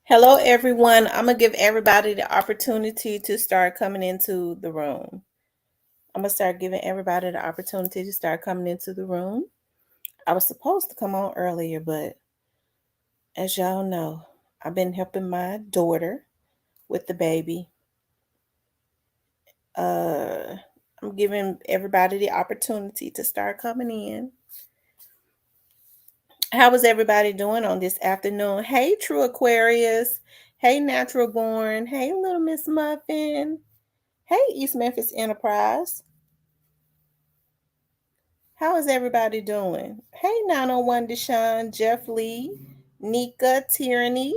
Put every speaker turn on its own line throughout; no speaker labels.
Hello, everyone. I'm going to give everybody the opportunity to start coming into the room. I'm going to start giving everybody the opportunity to start coming into the room. I was supposed to come on earlier, but as y'all know, I've been helping my daughter with the baby. I'm giving everybody the opportunity to start coming in. How is everybody doing on this afternoon? Hey, True Aquarius. Hey, Natural Born. Hey, Little Miss Muffin. Hey, East Memphis Enterprise. How is everybody doing? Hey, 901 Deshaun, Jeff Lee, Nika, Tyranny.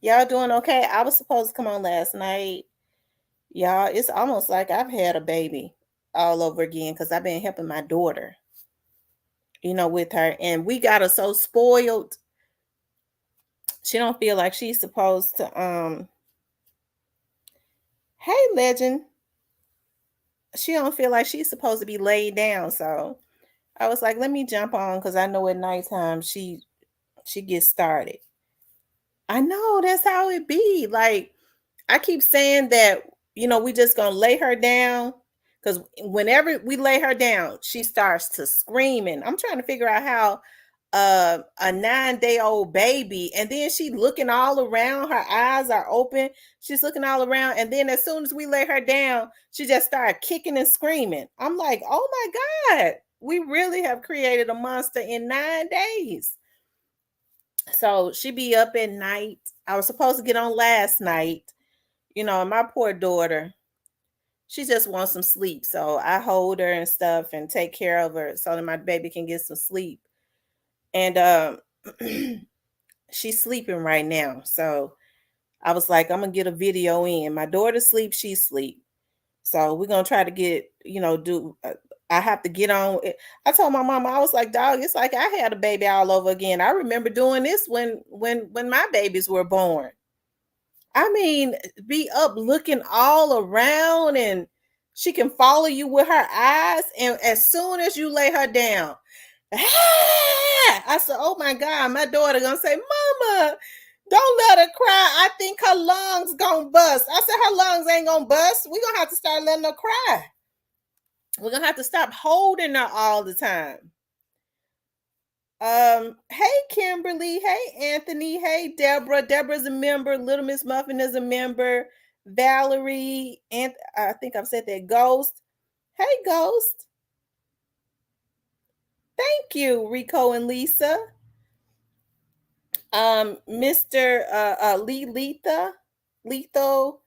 Y'all doing okay? I was supposed to come on last night. Y'all, it's almost like I've had a baby all over again because I've been helping my daughter, with her. And we got her so spoiled. She don't feel like she's supposed to hey legend. She don't feel like she's supposed to be laid down. So I was like, let me jump on because I know at nighttime she gets started. I know that's how it be. Like I keep saying that, we just gonna lay her down because whenever we lay her down, she starts to screaming. I'm trying to figure out how a 9-day-old baby, and then she looking all around, her eyes are open, she's looking all around, and then as soon as we lay her down, she just started kicking and screaming. I'm like, oh my God, we really have created a monster in 9 days. So she be up at night. I was supposed to get on last night, and my poor daughter, she just wants some sleep. So I hold her and stuff and take care of her so that my baby can get some sleep. And she's sleeping right now. So I was like, I'm gonna get a video in. My daughter sleeps, she sleep. So we're gonna try to get, I have to get on. I told my mama, I was like, dog, it's like I had a baby all over again. I remember doing this when my babies were born. I mean, be up looking all around and she can follow you with her eyes. And as soon as you lay her down, I said, oh my God, my daughter gonna say, Mama, don't let her cry. I think her lungs gonna bust. I said, her lungs ain't gonna bust. We're gonna have to start letting her cry. We're gonna have to stop holding her all the time. Hey Kimberly, hey Anthony, hey Deborah. Deborah's a member, Little Miss Muffin is a member, Valerie, and I think I've said that. Ghost. Hey Ghost. Thank you, Rico and Lisa. Mr. Lee Letho,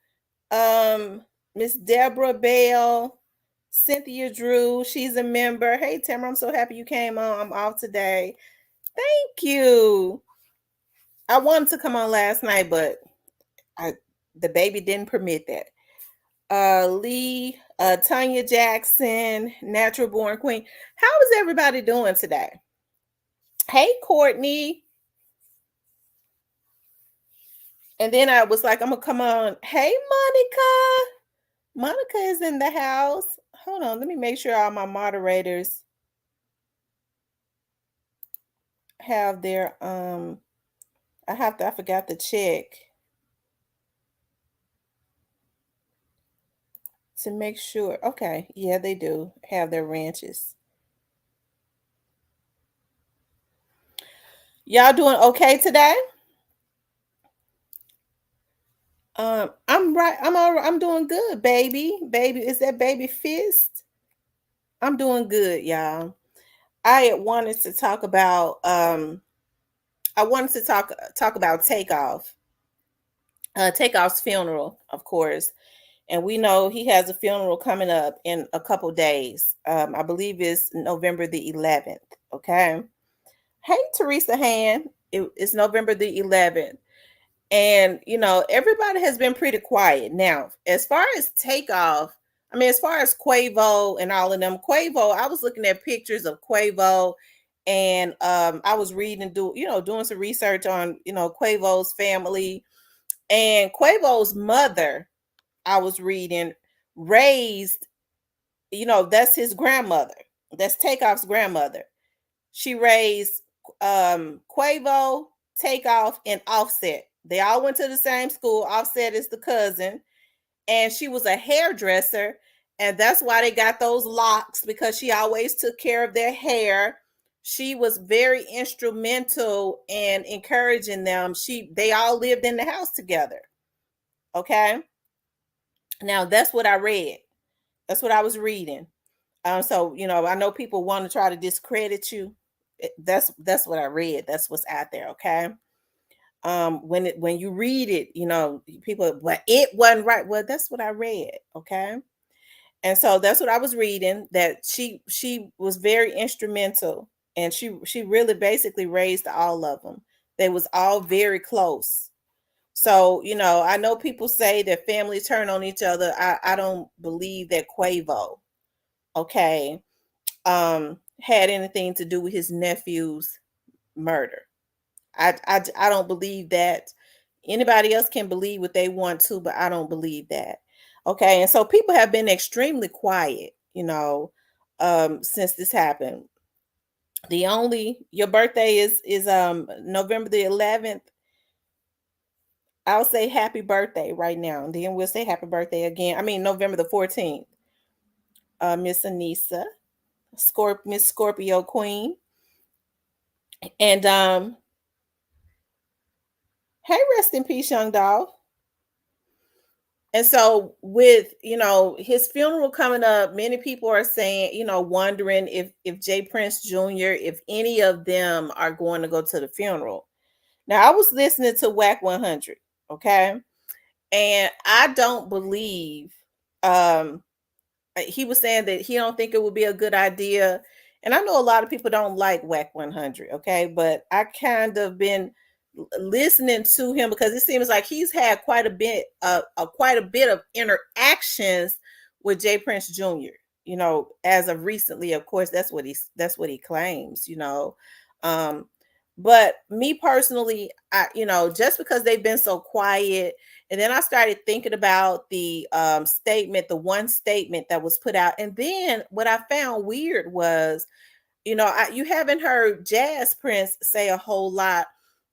Miss Deborah Bell, Cynthia Drew, she's a member. Hey Tamara, I'm so happy you came on. I'm off today. Thank you. I wanted to come on last night, but the baby didn't permit that. Lee, Tanya Jackson, Natural Born Queen. How is everybody doing today? Hey Courtney. And then I was like, I'm gonna come on. Hey Monica. Monica is in the house. Hold on, let me make sure all my moderators have their I forgot to check to make sure. Okay, yeah, they do have their ranches. Y'all doing okay today? I'm right. I'm all right. I'm doing good, baby. Baby, is that baby fist? I'm doing good, y'all. I had wanted to talk about I wanted to talk about Takeoff. Takeoff's funeral, of course. And we know he has a funeral coming up in a couple days. I believe it's November the 11th. Okay. Hey, Teresa Han. It's November the 11th. And, everybody has been pretty quiet. Now, as far as Takeoff, I mean, as far as Quavo and all of them, Quavo, I was looking at pictures of Quavo and I was reading, doing some research on, Quavo's family and Quavo's mother. I was reading raised, that's his grandmother. That's Takeoff's grandmother. She raised Quavo, Takeoff, and Offset. They all went to the same school. Offset is the cousin, and she was a hairdresser, and that's why they got those locks, because she always took care of their hair. She was very instrumental in encouraging them. They all lived in the house together. Okay. Now that's what I read. That's what I was reading. So I know people want to try to discredit you. That's what I read. That's what's out there. Okay. When you read it, people, but it wasn't right. Well, that's what I read. Okay. And so that's what I was reading, that she was very instrumental, and she really basically raised all of them. They was all very close. So, I know people say that families turn on each other. I don't believe that Quavo, okay, had anything to do with his nephew's murder. I don't believe that. Anybody else can believe what they want to, but I don't believe that. Okay, and so people have been extremely quiet, since this happened. Your birthday is November the 11th. I'll say happy birthday right now, and then we'll say happy birthday again. I mean November the 14th. Miss Anissa, Miss Scorpio Queen. And hey, rest in peace, young dog. And so with, his funeral coming up, many people are saying, wondering if Jay Prince Jr., if any of them are going to go to the funeral. Now, I was listening to Whack 100, okay? And I don't believe he was saying that he don't think it would be a good idea. And I know a lot of people don't like Whack 100, okay? But I kind of been listening to him, because it seems like he's had quite a bit of interactions with Jay Prince Jr. As of recently. Of course, that's what he claims. Um, but me personally, just because they've been so quiet, and then I started thinking about the the one statement that was put out, and then what I found weird was, you haven't heard Jazz Prince say a whole lot,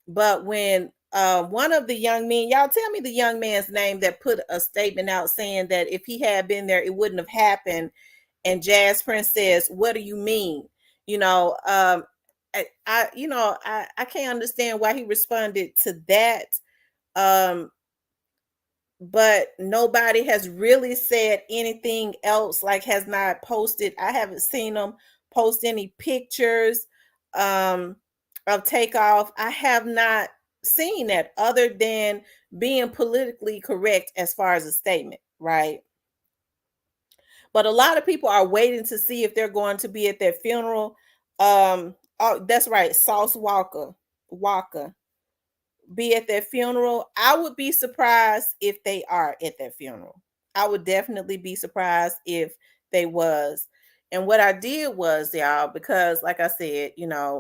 but when one of the young men, y'all tell me the young man's name that put a statement out saying that if he had been there, it wouldn't have happened. And Jazz Prince says, "What do you mean?" You know, I can't understand why he responded to that. Um, but nobody has really said anything else, like has not posted. I haven't seen them post any pictures um of Takeoff. I have not seen that, other than being politically correct as far as a statement, right? But a lot of people are waiting to see if they're going to be at their funeral. Oh, that's right, Sauce Walker be at their funeral. I would be surprised if they are at their funeral. I would definitely be surprised if they was. And what I did was, y'all, because like I said,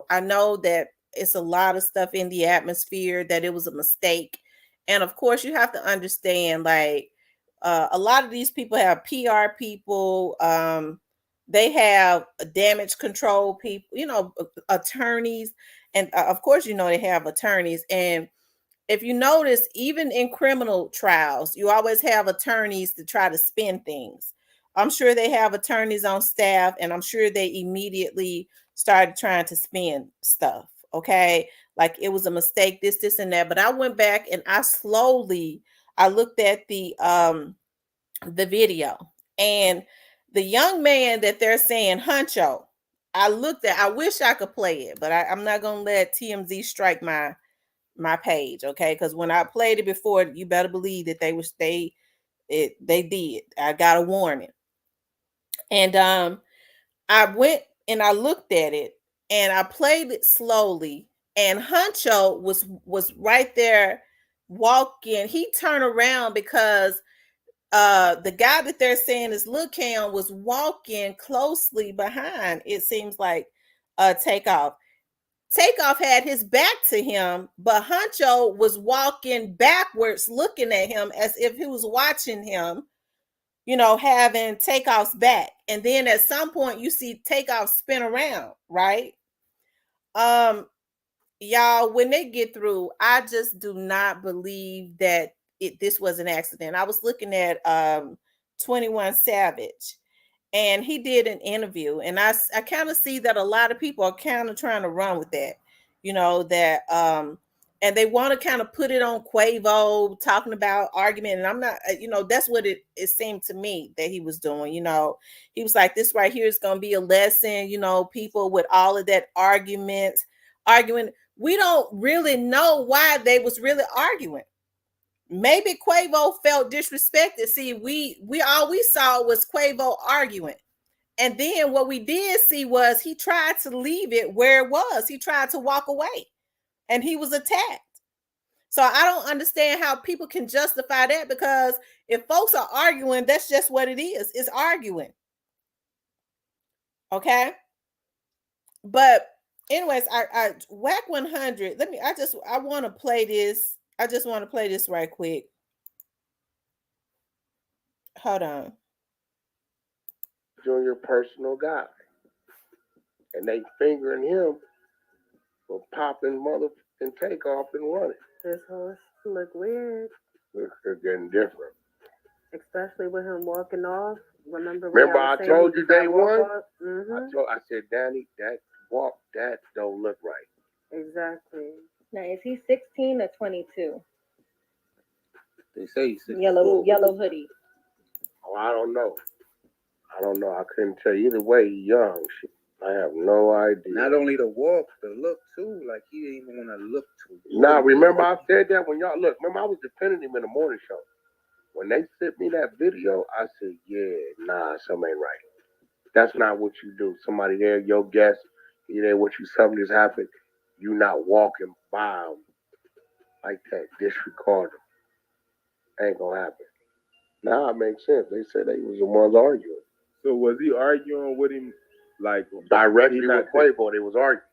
I know that it's a lot of stuff in the atmosphere, that it was a mistake. And of course, you have to understand, like, a lot of these people have PR people, they have damage control people, attorneys, and of course, they have attorneys. And if you notice, even in criminal trials, you always have attorneys to try to spin things. I'm sure they have attorneys on staff, and I'm sure they immediately started trying to spin stuff. Okay. Like it was a mistake, this, and that. But I went back and I looked at the video, and the young man that they're saying Huncho, I wish I could play it, but I'm not gonna let TMZ strike my page, okay? Because when I played it before, you better believe that they did. I got a warning. And I went and I looked at it, and I played it slowly, and Huncho was right there walking. He turned around because the guy that they're saying is Lil Cam was walking closely behind, it seems like, Takeoff. Takeoff had his back to him, but Huncho was walking backwards, looking at him as if he was watching him, having Takeoff's back. And then at some point, you see Takeoff spin around, right? Um, y'all, when they get through, I just do not believe that this was an accident. I was looking at 21 Savage, and he did an interview, and I kind of see that a lot of people are kind of trying to run with that, that and they want to kind of put it on Quavo talking about argument, and I'm not, that's what it seemed to me that he was doing. He was like, this right here is going to be a lesson. People with all of that arguing, we don't really know why they was really arguing. Maybe Quavo felt disrespected. See, we all we saw was Quavo arguing. And then what we did see was he tried to leave it where it was. He tried to walk away, and he was attacked. So I don't understand how people can justify that, because if folks are arguing, that's just what it is. It's arguing. Okay? But anyways, I whack 100. I want to play this. I just want to play this right quick. Hold on.
Junior personal guy. And they fingering him for popping mother and Takeoff and running.
This horse look weird.
They're getting different.
Especially with him walking off. Remember
I told you day one?
Mm-hmm.
I said, Danny, that walk, that don't look right.
Exactly. Now, is he 16 or 22?
They say he's 16.
Yellow hoodie.
Oh, I don't know. I couldn't tell you. Either way, he's young. I have no idea.
Not only the walk, the look too. Like he didn't even want to look too.
Now, remember I said that when y'all look. Remember I was defending him in the morning show. When they sent me that video, I said, yeah, nah, something ain't right. That's not what you do. Somebody there, your guest, you there with you, something just happened. You not walking by them like that, disregard them. Ain't gonna happen. Now it makes sense. They said they was the ones arguing.
So was he arguing with him like
directly with Quavo? They was arguing.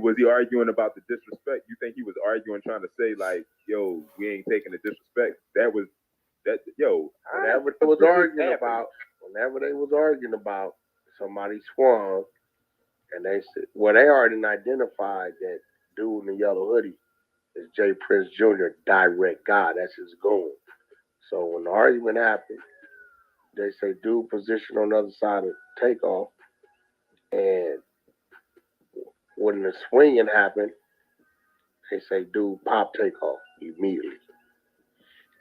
Was he arguing about the disrespect? You think he was arguing trying to say like, yo, we ain't taking the disrespect?
Whenever they was arguing about somebody swung, and they said, well, they already identified that dude in the yellow hoodie is Jay Prince Jr., direct guy. That's his goal. So when the argument happened, they say dude positioned on the other side of Takeoff, and when the swinging happened, they say dude pop Takeoff immediately.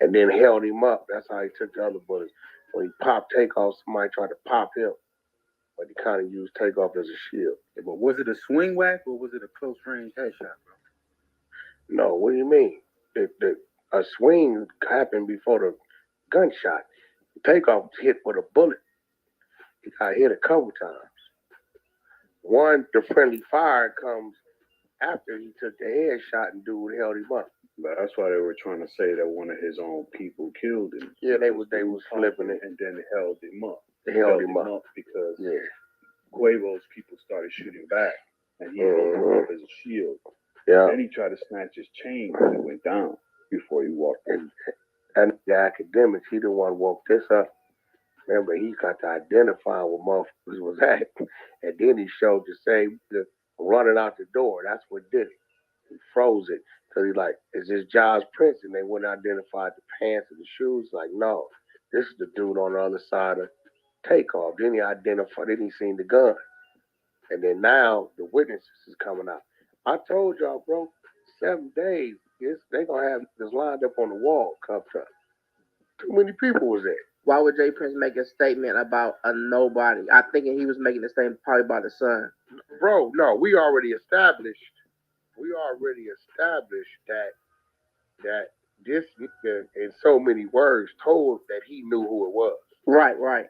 And then held him up. That's how he took the other bullets. When he popped Takeoff, somebody tried to pop him, but he kind of used Takeoff as a shield.
Yeah, but was it a swing whack or was it a close range headshot, bro?
No, what do you mean? A swing happened before the gunshot. Takeoff was hit with a bullet. He got hit a couple times. One, the friendly fire comes after he took the headshot and dude held him up.
But that's why they were trying to say that one of his own people killed him.
Yeah, they was flipping it.
And then held him up.
They held him up
because Quavo's people started shooting back, and he held him up as a shield.
Yeah.
Then he tried to snatch his chain when it went down before he walked in.
And the academics, he didn't want to walk this up. Remember, he got to identify what motherfuckers was at. And then he showed the same, running out the door. That's what did it. He froze it. Because he's like, is this Josh Prince? And they went and identified the pants and the shoes. Like, no, this is the dude on the other side of Takeoff. Then he seen the gun. And then now the witnesses is coming out. I told y'all, bro, 7 days, they going to have this lined up on the wall, cuffed up. Too many people was there.
Why would Jay Prince make a statement about a nobody? I think he was making a statement probably about the son.
Bro, no, we already established that this nigga, in so many words, told that he knew who it was.
Right.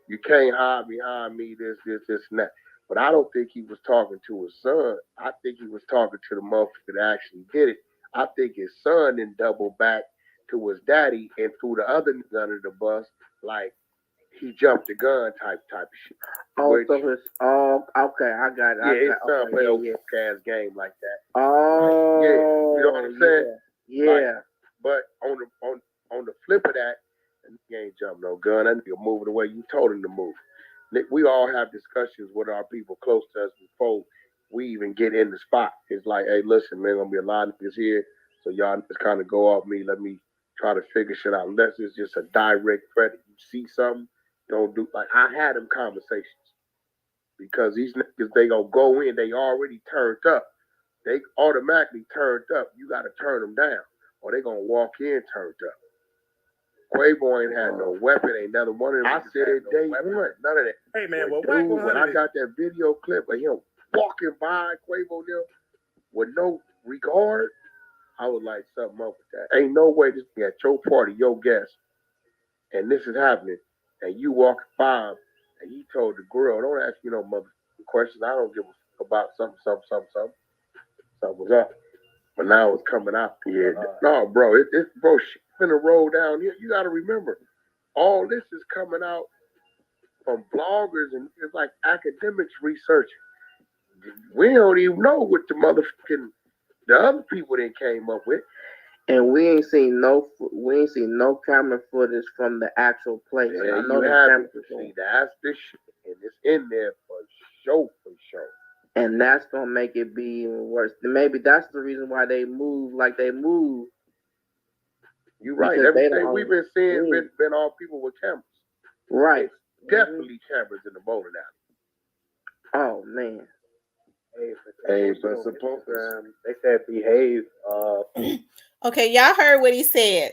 You can't hide behind me, this, and that. But I don't think he was talking to his son. I think he was talking to the motherfucker that actually did it. I think his son then doubled back to his daddy and threw the other nigga under the bus, like he jumped the gun type of shit.
Okay, I got it.
His son played a ass game like that.
Oh,
yeah, you know what I'm saying?
Yeah.
But on the flip of that, he ain't jumped no gun. That nigga moving the way you told him to move. We all have discussions with our people close to us before we even get in the spot. It's like, hey, listen, man, gonna be a lot of niggas here, so y'all just kind of go off me. Let me try to figure shit out. Unless it's just a direct threat. If you see something, don't do like I had them conversations because these niggas they gonna go in. They already turned up. They automatically turned up. You got to turn them down, or they gonna walk in turned up. Quavo ain't had no weapon. Ain't another one of them. I said day one, none of that.
Hey man,
But
well,
dude, when I got that video clip of him walking by Quavo there with no regard, I was like, something up with that. Ain't no way this at your party, your guest, and this is happening, and you walking by him, and he told the girl, "Don't ask me no motherfucking questions. I don't give a fuck about something. Something was up." But now it's coming out. Yeah, no, bro, bro, shit finna roll down here. You got to remember, all this is coming out from bloggers and it's like academics researching. We don't even know what the other people that came up with.
And we ain't seen no camera footage from the actual place.
Yeah,
I know
you
the
haven't.
camera.
See, that's this shit, and it's in there for sure.
And that's gonna make it be even worse. Maybe that's the reason why they move like they move.
You're right. Everything we've been seeing been all people with cameras.
Right.
Definitely cameras in the bowling alley.
Oh man.
Hey, but supposed they said behave.
Okay, y'all heard what he said.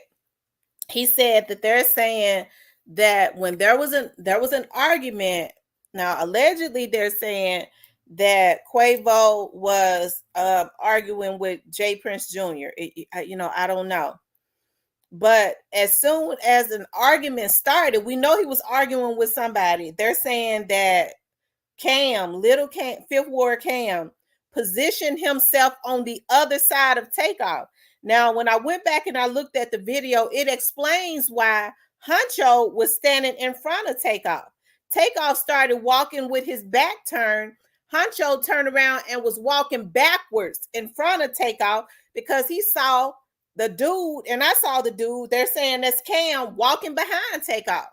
He said that they're saying that when there was an argument. Now, allegedly, they're saying that Quavo was arguing with Jay Prince Jr. I don't know. But as soon as an argument started, we know he was arguing with somebody. They're saying that Little Cam, Fifth Ward Cam, positioned himself on the other side of Takeoff. Now, when I went back and I looked at the video, it explains why Huncho was standing in front of Takeoff. Takeoff started walking with his back turned. Huncho turned around and was walking backwards in front of Takeoff because he saw the dude, and I saw the dude. They're saying that's Cam walking behind Takeoff.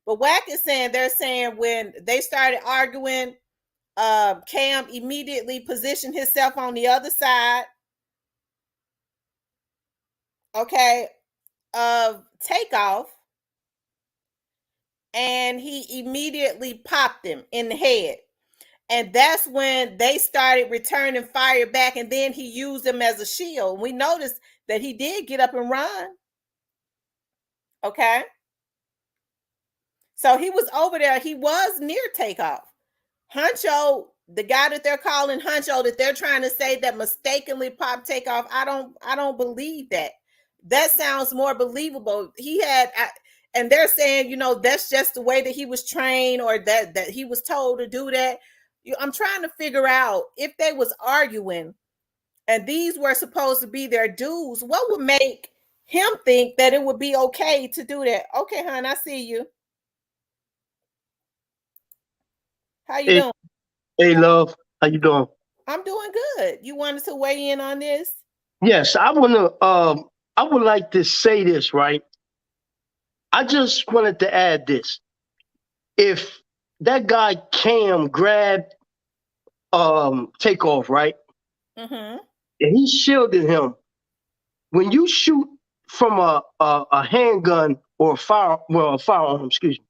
But Wack is saying they're saying when they started arguing, Cam immediately positioned himself on the other side, okay, of Takeoff, and he immediately popped him in the head. And that's when they started returning fire back, and then he used him as a shield. We noticed that he did get up and run. Okay. So he was over there. He was near Takeoff. Huncho, the guy that they're calling Huncho, that they're trying to say that mistakenly popped Takeoff, I don't believe that. That sounds more believable. And they're saying, that's just the way that he was trained, or that he was told to do that. I'm trying to figure out if they was arguing and these were supposed to be their dudes, what would make him think that it would be okay to do that? Okay, hon, I see you. How you doing?
Hey, love. How you doing?
I'm doing good. You wanted to weigh in on this?
Yes, I would like to say this, right? I just wanted to add this. If that guy Cam grabbed Takeoff, right?
Mm-hmm.
And he shielded him. When you shoot from a handgun or a firearm, excuse me.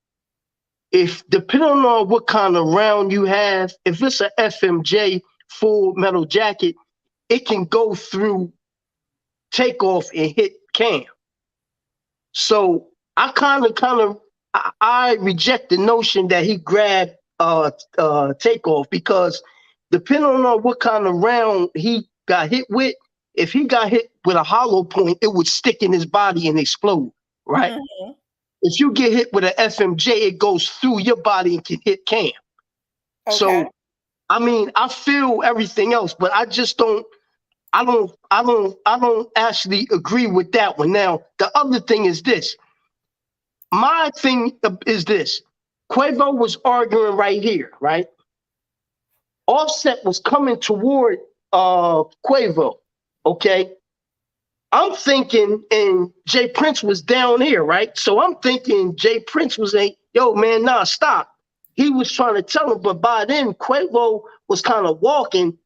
If depending on what kind of round you have, if it's a FMJ full metal jacket, it can go through Takeoff and hit Cam. So I I reject the notion that he grabbed Takeoff, because depending on what kind of round he got hit with, if he got hit with a hollow point, it would stick in his body and explode, right? Mm-hmm. If you get hit with an FMJ, it goes through your body and can hit Cam. Okay. So, I mean, I feel everything else, but I just don't. I don't actually agree with that one. Now, the other thing is this. My thing is this. Quavo was arguing right here, right? Offset was coming toward Quavo, okay? I'm thinking, and Jay Prince was down here, right? So I'm thinking Jay Prince was like, yo, man, nah, stop. He was trying to tell him, but by then Quavo was kind of walking,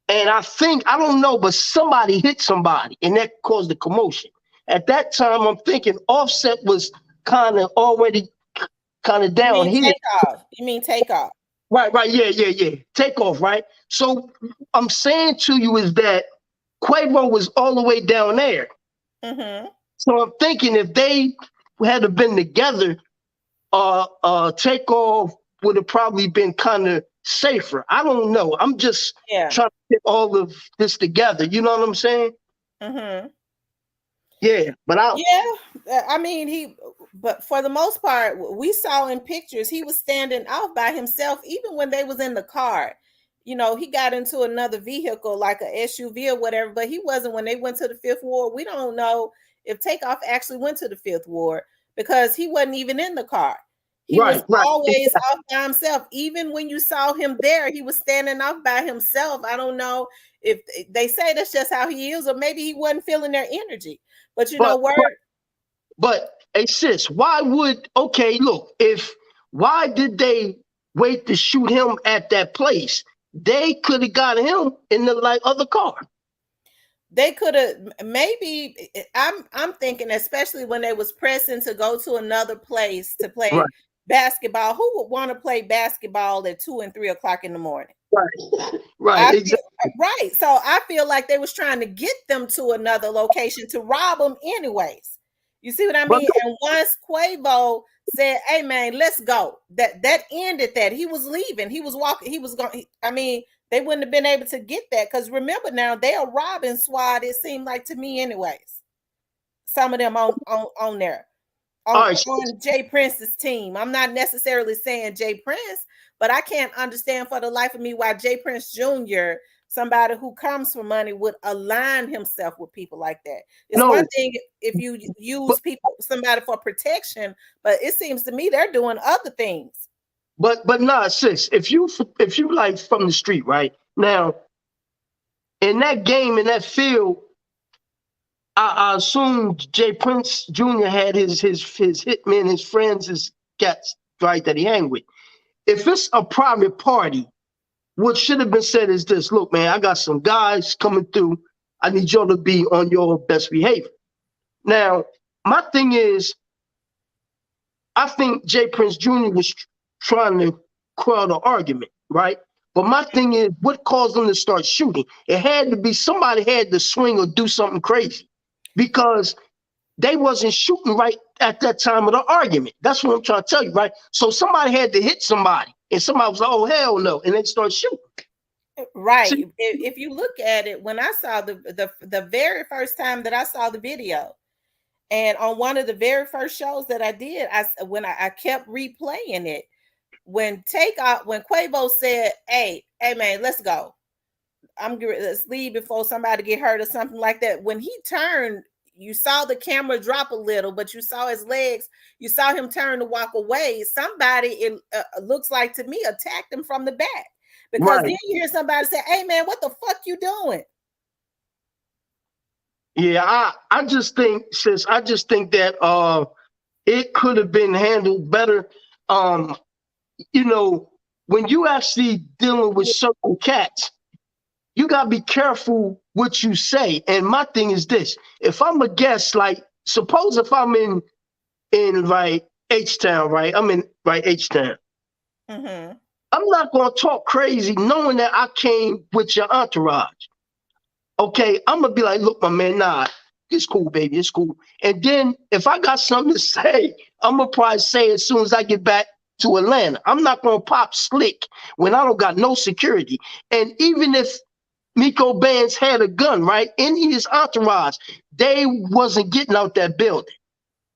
And I think, I don't know, but somebody hit somebody and that caused the commotion. At that time, I'm thinking Offset was kind of already kind of
You
down
mean
here.
Takeoff? You mean Takeoff?
Right, yeah. Takeoff, right? So I'm saying to you is that Quavo was all the way down there.
Mm-hmm.
So I'm thinking if they had have been together, Takeoff would have probably been kind of safer. I don't know. I'm just
Yeah.
trying to get all of this together. You know what I'm saying?
Mm-hmm.
Yeah, but
Yeah, I mean, but for the most part, we saw in pictures he was standing off by himself, even when they was in the car. You know, he got into another vehicle like a SUV or whatever, but he wasn't when they went to the Fifth Ward. We don't know if Takeoff actually went to the Fifth Ward because he wasn't even in the car. He was
right.
always off by himself. Even when you saw him there, he was standing off by himself. I don't know if they say that's just how he is, or maybe he wasn't feeling their energy. But you know,
But hey sis, why did they wait to shoot him at that place? They could have got him in the other car.
They could have maybe. I'm thinking, especially when they was pressing to go to another place to play basketball. Who would want to play basketball at 2 and 3 o'clock in the morning?
Right, exactly.
Right. So I feel like they was trying to get them to another location to rob them anyways. You see what I mean? And once Quavo said, "Hey man, let's go," that ended that. He was leaving. He was walking. He was going. I mean, they wouldn't have been able to get that because remember now they are robbing squad. It seemed like to me, anyways. Some of them on there. On Jay Prince's team. I'm not necessarily saying Jay Prince, but I can't understand for the life of me why Jay Prince Jr., somebody who comes for money, would align himself with people like that. It's one thing if you use somebody for protection, but it seems to me they're doing other things.
But nah, sis, if you like from the street, right? Now, in that game, in that field, I assume Jay Prince Jr. had his hitmen, his friends, his cats, right, that he hang with. If it's a private party, what should have been said is this: look, man, I got some guys coming through. I need y'all to be on your best behavior. Now, my thing is, I think Jay Prince Jr. was trying to quell the argument, right? But my thing is, what caused them to start shooting? It had to be somebody had to swing or do something crazy, because they wasn't shooting right at that time of the argument. That's what I'm trying to tell you, right? So somebody had to hit somebody, and somebody was like, "Oh hell no," and they start shooting.
Right. See, if you look at it, when I saw the very first time that I saw the video, and on one of the very first shows that I did, I kept replaying it. When Quavo said, "Hey man, let's go. Let's leave before somebody get hurt or something like that." When he turned, you saw the camera drop a little, but you saw his legs. You saw him turn to walk away. Somebody, it looks like to me, attacked him from the back, because then you hear somebody say, "Hey man, what the fuck you doing?"
Yeah, I just think, sis, that it could have been handled better. You know, when you actually dealing with certain cats, you gotta be careful what you say. And my thing is this: if I'm a guest, like suppose if I'm in right H-Town, right? I'm in right H-Town.
Mm-hmm.
I'm not gonna talk crazy knowing that I came with your entourage. Okay, I'm gonna be like, look, my man, nah, it's cool, baby, it's cool. And then if I got something to say, I'm gonna probably say it as soon as I get back to Atlanta. I'm not gonna pop slick when I don't got no security. And even if Miko Bands had a gun, right, in his entourage, they wasn't getting out that building.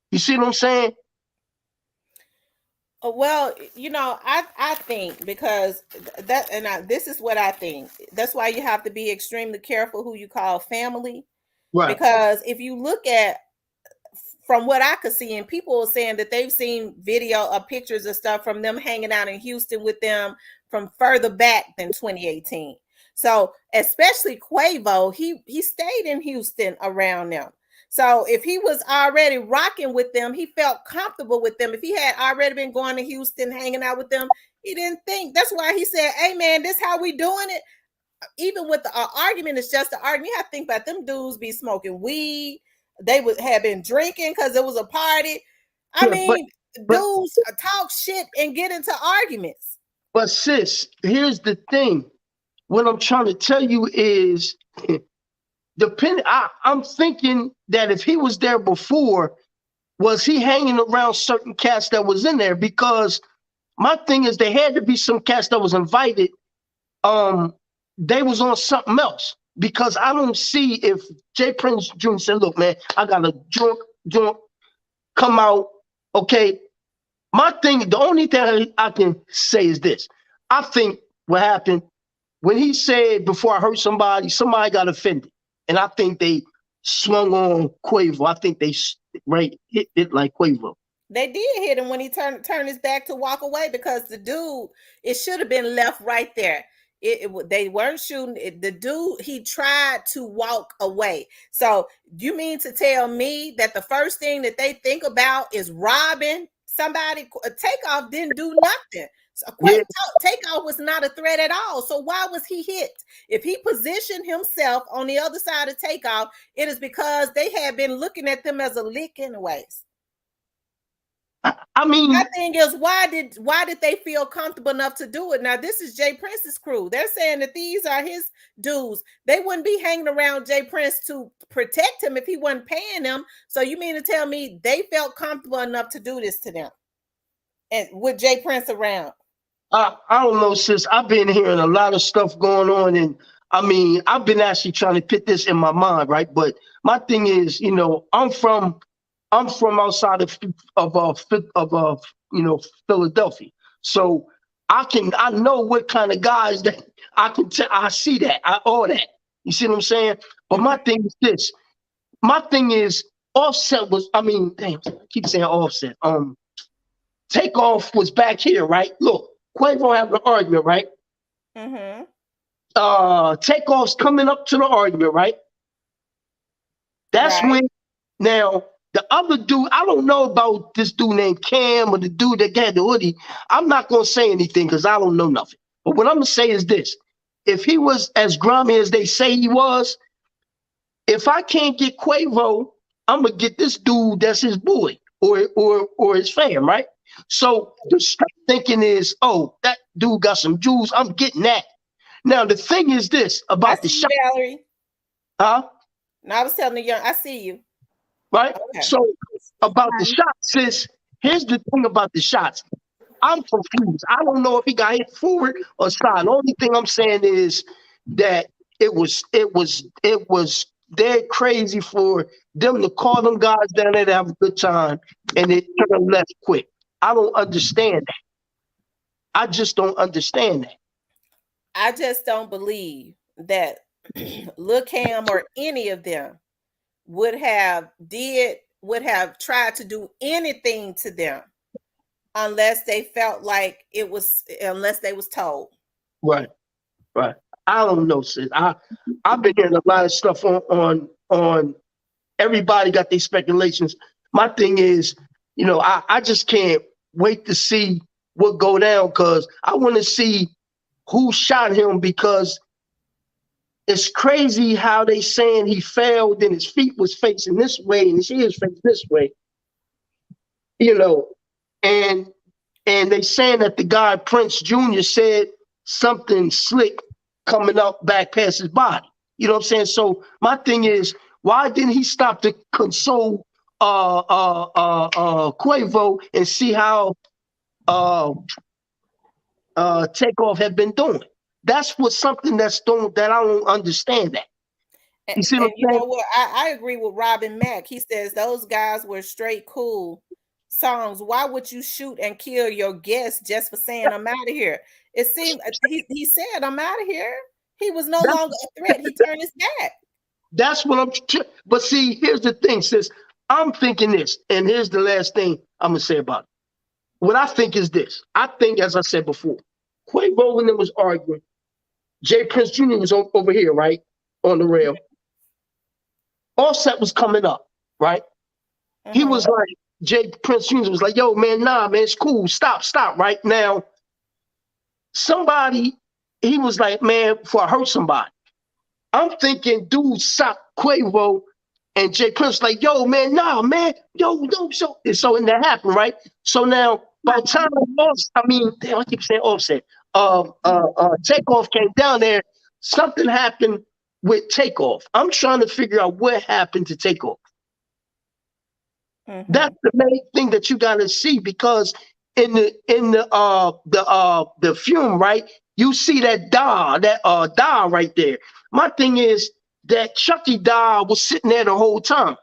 You see what I'm saying?
Well, you know, I think because this is what I think. That's why you have to be extremely careful who you call family,
right?
Because if you look at, from what I could see, and people are saying that they've seen video of pictures of stuff from them hanging out in Houston with them from further back than 2018. So especially Quavo, he stayed in Houston around them. So if he was already rocking with them, he felt comfortable with them. If he had already been going to Houston, hanging out with them, he didn't think. That's why he said, "Hey man, this how we doing it. even with the argument, it's just an argument. You have to think about them dudes be smoking weed. They would have been drinking because it was a party. I
Yeah,
mean,
but
dudes talk shit and get into arguments.
but sis, here's the thing. What I'm trying to tell you is, I'm thinking that if he was there before, was he hanging around certain cats that was in there? Because my thing is, there had to be some cats that was invited. They was on something else, because I don't see if Jay Prince Jr. said, "Look, man, I got a drunk, come out." Okay, my thing, the only thing I can say is this: I think what happened when he said, "Before I hurt somebody got offended," and I think they swung on Quavo. I think they hit it like Quavo.
They did hit him when he turned his back to walk away, because the dude, it should have been left right there. They weren't shooting. The dude, he tried to walk away. So you mean to tell me that the first thing that they think about is robbing somebody? Takeoff didn't do nothing. So
Yeah.
Takeoff was not a threat at all. So why was he hit? If he positioned himself on the other side of Takeoff, it is because they had been looking at them as a lick anyways.
I mean,
my thing is, why did they feel comfortable enough to do it? Now, this is Jay Prince's crew. They're saying that these are his dudes. They wouldn't be hanging around Jay Prince to protect him if he wasn't paying them. So you mean to tell me they felt comfortable enough to do this to them, and with Jay Prince around?
I don't know, sis. I've been hearing a lot of stuff going on, and I mean, I've been actually trying to put this in my mind, right? But my thing is, I'm from outside of Philadelphia, so I know what kind of guys that I see that all that. You see what I'm saying? But my thing is this. My thing is Offset was. I mean, damn, I keep saying Offset. Takeoff was back here, right? Look, Quavo having an argument, right?
Mm-hmm.
Takeoff's coming up to the argument, right? That's
right.
when now the other dude, I don't know about this dude named Cam or the dude that got the hoodie. I'm not gonna say anything because I don't know nothing. But what I'm gonna say is this: if he was as grimy as they say he was, if I can't get Quavo, I'm gonna get this dude that's his boy or his fam, right? So the straight thinking is, oh, that dude got some jewels. I'm getting that. Now the thing is this
I
about the
see you,
shot,
Valerie.
huh?
No, I was telling the young. I see you.
Right?
Okay.
So about the shots, sis, here's the thing about the shots. I'm confused. I don't know if he got hit forward or side. The only thing I'm saying is that it was dead crazy for them to call them guys down there to have a good time and it turn left quick. I don't understand that. I just don't understand that.
I just don't believe that Lil Cam or any of them would have tried to do anything to them unless they felt like unless they was told.
Right, right. I don't know, sis. I've been hearing a lot of stuff on everybody got their speculations. My thing is, I just can't wait to see what go down because I want to see who shot him because it's crazy how they saying he fell, then his feet was facing this way and his ears facing this way, and they saying that the guy Prince Jr. said something slick coming up back past his body. You know what I'm saying? So my thing is, why didn't he stop to console Quavo and see how Takeoff had been doing? That's what something that I don't understand that. You see what
And
I'm
you
saying?
know what? I agree with Robin Mack. He says those guys were straight cool songs. Why would you shoot and kill your guest just for saying I'm out of here? It seemed he said I'm out of here. He was no longer a threat. He turned his back.
That's what but see, here's the thing, sis. I'm thinking this, and here's the last thing I'm gonna say about it. What I think is this. I think, as I said before, Quavo and them was arguing. Jay Prince Jr. was over here, right? On the rail. Offset was coming up, right?
Mm-hmm.
He was like, Jay Prince Jr. was like, yo, man, nah, man, it's cool. Stop, right? Now, somebody he was like, man, before I hurt somebody. I'm thinking dude socked Quavo and Jay Prince like, yo, man, nah, man, yo, no, so and that happened, right? So now by the time damn, I keep saying Offset. Takeoff came down there, something happened with Takeoff. I'm trying to figure out what happened to Takeoff.
Mm-hmm.
That's the main thing that you gotta see, because in the fume, right? You see that doll right there. My thing is that Chucky doll was sitting there the whole time.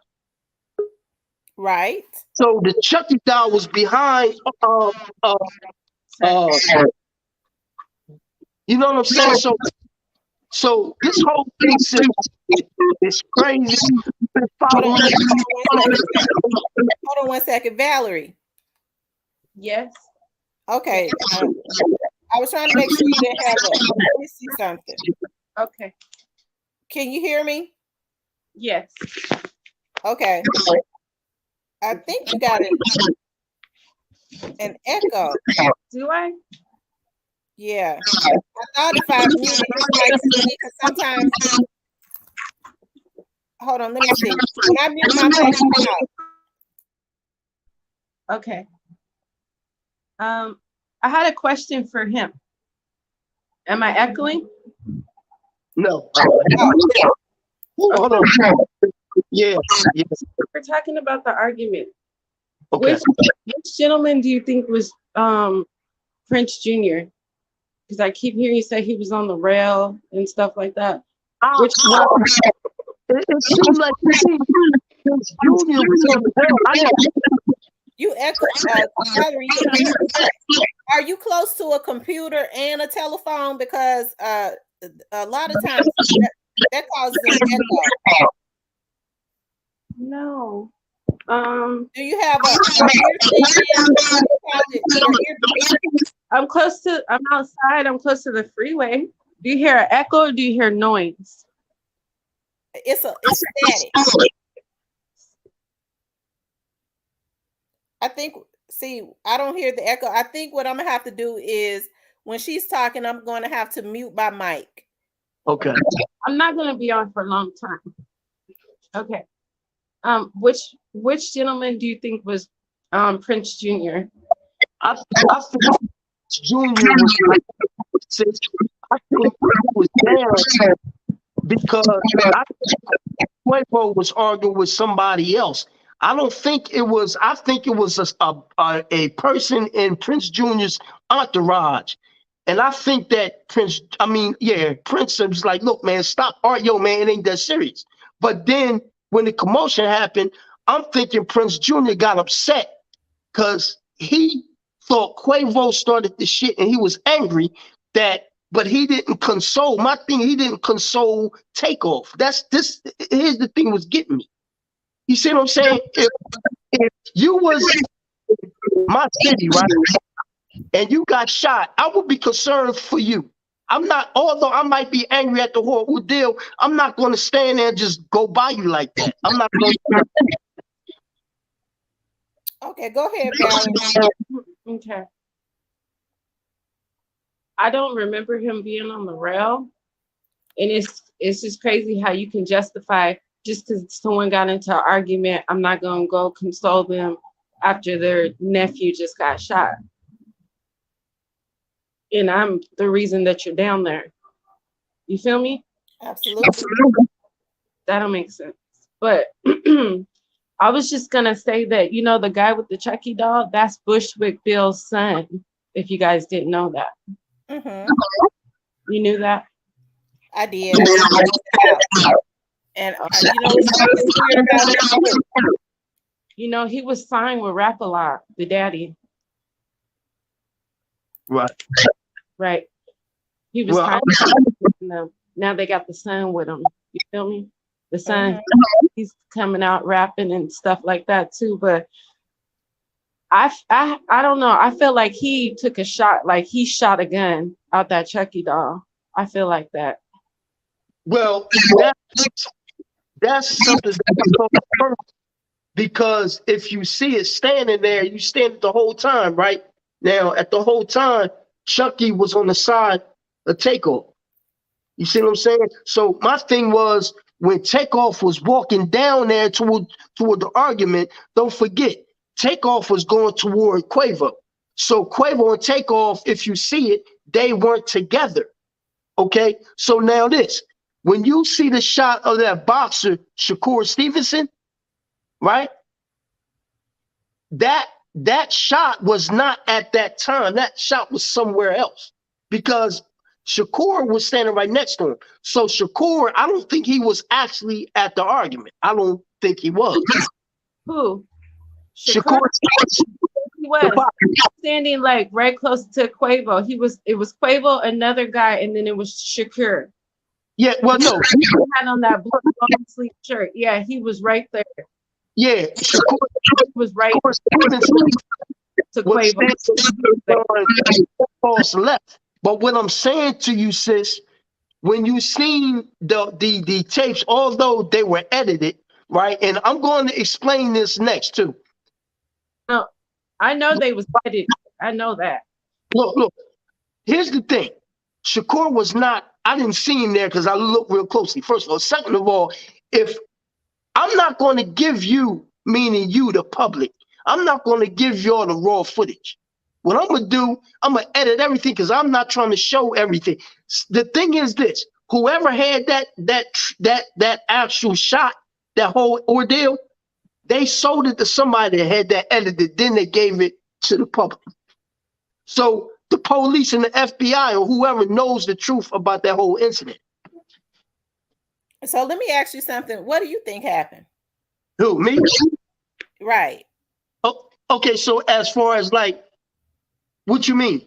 Right.
So the Chucky doll was behind you know what I'm saying? So this whole thing is crazy.
Hold on 1 second, Valerie.
Yes.
Okay. I was trying to make sure you didn't have let me see something.
Okay.
Can you hear me?
Yes.
Okay. I think you got an echo.
Do I?
Yeah. I thought if I muted your mic, because sometimes. Hold on, let me see. When I mute my mic,
Okay. I had a question for him. Am I echoing?
No. Hold on. Yeah.
We're talking about the argument.
Okay.
Which gentleman do you think was Prince Jr.? Because I keep hearing you say he was on the rail and stuff like that. Which one?
It seems like Prince Jr. was on the rail.
You echo, Valerie, are you close to a computer and a telephone? Because a lot of times that causes an echo.
No.
Do you have a
I'm outside. I'm close to the freeway. Do you hear an echo or do you hear noise?
It's static. I don't hear the echo. I think what I'm gonna have to do is when she's talking, I'm gonna have to mute my mic.
Okay.
I'm not gonna be on for a long time. Okay. Which gentleman do you think was Prince Jr.?
I think Junior was down because Quavo was arguing with somebody else. I think it was a person in Prince Jr.'s entourage. And I think that Prince was like, look, man, stop yo, man, it ain't that serious. But then when the commotion happened, I'm thinking Prince Jr. got upset because he thought Quavo started the shit and he was angry but he didn't console. My thing, he didn't console Takeoff. Here's the thing was getting me. You see what I'm saying? If you was my city, right, and you got shot, I would be concerned for you. Although I might be angry at the whole deal, I'm not going to stand there and just go by you like that. I'm not going to.
Okay, go ahead, Valerie.
Okay. I don't remember him being on the rail. And it's just crazy how you can justify just because someone got into an argument, I'm not going to go console them after their nephew just got shot. And I'm the reason that you're down there. You feel me?
Absolutely.
That don't make sense. But I was just going to say that, the guy with the Chucky doll, that's Bushwick Bill's son, if you guys didn't know that.
Mm-hmm.
You knew that?
I did. And what's weird about it?
He was signed with Rap-A-Lot, the daddy. Right. He was signed with them. Now they got the son with him. You feel me? The son, he's coming out rapping and stuff like that too. But I don't know. I feel like he took a shot, like he shot a gun out that Chucky doll. I feel like that.
Well, that's something that because if you see it standing there, you stand it the whole time, right? Now, at the whole time, Chucky was on the side a Takeoff. You see what I'm saying? So my thing was when Takeoff was walking down there toward the argument, don't forget, Takeoff was going toward Quavo. So Quavo and Takeoff, if you see it, they weren't together. Okay? So now this, when you see the shot of that boxer, Shakur Stevenson, right? That shot was not at that time. That shot was somewhere else because Shakur was standing right next to him. So Shakur, I don't think he was actually at the argument. I don't think he was.
Who?
Shakur
He was standing like right close to Quavo. It was Quavo, another guy, and then it was Shakur.
Yeah, well, no.
He had on that blue long sleeve shirt. Yeah, he was right there.
Yeah, Shakur
was right
to Quavo. Left. But what I'm saying to you, sis, when you seen the tapes, although they were edited, right? And I'm going to explain this next too.
No, I know they was edited. I know that.
Look. Here's the thing. Shakur was not. I didn't see him there because I looked real closely. First of all, second of all, if I'm not going to give you, meaning you, the public, I'm not going to give y'all the raw footage. What I'm going to do, I'm going to edit everything because I'm not trying to show everything. The thing is this, whoever had that actual shot, that whole ordeal, they sold it to somebody that had that edited, then they gave it to the public. So the police and the FBI or whoever knows the truth about that whole incident.
So let me ask you something. What do you think happened?
Who, me?
Right.
Oh, okay, so as far as like, what you mean?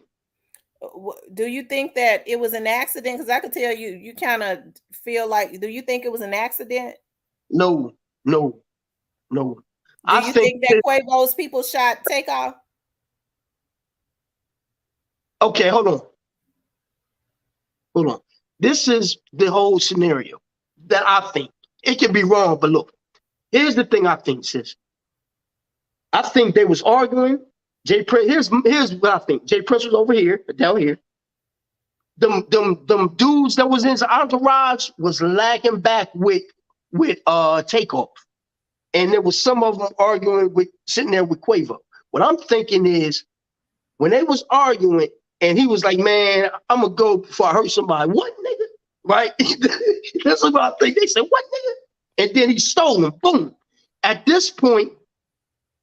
Do you think that it was an accident? Because I could tell you kind of feel like, do you think it was an accident?
No.
Do you think that Quavo's people shot Takeoff?
Okay, hold on. This is the whole scenario that I think. It can be wrong, but look, here's the thing I think, sis. I think they was arguing. Here's what I think. Jay Prince was over here, down here. Them dudes that was in his entourage was lagging back with Takeoff. And there was some of them arguing sitting there with Quavo. What I'm thinking is when they was arguing and he was like, man, I'm gonna go before I hurt somebody. What, nigga? Right? That's what I think. They said, what, nigga? And then he stole them. Boom. At this point,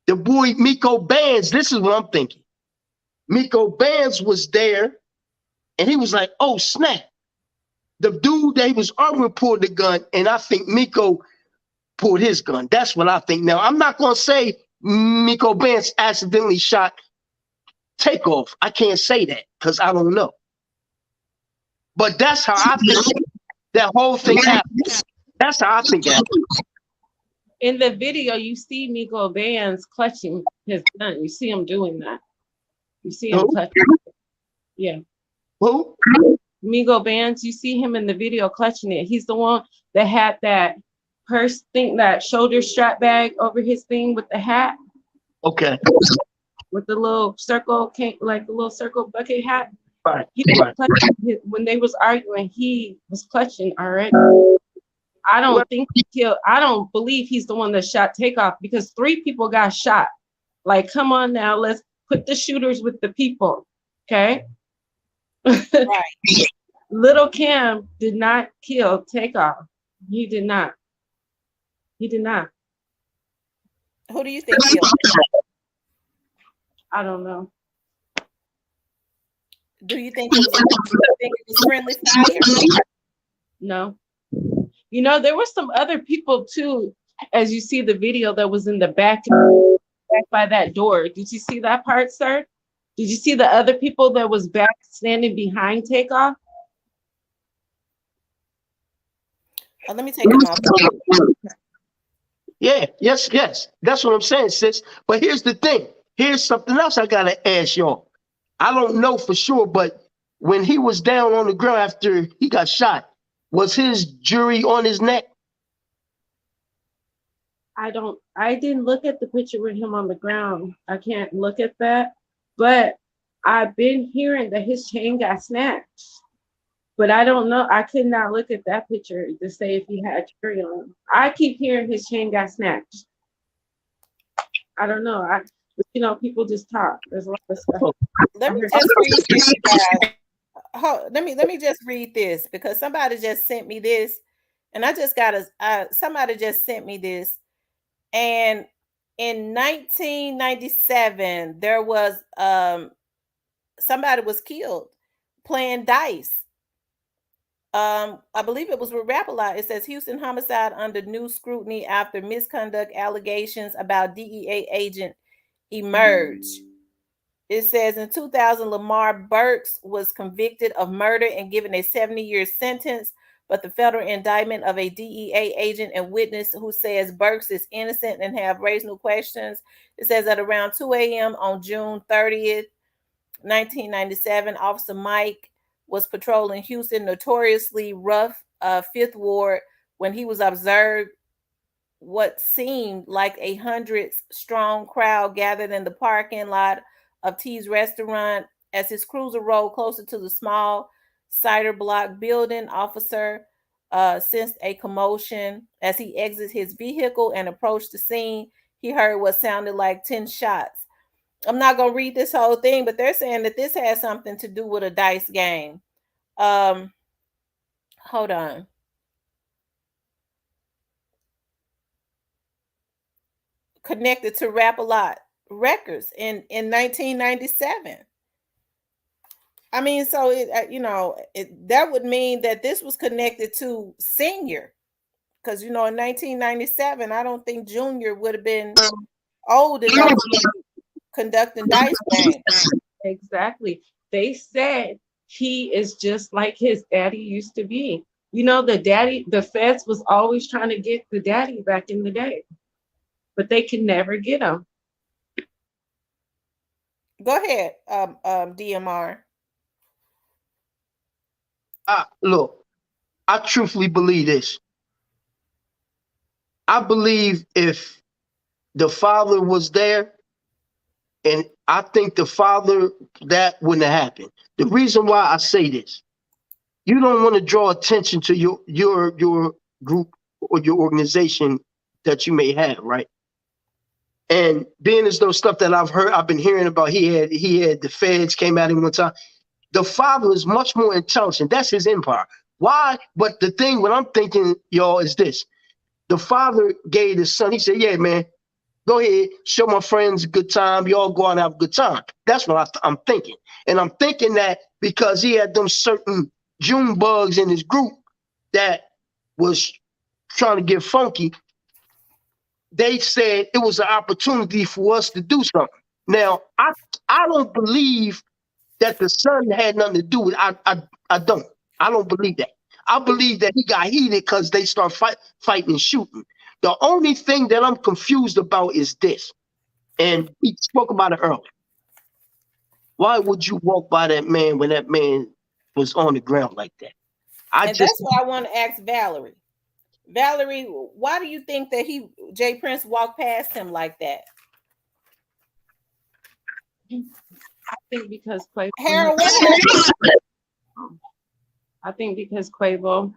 the boy Miko Bands, this is what I'm thinking. Miko Bands was there and he was like, oh, snap. The dude that he was arguing pulled the gun, and I think Miko pulled his gun. That's what I think. Now, I'm not going to say Miko Bands accidentally shot Takeoff. I can't say that because I don't know. But that's how I think that whole thing happened. That's how I think it happened.
In the video, you see Miko Bands clutching his gun. You see him doing that. You see him clutching. Yeah.
Who?
Miko Bands, you see him in the video clutching it. He's the one that had that purse thing, that shoulder strap bag over his thing with the hat.
Okay.
With the little circle, like the little circle bucket hat.
Right.
When they was arguing, he was clutching already. I don't believe he's the one that shot Takeoff because 3 people got shot. Like, come on now, let's put the shooters with the people. Okay.
Right.
Little Kim did not kill Takeoff. He did not. Who
do you think killed him?
I don't know.
Do you think it was friendly fire?
No. You know, there were some other people too, as you see the video, that was in the back by that door. Did you see that part, sir? Did you see the other people that was back standing behind Takeoff?
Oh, let me take them off.
Yeah, yes. That's what I'm saying, sis. But here's the thing. Here's something else I gotta ask y'all. I don't know for sure, but when he was down on the ground after he got shot, was his jury on his neck?
I didn't look at the picture with him on the ground. I can't look at that. But I've been hearing that his chain got snatched. But I don't know. I could not look at that picture to say if he had jewelry on. I keep hearing his chain got snatched. I don't know. But people just talk. There's a lot of stuff.
Let me just read this, you guys. Let me just read this because somebody just sent me this, and I just got somebody just sent me this, and in 1997 there was somebody was killed playing dice. I believe it was with Rap-A-Lot. It says Houston homicide under new scrutiny after misconduct allegations about DEA agent emerge. It says in 2000, Lamar Burks was convicted of murder and given a 70-year sentence, but the federal indictment of a DEA agent and witness who says Burks is innocent and have raised no questions. It says at around 2 a.m. on June 30th, 1997, Officer Mike was patrolling Houston notoriously rough Fifth Ward when he was observed what seemed like a 100-strong crowd gathered in the parking lot of T's restaurant. As his cruiser rolled closer to the small cider block building, officer sensed a commotion. As he exited his vehicle and approached the scene, he heard what sounded like 10 shots. I'm not going to read this whole thing, but they're saying that this has something to do with a dice game. Hold on. Connected to Rap-A-Lot Records in 1997. I mean, so that would mean that this was connected to Senior, because in 1997, I don't think Junior would have been old enough to be conducting dice games.
Exactly. They said he is just like his daddy used to be. The feds was always trying to get the daddy back in the day, but they can never get him.
Go ahead, DMR.
Look, I truthfully believe this. I believe if the father was there, and I think the father, that wouldn't have happened. The reason why I say this, you don't want to draw attention to your group or your organization that you may have, right? And being as though stuff that I've been hearing about, he had the feds came at him one time. The father is much more intelligent. That's his empire. Why? But the thing, what I'm thinking, y'all, is this. The father gave his son, he said, yeah, man, go ahead, show my friends a good time. Y'all go out and have a good time. That's what I'm thinking. And I'm thinking that because he had them certain June bugs in his group that was trying to get funky, they said it was an opportunity for us to do something. Now, I don't believe that the son had nothing to do with it. I don't believe that. I believe that he got heated because they start fighting and shooting. The only thing that I'm confused about is this, and we spoke about it earlier. Why would you walk by that man when that man was on the ground like that?
That's what I want to ask Valerie. Valerie, why do you think that Jay Prince walked past him like that?
I think because Quavo.
Harold, what happened?
I think because Quavo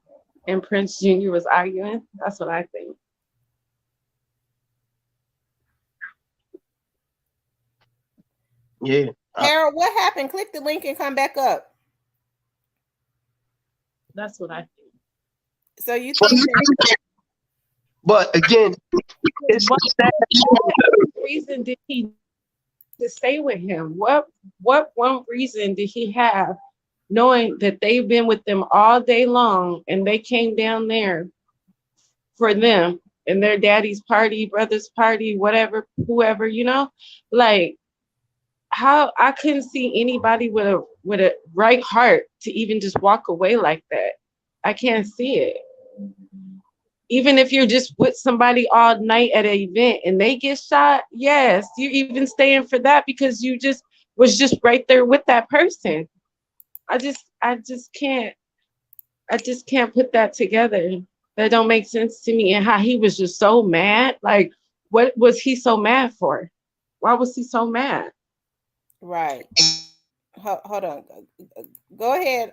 and Prince Jr. was arguing. That's what I think.
Yeah.
Harold, what happened? Click the link and come back up.
That's what I think.
So you think that...
But again, it's
what reason did he to stay with him? What one reason did he have, knowing that they've been with them all day long and they came down there for them and their daddy's party, brother's party, whatever, whoever, like how I couldn't see anybody with a right heart to even just walk away like that. I can't see it. Even if you're just with somebody all night at an event and they get shot, yes, you're even staying for that because you was just right there with that person. I just can't put that together. That don't make sense to me. And how he was just so mad. Like, what was he so mad for? Why was he so mad?
Right. hold on. Go ahead,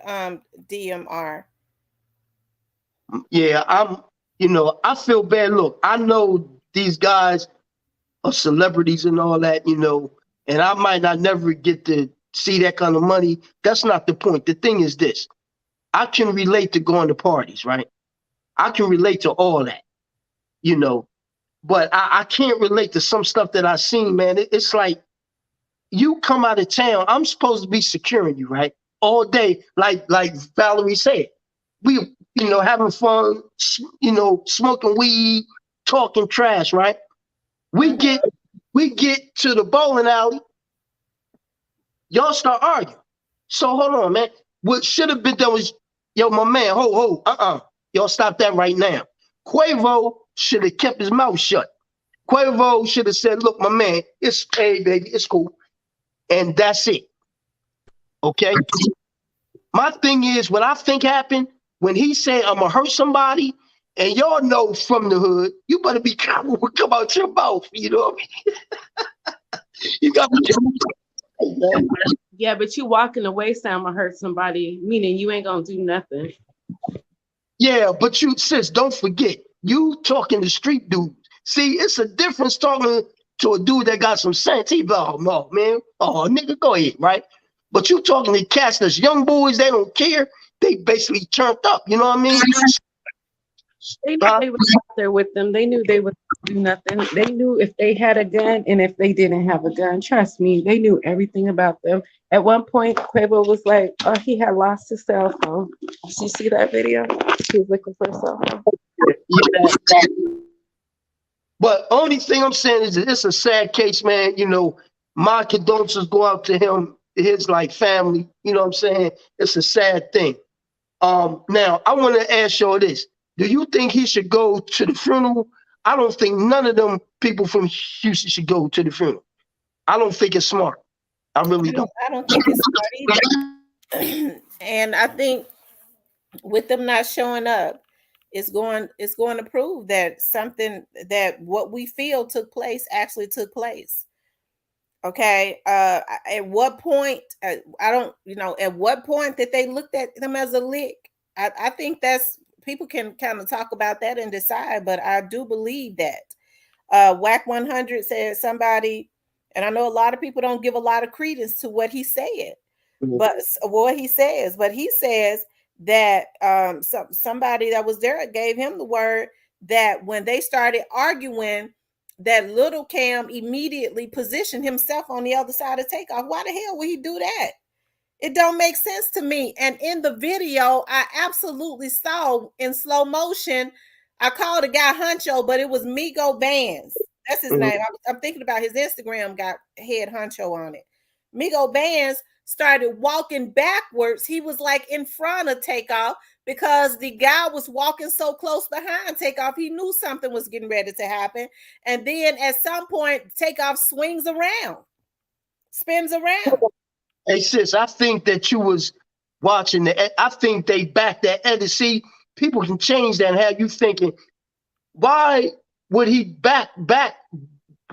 DMR.
Yeah, I feel bad. Look, I know these guys are celebrities and all that, and I might not never get to see that kind of money. That's not the point. The thing is this: I can relate to going to parties, right? I can relate to all that, you know, but I can't relate to some stuff that I seen, man. It's like you come out of town. I'm supposed to be securing you, right? All day, like Valerie said. We, having fun, smoking weed, talking trash, right? We get we get to the bowling alley, y'all start arguing. So hold on, man. What should have been done was, yo, my man, y'all stop that right now. Quavo should have kept his mouth shut. Quavo should have said, look, my man, it's hey, baby, it's cool. And that's it. Okay? My thing is, what I think happened when he said, I'm going to hurt somebody, and y'all know from the hood, you better be careful what come out your mouth. You know what I mean? You got to be careful.
Yeah, but you walking away saying I'm gonna hurt somebody, meaning you ain't gonna do nothing.
Yeah, but sis, don't forget, you talking to street dudes. See, it's a difference talking to a dude that got some sense. He be like, oh, no, man. Oh, nigga, go ahead, right? But you talking to cats that's young boys, they don't care. They basically turned up, you know what I mean?
They knew they was out there with them. They knew they would do nothing. They knew if they had a gun and if they didn't have a gun. Trust me, they knew everything about them. At one point, Quavo was like, oh, he had lost his cell phone. Did you see that video? He was looking for a cell phone.
Yeah. But only thing I'm saying is that it's a sad case, man. My condolences go out to him, his family. You know what I'm saying? It's a sad thing. Now I want to ask y'all this. Do you think he should go to the funeral? I don't think none of them people from Houston should go to the funeral. I don't think it's smart. I really don't.
I don't think it's smart either. And I think with them not showing up, it's going to prove that something that what we feel took place actually took place. Okay. At what point? I don't. At what point that they looked at them as a lick? I think that's people can kind of talk about that and decide, but I do believe that. Whack 100 said somebody, and I know a lot of people don't give a lot of credence to what he said, but what he says, that somebody that was there gave him the word that when they started arguing, that Little Cam immediately positioned himself on the other side of Takeoff. Why the hell would he do that? It don't make sense to me. And in the video, I absolutely saw in slow motion, I called a guy Huncho, but it was Migo Bands. That's his name. I'm thinking about his Instagram got head Huncho on it. Migo Bands started walking backwards. He was like in front of Takeoff because the guy was walking so close behind Takeoff. He knew something was getting ready to happen. And then at some point, Takeoff swings around, spins around.
Hey, sis, I think that you was watching I think they backed that edit. See, people can change that and have you thinking, why would he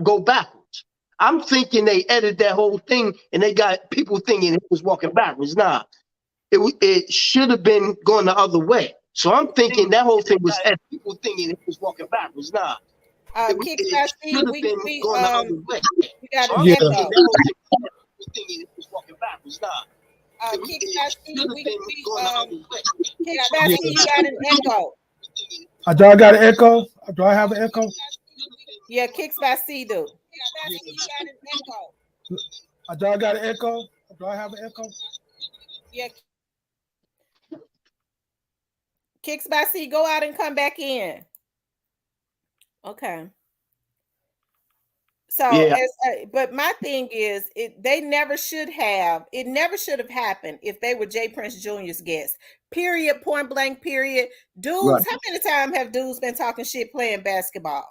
go backwards? I'm thinking they edited that whole thing and they got people thinking it was walking backwards. Nah, it should have been going the other way. So I'm thinking that whole thing was people thinking it was walking backwards. Nah, it should have been going the other way.
We got
so
an echo.
Thinking it was walking backwards. Nah.
You got an echo.
Do I got an echo? Do I have an echo?
Yeah, Kicks by C do.
Do I got an echo? Do I have an echo?
Yeah. Kicks by C, go out and come back in. Okay. So,
yeah.
But my thing is, it never should have happened if they were Jay Prince Jr.'s guests. Period. Point blank. Period. Dudes, right. How many times have dudes been talking shit playing basketball?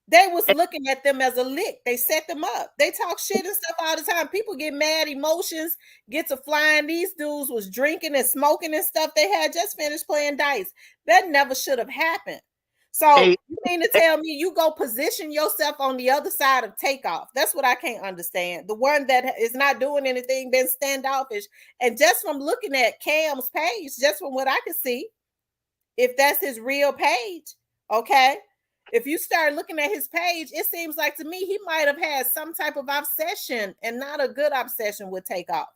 They was looking at them as a lick. They set them up. They talk shit and stuff all the time. People get mad, emotions get to flying. These dudes was drinking and smoking and stuff. They had just finished playing dice. That never should have happened. So
Hey,
you mean to tell me you go position yourself on the other side of Takeoff? That's what I can't understand. The one that is not doing anything, been standoffish. And just from looking at Cam's page, just from what I could see, if that's his real page, okay. If you start looking at his page, it seems like to me he might have had some type of obsession and not a good obsession with Takeoff.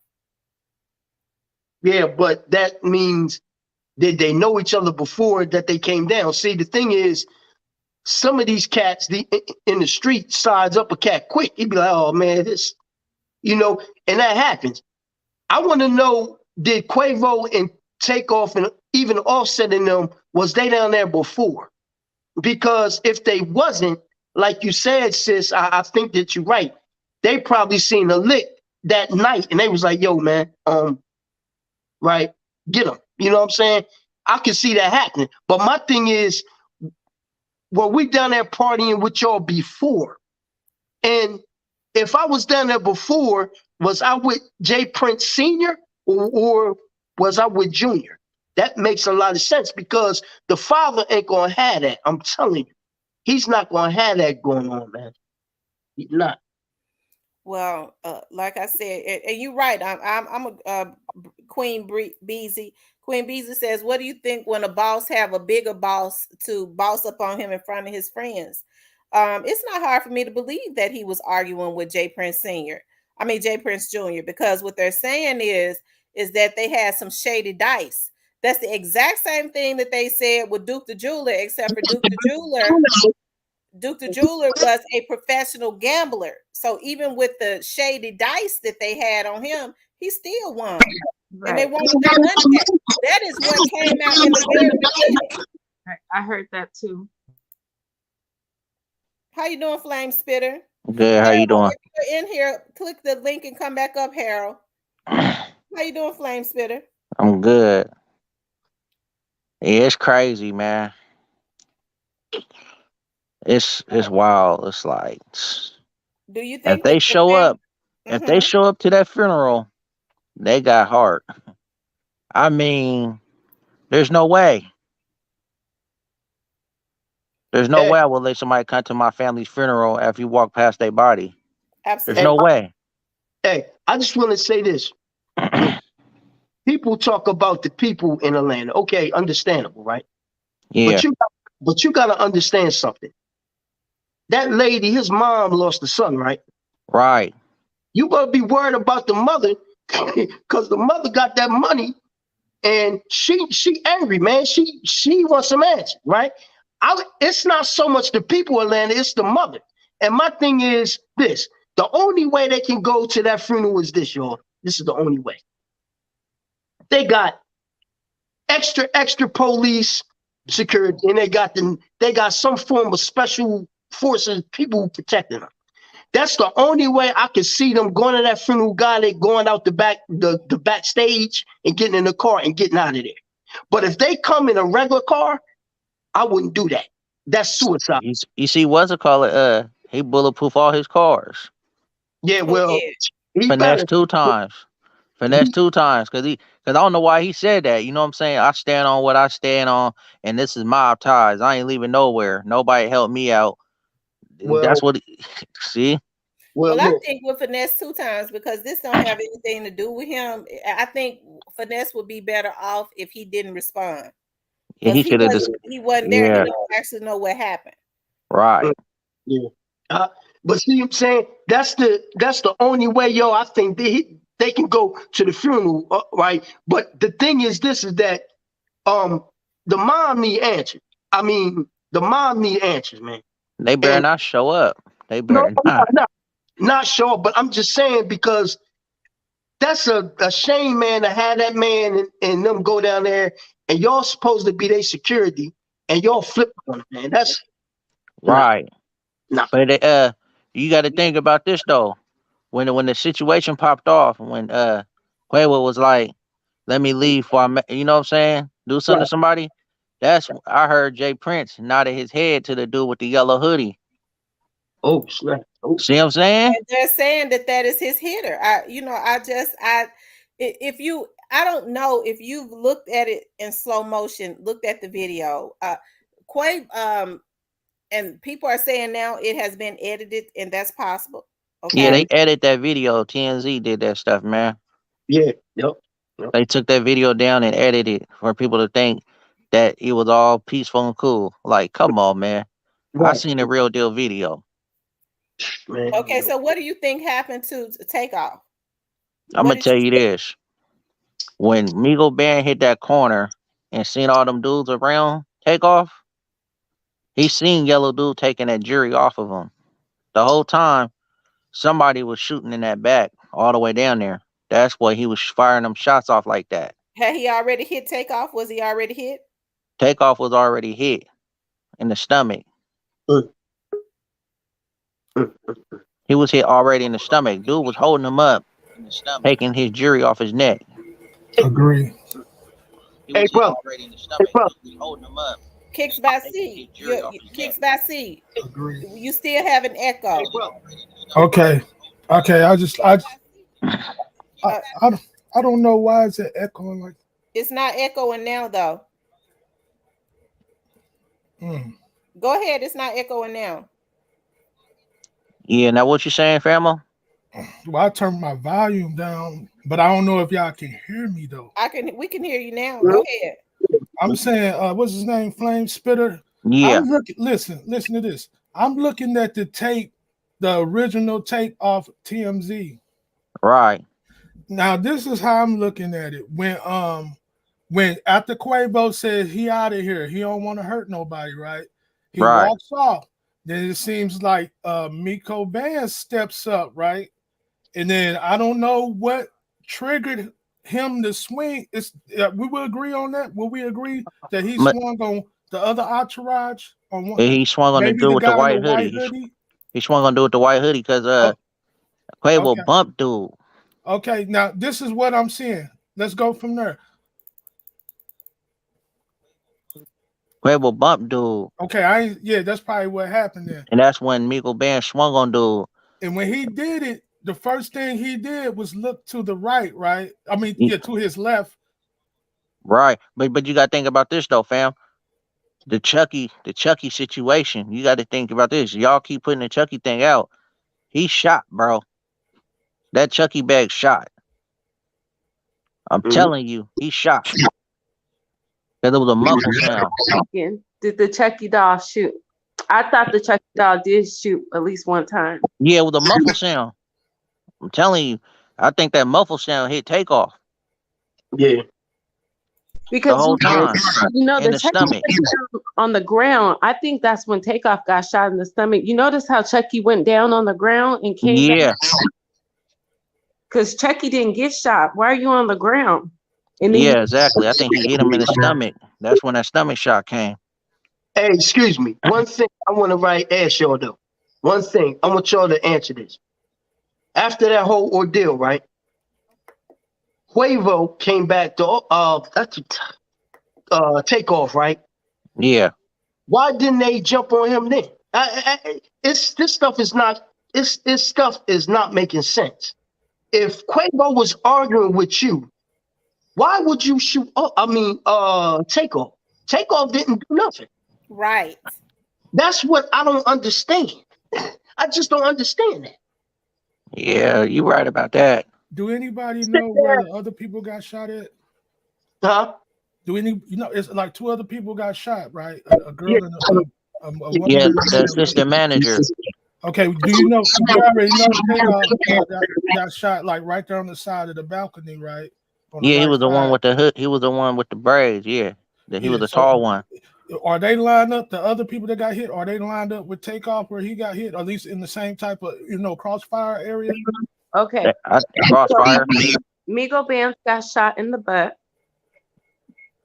yeah, but that means did they know each other before that they came down? See, the thing is, some of these cats in the street size up a cat quick. He'd be like, oh man, this, and that happens. I want to know, did Quavo and Takeoff and even Offset in them, was they down there before? Because if they wasn't, like you said, sis, I think that you're right. They probably seen a lick that night and they was like, yo, man, right, get them. You know what I'm saying? I can see that happening. But my thing is, were we down there partying with y'all before? And if I was down there before, was I with Jay Prince Sr. or was I with Junior? That makes a lot of sense because the father ain't gonna have that. I'm telling you, he's not gonna have that going on, man. He's not.
Well, like I said, and you're right. I'm a Queen Beezy. Queen Beezy says, "What do you think when a boss have a bigger boss to boss up on him in front of his friends?" It's not hard for me to believe that he was arguing with Jay Prince Sr. I mean Jay Prince Jr. because what they're saying is that they had some shady dice. That's the exact same thing that they said with Duke the Jeweler, except for Duke the Jeweler was a professional gambler. So even with the shady dice that they had on him, he still won.
Right.
And they wanted their money back. That is what came out in the very beginning.
Right. I heard that too.
How you doing, Flame Spitter?
Good. How you doing?
If you're in here, click the link and come back up, Harold. How you doing, Flame Spitter?
I'm good. Yeah, it's crazy, man. It's wild. It's like
Do you
if
think
they
that the
show
family?
up, if they show up to that funeral, they got heart. I mean, there's no way. There's no
Hey,
way I will let somebody come to my family's funeral after you walk past their body. There's
hey,
no
Absolutely.
way.
hey, I just want to say this. Look, people talk about the people in Atlanta. Okay, understandable, right?
Yeah.
But you got to understand something. That lady, his mom lost a son, right?
Right.
You better be worried about the mother because the mother got that money and she angry, man. She wants some answers, right? It's not so much the people in Atlanta, it's the mother. And my thing is this: the only way they can go to that funeral is this, y'all. This is the only way. They got extra police security, and they got some form of special forces, people protecting them. That's the only way I can see them going to that funeral guy. They going out the backstage and getting in the car and getting out of there. But if they come in a regular car, I wouldn't do that. That's suicide.
You see, what's it called? He bulletproof all his cars.
Yeah,
Who
well,
did?
he
Finesse
better.
2 times. Finesse 2 times. Cause I don't know why he said that. You know what I'm saying? I stand on what I stand on, and this is mob ties. I ain't leaving nowhere. Nobody helped me out.
Well,
That's what. See?
Well, I
look.
think with Finesse 2 times because this don't have anything to do with him. I think Finesse would be better off if he didn't respond
Yeah,
because
he should have just.
he wasn't there. He
Yeah.
don't actually know what happened.
Right.
Yeah. But see what I'm saying? That's the only way, yo. I think they can go to the funeral, right? But the thing is, this is that the mom need answers. I mean, the mom need answers, man.
They better
And
not show up. They
no,
better not.
not sure, but I'm just saying because that's a shame, man, to have that man and them go down there and y'all supposed to be their security and y'all flip on it, man. That's nah,
Right.
nah.
But you got to think about this though. When the situation popped off, when Quavo was like, "Let me leave for you know what I'm saying? Do something to
Right.
somebody." That's I heard Jay Prince nodded his head to the dude with the yellow hoodie.
Oh, snap. Oh.
See what I'm saying?
And they're saying that is his hitter. If you, I don't know if you've looked at it in slow motion, looked at the video. Quay, and people are saying now it has been edited, and that's possible.
Yeah,
Okay.
they edited that video. TNZ did that stuff, man.
Yeah. Yep.
They took that video down and edited it for people to think that it was all peaceful and cool. Like, come on, man. I
Right.
seen the real deal video.
Man.
Okay, so what do you think happened to Takeoff?
I'm
What
gonna
did
tell
you
you this. When Migo Band hit that corner and seen all them dudes around Takeoff, he seen Yellow Dude taking that jury off of him. The whole time, somebody was shooting in that back all the way down there. That's why he was firing them shots off like that.
had he already hit Takeoff? Was he already hit?
Takeoff was already hit in the stomach.
Uh, uh,
He was hit already in the stomach. Dude was holding him up, taking his jury off his neck.
Agree.
Hey, brother. Hey, brother.
Kicks by C. Kicks by C.
Agree.
You still have an echo.
Okay. Okay.
Uh,
I don't know why is it echoing like.
it's not echoing now, though.
Mm.
Go ahead. It's not echoing now.
Yeah, now what you saying, Famo?
Well, I turned my volume down, but I don't know if y'all can hear me though.
We can hear you now. Go ahead.
I'm saying, what's his name? Flame Spitter.
Yeah,
I'm looking. Listen to this. I'm looking at the tape, the original tape off TMZ.
right.
Now this is how I'm looking at it. When after Quavo says he out of here, he don't want to hurt nobody, right? He
Right.
walks off. Then it seems like Miko Bass steps up, right? And then I don't know what triggered him to swing. It's we will agree on that. Will we agree that he
But
swung on the other entourage on one?
he swung on the
Maybe
dude
the
with the
guy in the
white
white
hoodie.
hoodie.
He swung on the dude with the white hoodie because
Oh,
Quavo
okay.
bumped dude.
Okay. Now this is what I'm seeing. Let's go from there.
Quavo bumped dude.
Okay. Yeah, that's probably what happened then.
And that's when Migo Band swung on dude.
And when he did it, the first thing he did was look to the right, right? I mean,
He-
yeah, to his left.
Right. But you gotta think about this though, fam. The Chucky situation. You gotta think about this. Y'all keep putting the Chucky thing out. He shot, bro. That Chucky bag shot. I'm telling you, he shot. Because it was a muffle sound.
Did the Chucky doll shoot? I thought the Chucky doll did shoot at least one time.
Yeah, it was a muffle sound. I'm telling you. I think that muffle sound hit Takeoff
Yeah.
the
Because
whole time in
the
the
Chucky
stomach.
went down on the ground. I think that's when Takeoff got shot in the stomach. You notice how Chucky went down on the ground and came back?
Yeah.
Because Chucky didn't get shot. Why are you on the ground? And then
Yeah, exactly. I think he hit him in the stomach. That's when that stomach shot came.
Hey, excuse me. One thing I want to ask y'all though. One thing I want y'all to answer this. After that whole ordeal, right? Quavo came back to Takeoff, right?
Yeah.
Why didn't they jump on him then? This stuff is not. This stuff is not making sense. If Quavo was arguing with you, why would you shoot? Takeoff. Takeoff didn't do nothing.
Right.
That's what I don't understand. I just don't understand that.
Yeah, you right about that.
Do anybody know where the other people got shot at?
Huh?
It's like two other people got shot, right? A girl and a woman.
Yeah, the assistant manager.
Okay, do you know? You already know Takeoff got shot like right there on the side of the balcony, right? On the
Yeah, he
right
was the one
side.
with the hood. He was the one with the braids. Yeah, he was the tall one.
Are they lined up? The other people that got hit, are they lined up with Takeoff where he got hit? Or at least in the same type of crossfire area?
okay,
Crossfire.
Migo Bands got shot in the butt,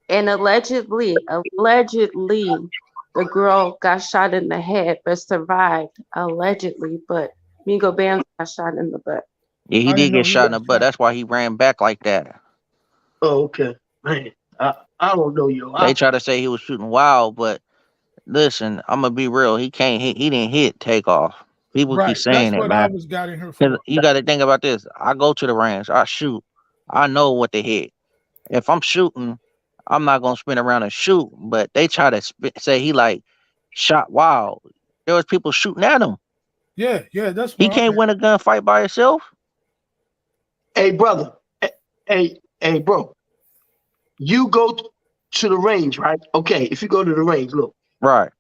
and allegedly, the girl got shot in the head but survived. Allegedly, but Migo Bands got shot in the butt.
Yeah, he did get shot in the butt. That's why he ran back like that.
Oh, okay, man. I don't know, yo.
They try to say he was shooting wild, but listen, I'm gonna be real. He can't hit. He didn't hit Takeoff. People keep saying
That's
it,
what I
man.
was got in here for.
You got to think about this. I go to the range. I shoot. I know what they hit. If I'm shooting, I'm not gonna spin around and shoot, but they try to say he like shot wild. There was people shooting at him.
Yeah, that's
He
where I'm
can't
at.
win a gunfight by himself.
Hey, brother. Hey, bro. You go to the range, right? Okay, if you go to the range, look,
Right.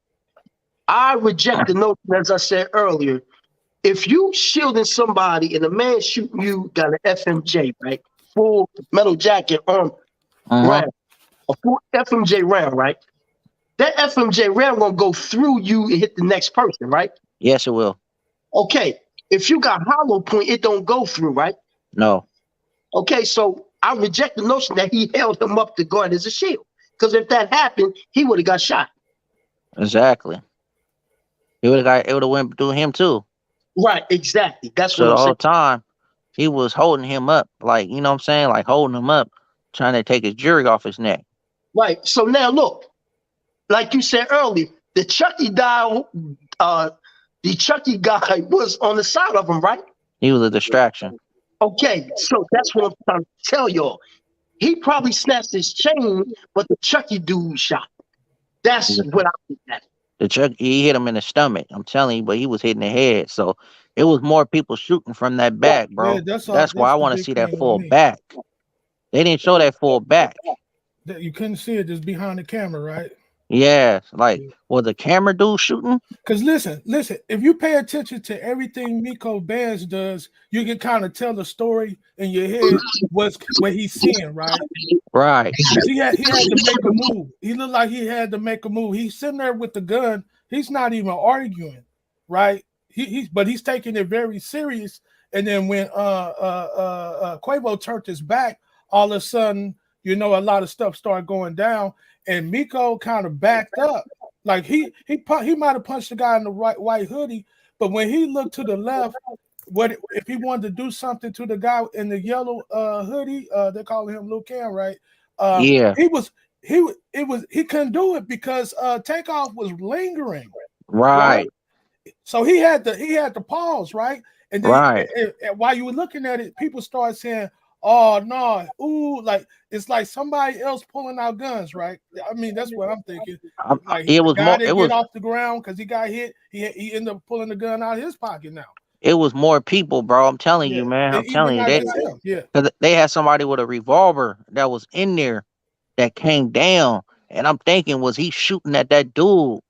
I reject the notion, as I said earlier. If you shielding somebody and a man shooting you got an FMJ, right? Full metal jacket on
Uh-huh.
round, a full FMJ round, right? That FMJ round gonna go through you and hit the next person, right?
Yes, it will.
Okay. If you got hollow point, it don't go through, right?
No.
Okay, so I reject the notion that he held him up to guard as a shield. Because if that happened, he would have got shot.
Exactly. It would have went through him too.
Right, exactly. That's what
So the
I'm saying.
whole time he was holding him up, like you know what I'm saying, like holding him up, trying to take his jury off his neck.
Right. So now look, like you said earlier, the Chucky guy was on the side of him, right?
He was a distraction.
Okay, so that's what I'm trying to tell y'all. He probably snatched his chain, but the Chucky dude shot. That's what I think that.
The Chuck he hit him in the stomach. I'm telling you, but he was hitting the head. So it was more people shooting from that back,
Yeah,
bro.
that's all.
That's why I
That's the
want to
big
see that
thing with
full
me.
back. They didn't show that full back.
That you couldn't see it just behind the camera, right?
Yeah, like was the camera dude shooting?
Because listen, if you pay attention to everything Miko Bands does, you can kind of tell the story in your head what he's seeing, right?
Right.
Because he had to make a move. He looked like he had to make a move. He's sitting there with the gun. He's not even arguing, right? But he's taking it very serious. And then when Quavo turned his back, all of a sudden, a lot of stuff started going down, and Miko kind of backed up. Like he might have punched the guy in the white hoodie, but when he looked to the left, what if he wanted to do something to the guy in the yellow hoodie? They call him Lil Cam, right?
Yeah.
He couldn't do it because Takeoff was lingering, right?
Right.
So he had to pause, right? And then
Right.
and while you were looking at it, people started saying, "Oh no, ooh!" Like it's like somebody else pulling out guns, right? I mean, that's what I'm thinking. Like
It
the
was
guy
more.
didn't get off the ground because he got hit. He ended up pulling the gun out of his pocket now.
It was more people, bro. I'm telling
Yeah,
you, man. I'm
and even
telling you,
not just him. Yeah,
because they had somebody with a revolver that was in there that came down, and I'm thinking, was he shooting at that dude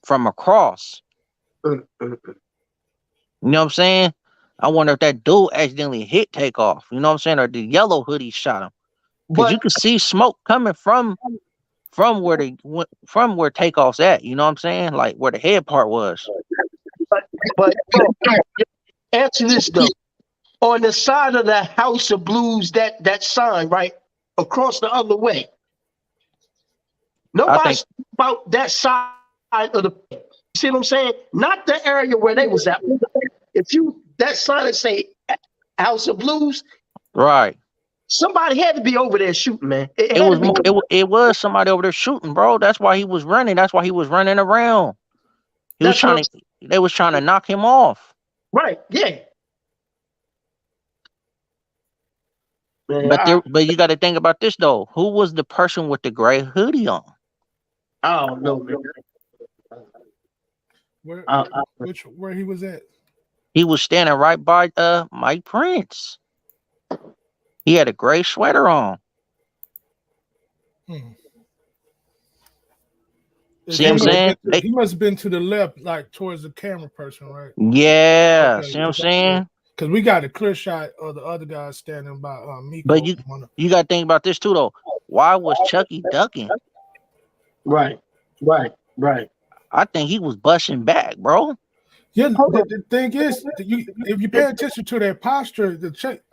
from across? You know what I'm saying? I wonder if that dude accidentally hit Takeoff. You know what I'm saying? Or the yellow hoodie shot him because you
But
could see smoke coming from where Takeoff's at. You know what I'm saying? Like where the head part was.
but answer this though. On the side of the House of Blues, that sign, right? Across the other way.
I think
Nobody's about that side of the, you see what I'm saying? Not the area where they was at. If you that sign that say House of Blues,
right.
somebody had to be over there shooting, man. It
It
had to
was
be.
it was somebody over there shooting, bro. That's why he was running. That's why he was running around. He was
That's what
trying to. They was trying to knock him off.
right, yeah. Man,
But you got to think about this though. Who was the person with the gray hoodie on?
I don't know, man.
where
I,
where he was at?
He was standing right by Mike Prince. He had a gray sweater on.
Hmm.
See what I'm saying?
He must have been to the left, like towards the camera person, right?
Yeah.
Okay,
See what I'm saying?
because we got a clear shot of the other guy standing by
But
Miko.
you got to think about this too though. Why was Chucky ducking?
right.
I think he was busting back, bro.
Yeah, the thing is, if you pay attention to their posture,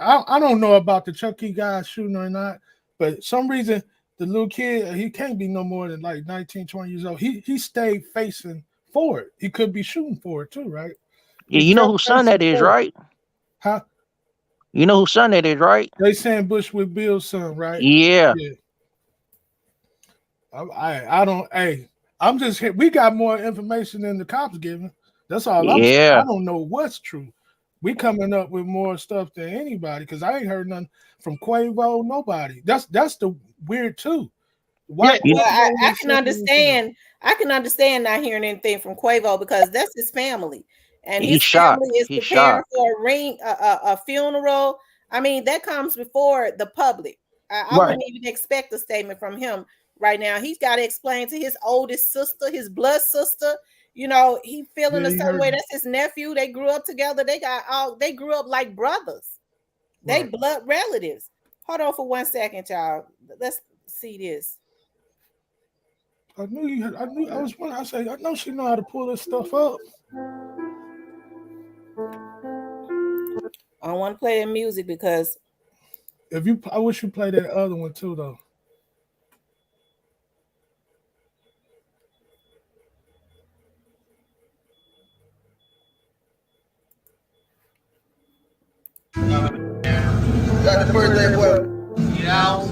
I don't know about the Chucky guy shooting or not, but some reason the little kid, he can't be no more than like 19, 20 years old. He stayed facing forward. He could be shooting forward too, right?
Yeah,
He
you know
kept
whose son
facing
that is,
forward.
right?
Huh?
You know whose son that is, right?
They saying Bush with Bill's son, right?
Yeah.
Yeah. I don't. Hey, I'm just. We got more information than the cops giving. That's all I'm saying.
Yeah.
I don't know what's true. We coming up with more stuff than anybody because I ain't heard nothing from Quavo. Nobody. That's the weird too. Why?
Well,
Quavo
I
didn't
can
say anything.
understand. I can understand not hearing anything from Quavo because that's his family, and
He's
his
shocked.
family is
He's
preparing
shocked.
for a funeral. I mean, that comes before the public. I
Right.
wouldn't even expect a statement from him right now. He's got to explain to his oldest sister, his blood sister. You know, he feeling
Yeah,
a
he
certain way.
hurt.
That's his nephew. They grew up together. They grew up like brothers. They
Right.
blood relatives. Hold on for 1 second, y'all. Let's see this.
I knew you. I knew. I was wondering. I said, I know she know how to pull this stuff up.
I don't want to play that music because
If you, I wish you played that other one too, though.
Got the birthday boy. Yeah.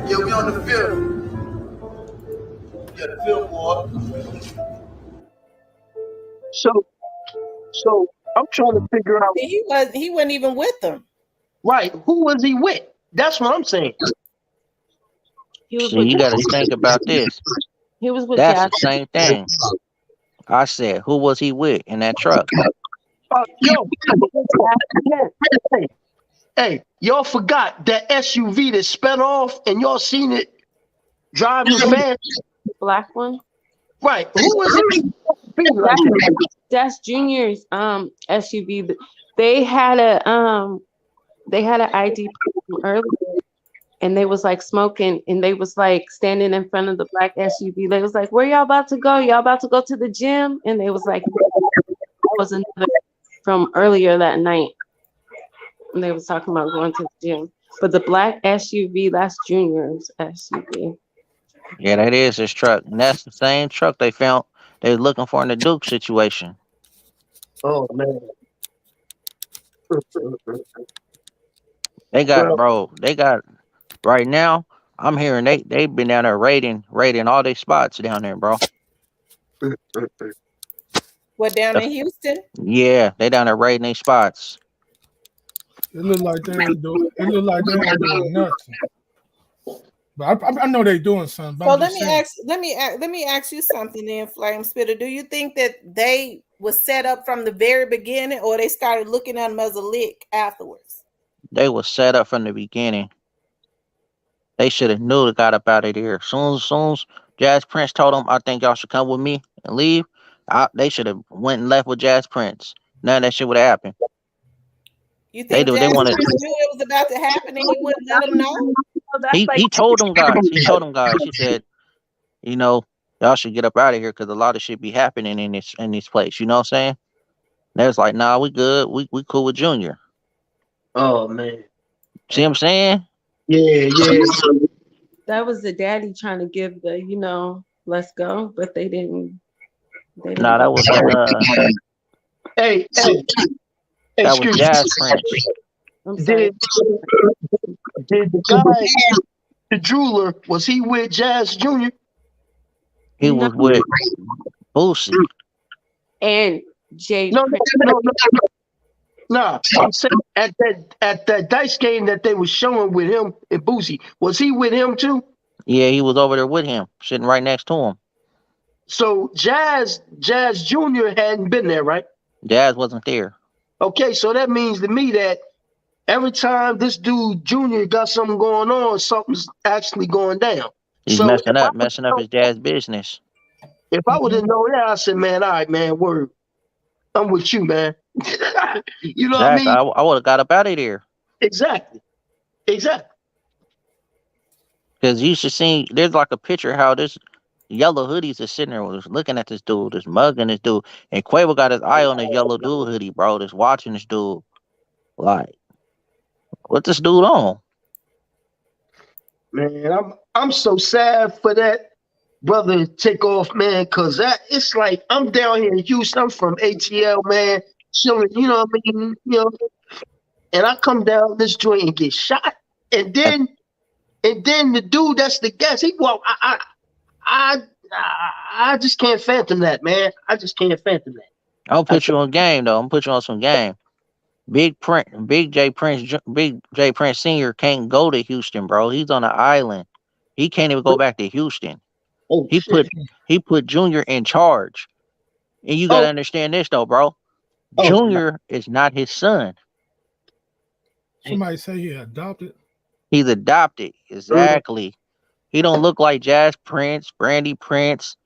Yeah, we on the field. Yeah, the field boy.
So I'm trying to figure out,
he wasn't even with them.
right, who was he with? That's what I'm saying.
He was
See,
with
you got to think about this.
he was with
That's
Jazz.
the same thing. I said, who was he with in that truck?
Yo, hey, y'all forgot that SUV that sped off and y'all seen it driving fast?
Black one.
Right. Who was it?
That's Junior's SUV. They had a ID earlier, and they was like smoking, and they was like standing in front of the black SUV. They was like, "Where y'all about to go? Y'all about to go to the gym?" And they was like, "That was another from earlier that night." And they was talking about going to the gym. But the black SUV, that's Junior's SUV.
Yeah, that is his truck. And that's the same truck they found they was looking for in the Duke situation.
Oh man.
They got,
Well,
bro, they got, right now, I'm hearing they've been down there raiding all their spots down there, bro.
What down
The-
in Houston?
yeah, they down there raiding their spots.
It looked like they ain't doing. It looked like they ain't doing nothing. But I know they doing something. But
So
I'm just saying.
let me ask you something then, Flame Spitter. Do you think that they was set up from the very beginning, or they started looking at them as a lick afterwards?
They was set up from the beginning. They should have knew to got up out of there. Soon as Jazz Prince told them, I think y'all should come with me and leave. They should have went and left with Jazz Prince. None of that shit would have happened.
You
They
think
do. They
Jazz
wanted.
Prince knew it was about to happen and he wouldn't let them know?
He told them guys. He told them guys. He said, you know, y'all should get up out of here because a lot of shit be happening in this place. You know what I'm saying? They was like, nah, we good. We cool with Junior.
oh man.
See what I'm saying?
Yeah.
That was the daddy trying to give the, let's go, but they didn't.
Nah, that was
Hey,
that was
excuse
Jazz
me.
Prince.
I'm sorry.
Did the guy, the jeweler, was he with Jazz Jr.?
He
No.
was with Boosie.
And Jay
No,
Prince.
no. Nah, I'm saying at that dice game that they was showing with him and Boosie, was he with him too?
Yeah, he was over there with him, sitting right next to him.
So Jazz Jr. hadn't been there, right?
Jazz wasn't there.
Okay, so that means to me that every time this dude Junior got something going on, something's actually going down.
He's
So
messing up his dad's business.
if I would have known that, I said, man, all right, man, word. I'm with you, man. You know what I
Exactly.
mean?
I would have got up out of there.
Exactly.
Because you should see, there's like a picture how this yellow hoodies is sitting there was looking at this dude, just mugging this dude. And Quavo got his eye on this yellow dude hoodie, bro, just watching this dude. Like, what this dude on?
Man, I'm so sad for that brother Takeoff, man, because that it's like I'm down here in Houston. I'm from ATL, man, chilling, you know what I mean? And I come down this joint and get shot. And then the dude that's the guest, I just can't phantom that, man. I just can't phantom that.
I'll put you on game though. I'm put you on some game. Big J Prince Senior can't go to Houston, bro. He's on an island. He can't even go back to Houston.
Oh
He
shit.
put he put Junior in charge, and you gotta
Oh,
understand this though, bro.
oh, no.
Junior is not his son.
Somebody say he adopted.
He's adopted.
Mm.
Exactly. He don't look like Jazz Prince, Brandy Prince.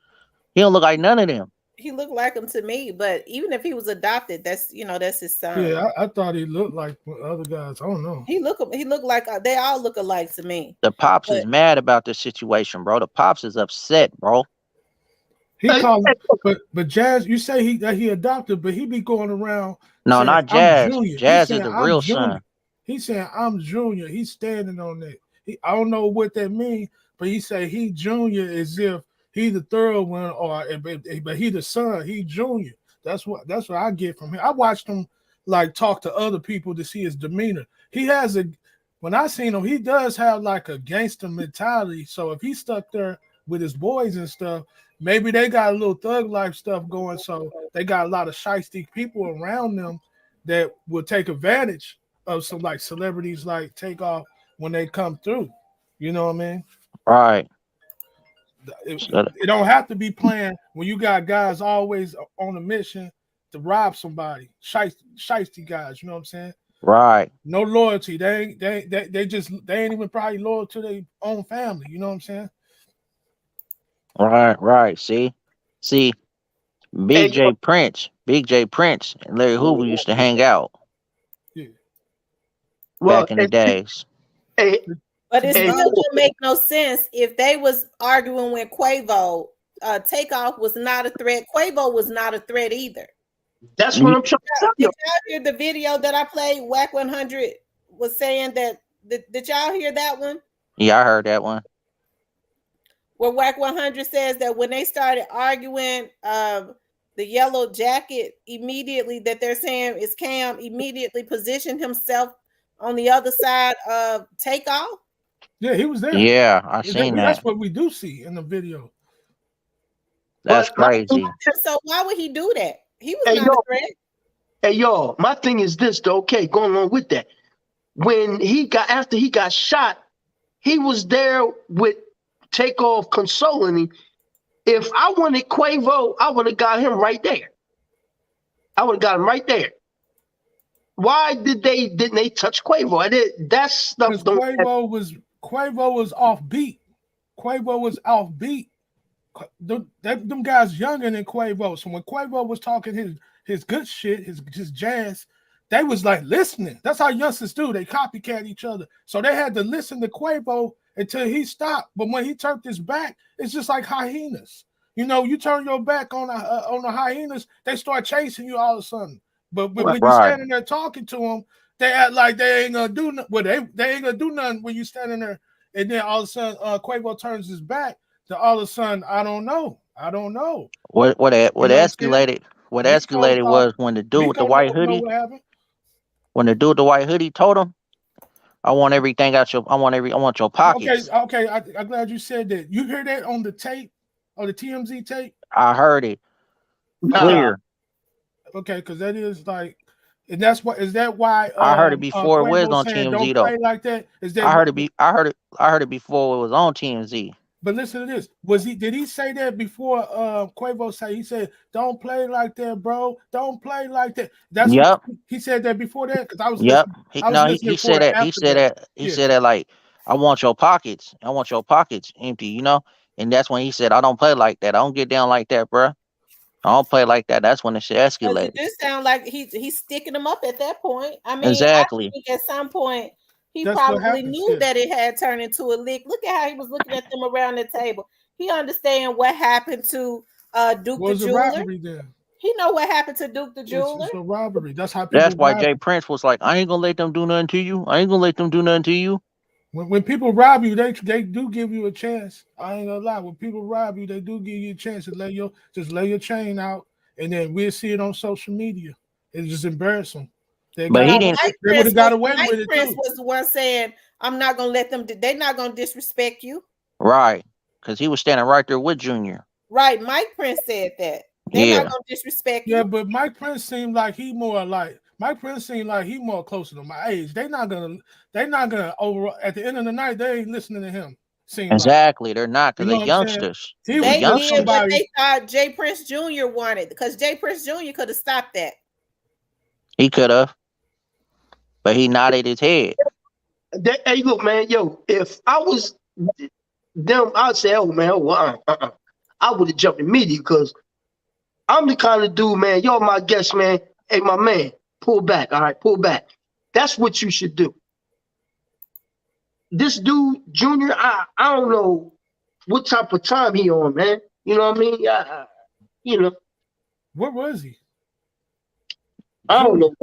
He don't look like none of them.
He looked like him to me, but even if he was adopted, that's his son.
Yeah, I thought he looked like other guys. I don't know.
He looked like they all look alike to me.
The pops
But
is mad about this situation, bro. The pops is upset, bro.
He
Hey,
called, but Jazz, you say that he adopted, but he be going around
No,
saying
not
I'm
Jazz.
Junior. He's
Jazz is
saying
the
I'm
real
Junior.
son.
He's saying I'm Junior. He's standing on that. I don't know what that means, but he say he Junior as if he the third one, but he the son. He Junior. That's what I get from him. I watched him like talk to other people to see his demeanor. He has a when I seen him, he does have like a gangster mentality. So if he's stuck there with his boys and stuff, maybe they got a little thug life stuff going. So they got a lot of shiesty people around them that will take advantage of some like celebrities like Takeoff when they come through. You know what I mean?
Right.
It,
So,
it don't have to be planned when you got guys always on a mission to rob somebody, shiesty guys. You know what I'm saying?
right.
No loyalty. They ain't even probably loyal to their own family. You know what I'm saying?
Right. See,
hey, yo,
Big J Prince, and Larry Hoover used to hang out
Yeah.
well,
back in the days.
hey,
but
See,
it
hey,
still don't make no sense if they was arguing with Quavo. Takeoff was not a threat. Quavo was not a threat either.
that's what I'm trying to tell
Did
you.
y'all hear the video that I played? Whack 100 was saying that. Did y'all hear that one?
Yeah, I heard that one.
Where Whack 100 says that when they started arguing, the yellow jacket immediately that they're saying is Cam immediately positioned himself on the other side of Takeoff.
Yeah, he was there.
Yeah, I seen
That's
that.
what we do see in the video.
That's
But my thing,
crazy.
So why would he do that? He was
hey
not a
yo,
threat.
hey yo, my thing is this though. Okay, going on with that. When he got after he got shot, he was there with Takeoff consoling him. If I wanted Quavo, I would have got him right there. I would have got him right there. Why didn't they touch Quavo? That stuff
Because
don't.
Quavo was off beat. Quavo was off beat. Them guys younger than Quavo. So when Quavo was talking his good shit, his jazz, they was like listening. That's how youngsters do. They copycat each other. So they had to listen to Quavo until he stopped. But when he turned his back, it's just like hyenas. You know, you turn your back on the hyenas, they start chasing you all of a sudden. But when you
Right.
standing there talking to them, they act like they ain't gonna do nothing. Well, they ain't gonna do nothing when you standing there, and then all of a sudden, Quavo turns his back. To all of a sudden, I don't know.
What
You know what I'm saying?
escalated? What
Miko
escalated
thought
was when the dude with the
Miko
white
know
hoodie,
what happened.
when the dude with the white hoodie told him, "I want everything out your. I want your
Okay,
pockets."
okay. I'm glad you said that. You hear that on the tape, on the TMZ tape?
I heard it
Nah,
clear.
Okay, because that is like, and that's what is that why
I heard it before it was
Quavo
on
saying don't
TMZ though.
play like that? Is that
I
what?
heard it be. I heard it. I heard it before it was on TMZ.
But listen to this. Did he say that before Quavo said he said, don't play like that, bro. Don't play like that. That's what
Yep.
he said that before that? Because
Yep.
I was listening
He
for
said
it
that.
after that.
He
Yeah.
said that like, I want your pockets. I want your pockets empty. And that's when he said, I don't play like that. I don't get down like that, bro. I don't play like that. That's when the shit
Because it
escalated.
just sound like he's sticking them up at that point. I mean, I
Exactly.
think at some point he
That's what
probably
happens.
knew
Yeah.
that it had turned into a lick. Look at how he was looking at them around the table. He understand what happened to Duke the
Was a
jeweler.
robbery then?
He know what happened to Duke the jeweler.
It's a robbery. That's how
That's
people
why
rob
Jay
you.
Prince was like, I ain't gonna let them do nothing to you. I ain't gonna let them do nothing to you.
When people rob you, they do give you a chance. I ain't gonna lie. When people rob you, they do give you a chance to lay your chain out, and then we'll see it on social media. It's just embarrassing. They
But
got
he
No,
didn't.
they would have got away with it
Prince
too.
was the one saying, "I'm not gonna let them. They're not gonna disrespect you."
Right. Because he was standing right there with Junior.
Right, Mike Prince said that they're not
Yeah.
gonna disrespect
Yeah,
you.
but Mike Prince seemed like he more like Mike Prince seemed like he more closer to my age. They're not gonna over at the end of the night. They ain't listening to him. Seem like,
Exactly. They're not
you
because
know
they're
what I'm saying?
youngsters.
He
They're
was
They
with
did
youngsters.
what
somebody.
they thought Jay Prince Jr. wanted because Jay Prince Jr. could have stopped that.
He could have, but he nodded his head.
Hey, look, man, yo, if I was them, I'd say, oh man, well, I would have jumped immediately because I'm the kind of dude, man. You're my guest, man. Hey, my man, pull back. All right, pull back. That's what you should do. This dude, Junior, I don't know what type of time he on, man. You know what I mean? You know,
Where was he?
I don't
Junior.
know.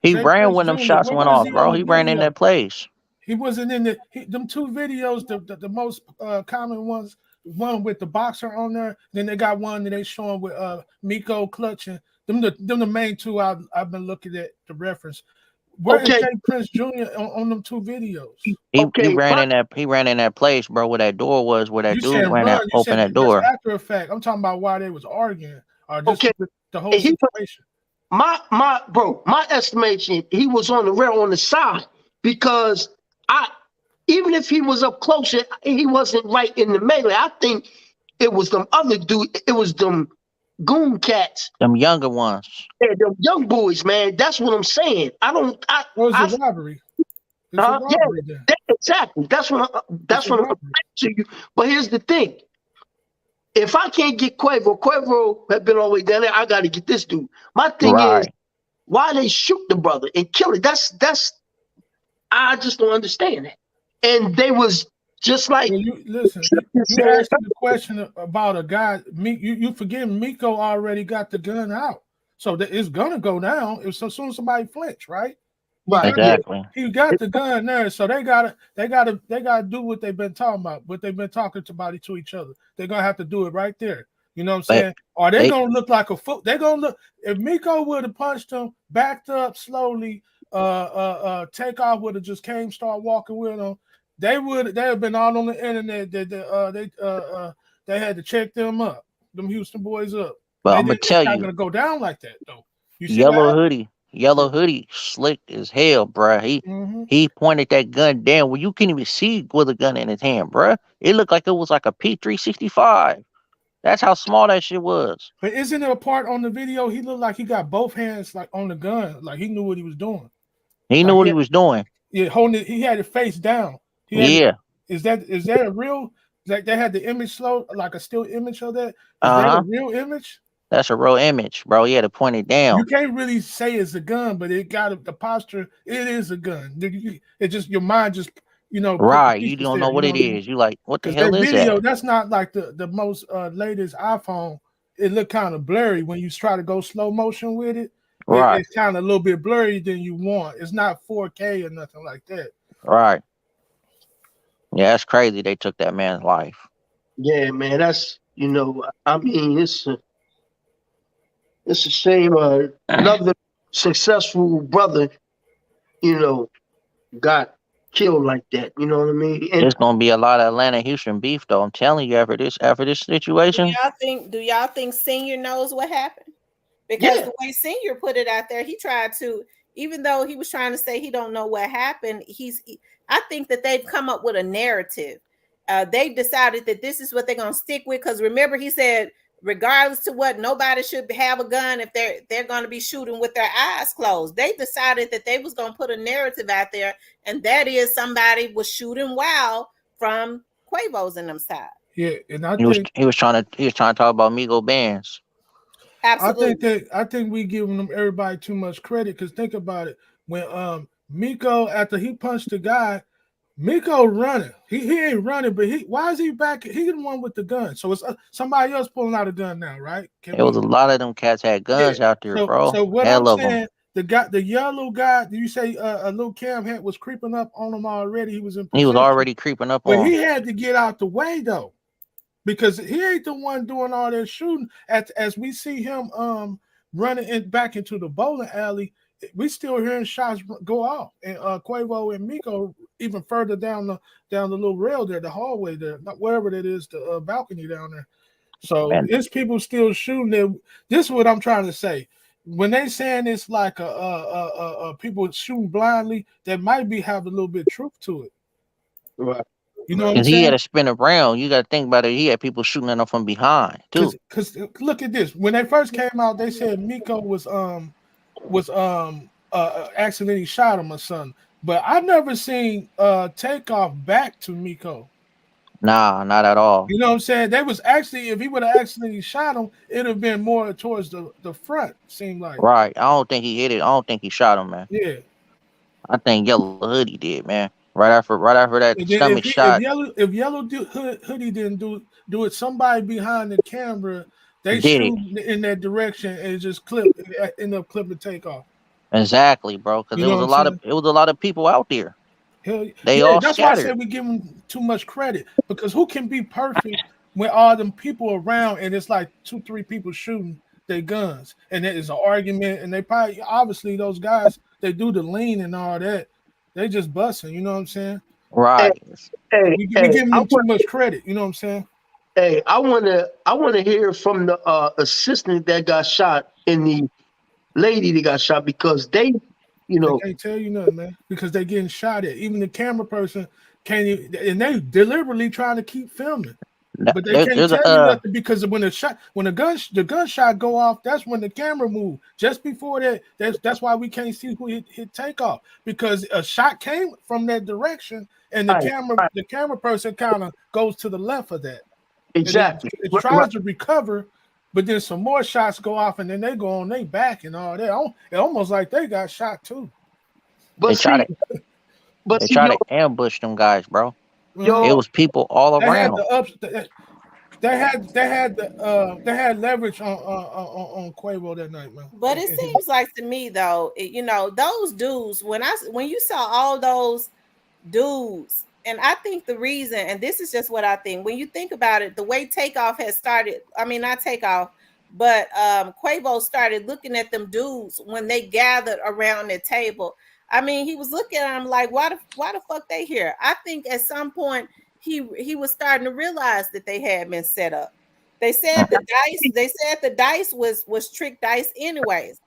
He
Jay
ran
Prince
when them
Jr.
shots
Where
went
was
off,
he on
bro.
the
He ran in
video?
that place.
He wasn't in them two videos, the most common ones. One with the boxer on there. Then they got one that they showing with Miko clutching. Them the main two I've been looking at the reference. Where is
Okay,
Jay Prince Jr. on them two videos?
He
okay.
ran in that place, bro, where that door was, where that
You
dude
said
ran
run.
out,
You
open
said
that
that's
door.
after effect. I'm talking about why they was arguing or just
Okay.
the whole
And he,
situation.
my estimation, he was on the rail on the side because I, even if he was up closer, he wasn't right in the melee. I think it was them other dude. It was them goon cats.
Them younger ones.
Yeah, them young boys, man. That's what I'm saying. I don't.
Well, it's a robbery. It's a
Yeah,
robbery then.
exactly.
It's
That's
a
what I'm
robbery.
saying to you. But here's the thing: if I can't get Quavo had been all the way down there. I got to get this dude. My thing is,
Right.
why they shoot the brother and kill it? That's I just don't understand that. And they was just like
Well, you listen. You
said,
asking the question about a guy. You forget Miko already got the gun out, so it's gonna go down as soon as somebody flinch, right?
right, yeah,
Exactly.
He got the gun there, so they gotta do what they've been talking about, what they've been talking to each other. They're gonna have to do it right there. You know what I'm
But
saying? Or they're
they
gonna look like a fool. They're gonna look if Miko would have punched him, backed up slowly. Takeoff would have just came, start walking with him. They have been all on the internet. They had to check them up, them Houston boys up.
but I'm gonna
It's
tell
not
you,
gonna go down like that though. You see what happened?
yellow hoodie, slick as hell, bruh.
Mm-hmm.
He pointed that gun down where you couldn't even see with a gun in his hand, bruh. It looked like it was like a P365. That's how small that shit was.
But isn't there a part on the video he looked like he got both hands like on the gun, like he knew what he was doing.
He knew
Like
what he was doing.
yeah, holding it, he had it face down. He had
Yeah.
is that a real like they had the image slow, like a still image of that? Is that a
Uh-huh.
real image?
That's a real image, bro. He had to point it
You
down.
can't really say it's a gun, but it got the posture. It is a gun. It just your mind just put the
Right. You
pieces
don't know
there. You
what
know
it
what I mean?
is. You like, what the
Because
hell
that
is that?
video, that's not like the most latest iPhone. It looked kind of blurry when you try to go slow motion with it.
Right.
It's kind of a little bit blurry than you want. It's not 4K or nothing like that.
Right. Yeah, that's crazy. They took that man's life.
yeah, man. That's I mean, it's a shame. Another successful brother, got killed like that. You know what I mean? And
It's gonna be a lot of Atlanta Houston beef though. I'm telling you, after this situation,
Do y'all think Senior knows what happened? Because
yeah,
the way Senior put it out there, he tried to, even though he was trying to say he don't know what happened, I think that they've come up with a narrative. They've decided that this is what they're gonna stick with. Because remember, he said, regardless to what, nobody should have a gun if they're gonna be shooting with their eyes closed. They decided that they was gonna put a narrative out there, and that is somebody was shooting wild from Quavo's in them side.
Yeah, and I
he was
think
he was trying to talk about Migo bands.
Absolutely.
I think we giving them everybody too much credit because think about it. When Miko after he punched the guy, Miko running. He ain't running, but why is he back? He the one with the gun. So it's somebody else pulling out a gun now, right?
It was a lot of them cats had guns out there, bro.
So what I'm
Hell of them.
saying, the yellow guy, do you say a little cam hat was creeping up on him already? He was in
He was
position,
already creeping up
but
on
he
him.
had to get out the way though, because he ain't the one doing all that shooting. As we see him running back into the bowling alley, we still hearing shots go off, and Quavo and Miko even further down the little rail there, the hallway there, not wherever that is, the balcony down there. So
Man,
it's people still shooting there. This is what I'm trying to say. when they saying it's like people shooting blindly, that might be have a little bit of truth to it.
Right.
You know
Right.
what I'm
Because he had
saying?
to spin around. You got to think about it. He had people shooting at him from behind too.
Because look at this. When they first came out, they said Miko was accidentally shot him or something. But I never seen Takeoff back to Miko.
Nah, not at all.
You know what I'm saying? They was actually, if he would have accidentally shot him, it'd have been more towards the front. Seemed like,
Right. I don't think he hit it. I don't think he shot him, man.
yeah.
I think Yellow Hoodie did, man. Right after that
And then
stomach shot,
if hoodie didn't do it, somebody behind the camera they
did it.
shoot in that direction and just end up clipping Takeoff.
Exactly, bro. Because
You know what I'm saying?
it was a lot of people out there.
Hell,
They
yeah,
all
that's why I
scattered.
said we give them too much credit because who can be perfect when all them people around and it's like 2, 3 people shooting their guns and there is an argument and they probably obviously those guys they do the lean and all that they just busting. You know what I'm saying?
Hey,
Right.
hey,
We
hey,
giving them too much credit. You know what I'm saying?
hey, I wanna hear from the assistant that got shot and the lady that got shot because they, you
They
know,
can't tell you nothing, man, because they getting shot at. Even the camera person can't even, and they deliberately trying to keep filming. But they can't
There's a
tell you nothing because when the gunshot go off, that's when the camera move. Just before that, that's why we can't see who hit Takeoff because a shot came from that direction, and
right, right,
the camera person kind of goes to the left of that, and
exactly.
it
Right.
tries to recover, but then some more shots go off, and then they go on their back and all that. It almost like they got shot too.
But
they try
see,
to
but
they
see,
try
yo,
to ambush them guys, bro.
Uh-huh.
It
yo,
was people all
They had
around.
the ups. They had leverage on Quavo that night, man.
But it seems like to me though, those dudes when you saw all those dudes, and I think the reason, and this is just what I think, when you think about it, the way Takeoff has started, I mean not Takeoff, but Quavo started looking at them dudes when they gathered around the table. I mean, he was looking at them like, why the fuck they here? I think at some point he was starting to realize that they had been set up. They said the dice was trick dice anyways.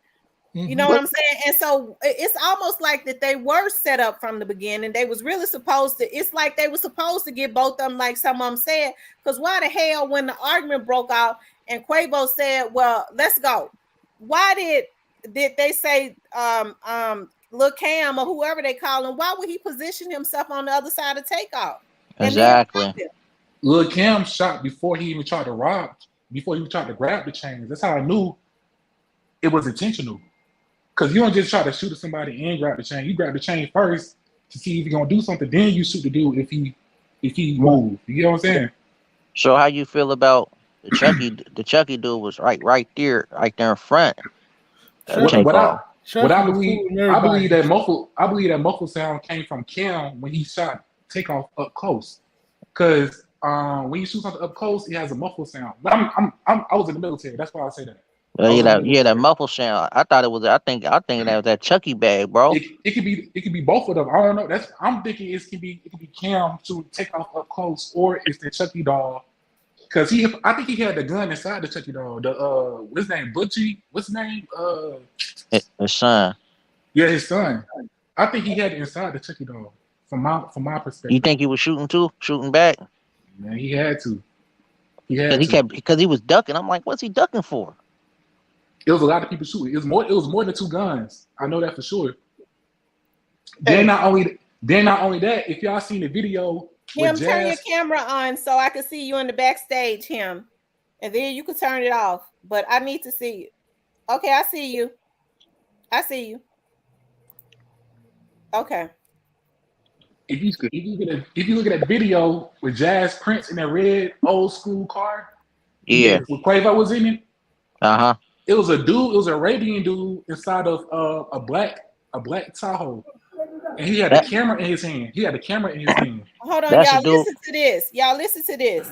You know
Mm-hmm.
what
but
I'm saying? And so it's almost like that they were set up from the beginning. They was really supposed to, it's like they were supposed to get both of them, like some of them said, because why the hell when the argument broke out and Quavo said, well, let's go. Why did they say Lil Cam or whoever they call him, why would he position himself on the other side of Takeoff and then
Exactly.
rob him?
Lil Kim shot before he even tried to rob, before he even tried to grab the chains. That's how I knew it was intentional. Because you don't just try to shoot at somebody and grab the chain. You grab the chain first to see if he's gonna do something. Then you shoot the dude if he move. You know what I'm saying?
So how you feel about the Chucky dude was right there in front of
What
Chucky,
what I
Takeoff.
what
Chucky was fooling
believe
everybody.
that muffle sound came from Kim when he shot Takeoff up close. Cause when you shoot something up close, it has a muffle sound. But I was in the military. That's why I say that. I was in the
Yeah, that
military.
muffle sound. I thought it was. I think that was that Chucky bag, bro.
It could be both of them. I don't know. That's I'm thinking it could be Cam to take off up close, or it's the Chucky doll. Cause I think he had the gun inside the Chucky doll. The what's his name? Butchie? What's his name?
His son.
Yeah, his son. I think he had it inside the Chucky doll. From my
You
perspective,
think he was shooting too? Shooting back?
man, he had to. He
Cause
had
he
to.
kept because he was ducking. I'm like, what's he ducking for?
It was a lot of people shooting. It was more than two guns. I know that for sure.
hey,
Then not only that, if y'all seen the video with
Him, turn your
Jazz,
camera on so I can see you in the backstage, him. And then you can turn it off. But I need to see you. Okay, I see you. I see you. Okay.
if you look at that video with Jazz Prince in that red old school car,
Yeah.
Yes.
with Quavo was in it,
Uh-huh.
it was a dude, it was an Arabian dude inside of a black Tahoe, and he had a
That
camera in his hand. He had a camera in his hand.
Hold on,
that's a
y'all.
dude.
Listen to this. Y'all listen to this.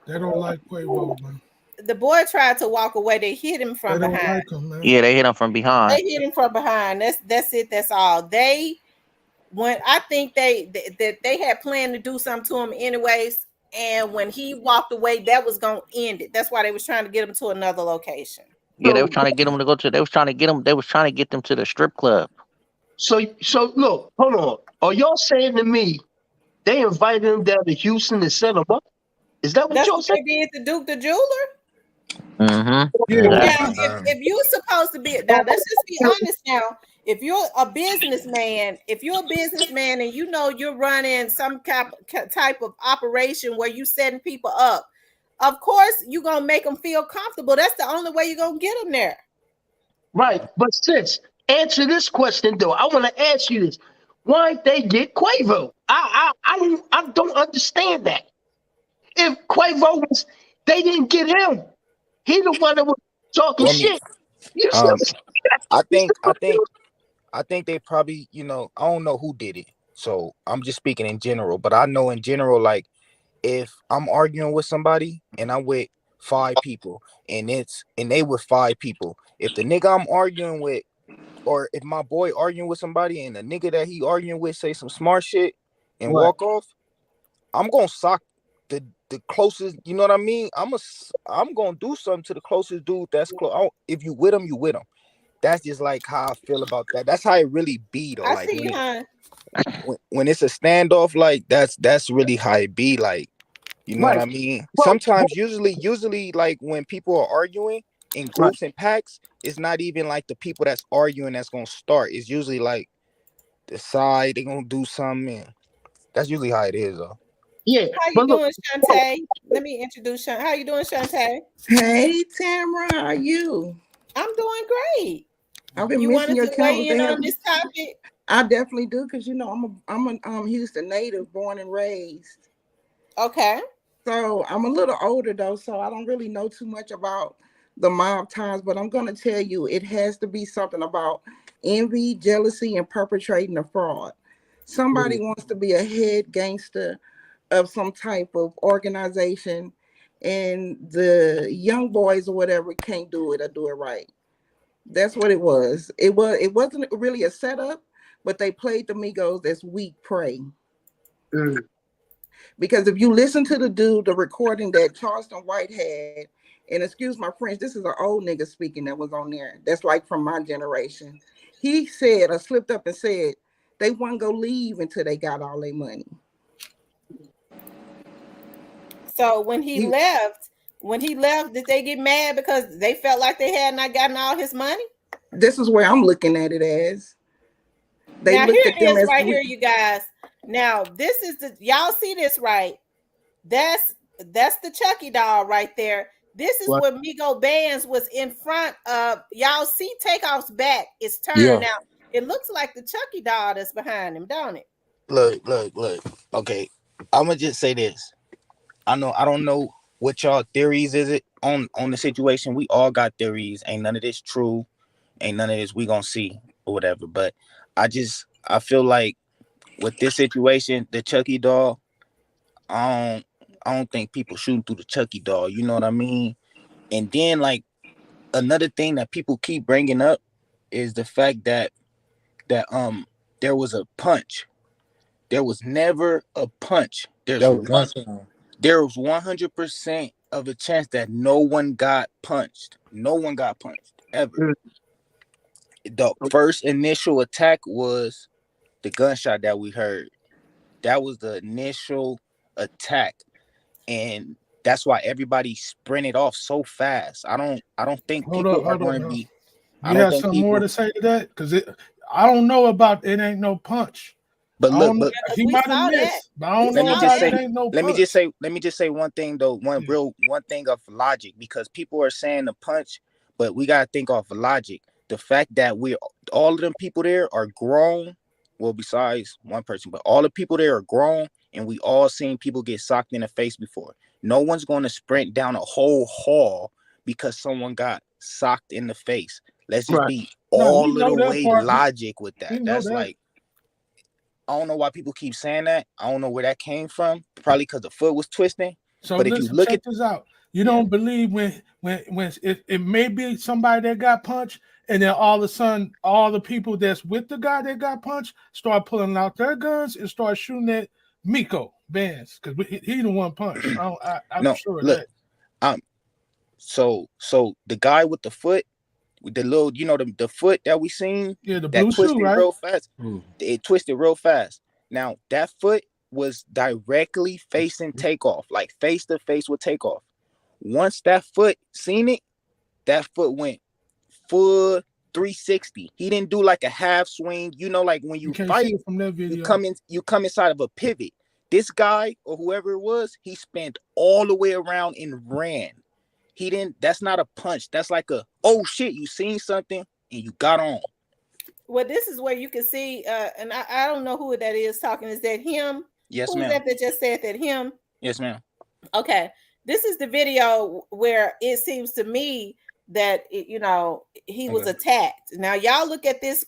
They don't like Quavo, man.
The boy tried to walk away. They hit him
They
from
don't
behind.
like him, man.
Yeah, they hit him from behind.
They hit him from behind. That's it. That's all. When I think they had planned to do something to him anyways, and when he walked away, that was gonna end it. That's why they was trying to get him to another location.
Yeah, they was trying to get him to go to. They was trying to get him. They was trying to get them to the strip club.
So look, hold on. Are y'all saying to me they invited him down to Houston to set him up? Is that what
That's
y'all
what
saying?
they did to Duke the Jeweler.
Mm-hmm.
Yeah,
Now,
man.
if you're supposed to be now, let's just be honest now. If you're a businessman, and you know you're running some type of operation where you setting people up, of course you're gonna make them feel comfortable. That's the only way you're gonna get them there.
Right. But sis, answer this question though. I want to ask you this. Why'd they get Quavo? I don't understand that. If Quavo was, they didn't get him. He the one that was talking
Well, I mean,
shit. You see
um,
what
I think, I think, I think they probably, I don't know who did it, so I'm just speaking in general. But I know in general, like if I'm arguing with somebody and I'm with 5 people, and they with 5 people, if the nigga I'm arguing with, or if my boy arguing with somebody and the nigga that he arguing with say some smart shit and
Right.
walk off, I'm gonna sock the closest. You know what I mean? I'm gonna do something to the closest dude that's close. If you with him, you with him. That's just like how I feel about that. That's how it really be though.
I
Like
see you, hon.
when it's a standoff, like that's really how it be. Like, you know what
Right.
I mean?
Well,
Sometimes, usually, like when people are arguing in
right.
groups and packs, it's not even like the people that's arguing that's gonna start. It's usually like the side they gonna do something. And that's usually how it is, though.
Yeah.
How you
But look,
doing, Shantae? Let me introduce Shantae. How you doing, Shantae?
Hey Tamara, how are you?
I'm doing great.
I've been
You
missing
wanted
your
to weigh in
conversation.
on this topic?
I definitely do, because I'm a Houston native, born and raised.
Okay.
So I'm a little older though, so I don't really know too much about the mob times, but I'm gonna tell you it has to be something about envy, jealousy, and perpetrating a fraud. Somebody wants to be a head gangster of some type of organization, and the young boys or whatever can't do it or do it right. That's what it was. It wasn't really a setup, but they played the Migos as weak prey.
mm,
Because if you listen to the recording that Charleston White had, and excuse my French, this is an old nigga speaking that was on there. That's like from my generation. He said or slipped up and said they wouldn't go leave until they got all their money.
So when he left, did they get mad because they felt like they had not gotten all his money?
This is where I'm looking at it as. They
Now
looked
here
at
it
them
is
as
right here, you guys. Now this is y'all see this right? That's the Chucky doll right there. This is
right.
what Migo Bands was in front of. Y'all see Takeoff's back is turned
Yeah.
now. It looks like the Chucky doll that's behind him, don't it?
Look. Okay, I'm gonna just say this. I don't know what y'all theories is it on the situation. We all got theories. Ain't none of this true. Ain't none of this we gonna see or whatever. But I feel like with this situation, the Chucky doll, I don't think people shooting through the Chucky doll. You know what I mean? And then like another thing that people keep bringing up is the fact that there was a punch. There was never a punch.
That was gunshot.
There was 100% of a chance that no one got punched. No one got punched ever.
Mm.
The first initial attack was the gunshot that we heard. That was the initial attack, and that's why everybody sprinted off so fast. I don't think
Hold
people
up,
are
hold up
going to
now.
be. I
You
don't
have
think
some more
people.
to say to that? Because I don't know about it ain't no punch.
But
I
look,
don't know.
but
He
We
might have
saw that.
missed, but I
We
don't
let
know
me
saw
just
about
that.
it
say
ain't no
let me
punch.
just say one thing though, one thing of logic, because people are saying the punch, but we gotta think off of logic. The fact that all of them people there are grown, well, besides one person, but all the people there are grown, and we all seen people get socked in the face before. No one's going to sprint down a whole hall because someone got socked in the face. Let's just be all of the way logic with that. That's like, I don't know why people keep saying that. I don't know where that came from. Probably because the foot was twisting.
So
but
listen,
if you look
check this out. You don't believe when it may be somebody that got punched, and then all of a sudden all the people that's with the guy that got punched start pulling out their guns and start shooting at Miko Vance because he the one punched. I'm sure of that.
So the guy with the foot, with the little, the foot that we seen,
the
that
blue
twisted
shoe, right?
real fast. It twisted real fast. Now that foot was directly facing Takeoff, like face to face with Takeoff. Once that foot seen it, that foot went full 360. He didn't do like a half swing. Like when you fight,
from that video.
you come inside of a pivot. This guy or whoever it was, he spent all the way around and ran. He didn't. That's not a punch. That's like a, oh shit, you seen something and you got on.
Well, this is where you can see, and I don't know who that is talking. Is that him?
Yes,
ma'am. Who's that just said that him?
Yes, ma'am.
Okay. This is the video where it seems to me that, he was attacked. Now, y'all look at this.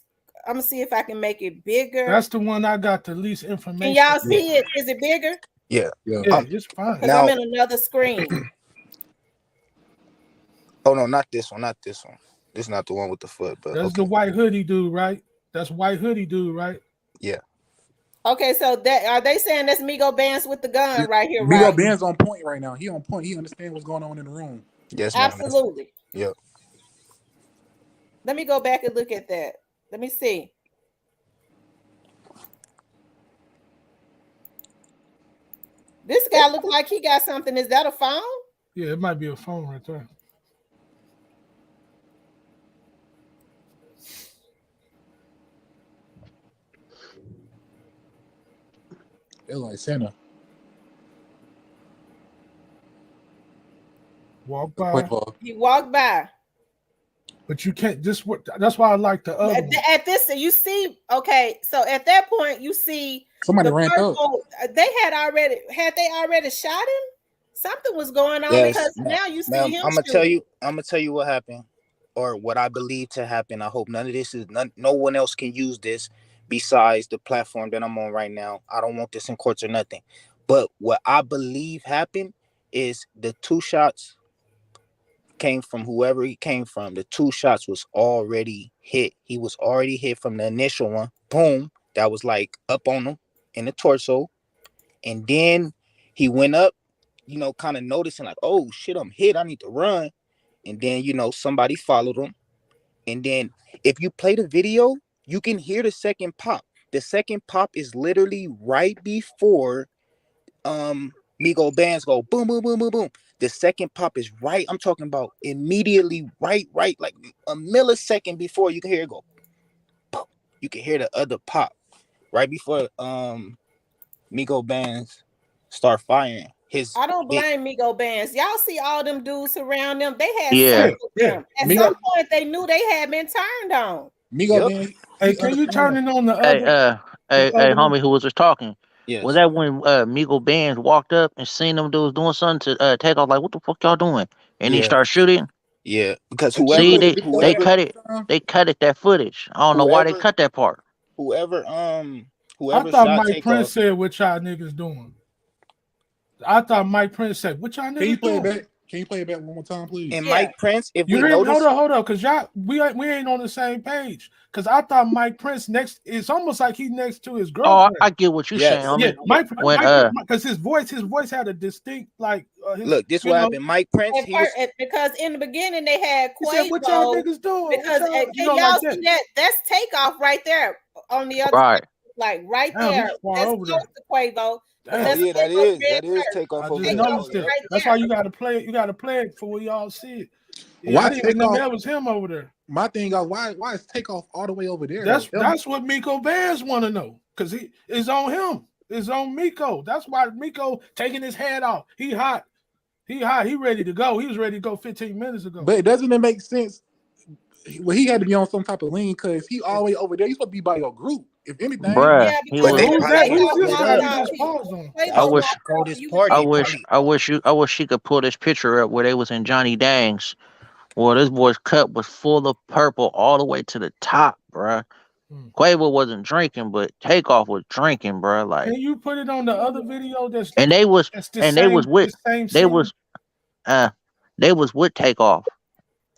I'm going to see if I can make it bigger.
That's the one I got the least information.
Can y'all see it? Is it bigger?
Yeah.
It's fine.
Because I'm in another screen.
Oh, no, not this one. Not this one. This is not the one with the foot. But
that's the white hoodie dude, right? That's white hoodie dude, right?
Yeah.
Okay, so that are they saying that's Migo Vance with the gun right here?
Migo Vance on point right now. He on point. He understands what's going on in the room.
Yes, ma'am.
Absolutely.
Yep.
Let me go back and look at that. Let me see. This guy looks like he got something. Is that a phone?
Yeah, it might be a phone right there.
It's like Santa.
Walk by.
He walked by.
But you can't. That's why I like the other one.
At this, you see. Okay, so at that point, you see
somebody ran up.
They had they already shot him? Something was going on because now you see him.
I'm gonna tell you what happened, or what I believe to happen. I hope none of this no one else can use this besides the platform that I'm on right now. I don't want this in courts or nothing. But what I believe happened is the 2 shots came from whoever he came from. The 2 shots was already hit. He was already hit from the initial one. Boom. That was like up on him in the torso. And then he went up, kind of noticing like, oh shit, I'm hit. I need to run. And then, somebody followed him. And then if you play the video, you can hear the second pop. The second pop is literally right before Migo Bands go boom, boom, boom, boom, boom. The second pop is right. I'm talking about immediately right, like a millisecond before you can hear it go. Boom. You can hear the other pop right before Migo Bands start firing.
I don't blame Migo Bands. Y'all see all them dudes around them. They had them. At some point, they knew they had been turned on.
Migo Bands.
Hey, can you turn it on the other?
Hey, homie, who was just talking?
Yes.
Was that when Migo Bands walked up and seen them dudes doing something to Takeoff? Like, what the fuck y'all doing? And he started shooting.
Yeah, because
they cut it. They cut it that footage. I don't know why they cut that part.
Whoever
I thought Mike Prince said what y'all niggas doing. I thought Mike Prince said what y'all niggas doing.
Can you play it back one more time, please?
And Mike Prince, if
you
we notice,
hold on, because y'all we ain't on the same page. Because I thought Mike Prince it's almost like he's next to his girlfriend.
Oh, I get what you're saying.
Yeah, Mike, because his voice had a distinct
look, this what happened. Mike Prince,
because in the beginning they had Quavo.
Said, what y'all niggas doing?
Because y'all see that's Takeoff right there on the other side, right there. That's close to Quavo.
That is Takeoff.
I just noticed it. That's why you gotta play it. You gotta play it for what y'all see it. Yeah,
why
I didn't even know that was him over there.
My thing is why is Takeoff all the way over there?
That's what Miko Bears want to know, because it's on him. It's on Miko. That's why Miko taking his head off. He hot. He ready to go. He was ready to go 15 minutes ago.
But doesn't it make sense well, he had to be on some type of lean because he always over there. He's supposed to be by your group, if anything.
Bruh,
Yeah,
he
But
because
was.
they
Who's
probably
that?
didn't
Who's
Takeoff
this
split
guy
walked
up.
you
off.
just paused on?
I
Quavo
wish,
walked
Before
off,
this
and you was
I
party,
like,
wish,
probably.
I wish she could pull this picture up where they was in Johnny Dang's. Well, this boy's cup was full of purple all the way to the top, bruh.
Hmm.
Quavo wasn't drinking, but Takeoff was drinking, bruh.
Can
Like,
you put it on the other video?
and they was,
That's
and they was with,
the same
they
scene.
was, uh, they was with Takeoff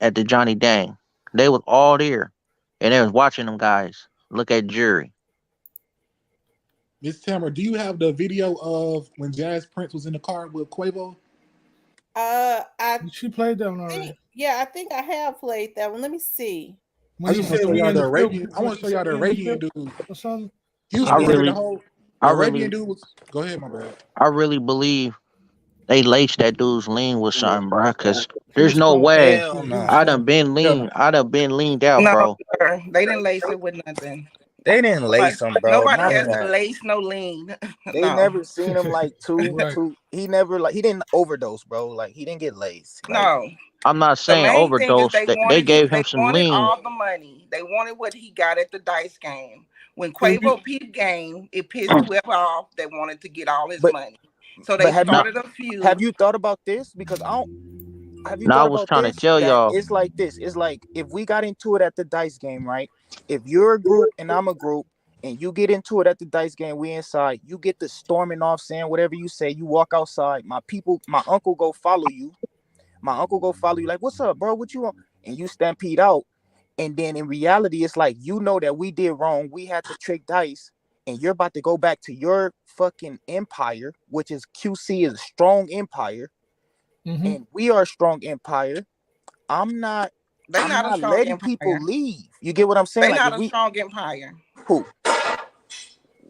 at the Johnny Dang. They was all there, and they was watching them guys. Look at jury.
Miss Tamara, do you have the video of when Jazz Prince was in the car with Quavo?
I
She played that one
think,
already.
yeah, I think I have played that one. Let me see.
When
I
he
just want
said
to show
we
y'all
in
the
the field,
Arabian. I want to show y'all the
we in the
Arabian
field
dude.
or something.
Houston,
I
you heard the
really,
whole. The
I
Arabian
really,
dude was. Go ahead, my bad.
I really believe they laced that dude's lean with something, bruh. Cause
He
there's
was
no
stoned.
way
Hell
Yeah, he
no.
was stoned.
Hell no.
I done been leaned out,
No,
bro.
sir. They didn't lace it with nothing.
They didn't
Nobody,
lace him, bro.
nobody
None of
has to
that.
lace no lean.
They
No,
never seen him like
Right.
he never like he didn't overdose, bro. Like he didn't get laced. Like
no.
I'm not
The
saying
main thing is
overdose. They gave
they
him some
wanted
lean.
all the money. They wanted what he got at the dice game. When
Can you?
Quavo peeped game, it pissed whoever off that wanted to get all his
but
money. So they
but have you
Now,
started a
have
feud.
you thought about this? Because I don't have you
now I
thought
was
about
trying to
this?
tell
That
y'all.
it's like this. It's like if we got into it at the dice game, right? If you're a group and I'm a group and you get into it at the dice game, we inside, you get the storming off saying whatever you say, you walk outside, my uncle go follow you. My uncle go follow you, like, what's up, bro? What you want? And you stampede out. And then in reality, it's like you know that we did wrong. We had to trick dice, and you're about to go back to your fucking empire, which is QC is a strong empire, and we are a strong empire. I'm not
They
I'm
not a
not
strong
letting people
empire.
leave. You get what I'm saying?
They
Like
not
if
a
we
strong empire.
who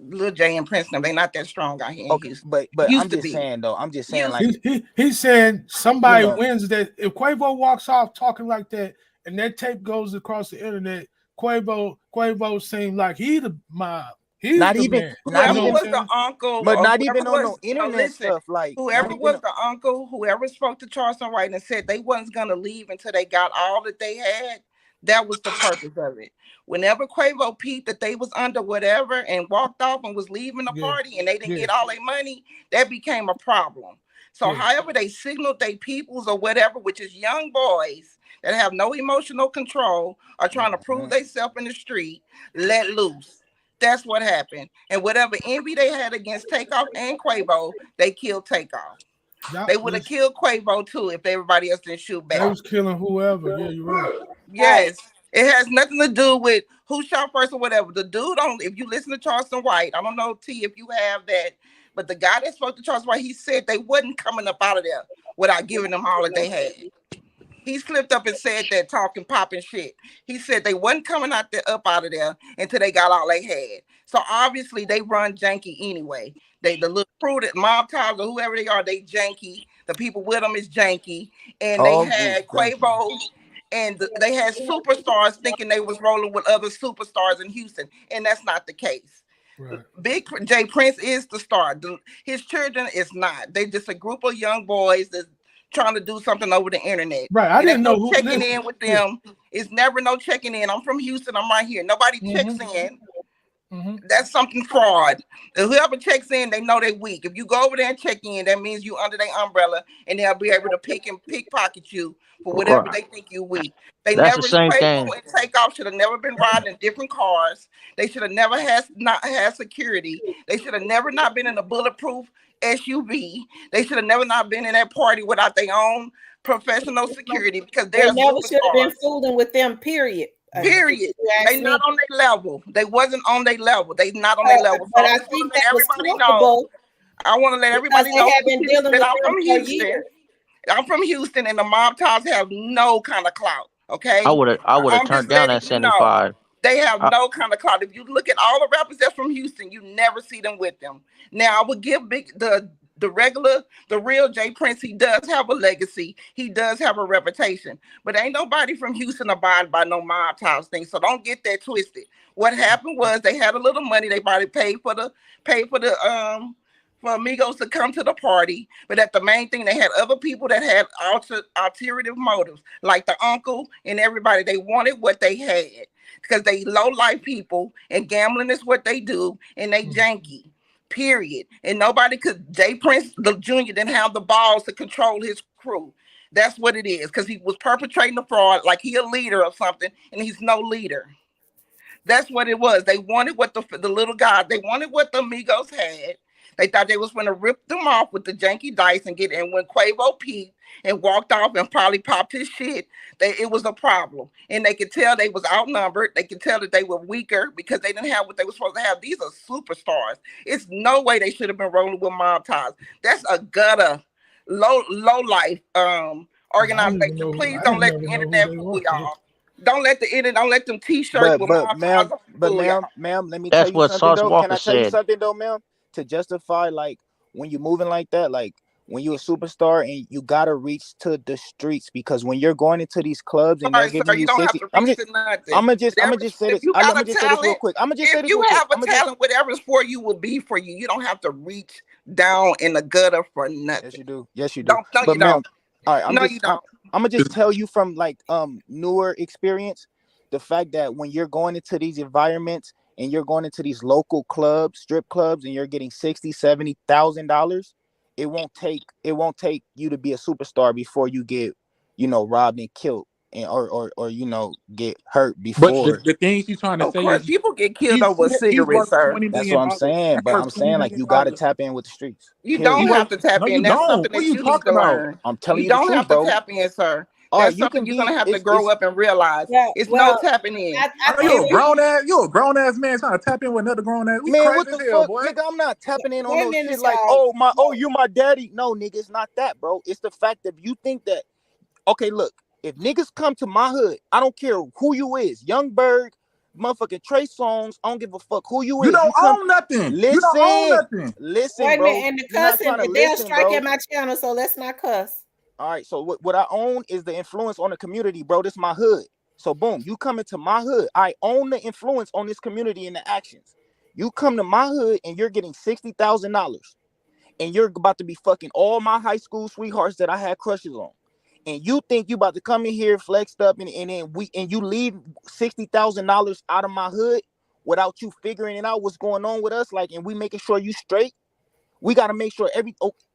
Lil J and Princeton, they not that strong out here in
okay,
Houston.
but I'm
Used to
just
be.
saying though, I'm just saying
Used
like
to.
He's saying
you
somebody
know,
wins that. If Quavo walks off talking like that, and that tape goes across the internet, Quavo seemed like he the mob. He's
not
the
even
man.
not
You
Whoever
know what I'm
even
was the
saying?
uncle
but
or
not
whoever
even on
was
no internet
listen,
stuff, like not
whoever
even
was the uncle, whoever spoke to Charleston White and said they wasn't gonna leave until they got all that they had, that was the purpose of it. Whenever Quavo peeped that they was under whatever and walked off and was leaving the
Yeah,
party and they didn't
yeah,
get all their money, that became a problem. So
yeah.
however they signaled they peoples or whatever, which is young boys that have no emotional control, are trying to prove
Mhm.
themselves in the street, let loose. That's what happened. And whatever envy they had against Takeoff and Quavo, they killed Takeoff.
Y'all,
They would have killed Quavo too if everybody else didn't shoot
they
back.
was killing whoever. Yeah, you're right.
Right.
Yes. It has nothing to do with who shot first or whatever. The dude on, if you listen to Charleston White, I don't know, T, if you have that, but the guy that spoke to Charleston White, he said they wasn't coming up out of there without giving them all that they had. He slipped up and said that talking popping shit. He said they wasn't coming out there up out of there until they got all they had. So obviously they run janky anyway. The little crew that mob ties or whoever they are, they janky. The people with them is janky. And they
All groups,
had
thank you.
Quavo and they had superstars thinking they was rolling with other superstars in Houston. And that's not the case.
Right.
Big J Prince is the star. His children is not. They just a group of young boys that's trying to do something over the internet.
Right. I
And
didn't
ain't
know
no
who.
checking
Listen,
in with
yeah.
them. It's never no checking in. I'm from Houston. I'm right here. Nobody checks in. That's something fraud. Whoever checks in, they know they weak. If you go over there and check in, that means you under their umbrella, and they'll be able to pickpocket you for whatever
Right.
they think you weak. They
That's the
never
same
Quavo
thing.
and Takeoff should have never been riding in different cars. They should have never not had security. They should have never not been in a bulletproof SUV. They should have never not been in that party without their own professional security because
They
they're
never should have been
superstars.
fooling with them, period.
Period.
You
They
ask
not
me.
on their level. They wasn't on their level. They not on their level. So
But
I
I
just want
think
to let
that was
everybody know.
comfortable
I want to let
because
everybody
they
know
have been dealing
that
with
I'm
them
from
for
Houston.
years.
I'm from Houston, and the mob ties have no kind of clout.
I
Okay,
would have
I'm
turned
just
down
letting
that
you know
75.
they have
I,
no kind of clout. If you look at all the rappers that's from Houston, you never see them with them. Now I would give the real Jay Prince. He does have a legacy. He does have a reputation. But ain't nobody from Houston abide by no mob ties thing. So don't get that twisted. What happened was they had a little money. They probably paid for the for Amigos to come to the party, but that the main thing, they had other people that had alternative motives, like the uncle and everybody. They wanted what they had because they low life people, and gambling is what they do, and they janky. Period. And nobody could. Jay Prince the Jr. didn't have the balls to control his crew. That's what it is, because he was perpetrating the fraud like he a leader or something, and he's no leader. That's what it was. They wanted what the little guy, they wanted what the Amigos had. They thought they was going to rip them off with the janky dice and get in. When Quavo peeped and walked off and probably popped his shit, it was a problem. And they could tell they was outnumbered. They could tell that they were weaker because they didn't have what they were supposed to have. These are superstars. It's no way they should have been rolling with mob ties. That's a gutter, low life organization. Please don't let the internet fool y'all. Don't let the internet, don't let them t-shirts with mob ties.
But ma'am, let me
That's
tell you
what
something
Sauce
though.
Walker
Can I tell you
said.
something though, ma'am? To justify, like, when you're moving like that, like when you're a superstar and you gotta reach to the streets, because when you're going into these clubs and they're giving you 60, I'm gonna just say this.
You
Let
got
me
a
just say this real
talent.
quick. I'm gonna just say
If
this
you
real quick.
have a talent, whatever's for you will be for you. You don't have to reach down in the gutter for nothing.
Yes, you do. Yes, you do.
No,
But
you
ma'am,
don't.
all right,
No, you don't.
I'm gonna just tell you from like newer experience, the fact that when you're going into these environments and you're going into these local clubs, strip clubs, and you're getting $60,000-$70,000, it won't take you to be a superstar before you get, robbed and killed, and or get hurt
But
before.
the thing he's trying to
Of
say
course,
is
people get killed
he's
over a
he's
cigarette,
worth
sir.
$20
That's
million.
what I'm saying.
He's
But
worth
I'm
$20
saying, like,
million.
you gotta tap in with the streets.
You
Period.
don't have to tap
No,
in.
you
That's
don't.
something
What are
that
you
you need
talking
to
about?
learn.
I'm telling
You
you the
don't
truth,
have to
bro.
tap in, sir.
All right,
That's
you
something
can
you're
be.
gonna have to
It's
grow up and realize. It's no tapping in.
I
I know
think
you're a grown ass man trying to tap in with another grown ass. We
Man,
crazy
what
as
the
hell,
fuck,
boy.
nigga? I'm not tapping in on
wait a
no
minute,
shit like,
y'all.
you my daddy. No, nigga, it's not that, bro. It's the fact that you think that, okay, look, if niggas come to my hood, I don't care who you is, Young Berg, motherfucking Trey Songz, I don't give a fuck who you
You
is.
don't
You come,
own nothing. You don't own
listen,
nothing.
listen,
Wait a minute,
bro.
and the
You're not
cussing,
trying to
they'll
listen,
strike
bro.
at my channel, so let's not cuss.
All right, so what I own is the influence on the community, bro. This is my hood. So boom, you come into my hood. I own the influence on this community and the actions. You come to my hood and you're getting $60,000, and you're about to be fucking all my high school sweethearts that I had crushes on. And you think you about to come in here flexed up and you leave $60,000 out of my hood without you figuring it out what's going on with us, like, and we making sure you straight. We got to make sure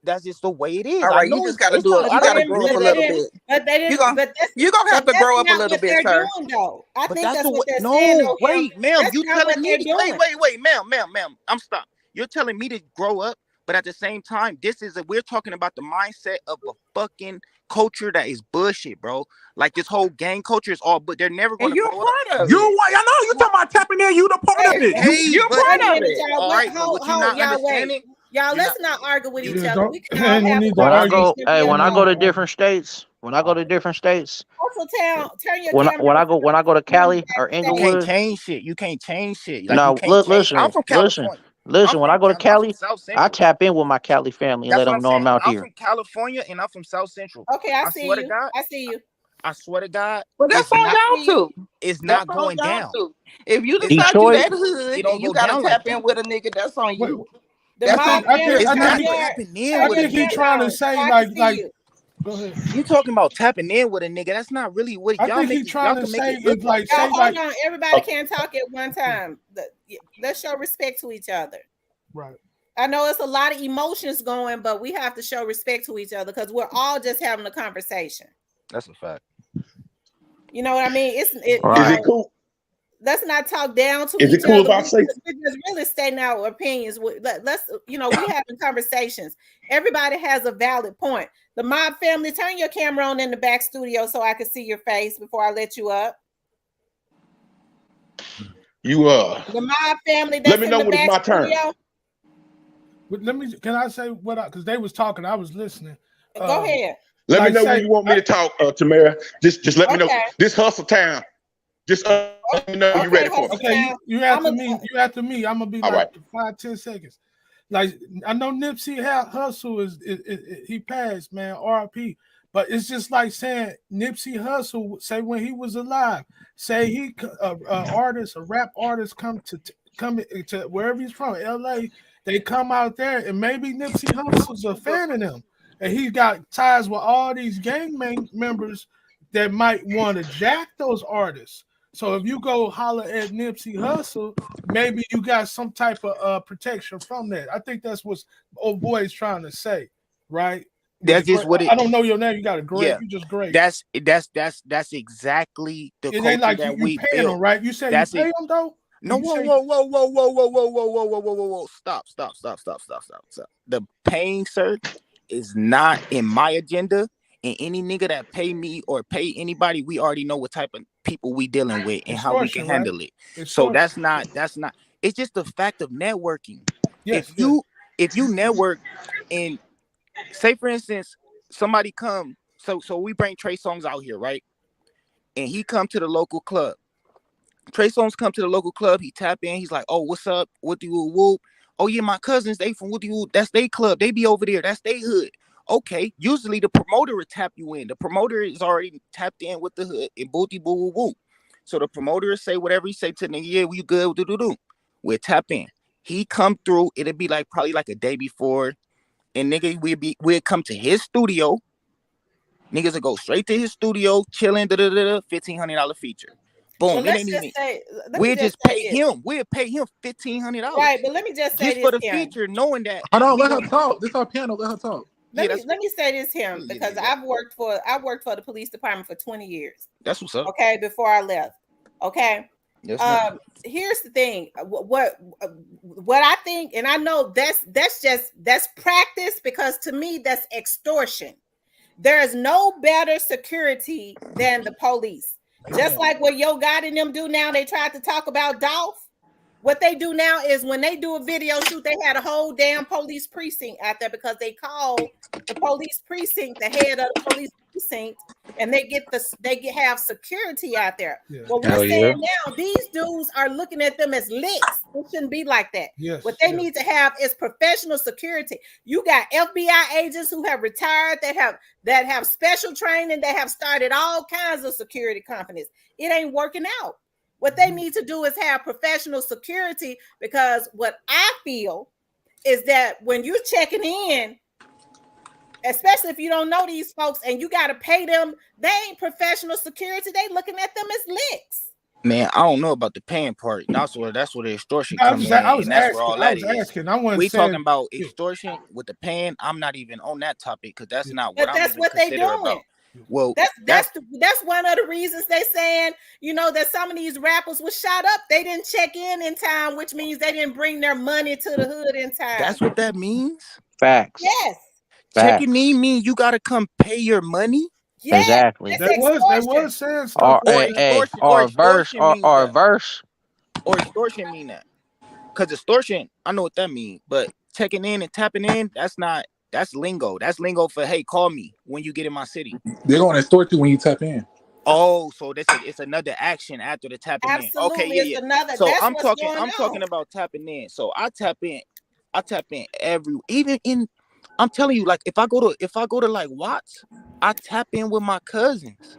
that's just the way it is.
All
I
right, you
know
just gotta
it's
do
not
it.
a
You
But they
gotta
perfect
didn't,
grow up
but
a
they
picture,
little
didn't,
bit.
but they
You
didn't,
gonna
but
you gonna have to
that's
grow up a
not
little
what
bit,
they're
sir.
doing, though. I
but
think
that's
that's
the
what
way.
they're saying,
No,
though, Em.
wait, ma'am,
That's
you
not what
telling me
they're
to
doing.
wait, ma'am. I'm stopped. You're telling me to grow up, but at the same time, we're talking about the mindset of a fucking culture that is bullshit, bro. Like, this whole gang culture is all, but they're never
And
gonna
you're
grow up.
part of
You
it.
what? I know you talking about tapping in. You the part of it. You
Okay,
You're
but
Wait a
part of
minute,
it.
y'all.
all
Wait,
right, but what you
hold,
not
y'all, wait.
understanding,
Y'all,
you're not.
let's not argue with
You
each
Yeah,
other.
don't
We can all
ain't no
have a
need to
When I
argue.
go,
conversation and
hey,
be
when I
Ain't
go
need
adults.
to
to argue.
different states,
Also, turn your camera on so
when I go to
you can
Cali or
You can't
Inglewood,
change shit. You can't change shit. Like, you
no,
can't change. I'm
listen,
from California.
when I go to
I'm from
Cali,
South
I
Central.
tap in with my Cali family and let
That's what I'm
them know
saying.
I'm out
I'm
there.
from California and I'm from South Central.
Okay, I
I
see
swear to
you.
God,
I see you.
I swear to God,
But that's
it's
on
not.
y'all too.
It's
That's
not
on
going
y'all
down.
too. If you
It's
decide
not.
you
Detroit,
that hood
It
and
don't
you
go
gotta
down like
tap in
that.
with a nigga, that's on
Wait,
you.
The
That's
mob
on
I
family,
think
It's
I
turn
not
think
your
tapping in
turn
I
with a
your
think he
nigga.
camera
trying to
on so
say
I can see
like
you.
go ahead.
You talking about tapping in with a nigga? That's not really what
I
y'all
think he
make it.
trying
Y'all
to
can make
say
it look
is
like
like
that.
Y'all,
say
hold
like
on. Everybody can't talk at one time. Let's show respect to each other.
right.
I know it's a lot of emotions going, but we have to show respect to each other because we're all just having a conversation.
That's a fact.
You know what I mean?
Is
right?
it cool?
Let's not talk down to
Is it
each
cool
other.
if I say?
We're just really stating our opinions. Let's, we having conversations. Everybody has a valid point. The mob family, turn your camera on in the back studio so I can see your face before I let you up.
You
The mob family
let
that's
me
in
know
the
when it's
back
my turn.
studio.
But can I say what because they was talking, I was listening.
Go ahead.
Let me
Like
know when
say
you want me to talk, Tamara. Just let me know.
Okay.
This hustle time. Just let me know when you're
Okay,
ready for it.
hustle
okay,
time.
you after me. You after me. I'm gonna be
All
like
right.
5-10 seconds. Like I know Nipsey Hussle is he passed, man, RP. But it's just like saying Nipsey Hussle, say when he was alive, say a rap artist come to wherever he's from, LA, they come out there, and maybe Nipsey Hussle's a fan of them, and he got ties with all these gang members that might want to jack those artists. So if you go holler at Nipsey Hussle, maybe you got some type of protection from that. I think that's what old boy is trying to say, right?
That's just what it.
I don't know your name. You got a great.
Yeah,
you just great.
That's exactly the
It
culture
ain't like
that
you
we
paying
built.
them, right? You say
That's
you pay
it.
them though.
No, whoa. Stop. The paying, sir, is not in my agenda. And any nigga that pay me or pay anybody, we already know what type of people we dealing with and how we can handle it. So that's not. It's just the fact of networking.
Yes,
if you network and say for instance somebody come, so we bring Trey Songz out here, right? And he come to the local club. Trey Songz come to the local club. He tap in. He's like, "Oh, what's up? What do you whoop? Oh yeah, my cousins. They from what do you? That's they club. They be over there. That's they hood." Okay. Usually the promoter will tap you in. The promoter is already tapped in with the hood and booty boo woo woo. So the promoter will say whatever he say to the nigga. Yeah, we good. Do. We'll tap in. He come through. It'll be like probably like a day before, and nigga we'll come to his studio. Niggas will go straight to his studio, chilling. $1,500 feature. Boom.
Well,
it ain't even. We'll just pay him. We'll pay him $1,500.
Right, but let me just say
just
this
for the
here.
feature, knowing that.
Hold on, let her talk. This is our piano. Let her talk.
Let me say this here because I worked for the police department for 20 years.
That's what's up.
Okay, before I left. Okay.
Yes,
here's the thing. What I think, and I know that's practice, because to me that's extortion. There is no better security than the police. Just like what Yo God and them do now, they tried to talk about Dolph. What they do now is when they do a video shoot, they had a whole damn police precinct out there because they call the police precinct the head of the police precinct, and they have security out there. Yeah. Well, we're saying now these dudes are looking at them as licks. It shouldn't be like that.
Yes,
what they need to have is professional security. You got FBI agents who have retired that have special training, that have started all kinds of security companies. It ain't working out. What they need to do is have professional security, because what I feel is that when you're checking in, especially if you don't know these folks and you got to pay them, they ain't professional security. They looking at them as licks.
Man, I don't know about the paying part. That's where the extortion comes in. And that's where all that is. We talking about extortion with the paying. I'm not even on that topic because that's not what I'm even considering about. Well,
that's one of the reasons they saying, that some of these rappers was shot up. They didn't check in time, which means they didn't bring their money to the hood in time.
That's what that means.
Facts.
Yes.
Checking in mean you gotta come pay your money.
Yes.
Exactly.
They was saying stuff.
Or verse.
Or extortion mean that. Because extortion, I know what that means, but checking in and tapping in, that's not. That's lingo. That's lingo for, hey, call me when you get in my city.
They're going to extort you when you tap in.
Oh, so it's another action after the tapping in. Okay, yeah. So I'm talking about tapping in. So I tap in I'm telling you, like if I go to like Watts, I tap in with my cousins.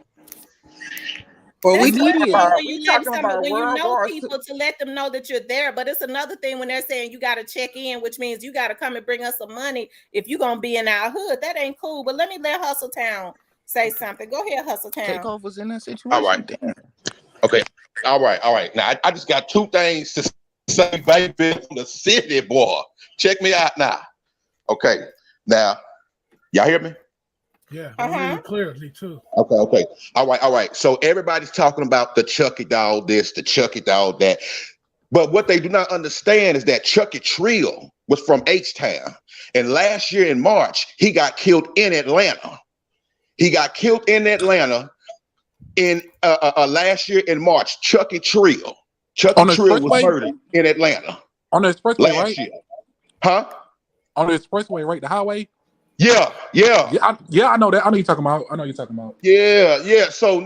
Well, when you know people to let them know that you're there, but it's another thing when they're saying you got to check in, which means you got to come and bring us some money if you're gonna be in our hood. That ain't cool. But let Hustle Town say something. Go ahead, Hustle Town.
Takeoff was in that situation.
All right. Damn. Okay. All right. Now I just got two things to say, baby, from the city, boy. Check me out now. Okay. Now, y'all hear me?
Yeah, really clearly too.
Okay. All right. So everybody's talking about the Chucky doll this, the Chucky doll that. But what they do not understand is that Chucky Trill was from H-Town. And last year in March, he got killed in Atlanta. Last year in March, Chucky Trill. Chucky Trill was murdered in Atlanta.
On the expressway,
last year. Huh?
On the expressway, right? The highway?
Yeah.
I know that. I know you're talking about.
Yeah. So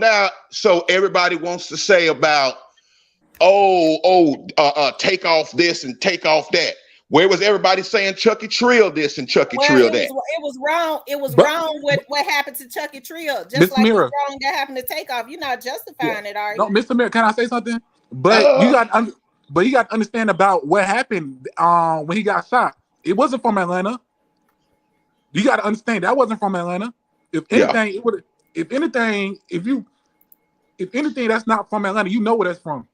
everybody wants to say about, take off this and take off that. Where was everybody saying Chucky Trill this and Chucky Trill that?
It was wrong. It was wrong with what happened to Chucky Trill. Just like it's wrong that happened to Takeoff. You're not justifying it, are you?
No, Mr. Mirror, can I say something? But you got But you got to understand about what happened when he got shot. It wasn't from Atlanta. You got to understand that wasn't from Atlanta. If anything, it would. If anything, if anything, that's not from Atlanta. You know where that's from.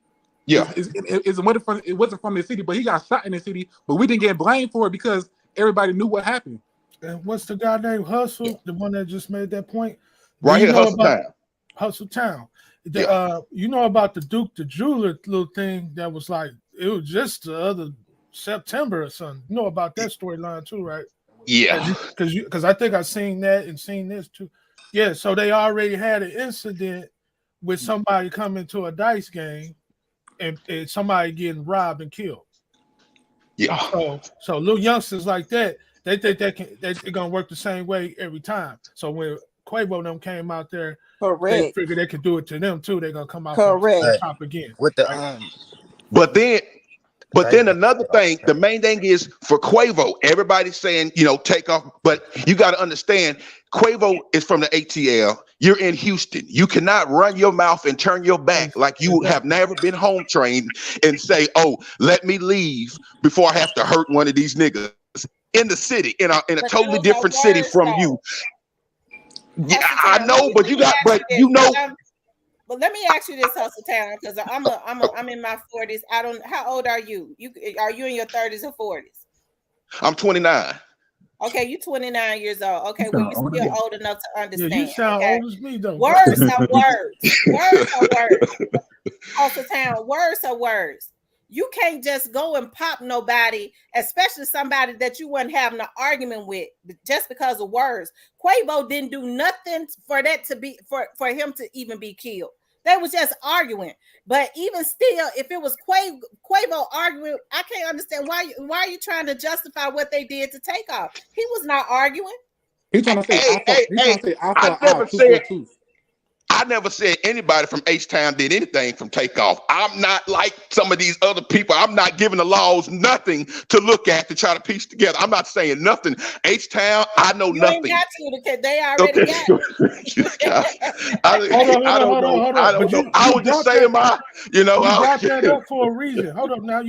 Yeah.
It wasn't from the city, but he got shot in the city. But we didn't get blamed for it because everybody knew what happened.
And what's the guy named Hustle? The one that just made that point.
Right here, Hustle Town.
Hustle Town. You know about the Duke the Jeweler little thing that was like, it was just the other September or something. You know about that storyline too, right?
Yeah.
Because I think I've seen that and seen this too. Yeah, so they already had an incident with somebody coming to a dice game and somebody getting robbed and killed.
Yeah.
So little youngsters like that, they think they're gonna work the same way every time. So when Quavo them came out there, they figured they could do it to them too. They're gonna come out on top again.
With the
right?
But then another thing, the main thing is for Quavo, everybody's saying, Takeoff, but you got to understand, Quavo is from the ATL. You're in Houston. You cannot run your mouth and turn your back like you have never been home trained and say, oh, let me leave before I have to hurt one of these niggas in the city, in a totally different city from you. Yeah, I know, but
But let me ask you this, Hustle Town, because I'm in my 40s. How old are you? Are you in your 30s or 40s?
I'm 29.
Okay, you're 29 years old. Okay, well, you're still old enough to understand.
Yeah, you sound
okay?
old as me, though.
Words are words. Words are words. Hustle Town, words are words. You can't just go and pop nobody, especially somebody that you wasn't having an argument with, just because of words. Quavo didn't do nothing for that to be for him to even be killed. They was just arguing. But even still, if it was Quavo arguing, I can't understand why are you trying to justify what they did to Takeoff? He was not arguing.
He's trying to say,
I never said anybody from H-Town did anything from Takeoff. I'm not like some of these other people. I'm not giving the laws nothing to look at to try to piece together. I'm not saying nothing. H-Town, I know nothing.
You ain't got to, because they already got it.
I don't know. I was just saying
you brought that up for a reason. Hold up now.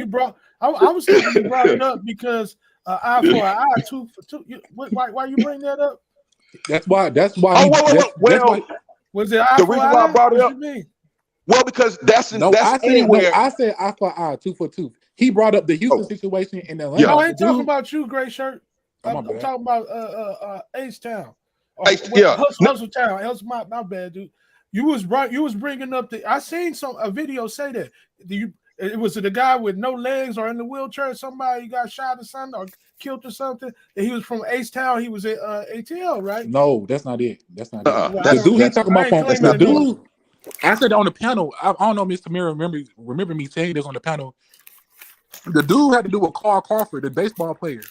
I was thinking you brought it up because eye for an eye, tooth for tooth. Why you bring that up?
That's why.
Was it
the reason why I brought it up? Well, because that's anywhere.
I said eye for eye, tooth for tooth. He brought up the Houston situation in Atlanta.
No, I ain't talking about you, Gray Shirt. I'm talking about H-Town. Hustle Town. That's my bad, dude. You was bringing up I seen a video say that. It was the guy with no legs or in the wheelchair. Somebody got shot or something or killed or something. And he was from H-Town. He was at ATL, right?
No, that's not it. That's not it. The dude he talking about the dude. I said on the panel. I don't know, Mr. Mira. Remember me saying this on the panel. The dude had to do with Carl Crawford, the baseball player.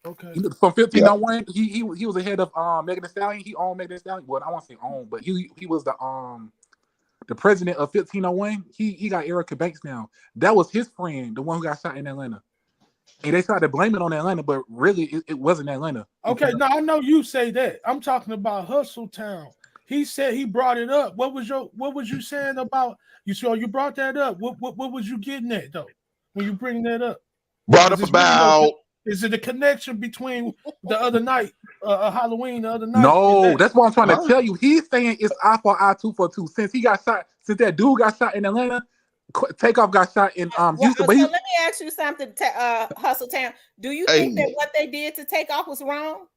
Okay.
From 1501, he was the head of Megan Thee Stallion. He owned Megan Thee Stallion. Well, I won't say owned, but he was the president of 1501. He got Erica Banks now. That was his friend, the one who got shot in Atlanta. And they tried to blame it on Atlanta, but really it wasn't Atlanta.
Okay, now I know you say that. I'm talking about Hustle Town. He said he brought it up. What was you saying about you? So you brought that up. What was you getting at though when you bring that up?
Brought up about.
Is it a connection between the other night, Halloween, the other night?
No, that's what I'm trying to tell you. He's saying it's eye for eye, tooth for tooth. Since that dude got shot in Atlanta, Takeoff got shot in Houston.
Let me ask you something, Hustle Town. Do you think that what they did to Takeoff was wrong?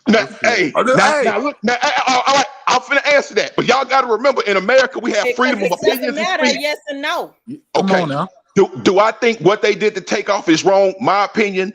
All right, I'm finna answer that. But y'all got to remember, in America, we have freedom of opinion.
Yes and no.
Okay. Now. Do I think what they did to Takeoff is wrong? My opinion.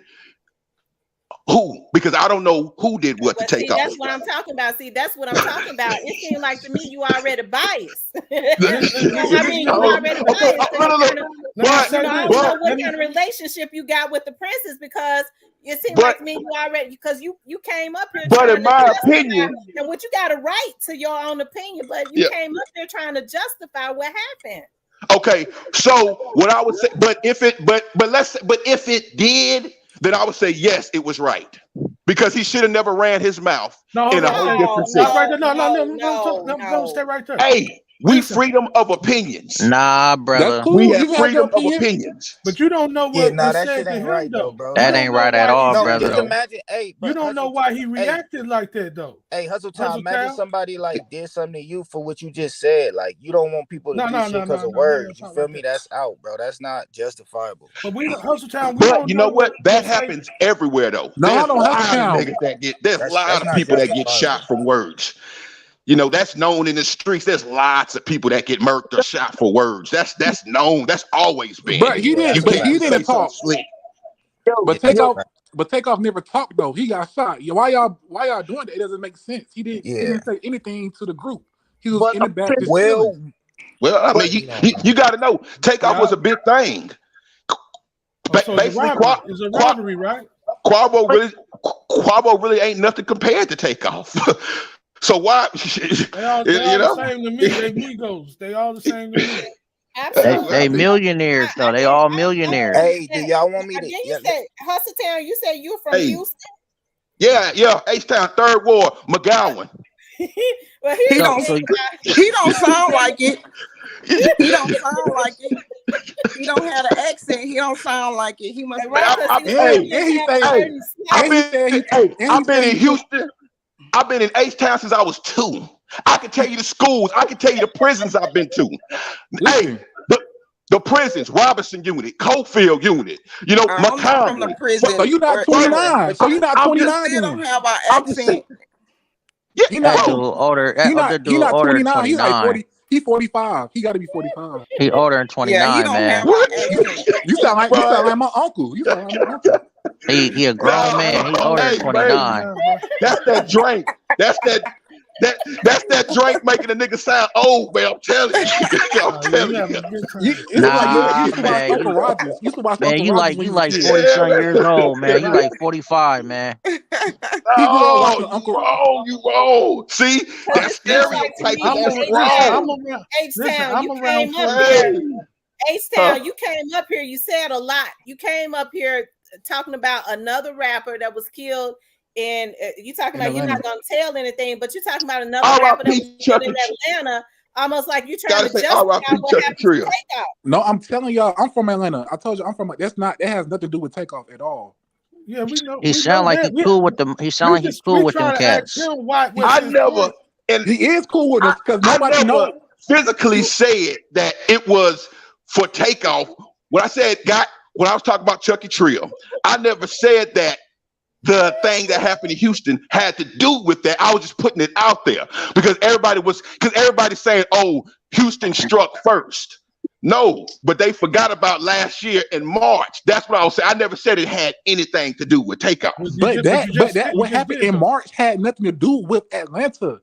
Who? Because I don't know who did what to Takeoff.
That's what I'm talking about. That's what I'm talking about. It seems like to me you already biased. You already biased. I don't know what kind of relationship you got with the princess, because it seems like to me you already, because you came up here.
But in my opinion,
and what you got a right to your own opinion, but you came up there trying to justify what happened.
Okay, so what I would say, but if it did, then I would say yes, it was right, because he should have never ran his mouth in a whole different city.
No, stay right there.
Hey, We freedom of opinions.
Nah, brother.
That's cool.
We
You
have
can have your
freedom of
opinion.
opinions.
But you don't know
Yeah,
what
nah,
was
that
said
shit
to
ain't
him
right though,
though.
bro.
You
That
don't
ain't
know
right at
why he
all,
No,
said
just
brother.
that.
imagine, hey,
You
but
don't know
Hustle,
why he
hey,
reacted like that though.
Hustle Time,
Hustle
imagine
Town.
somebody like did something to you for what you just said. Like you don't want people to
No,
do
no,
shit
no,
because
no,
of
no. We ain't gonna
words. You
talk
feel
like
me?
that.
That's out, bro. That's not justifiable.
But we Hustle Town, we
But
don't
you
know
know what?
what
That
say.
happens everywhere though.
No,
There's
hold
a
on, Hustle
lot of
Town.
niggas that get. There's a lot
That's
of
not
people that get
justifiable.
shot from words. You know, that's known in the streets. There's lots of people that get murked or shot for words. That's known. That's always been.
But he
Yeah,
didn't.
You
that's a
But
can't
he
fact.
just say
didn't
something
talk.
slick.
Yeah,
But
that's a
Takeoff.
fact.
But Takeoff never talked though. He got shot. Yeah, why y'all doing that? It doesn't make sense. He didn't. He
Yeah.
didn't say anything to the group. He was
But
in the back just chilling.
Well,
Well, I mean,
you know,
you got to know, Takeoff
Yeah.
was a big thing.
Oh, so it's a
Basically,
robbery. It's a robbery, right?
Quavo really ain't nothing compared to Takeoff. So why,
They all
you
the
know?
same to me. They Migos. They all the same to me.
Absolutely.
They millionaires though. They all millionaires.
hey, do y'all want me to?
Then you
Yeah,
said Hustle Town. You said you're from
Hey,
Houston.
yeah, H-Town, Third Ward, McGowan.
Well,
He
here's
So
the
don't.
so
thing.
He don't sound like it. He don't sound like it. He don't have an accent. He don't sound like it. He must be.
Right, because he's
And
probably
he
have
say.
certain
And he
slang.
said he. And he
I've been
said
in
he took.
Houston. I've been in H-Town since I was 2. I can tell you the schools. I can tell you the prisons I've been to.
Listen.
Hey, the prisons, Robinson Unit, Cofield Unit, you know,
I'm not from the
McConville.
So
prison
you're not
era,
29.
but
So you're not
I'm
29
still
then.
don't have our
I'm just saying,
accent.
yeah,
He
that
not.
dude
bro.
older.
He
That
not.
other
He
dude
not
older than
29. He like
29.
40. He 45. He got to be 45.
He older than
Yeah, he
29,
don't
man.
have our
What?
accent.
You sound like
Bro,
my uncle. You sound like my uncle.
He a grown man. He
no,
older than
hey, man,
29.
that's that drink. That's that drink making a nigga sound old, man. I'm telling you. I'm
You
telling
having
you.
a good
You,
time.
it seemed like you
Nah,
used to watch
man.
Uncle Rogers. You used to watch
Man,
Uncle
you
Rogers when
like
you was a kid.
40
Yeah,
some years old, man. You
Right.
like 45, man.
He grew up
oh,
watching Uncle.
you wrong. See,
Because
that
it seems
Listen,
like to
stereotype,
me,
that's
I'm
wrong.
around.
H
Listen,
Town,
I'm
you
around
came up
40.
here.
Hey.
H Town, you came up here. You said a lot. You came up here talking about another rapper that was killed. And you talking
In
about you're not
Atlanta.
going to tell anything, but you're talking about another rapper that was
R.I.P.
killed
Chucky.
in Atlanta. Almost like you're trying
Gotta
to
say
justify
R.I.P.
what
Chucky
happened to
Trio.
Takeoff.
No, I'm telling y'all, I'm from Atlanta. I told you I'm from. That has nothing to do with Takeoff at all.
Yeah, we know.
He
We know
sound like
that.
he cool with them. He sound like he cool
We
with them
trying to ask
cats.
him what's
I
his
never,
point.
and
He is cool with us because
I
nobody
never
know.
physically said that it was for Takeoff. When I was talking about Chucky Trio, I never said that the thing that happened in Houston had to do with that. I was just putting it out there because everybody's saying, "Oh, Houston struck first." No, but they forgot about last year in March. That's what I was saying. I never said it had anything to do with Takeoff.
But what happened in March had nothing to do with Atlanta.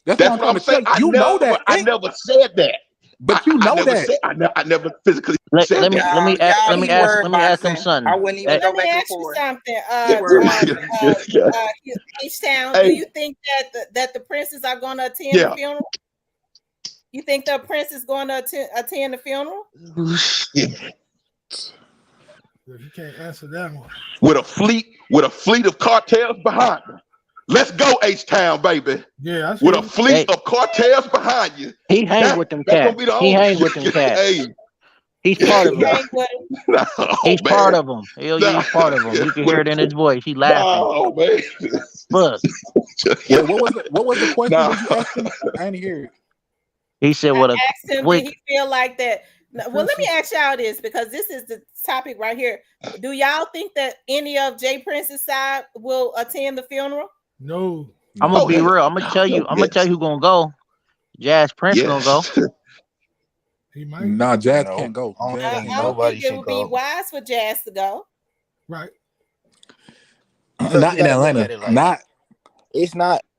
That's what I'm trying to tell
saying.
you. You know that.
I never said that.
But you know that.
I never physically
Let
said
me
that.
let me
Y'all
let me ask let me ask him
boxing.
something.
I wouldn't even
Let
go
me
back and
ask you
forth.
something.
Yeah.
H-Town,
Hey.
do you think that the princes are going to attend the funeral? You think the prince is going to attend the funeral?
You can't answer that one.
With a fleet of cartels behind them. Let's go, H-Town, baby.
Yeah,
with a fleet of cartels behind you.
He hangs with them cats. He hangs with them cats.
Hey.
He's part of them.
No,
he's
man.
part of them. He's part of them. You can hear it in his voice. He laughing.
No, man.
Look.
What was the question that you asked him? I didn't hear it.
He said,
I
"What
asked him, did he feel like that?" Well, let me ask y'all this because this is the topic right here. Do y'all think that any of Jay Prince's side will attend the funeral?
No.
I'm gonna be real. I'm gonna tell you. I'm gonna tell you who's gonna go. Jazz Prince gonna go.
He might.
Nah, Jazz can't go.
I don't think it would be wise for Jazz to go.
Right.
Not in Atlanta.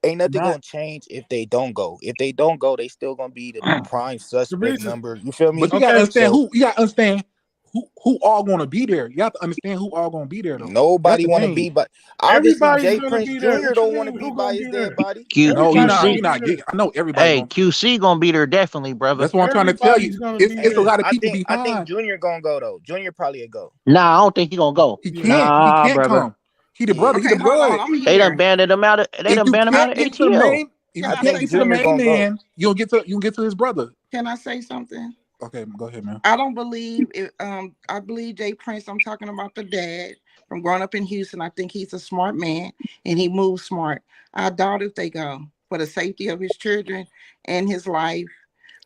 Ain't nothing gonna change if they don't go. If they don't go, they still gonna be the prime suspect number. You feel me?
But you gotta understand who. You gotta understand who all gonna be there. You have to understand who all gonna be there though.
Nobody want to be, but obviously
Everybody's
Jay
gonna
Prince
be there.
Jr.
What
don't
you
want to
mean,
be
who
by
gonna
his
be
dead
there?
body.
No, he
QC.
not. I know everybody.
Hey, QC gonna be there definitely, brother.
That's what I'm trying to tell you. It's a lot of people
I
behind.
think Junior gonna go though. Junior probably a go.
Nah, I don't think he gonna go.
He can't. He can't
brother.
come. He the brother. He
Okay,
the
hold
blood.
on. I'm
They
here.
done banded him out. They
If
done
you
banned him out
can't
of
get your
ATL.
name, If
Can
you
I
can't
say
get to the
Junior
main
gonna go.
man, you'll get to his brother.
Can I say something?
Okay, go ahead, man.
I don't believe it. I believe Jay Prince. I'm talking about the dad from growing up in Houston. I think he's a smart man and he moves smart. I doubt if they go for the safety of his children and his life.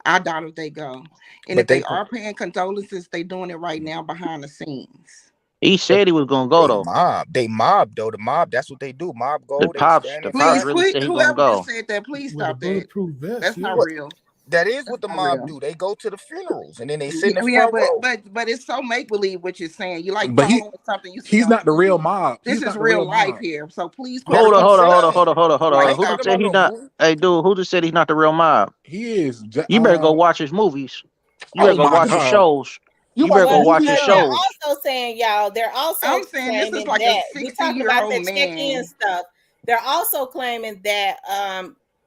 I doubt if they go. And
But
if
they
they are paying condolences, they doing it right now behind the scenes.
He
but
said he was gonna go though.
they mob though. The mob, that's what they do. Mob
The
go, they
pops,
stand
the
in
pops
front.
Please,
really
please,
said he gonna
whoever just
go.
said that, please
With a
stop that.
bulletproof vest.
That's
Yeah.
not
What?
real.
That is
That's
what the
not
mob
real.
do. They go to the funerals and then they sit in the
Yeah,
front row.
but it's so make believe what you're saying. You like
But
following something you see
he's
on
not the real
TV.
mob.
This
He's
is
not the
real
real
life
mob.
here. So please quit
That's
Hold
what
on,
I'm
hold on,
putting
hold on,
saying.
hold on, hold on, hold on,
I
hold
like
on.
ain't
Who
stuff.
talking
just said
about
he
no
not?
movie.
Hey, dude, who just said he's not the real mob?
He is.
You better go watch his movies. You better
Oh
go
my
watch his
God.
shows.
You
You better
like the
go
Well,
watch
movie
his
but
now?
they're
shows.
also saying, y'all, they're also
I'm saying this is
claiming
like a
that we talking about
60-year-old
that check-in
man.
stuff. They're also claiming that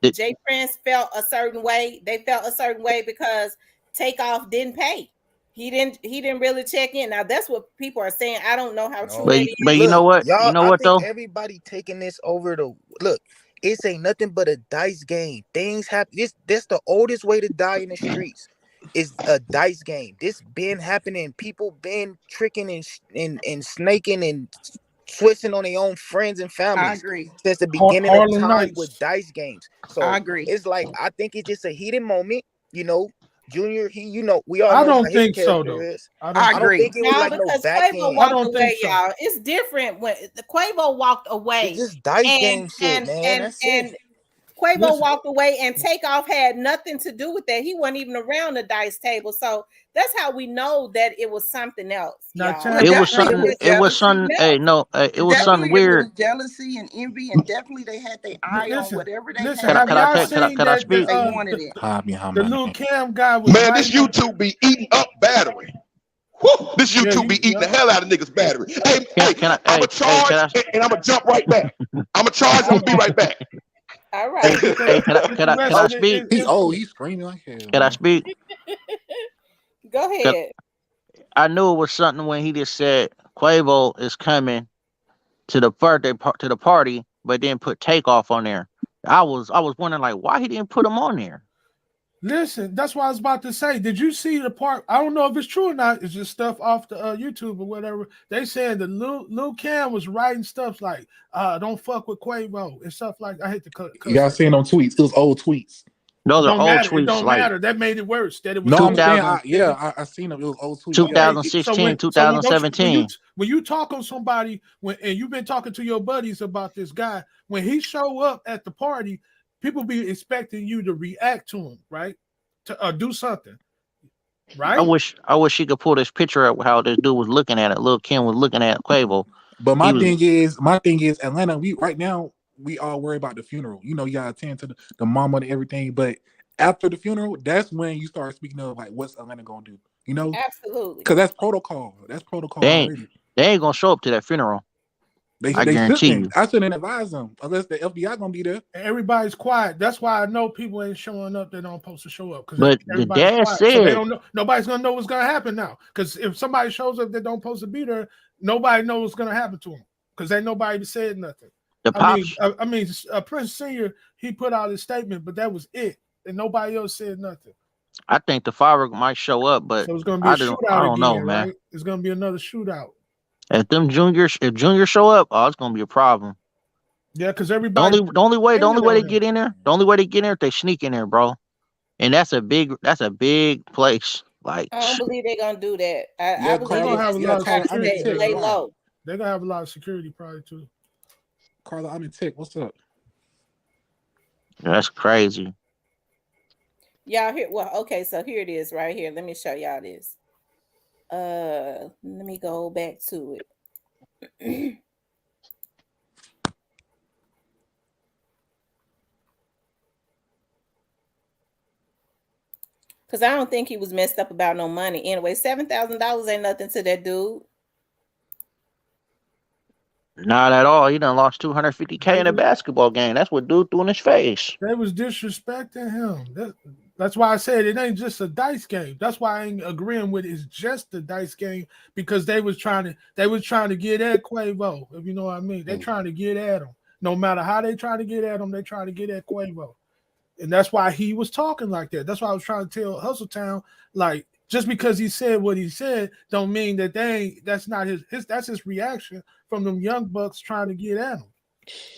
That
Jay Prince felt a certain way. They felt a certain way because Takeoff didn't pay. He didn't really check in. Now that's what people are saying. I don't know how true
No.
that
but
is.
you know
Look,
what? You
y'all,
know
I
what
think
though?
everybody taking this over the look. It's ain't nothing but a dice game. Things happen. This the oldest way to die in the streets. Is a dice game. This been happening. People been tricking and snaking and switching on their own friends and
I
families
agree.
since the beginning of
Harlem
time with
Nights.
dice games.
I
So
agree.
it's like I think it's just a heated moment. You know, Junior, we all
I
know how
don't
his
think so
character
though.
is.
I
I
don't
I
think
don't
agree.
think it was
No,
like no
because Quavo
I
walked
backhand.
don't think
away,
so.
y'all. It's different when the Quavo walked
It's
away,
just dice
and
game shit,
and
man.
and
That's it.
and Quavo
Listen,
walked away, and Takeoff had nothing to do with that. He wasn't even around the dice table, so that's how we know that it was something else,
now
y'all.
Well,
It
Tam,
was
definitely it
something.
was
It was
jealousy.
something.
Yeah,
Hey, no, it was something
Definitely it
weird.
was jealousy and envy, and definitely they had their eye on
listen,
whatever they
listen.
Can I?
had
Have
Can I?
y'all
Can, can I?
seen
Can I
that
because
speak?
they wanted it.
Hide behind
the
my
little
name.
Cam guy was
Man, this
writing up?
YouTube be eating up battery. Whew, this
Yeah,
YouTube be eating the
yeah.
hell out of niggas' battery. Hey,
Can
hey,
can I?
I'm a
Hey, can
charge
I?
and I'm gonna jump right back. I'm a charge. I'm
all
gonna be
right,
right back.
all
Hey,
right.
Because
hey, can I? Can I? Can I
interesting.
speak?
He
It's
he's screaming like hell,
Can I
man.
speak?
Go
'Cause
ahead.
I knew it was something when he just said Quavo is coming to the birthday to the party, but then put Takeoff on there. I was wondering like why he didn't put him on there.
listen. That's what I was about to say. Did you see the part? I don't know if it's true or not. It's just stuff off the YouTube or whatever. They said the Lil Cam was writing stuff like "Don't fuck with Quavo" and stuff like. I hate to cuss
Y'all
like
seen
that.
them tweets? It was old tweets.
Those
It
are
don't
old
matter. It
tweets
don't
like
matter. That made it worse. That it was
No, I'm
old.
saying,
2000,
I seen them. It was old tweets. Yeah.
Okay, so
2016,
when don't you when you
2017.
when you talk on somebody when and you've been talking to your buddies about this guy when he show up at the party, people be expecting you to react to him, right? To do something, right?
I wish he could pull this picture up how this dude was looking at it. Lil Kim was looking at Quavo.
But
He was
my thing is, Atlanta. We right now we all worry about the funeral. You know, you gotta attend to the mama and everything. But after the funeral, that's when you start speaking of like what's Atlanta gonna do. You know,
Absolutely.
because that's protocol. That's protocol
they ain't
already.
they ain't gonna show up to that funeral. I
They
guarantee
shouldn't.
you.
I shouldn't advise them unless the FBI gonna be there.
And everybody's quiet. That's why I know people ain't showing up. They don't supposed to show up because
But the
everybody's
dad
quiet. So they
said
don't know. Nobody's gonna know what's gonna happen now. Because if somebody shows up that don't supposed to be there, nobody knows what's gonna happen to them. Because ain't nobody said nothing.
the pops.
Prince Senior he put out his statement, but that was it, and nobody else said nothing.
I think the father might show up, but
So it's gonna be a
I
shootout
don't know,
again,
man.
right? It's gonna be another shootout.
If juniors show up, oh, it's gonna be a problem.
Yeah, because everybody's
The only
depending
way
on
they
him.
get in there, the only way they get in there, if they sneak in there, bro. And that's a big place. Like,
I don't believe they're gonna do that. I
Yeah,
They're
believe
gonna
they're
Carla.
have
just
a
Yeah,
gonna
lot of
try
Carla.
to
I'm in
security
stay
tech.
there.
lay
Why?
low.
They're gonna have a lot of security probably too.
Carla, I'm in tech. What's up?
that's crazy.
Y'all here? Well, okay, so here it is right here. Let me show y'all this. Let me go back to it. Cause I don't think he was messed up about no money. Anyway, $7,000 ain't nothing to that dude.
Not at all. He done lost 250K
They
in a
was
basketball game. That's what dude threw in his face.
they was disrespecting him. That's why I said it ain't just a dice game. That's why I ain't agreeing with it's just a dice game because they was trying to get at Quavo, if you know what I mean. They trying to get at him. No matter how they try to get at him, they trying to get at Quavo. And that's why he was talking like that. That's why I was trying to tell Hustletown, like, just because he said what he said, don't mean that that's not his that's his reaction from them young bucks trying to get at him.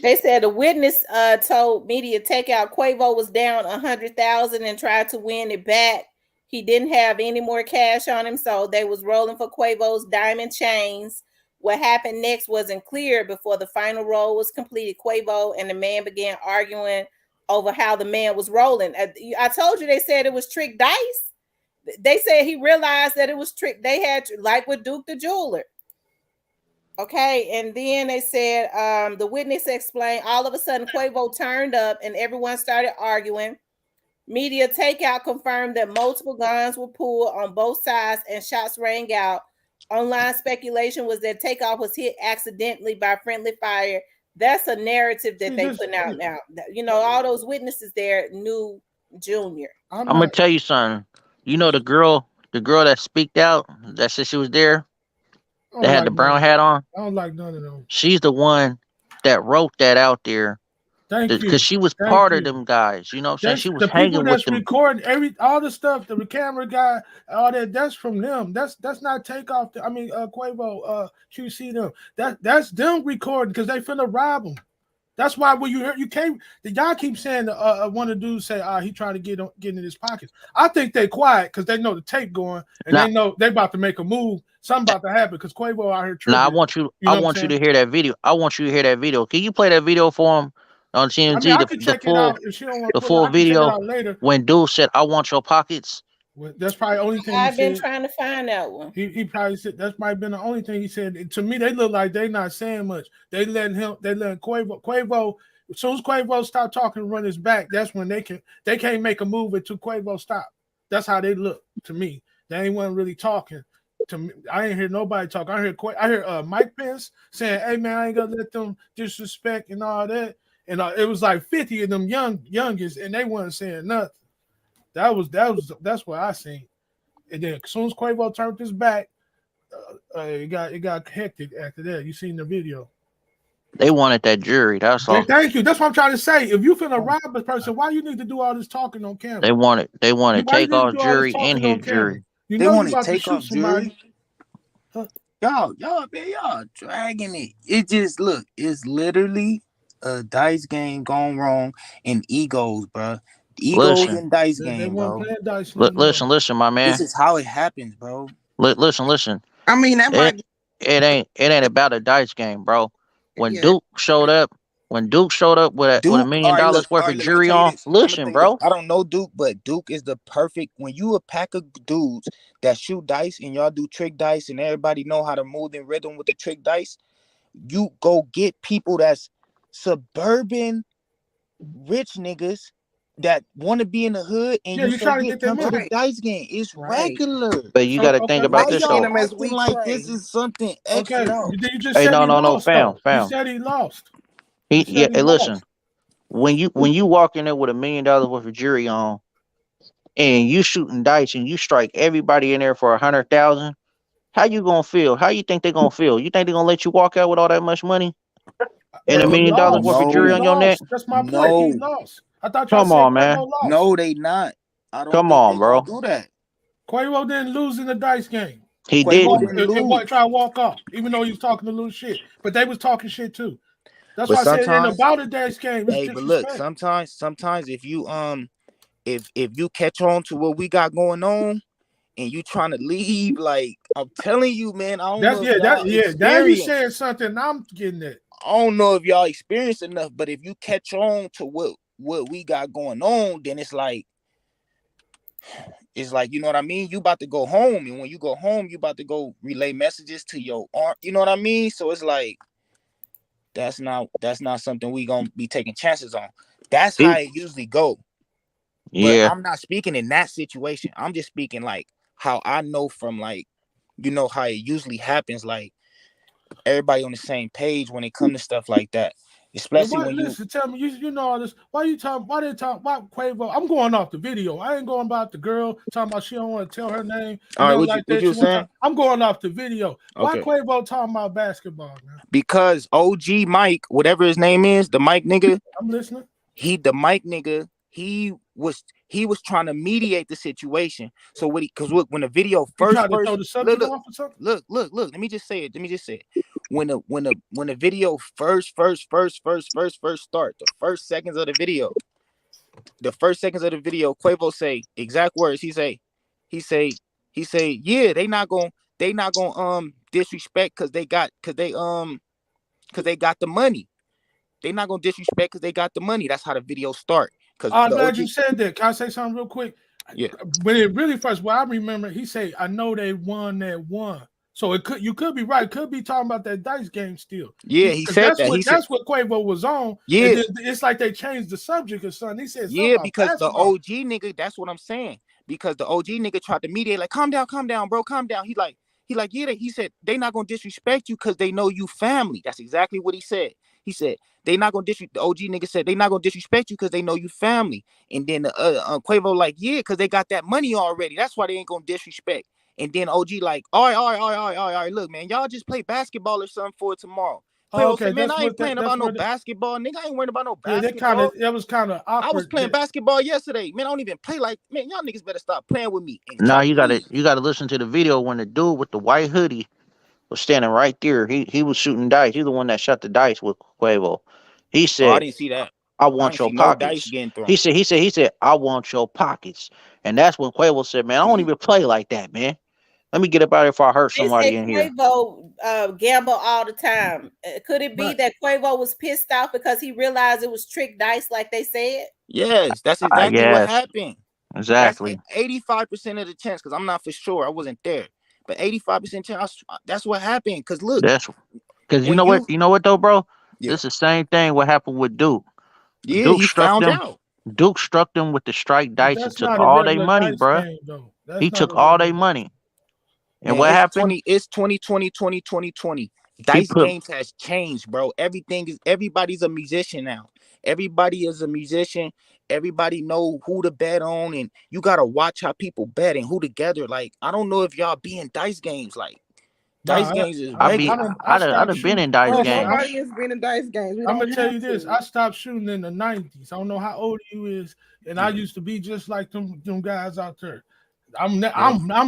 They said a witness told media Takeoff Quavo was down 100,000 and tried to win it back. He didn't have any more cash on him, so they was rolling for Quavo's diamond chains. What happened next wasn't clear. Before the final roll was completed, Quavo and the man began arguing over how the man was rolling. I told you they said it was trick dice. They said he realized that it was trick. They had to, like with Duke the jeweler. Okay, and then they said the witness explained all of a sudden Quavo turned up and everyone started arguing. Media Takeout confirmed that multiple guns were pulled on both sides and shots rang out. Online speculation was that Takeoff was hit accidentally by friendly fire. That's a narrative that they put out now. You know, all those witnesses there knew Junior.
I'm gonna tell you something. You know the girl that speaked out, that said she was there, that had the brown hat on.
I don't like none of them.
She's the one that wrote that out there.
Thank you.
Because she was part of them guys. You know what I'm saying? She was
the
hanging
people
with
that's
them.
recording all the stuff, the camera guy, all that, that's from them. That's not Takeoff. I mean, Quavo, QC them. That's them recording because they finna rob them. That's why when you heard, you can't. The guy keeps saying one of the dudes say, he trying to get in his pockets. I think they quiet because they know the tape going and they know they about to make a move. Something about to happen because Quavo out here.
Now I want you to hear that video. I want you to hear that video. Can you play that video for him on TMZ?
I mean, I can check it out if she don't want
the full video
later.
When dude said, "I want your pockets."
Well, that's probably the only thing
I've been trying to find that one.
He probably said that's might have been the only thing he said. To me, they look like they not saying much. They letting Quavo. As soon as Quavo stop talking and run his back, that's when they can't make a move until Quavo stop. That's how they look to me. They ain't one really talking to me. I ain't hear nobody talk. I hear Mike Pence saying, "Hey man, I ain't gonna let them disrespect and all that." And it was like 50 of them youngest, and they wasn't saying nothing. That's what I seen. And then as soon as Quavo turned his back, it got hectic after that. You seen the video.
They wanted that jury. That's all.
Thank you. That's what I'm trying to say. If you finna rob a person, why you need to do all this talking on camera?
They wanted Takeoff jury and his jury.
They want to Takeoff jury. Y'all dragging it. It just look. It's literally a dice game gone wrong and egos, bro. Egos and dice game, bro.
Listen, my man.
This is how it happens, bro.
Listen.
I mean, that might.
It ain't about a dice game, bro. When Duke showed up with $1 million worth of jury on, listen, bro.
I don't know Duke, but Duke is the perfect. When you a pack of dudes that shoot dice and y'all do trick dice and everybody know how to move in rhythm with the trick dice, you go get people that's suburban rich niggas that want to be in the hood and you try to get them to the dice game. It's regular.
But you got to think about this though.
Like this is something extra.
You just said
no, fam.
You said he lost.
Listen. When you walk in there with $1 million worth of jury on, and you shooting dice and you strike everybody in there for 100,000, how you gonna feel? How you think they gonna feel? You think they gonna let you walk out with all that much money and $1 million worth of jury on your neck?
That's my point. He lost. I thought
come on, man.
No, they not. I don't
come on, bro.
Do that.
Quavo didn't lose in the dice game.
He didn't.
Try to walk off, even though he was talking a little shit. But they was talking shit too. That's why I said it ain't about a dice game.
Hey, but look, sometimes if you if you catch on to what we got going on and you trying to leave, like I'm telling you, man, I don't know.
That you saying something. I'm getting it.
I don't know if y'all experienced enough, but if you catch on to what we got going on, then it's like, you know what I mean? You about to go home, and when you go home, you about to go relay messages to your aunt. You know what I mean? So it's like that's not something we gonna be taking chances on. That's how it usually go.
Yeah.
But I'm not speaking in that situation. I'm just speaking like how I know from like, you know, how it usually happens, like everybody on the same page when it comes to stuff like that. Especially when
listen, tell me, you know all this. Why they talk about Quavo? I'm going off the video. I ain't going about the girl talking about she don't want to tell her name.
All right, what you saying?
I'm going off the video. Why Quavo talking about basketball, man?
Because OG Mike, whatever his name is, the Mike nigga.
I'm listening.
The Mike nigga he was trying to mediate the situation. So because when the video
You
first
tried to throw the subject off or something?
look, let me just say it. When the video first start, the first seconds of the video, Quavo say exact words. He say, yeah, they not gonna disrespect because they got the money. They not gonna disrespect because they got the money. That's how the video start. Because
I'm glad you said that. Can I say something real quick?
Yeah.
When it really first, I remember he said, "I know they won that one." So you could be right. Could be talking about that dice game still.
Yeah, he said that.
That's what Quavo was on.
Yeah,
and it's like they changed the subject or something. He said,
yeah, because
basketball.
the OG nigga. That's what I'm saying. Because the OG nigga tried to mediate, like, calm down, bro, calm down. He like, yeah. He said they not gonna disrespect you because they know you family. That's exactly what he said. He said they not gonna disrespect. The OG nigga said they not gonna disrespect you because they know you family. And then Quavo like, yeah, because they got that money already. That's why they ain't gonna disrespect. And then OG like, all right, look, man, y'all just play basketball or something for tomorrow. Quavo said, man, I ain't playing about no basketball, nigga. I ain't worried about no basketball.
That was kind of awkward.
I was playing basketball yesterday, man. I don't even play like, man. Y'all niggas better stop playing with me.
No, you gotta listen to the video when the dude with the white hoodie was standing right there. He was shooting dice. He's the one that shot the dice with Quavo. He said,
I didn't see that.
I want your
no dice
pockets.
getting thrown.
He said, I want your pockets. And that's when Quavo said, man, I don't even play like that, man. Let me get up out here before I hurt somebody in here.
Quavo gamble all the time. Could it be that Quavo was pissed off because he realized it was trick dice, like they said?
Yes, that's exactly what happened.
Exactly.
85% of the chance, because I'm not for sure. I wasn't there. But 85% chance, that's what happened. Because look.
Because you know what though, bro? Yeah. It's the same thing what happened with Duke.
Yeah,
Duke
he found out.
Duke struck them with the strike dice and took all their money, bro. He took all their money. And
man,
what happened?
It's 2020. Dice games has changed, bro. Everybody's a musician now. Everybody is a musician. Everybody know who to bet on, and you gotta watch how people bet and who together. Like, I don't know if y'all be in dice games. Like, dice games is regular.
I've been in dice games.
Nobody has been in dice games.
I'm gonna tell you this. I stopped shooting in the 90s. I don't know how old you is, and I used to be just like them guys out there. I'm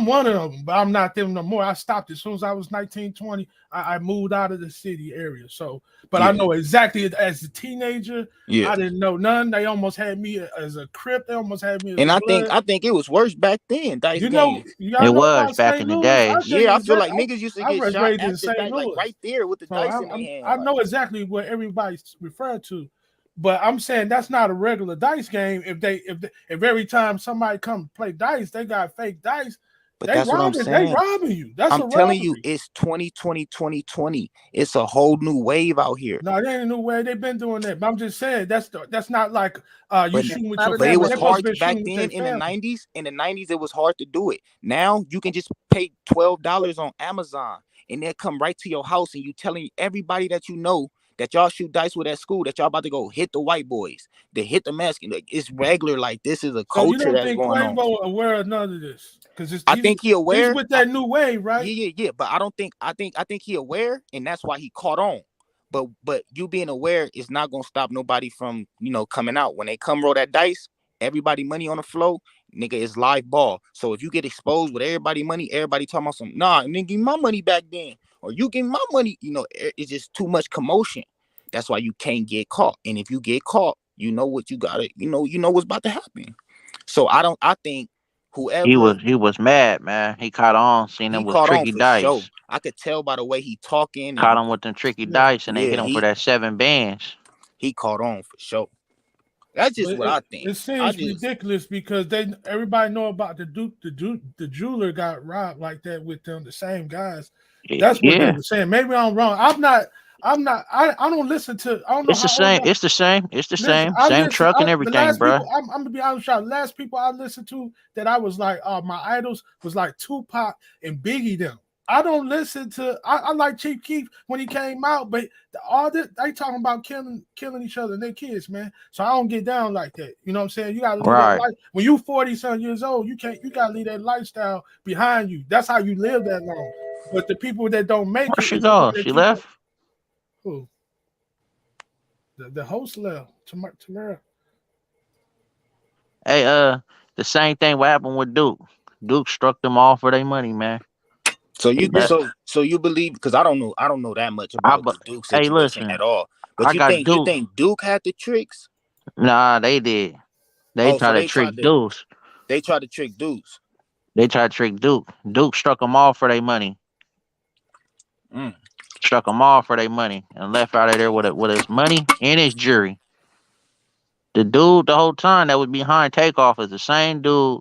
one of them, but I'm not them no more. I stopped as soon as I was 19, 20. I moved out of the city area. So, but I know exactly as a teenager, I didn't know none. They almost had me as a Crip. They almost had me as
and I think it was worse back then. Dice games.
It was back in the day.
Yeah, I feel like niggas used to get shot at the dice, like right there with the dice in their hand.
I know exactly what everybody's referring to. But I'm saying that's not a regular dice game. If every time somebody come play dice, they got fake dice.
But that's what I'm saying.
They robbing you.
I'm telling you, it's 2020. It's a whole new wave out here.
No, it ain't a new wave. They've been doing that. But I'm just saying that's not like you shooting with your family.
But it was hard back then in the 90s. In the 90s, it was hard to do it. Now you can just pay $12 on Amazon and they'll come right to your house and you telling everybody that you know that y'all shoot dice with at school, that y'all about to go hit the white boys, they hit the Mexican. Like, it's regular. Like, this is a culture that's going on.
Quavo aware of none of this? Because
I think he aware.
He's with that new wave, right?
Yeah. But I think he aware, and that's why he caught on. But you being aware is not gonna stop nobody from coming out. When they come roll that dice, everybody money on the flow, nigga, is live ball. So if you get exposed with everybody money, everybody talking about some, nah, nigga, give me my money back then, or you give me my money, it's just too much commotion. That's why you can't get caught. And if you get caught, you know what you got it. You know what's about to happen. So I think whoever
he was mad, man. He caught on, seeing him with tricky dice.
Sure. I could tell by the way he talking.
Caught him with them tricky dice, and they hit him for that 7 bands.
He caught on for sure. That's just what I think.
It seems ridiculous because everybody know about the jeweler got robbed like that with them, the same guys. That's what they were saying. Maybe I'm wrong. I don't listen to. I don't know.
It's the same. Same truck and everything, bro.
I'm gonna be honest. The last people I listened to that I was like, my idols was like Tupac and Biggie. Them. I don't listen to. I like Chief Keef when he came out, but all this they talking about killing each other and their kids, man. So I don't get down like that. You know what I'm saying? You gotta leave that life. When you 40-some years old, you gotta leave that lifestyle behind you. That's how you live that long. But the people that don't make
it, she go. She left.
Who? The host left. Tamara.
Hey, the same thing what happened with Duke. Duke struck them all for their money, man.
So
He
you
let
so you believe, because I don't know that much
I
about
but
the Duke
hey,
situation
listen,
at all. But
I got
you
Duke.
think Duke had the tricks?
Nah, they did. They
Oh,
tried
so
to trick Deuce.
they tried to trick dudes.
They tried to trick Duke. Duke struck them all for their money.
Mm.
Struck them all for their money and left out of there with his money and his jury. The dude the whole time that was behind Takeoff is the same dude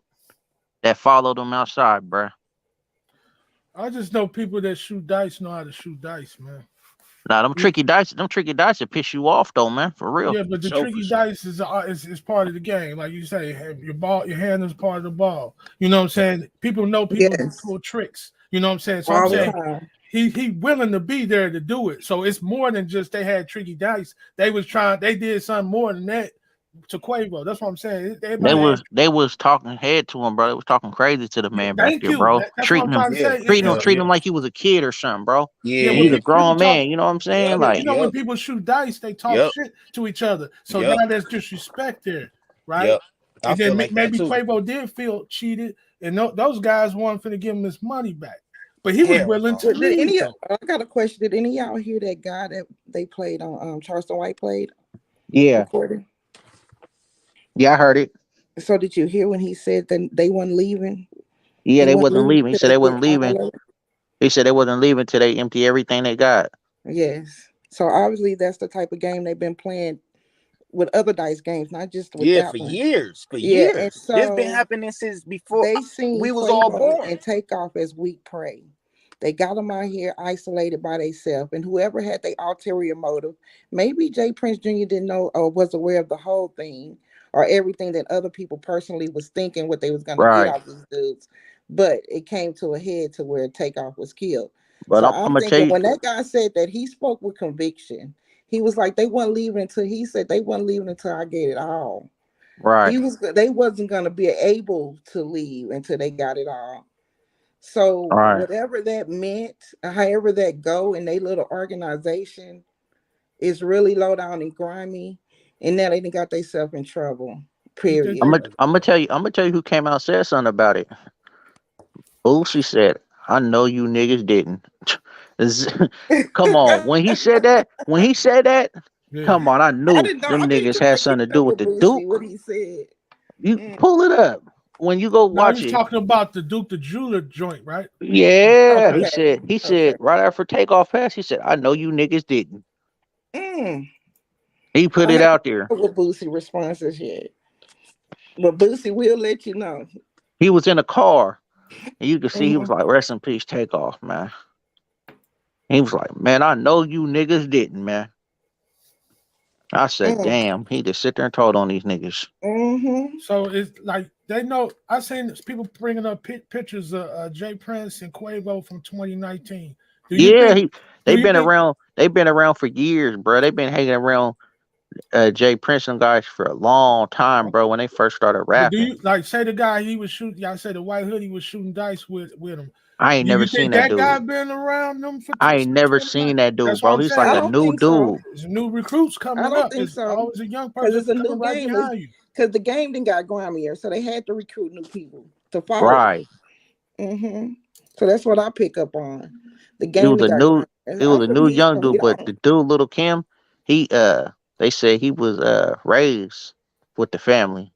that followed him outside, bruh.
I just know people that shoot dice know how to shoot dice, man.
Now them tricky dice will piss you off though, man, for real.
Yeah, but the
So for
tricky
sure.
dice is part of the game. Like you say, your hand is part of the ball. You know what I'm saying? People know people
Yes,
pull tricks. You know what I'm saying? So I'm
all the
saying
time.
he willing to be there to do it. So it's more than just they had tricky dice. They did something more than that to Quavo. That's what I'm saying.
They
Everybody had.
was they was talking head to him, bro. They was talking crazy to the
Yeah,
man back
thank
there,
you.
bro.
That's what I'm trying to
Yeah.
say.
Hell
Treating
yeah.
him like he was a kid or something, bro.
Yeah,
And
Yeah.
when
he's a
people
grown
talk,
man, you know what I'm saying?
Yep.
yeah, you
Like,
know when
Yep.
people shoot dice, they talk
Yep.
shit to each other. So
Yep.
now there's disrespect there, right?
Yep. I
And then
feel like that
maybe
too.
Quavo did feel cheated, and those guys weren't finna give him his money back. But he was
Hell
willing
no.
to
Did
leave
any?
though.
I got a question. Did any of y'all hear that guy that they played on Charleston White played
yeah,
recording?
yeah, I heard it.
So did you hear when he said that they weren't leaving?
Yeah,
He
they
wasn't
wasn't
leaving
leaving. He
till
said
they
they
get
wasn't leaving.
all of it.
He said they wasn't leaving till they empty everything they got.
Yes. So obviously that's the type of game they've been playing with other dice games, not just with
Yeah,
that
for
one.
years. For
Yeah, and
years. This been
so
happening since before
they seen
we was all
Quavo
born.
and Takeoff as weak prey. They got them out here isolated by themselves, and whoever had the ulterior motive, maybe Jay Prince Jr. didn't know or was aware of the whole thing or everything that other people personally was thinking what they was going to get
Right.
out these dudes, but it came to a head to where Takeoff was killed.
But
So
I'm
I'm
gonna tell
thinking
you,
when that guy said that, he spoke with conviction. He was like, they weren't leaving until he said they weren't leaving until I get it all.
right,
They wasn't gonna be able to leave until they got it all. So
right.
whatever that meant, however that go in their little organization is really low down and grimy, and now they done got themselves in trouble.
You think
I'm
Period.
they?
gonna I'm gonna tell you I'm gonna tell you who came out and said something about it. Boosie said, "I know you niggas didn't." Come on, when he said that,
Yeah.
come on, I
I
knew
didn't know.
them
I've been
niggas
trying
had
to keep
something to do
up
with
with
the
Boosie.
Duke.
What he said.
You
Mm.
pull it up when you go
No, he
watch
was
it.
talking about the Duke the Jeweler joint, right?
Yeah,
Okay.
Okay.
he
Okay.
said right after takeoff pass, he said, "I know you niggas didn't."
Mm.
He put
I
it
haven't
out there.
heard what Boosie responses yet, but Boosie will let you know.
He was in a car, and you could see he was
Mhm.
like, "Rest in peace, takeoff, man." He was like, "Man, I know you niggas didn't, man." I said,
Mm.
"Damn." He just sit there and told on these niggas.
Mhm.
So it's like they know. I seen people bringing up pictures of Jay Prince and Quavo from 2019. Do you
Yeah,
think? Do
they've
you
been
think?
around. They've been around for years, bro. They've been hanging around Jay Prince and guys for a long time, bro. When they first started
But do
rapping,
you like say the guy he was shooting? Y'all say the white hoodie was shooting dice with him.
I ain't
Do
never
you
seen
think
that
that
dude.
guy been around them for
I ain't
since
never
29?
seen that dude,
That's what
bro.
I'm
He's like
I
a
saying.
don't
new
think so.
dude.
There's new recruits
I
coming
don't
up.
think
There's
so
always a young
because
person
it's a new
coming right
game.
behind you.
Because the game didn't got grimier, so they had to recruit new people to follow.
Right.
So that's what I pick up on. The
It
game
was
that
a
got
new
grimier, and
it was
I'm
a
from
new young
Houston. We
dude, but
don't.
the dude, little Kim, he they said he was raised with the family.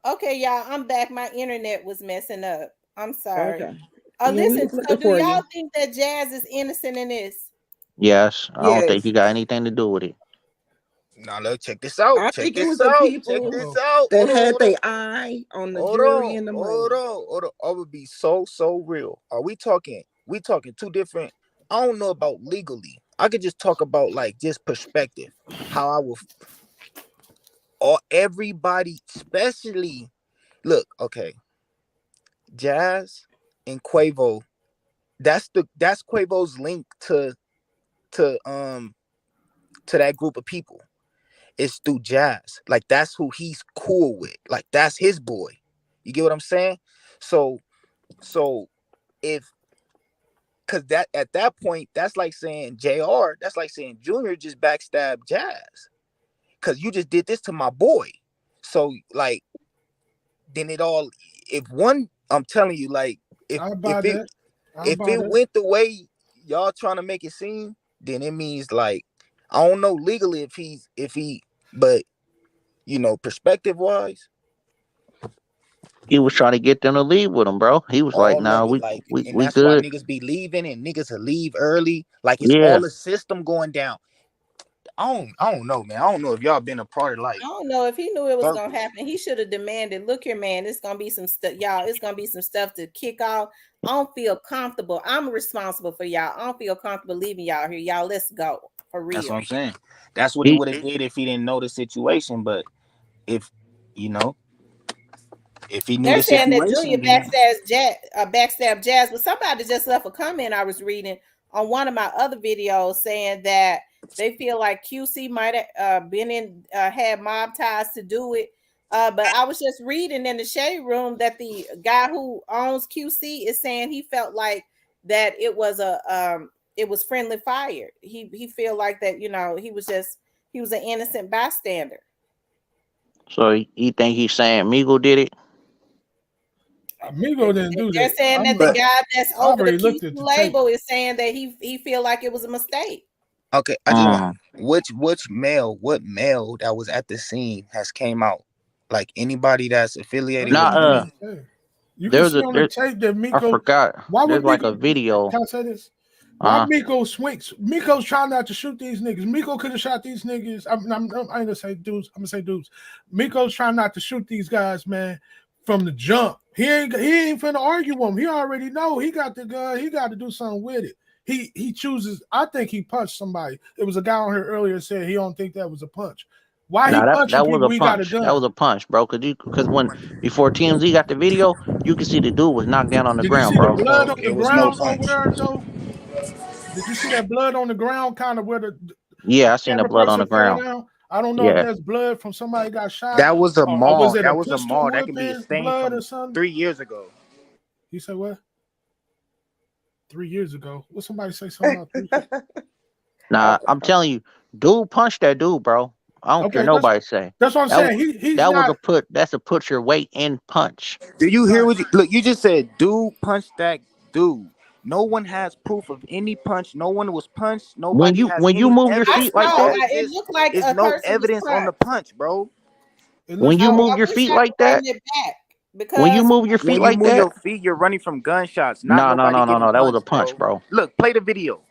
Okay, y'all, I'm back. My internet was messing up. I'm sorry.
Okay.
Oh,
Yeah, we
listen.
was
So,
looking
do
for
y'all
you.
think that Jazz is innocent in this?
Yes, I don't think
Yes.
he got anything to do with it.
Now look, check this out.
I
Check
think it
this
was the
out. Check
people
this
Oh,
out.
that
Hold on,
had
hold on.
their eye on the
Hold
jury
on,
and the
hold
money.
on, hold on. I would be so real. Are we talking? We talking two different. I don't know about legally. I could just talk about like just perspective. How I will, or everybody, especially look. Okay, Jazz and Quavo. That's Quavo's link to to that group of people. It's through Jazz. Like that's who he's cool with. Like that's his boy. You get what I'm saying? So so if because that at that point, that's like saying JR, that's like saying Junior just backstabbed Jazz. Cause you just did this to my boy. So like then it all. If one, I'm telling you, like if
I buy
if it
that. I
if
buy
it
that.
went the way y'all trying to make it seem, then it means like I don't know legally if he, but you know, perspective wise,
He was trying to get them to leave with him, bro. He was like,
all
"Nah,
of it,
we
like,
we
and
we
that's why
good."
niggas be leaving and niggas will leave early. Like it's
Yeah.
all the system going down. I don't know, man. I don't know if y'all been a part of like
I don't know if he knew it was gonna
circles.
happen. He should have demanded. Look here, man. It's gonna be some stuff, y'all. It's gonna be some stuff to kick off. I don't feel comfortable. I'm responsible for y'all. I don't feel comfortable leaving y'all here. Y'all, let's go for
That's what
real.
I'm saying. That's what he
He
would have did if he didn't know the situation. But if you know, if he knew
They're
the
saying that Junior
situation, then
backstab Jazz, but somebody just left a comment I was reading on one of my other videos saying that they feel like QC might have been in had mob ties to do it. But I was just reading in the shade room that the guy who owns QC is saying he felt like that it was friendly fire. He feel like that, you know, he was an innocent bystander.
so he think he's saying Migo did it.
Amigo didn't do
They're
that.
saying that the
but
guy that's
I
over the
already
QC
looked at the tape.
label is saying that he feel like it was a mistake.
okay, I just want
Mm.
what male that was at the scene has came out, like anybody that's affiliated
That's
with
what I'm
Nah,
trying
QC.
to say. You can see on the
there.
tape that
I
Miko.
forgot.
Why would
There's like
Miko?
a video.
Can I say this? Why
Uh,
Miko swings? Miko's trying not to shoot these niggas. Miko could have shot these niggas. I ain't gonna say dudes. I'm gonna say dudes. Miko's trying not to shoot these guys, man, from the jump. He ain't finna argue with him. He already know he got the gun. He got to do something with it. He chooses. I think he punched somebody. It was a guy on here earlier said he don't think that was a punch. Why he
nah,
punching
that was
people?
a
He got a
punch. That
gun.
was a punch, bro. Because when before TMZ got the video, you could see the dude was knocked down on the
Did you
ground,
see the
bro.
blood
So
on the
it was no
ground over
punch.
there though? Did you see that blood on the ground, kind of where the
Yeah, I seen the
camera
blood on
person
the
fell
ground.
down? I don't know if
Yeah.
that's blood from somebody got shot,
That was a
or was
mall.
it a
That was a
pistol
mall. That could be a
whipping
stain
blood or
from
something?
3 years ago.
You said what? 3 years ago. What somebody say something about 3 years?
Nah, I'm telling you, dude punched that dude, bro. I don't care
Okay,
nobody say.
that's what I'm
That
saying. He's
that was
not.
that's a put your weight in punch.
Do you hear
Right.
what you look? You just said dude punched that dude. No one has proof of any punch. No one was punched. Nobody has
When you
any
move your
I
evidence.
feet like
no,
All
that,
it
it
is
looked like
is
a
no
person was
evidence on the
punched.
punch, bro.
It
when
looks
you
like
move
I
your
wish
feet
I
like
could
that,
run it back
when you
because
move your feet
When you
like
move
that,
your feet, you're running from gunshots, not
no, no,
nobody
no, no,
getting
no, that was a
punched,
punch,
bro.
bro.
Look, play the video.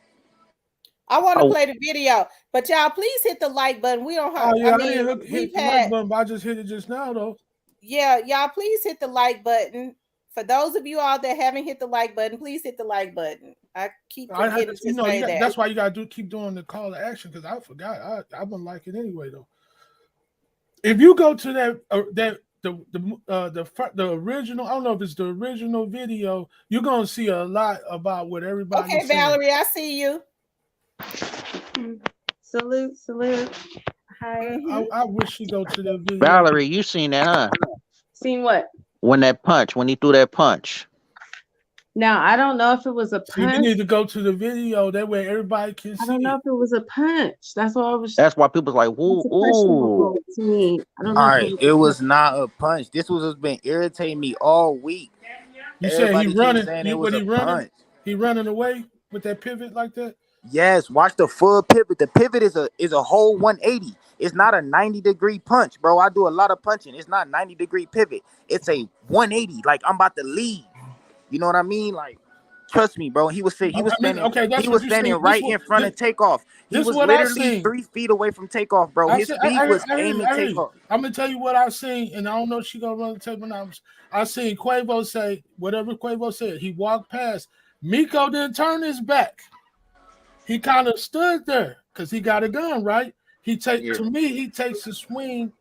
I want to
Oh,
play the video. But y'all, please hit the like button. We don't have.
oh
I
yeah, I
mean,
didn't hit
we've
the like
had.
button, but I just hit it just now though.
Yeah, y'all, please hit the like button. For those of you all that haven't hit the like button, please hit the like button. I keep
I had
forgetting
to,
to say that.
that's why you gotta keep doing the call to action because I forgot. I wouldn't like it anyway though. If you go to the original, I don't know if it's the original video, you're gonna see a lot about what
Okay,
everybody's saying.
Valerie, I see you.
Salute, salute. Hi.
I wish she go to that video.
Valerie, you seen that, huh?
Seen what?
When he threw that punch.
Now I don't know if it was a
See, we
punch.
need to go to the video that way everybody can
I
see
don't know
it.
if it was a punch. That's why I was.
That's why people's like,
That's
ooh,
a
ooh.
questionable to me. I don't know
All
if it
right,
was
it
a punch.
was not a punch. This was what's been irritating me all week.
You said he
Everybody keeps
running.
saying it was
What
a
he running?
punch.
He running away with that pivot like that.
Yes, watch the full pivot. The pivot is a whole 180. It's not a 90-degree punch, bro. I do a lot of punching. It's not 90-degree pivot. It's a 180. Like I'm about to leave. You know what I mean? Like, trust me, bro. He was standing.
Okay,
He
that's
was
what you
standing
see.
right in front of Takeoff. He
This
was
what I
literally
seen.
3 feet away from Takeoff, bro.
I
His
said,
feet was
I hear you.
aiming
I hear you.
Takeoff.
I'm gonna tell you what I seen, and I don't know if she gonna run the tape or not. I seen Quavo say whatever Quavo said. He walked past. Miko didn't turn his back. He kind of stood there because he got a gun, right? He takes a swing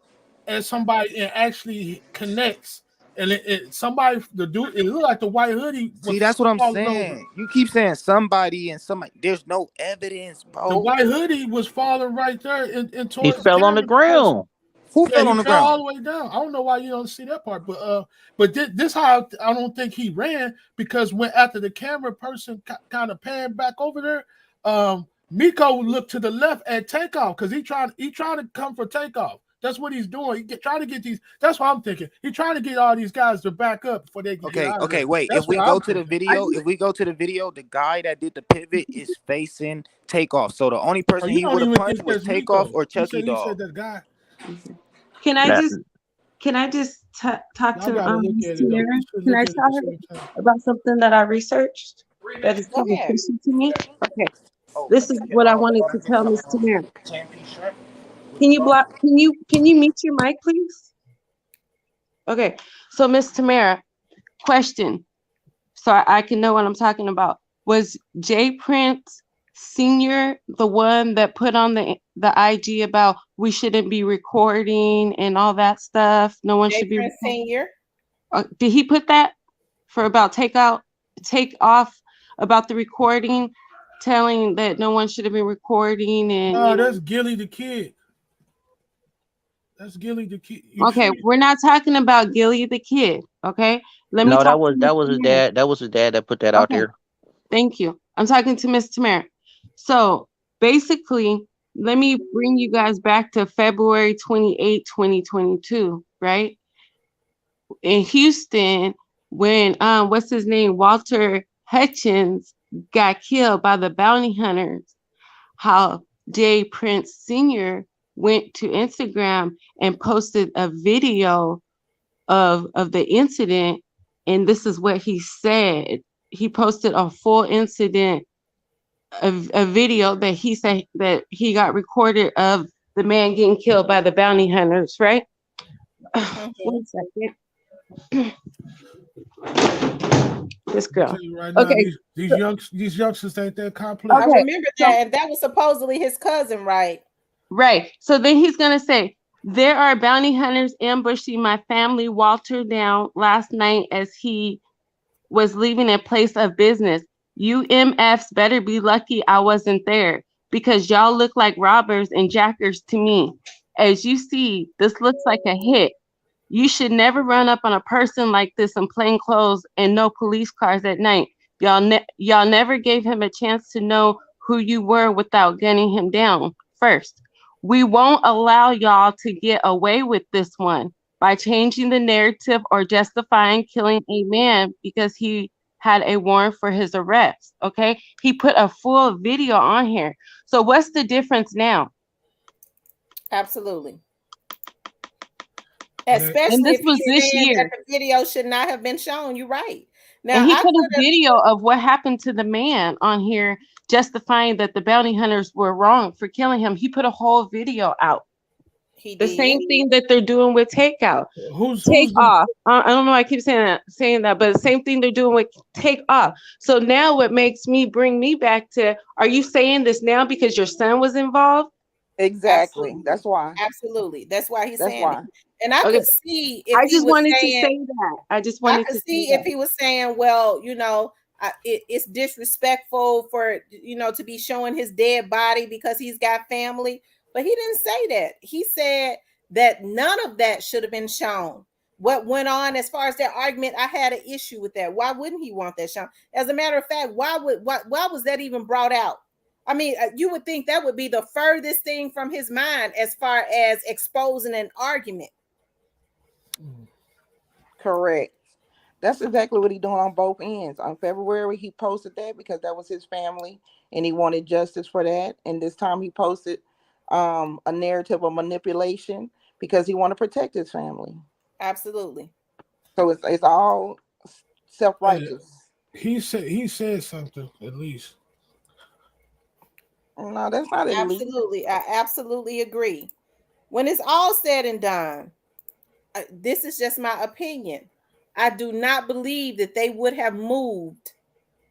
at somebody and actually connects. And the dude, it looked like the white hoodie
See,
was
that's what I'm
falling over.
saying. You keep saying somebody and somebody. There's no evidence,
The
bro.
white hoodie was falling right there and
He
towards the
fell on the
camera person.
ground.
Who
Yeah,
fell
he
on the
fell
ground?
all the way down. I don't know why you don't see that part, but this how I don't think he ran because when after the camera person kind of panned back over there, Miko looked to the left at Takeoff because he trying to come for Takeoff. That's what he's doing. Trying to get these. That's what I'm thinking. He's trying to get all these guys to back up before they can get out of there.
Wait.
That's
If we
what
go
I'm
to the
thinking.
video, the guy that did the pivot is facing Takeoff. So the only person
you
he
don't
would have
even think
punched was
that's
Takeoff
Miko.
or Chucky
He
Dog.
said that guy.
Can I just talk
Y'all
to
gotta look
Ms.
at it though.
Tamara?
We should
Can
look
I
at it
tell
at the
her
same time.
about something that I researched that is
Go
kind of
ahead.
fishy to me? Okay,
Oh,
this is what I wanted to tell Ms. Tamara. Can you mute your mic, please? Okay, so Ms. Tamara, question, so I can know what I'm talking about. Was Jay Prince Sr. the one that put on the IG about we shouldn't be recording and all that stuff? No one
Jay
should be
Prince
recording.
Senior.
Did he put that for about take off about the recording, telling that no one should have been recording and
No, that's Gilly the Kid. That's Gilly the Kid.
Okay, we're not talking about Gilly the Kid. Okay, let me
No,
talk.
that was his dad. That was his dad that put that out
Okay,
there.
thank you. I'm talking to Miss Tamara. So basically, let me bring you guys back to February 28, 2022, right? In Houston, when what's his name? Walter Hutchins got killed by the bounty hunters. How Jay Prince Sr. went to Instagram and posted a video of the incident, and this is what he said. He posted a full incident, a video that he said that he got recorded of the man getting killed by the bounty hunters, right? One second. This girl.
Right now,
Okay.
these youngsters ain't that complex.
I remember that, and that was supposedly his cousin, right?
Right. So then he's gonna say, there are bounty hunters ambushing my family, Walter, down last night as he was leaving a place of business. You MFs better be lucky I wasn't there, because y'all look like robbers and jackers to me. As you see, this looks like a hit. You should never run up on a person like this in plain clothes and no police cars at night. Y'all never gave him a chance to know who you were without gunning him down first. We won't allow y'all to get away with this one by changing the narrative or justifying killing a man because he had a warrant for his arrest. Okay, he put a full video on here. So what's the difference now?
Absolutely. Especially if he's saying that the video should not have been shown. You're right. Now,
and he put a video of what happened to the man on here, justifying that the bounty hunters were wrong for killing him. He put a whole video out. The same thing that they're doing with Takeoff. Takeoff. I don't know. I keep saying that, but the same thing they're doing with Takeoff. So now, what makes me bring me back to? Are you saying this now because your son was involved?
Exactly.
Absolutely.
That's why.
Absolutely. That's why he's saying
why.
it. And I could see if
I
he
just
was
wanted
saying,
to say that. I just
I
wanted
could
to
see
say
if he was saying, well, you know, it's disrespectful for, you know, to be showing his dead body because he's got family. But he didn't say that. He said that none of that should have been shown. What went on as far as their argument, I had an issue with that. Why wouldn't he want that shown? As a matter of fact, why was that even brought out? I mean, you would think that would be the furthest thing from his mind as far as exposing an argument.
Correct. That's exactly what he's doing on both ends. On February, he posted that because that was his family and he wanted justice for that. And this time he posted a narrative of manipulation because he wanted to protect his family.
Absolutely.
So it's all self-righteous.
He said something at least.
No, that's not at least.
Absolutely. I absolutely agree. When it's all said and done, this is just my opinion. I do not believe that they would have moved.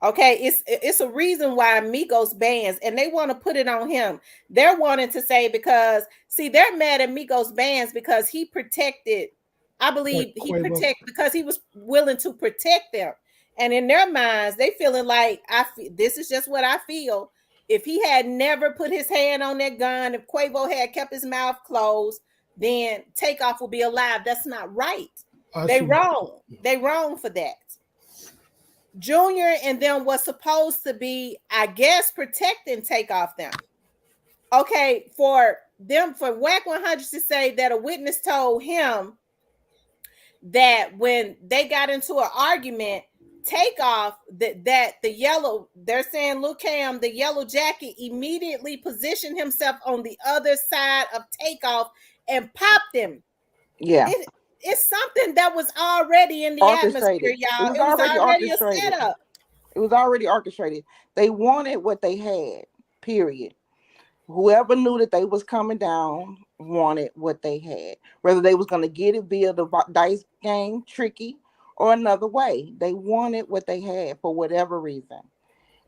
Okay, it's a reason why Migos bans, and they want to put it on him. They're wanting to say because, see, they're mad at Migos bans because he protected, I believe because he was willing to protect them. And in their minds, they feeling like, this is just what I feel. If he had never put his hand on that gun, if Quavo had kept his mouth closed, then Takeoff will be alive. That's not right. They wrong. They wrong for that. Junior and them was supposed to be, I guess, protecting Takeoff them. Okay, for Whack 100 to say that a witness told him that when they got into an argument, Takeoff, that the yellow, they're saying Lil Cam, the yellow jacket, immediately positioned himself on the other side of Takeoff and popped him.
Yeah.
It's something that was already in the atmosphere,
Orchestrated. It
y'all.
was
It was
already
already a
orchestrated.
setup.
It was already orchestrated. They wanted what they had, period. Whoever knew that they was coming down wanted what they had. Whether they was going to get it via the dice game, tricky, or another way. They wanted what they had for whatever reason.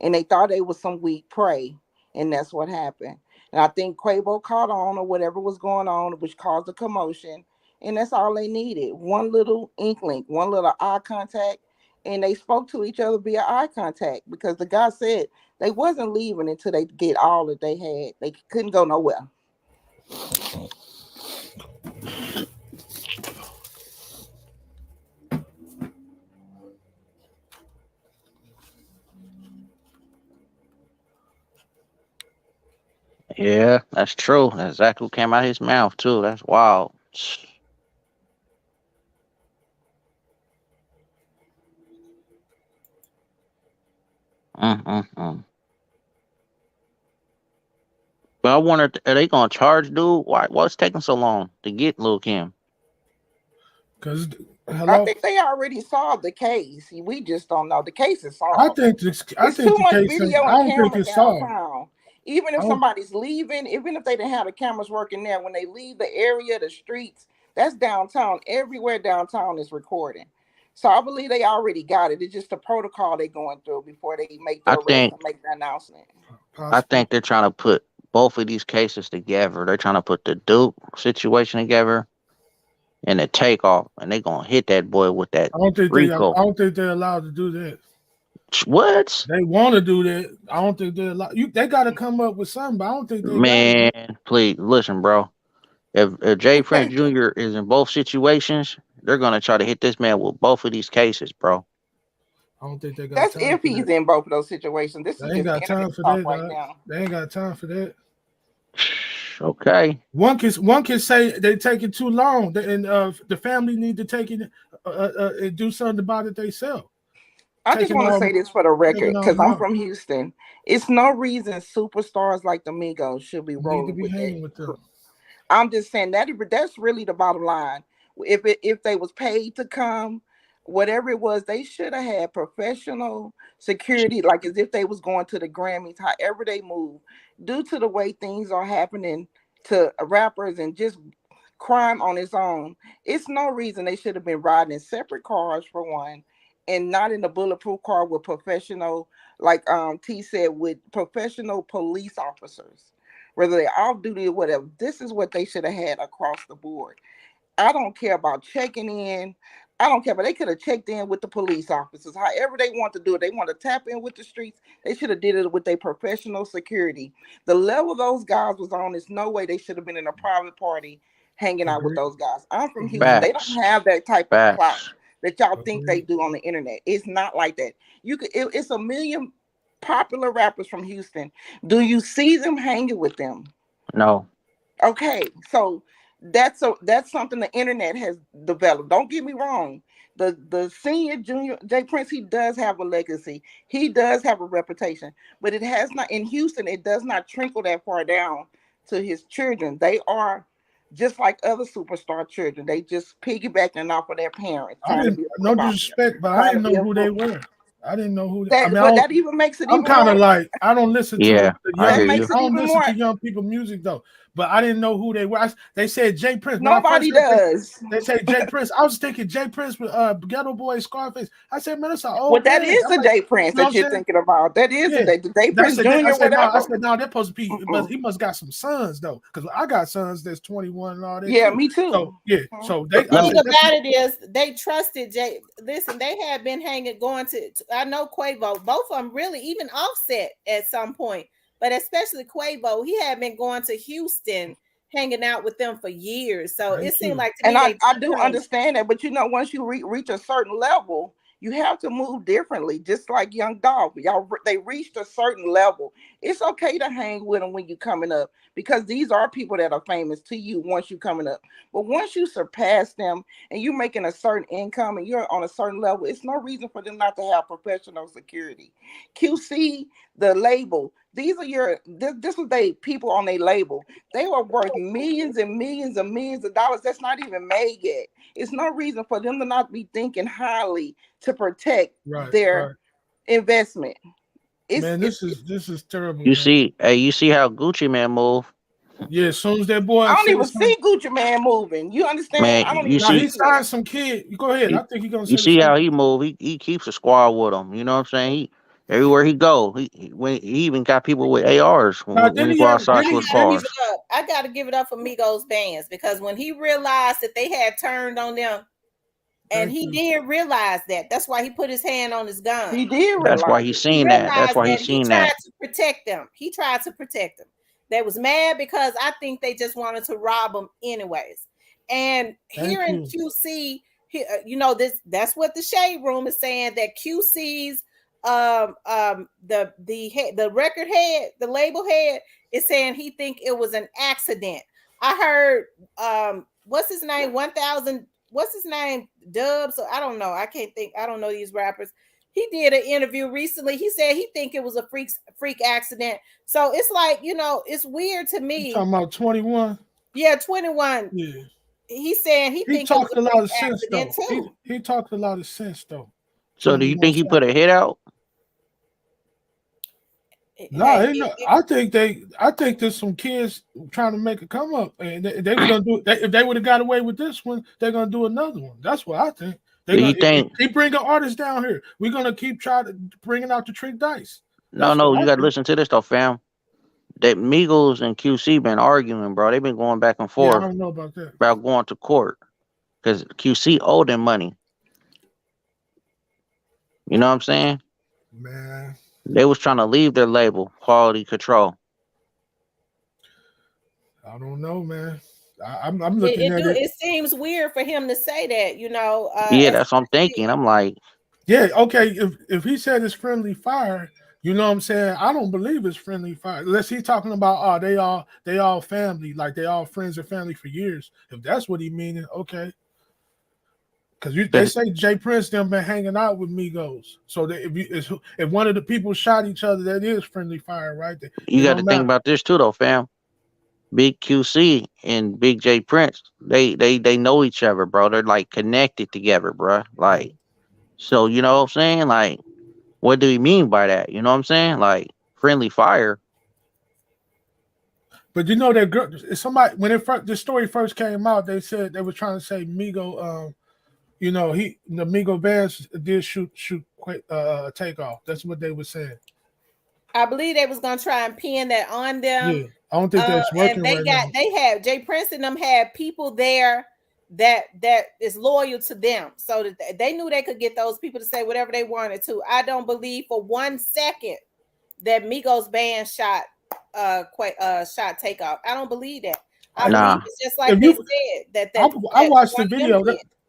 And they thought they was some weak prey. And that's what happened. And I think Quavo caught on or whatever was going on, which caused a commotion. And that's all they needed. One little inkling, one little eye contact. And they spoke to each other via eye contact because the guy said they wasn't leaving until they get all that they had. They couldn't go nowhere.
Yeah, that's true. That's exactly what came out of his mouth too. That's wild. Mm. But I wonder, are they gonna charge dude? What's taking so long to get Lil Kim?
Because
I
hello,
think they already solved the case. We just don't know. The case is
I
solved.
think this. I
It's
think
too
the
much
case ain't.
video
I
and
don't think
camera
it's solved.
downtown. Even
I
if
don't.
somebody's leaving, even if they didn't have the cameras working there, when they leave the area, the streets, that's downtown. Everywhere downtown is recording. So I believe they already got it. It's just the protocol they're going through before they make the
I
arrest and
think
make the announcement.
I
Possibly.
think they're trying to put both of these cases together. They're trying to put the Duke situation together and the Takeoff, and they're gonna hit that boy with that
I don't think they. I
Rico.
don't think they're allowed to do that.
What?
They want to do that. I don't think they're allowed. They got to come up with something. But I don't think they got it.
Man, please listen, bro. If Jay Prince Jr. is in both situations, they're gonna try to hit this man with both of these cases, bro.
I don't think they got
That's
time
if
for
he's
that.
in both of those situations. This
They
is
ain't
just
got
internet
time for
talk
that,
right
dog.
now.
They ain't got time for that.
Okay.
One can say they taking too long, and the family need to take it and do something about it themselves.
I just
Taking
want to say
all
this for the record,
taking all
because I'm
month.
from Houston. It's no reason superstars like the Migos should be
Need to
rolling
be
with that.
hanging with them.
I'm just saying that's really the bottom line. If they was paid to come, whatever it was, they should have had professional security, like as if they was going to the Grammys. However they move, due to the way things are happening to rappers and just crime on its own, it's no reason they should have been riding in separate cars for one, and not in a bulletproof car with professional, like T said, with professional police officers, whether they're off duty or whatever. This is what they should have had across the board. I don't care about checking in. I don't care, but they could have checked in with the police officers. However they want to do it, they want to tap in with the streets. They should have did it with their professional security. The level those guys was on is no way they should have been in a private party hanging out with
Agree.
those guys. I'm from Houston.
Agree.
They don't
Facts.
have that type of clout
Facts.
that y'all think they
Agree.
do on the internet. It's not like that. It's a million popular rappers from Houston. Do you see them hanging with them?
No.
Okay, so that's something the internet has developed. Don't get me wrong. The senior junior Jay Prince, he does have a legacy. He does have a reputation, but it has not in Houston. It does not trickle that far down to his children. They are just like other superstar children. They just piggybacking off of their parents,
I
trying to
didn't.
be a
No
football,
disrespect, but I
trying to
didn't
be
know
a
who they
foot.
were. I didn't know who. I
That
mean, I
but
don't.
that even makes it
I'm
even
kind of
more.
like I don't listen to
Yeah,
the
I
That
hear
young.
makes
you.
it
I don't
even
listen
more.
to young people music though. But I didn't know who they were. They said Jay Prince. When I first
Nobody
heard
does.
they say Jay Prince, I was thinking Jay Prince with Ghetto Boy Scarface. I said, man, that's an
Well,
old
that
man.
is
I'm
the
like,
Jay Prince
you know what I'm
that you're
saying?
thinking about. That is
Yeah.
the Jay
That's
Prince
it. I
Jr.
said no. I
Whatever.
said no. They're supposed to be, but
Mm-mm.
he must got some sons though, because I got sons that's 21 and all that
Yeah,
too.
me
So
too.
yeah.
Mhm.
So
The
they, I
Let
thing
me.
said that's
about it is they trusted Jay. Listen, they had been hanging, going to I know Quavo, both of them really, even Offset at some point, but especially Quavo, he had been going to Houston, hanging out with them for years. So it
thank
seemed
you.
like to
And
me they
I do
trust him.
understand that, but once you reach a certain level, you have to move differently. Just like Young Dog, they reached a certain level. It's okay to hang with them when you're coming up, because these are people that are famous to you once you're coming up. But once you surpass them and you're making a certain income and you're on a certain level, it's no reason for them not to have professional security. QC, the label, these are this is they people on their label. They are worth millions and millions and millions of dollars that's not even made yet. It's no reason for them to not be thinking highly to protect their investment.
Man, this is terrible,
You
man.
see, hey, you see how Gucci Man move?
Yeah, as soon as that boy
I don't even
says something,
see Gucci Man moving. You understand?
Man,
I don't
you
even
now he
see,
see it.
signed some kid. Go ahead. I think he's gonna
you
say the
see
same
how
thing.
he move. He keeps a squad with him. You know what I'm saying? He everywhere he go, when he even got people with ARs
Now,
when he go outside to his cars.
I gotta give it up for Migos bands, because when he realized that they had turned on them, and he did realize that, that's why he put his hand on his gun.
He did
That's why
realize
he's
it.
He
seen that. That's
realized
why
that
he's
he
seen
tried
that.
to protect them. He tried to protect them. They was mad because I think they just wanted to rob them anyways. And here in QC, that's what the shade room is saying, that QC's the record head, the label head, is saying he think it was an accident. I heard what's his name, 1000, what's his name, Dubs, so I don't know, I don't know these rappers. He did an interview recently. He said he think it was a freak accident. So it's like, it's weird to me.
You talking about 21?
Yeah, 21.
Yeah.
He's saying he think it was
talked a lot of
freak
sense
accident
though.
too.
He talked a lot of sense though.
So do you think he put a hit out?
No, I think there's some kids trying to make a come up, and they were gonna do it. If they would have got away with this one, they're gonna do another one. That's what I think. They're
Do you
gonna
think?
keep bringing artists down here. We're gonna keep trying to bringing out the trick dice.
No, you got to listen to this though, fam. That Migos and QC been arguing, bro. They've been going back and
Yeah, I
forth
don't know about that.
about going to court because QC owed them money. You know what I'm saying?
Man,
they was trying to leave their label, Quality Control.
I don't know, man. I'm looking at it.
It seems weird for him to say that,
Yeah, that's what I'm thinking. I'm like,
yeah, okay. If he said it's friendly fire, you know what I'm saying? I don't believe it's friendly fire. Unless he's talking about, they all family, like they all friends and family for years. If that's what he meaning, okay. Because they say Jay Prince them been hanging out with Migos. So if one of the people shot each other, that is friendly fire, right?
You got to think about this too, though, fam. Big QC and Big J Prince, they know each other, bro. They're like connected together, bro. Like, so you know what I'm saying? Like, what do he mean by that? You know what I'm saying? Like, friendly fire.
But you know that girl, somebody when the story first came out, they said they were trying to say Migo, the Migo bands did shoot Takeoff. That's what they were saying.
I believe they was gonna try and pin that on them.
Yeah, I don't think that's working
and they have Jay Prince and them had people there that is loyal to them, so that they knew they could get those people to say whatever they wanted to. I don't believe for 1 second that Migos band shot Takeoff. I don't believe that. I believe it's just like they said that
I watched the video.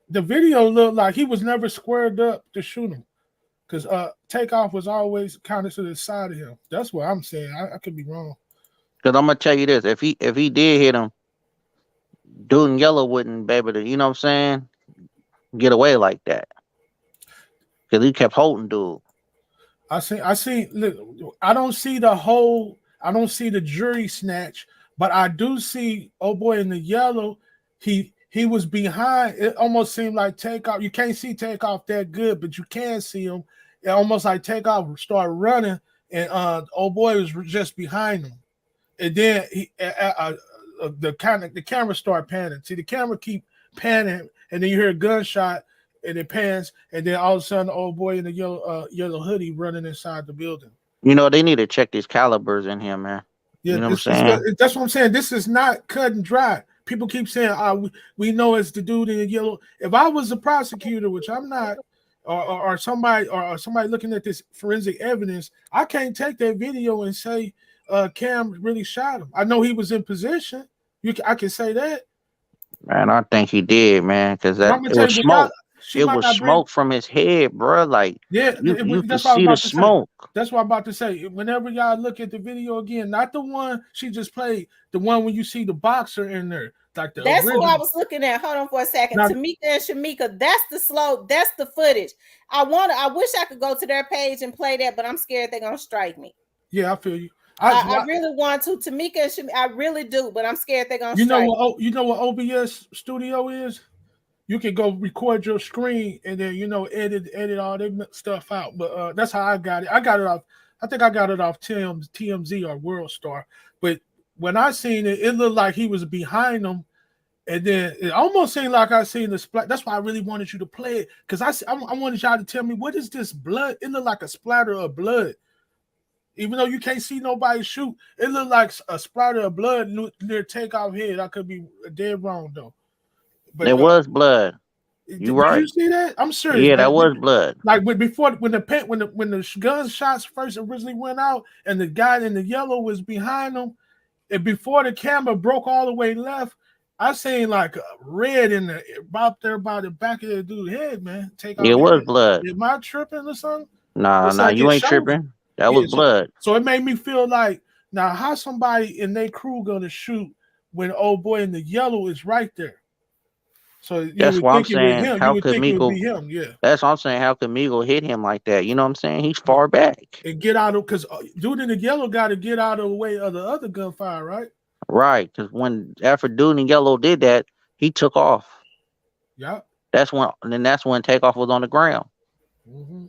The video looked like he was never squared up to shoot him, because Takeoff was always kind of to the side of him. That's what I'm saying. I could be wrong.
Because I'm gonna tell you this: if he did hit him, dude in yellow wouldn't be able to, you know what I'm saying, get away like that. Because he kept holding dude.
I see. Look, I don't see the jury snatch, but I do see boy in the yellow. He was behind. It almost seemed like Takeoff. You can't see Takeoff that good, but you can see him. It almost like Takeoff started running, and boy was just behind him. And then the camera started panning. See, the camera keep panning, and then you hear a gunshot, and it pans, and then all of a sudden, the old boy in the yellow hoodie running inside the building.
They need to check these calibers in here, man.
Yeah,
you know what I'm saying?
That's what I'm saying. This is not cut and dry. People keep saying, we know it's the dude in the yellow. If I was a prosecutor, which I'm not, or somebody looking at this forensic evidence, I can't take that video and say Cam really shot him. I know he was in position. I can say that.
Man, I think he did, man, because it was smoke.
she
it
might
was
not bring.
smoke from his head, bro. Like
Yeah,
you could
that's what I was
see the
about to say.
smoke.
That's what I'm about to say. Whenever y'all look at the video again, not the one she just played, the one when you see the boxer in there, like the
That's who I
original.
was looking at. Hold on for a second.
Now,
Tamika and Shamika, that's the footage. I wish I could go to their page and play that, but I'm scared they're gonna strike me.
yeah, I feel you.
I really want to. Tamika and Shamika, I really do, but I'm scared they're gonna
you know
strike me.
what? You know what OBS Studio is? You can go record your screen and then edit all that stuff out. But that's how I got it. I got it off. I think I got it off TMZ or World Star. But when I seen it, it looked like he was behind them, and then it almost seemed like I seen the splatter. That's why I really wanted you to play it because I wanted y'all to tell me what is this blood? It looked like a splatter of blood. Even though you can't see nobody shoot, it looked like a splatter of blood near Takeoff head. I could be dead wrong though. But
There was blood. You
did you
right.
see that? I'm serious.
Yeah, that was blood.
Like when the gun shots first originally went out, and the guy in the yellow was behind him, and before the camera broke all the way left, I seen like a red in the about there by the back of the dude's head, man.
It
Takeoff
was
head.
blood.
Am I tripping or something?
Nah,
It's
nah,
like
you
it
ain't
shows.
tripping. That
Yeah,
was blood.
so it made me feel like now how somebody in their crew gonna shoot when old boy in the yellow is right there. So you
That's
would
why I'm
think it was
saying,
him. You
how
would
could
think it would
Migo?
be him, yeah.
That's what I'm saying. How could Migo hit him like that? You know what I'm saying? He's far back.
And get out of because dude in the yellow got to get out of the way of the other gunfire, right?
Right, because when after dude in yellow did that, he took off.
Yeah.
That's when Takeoff was on the ground.
Mm-hmm.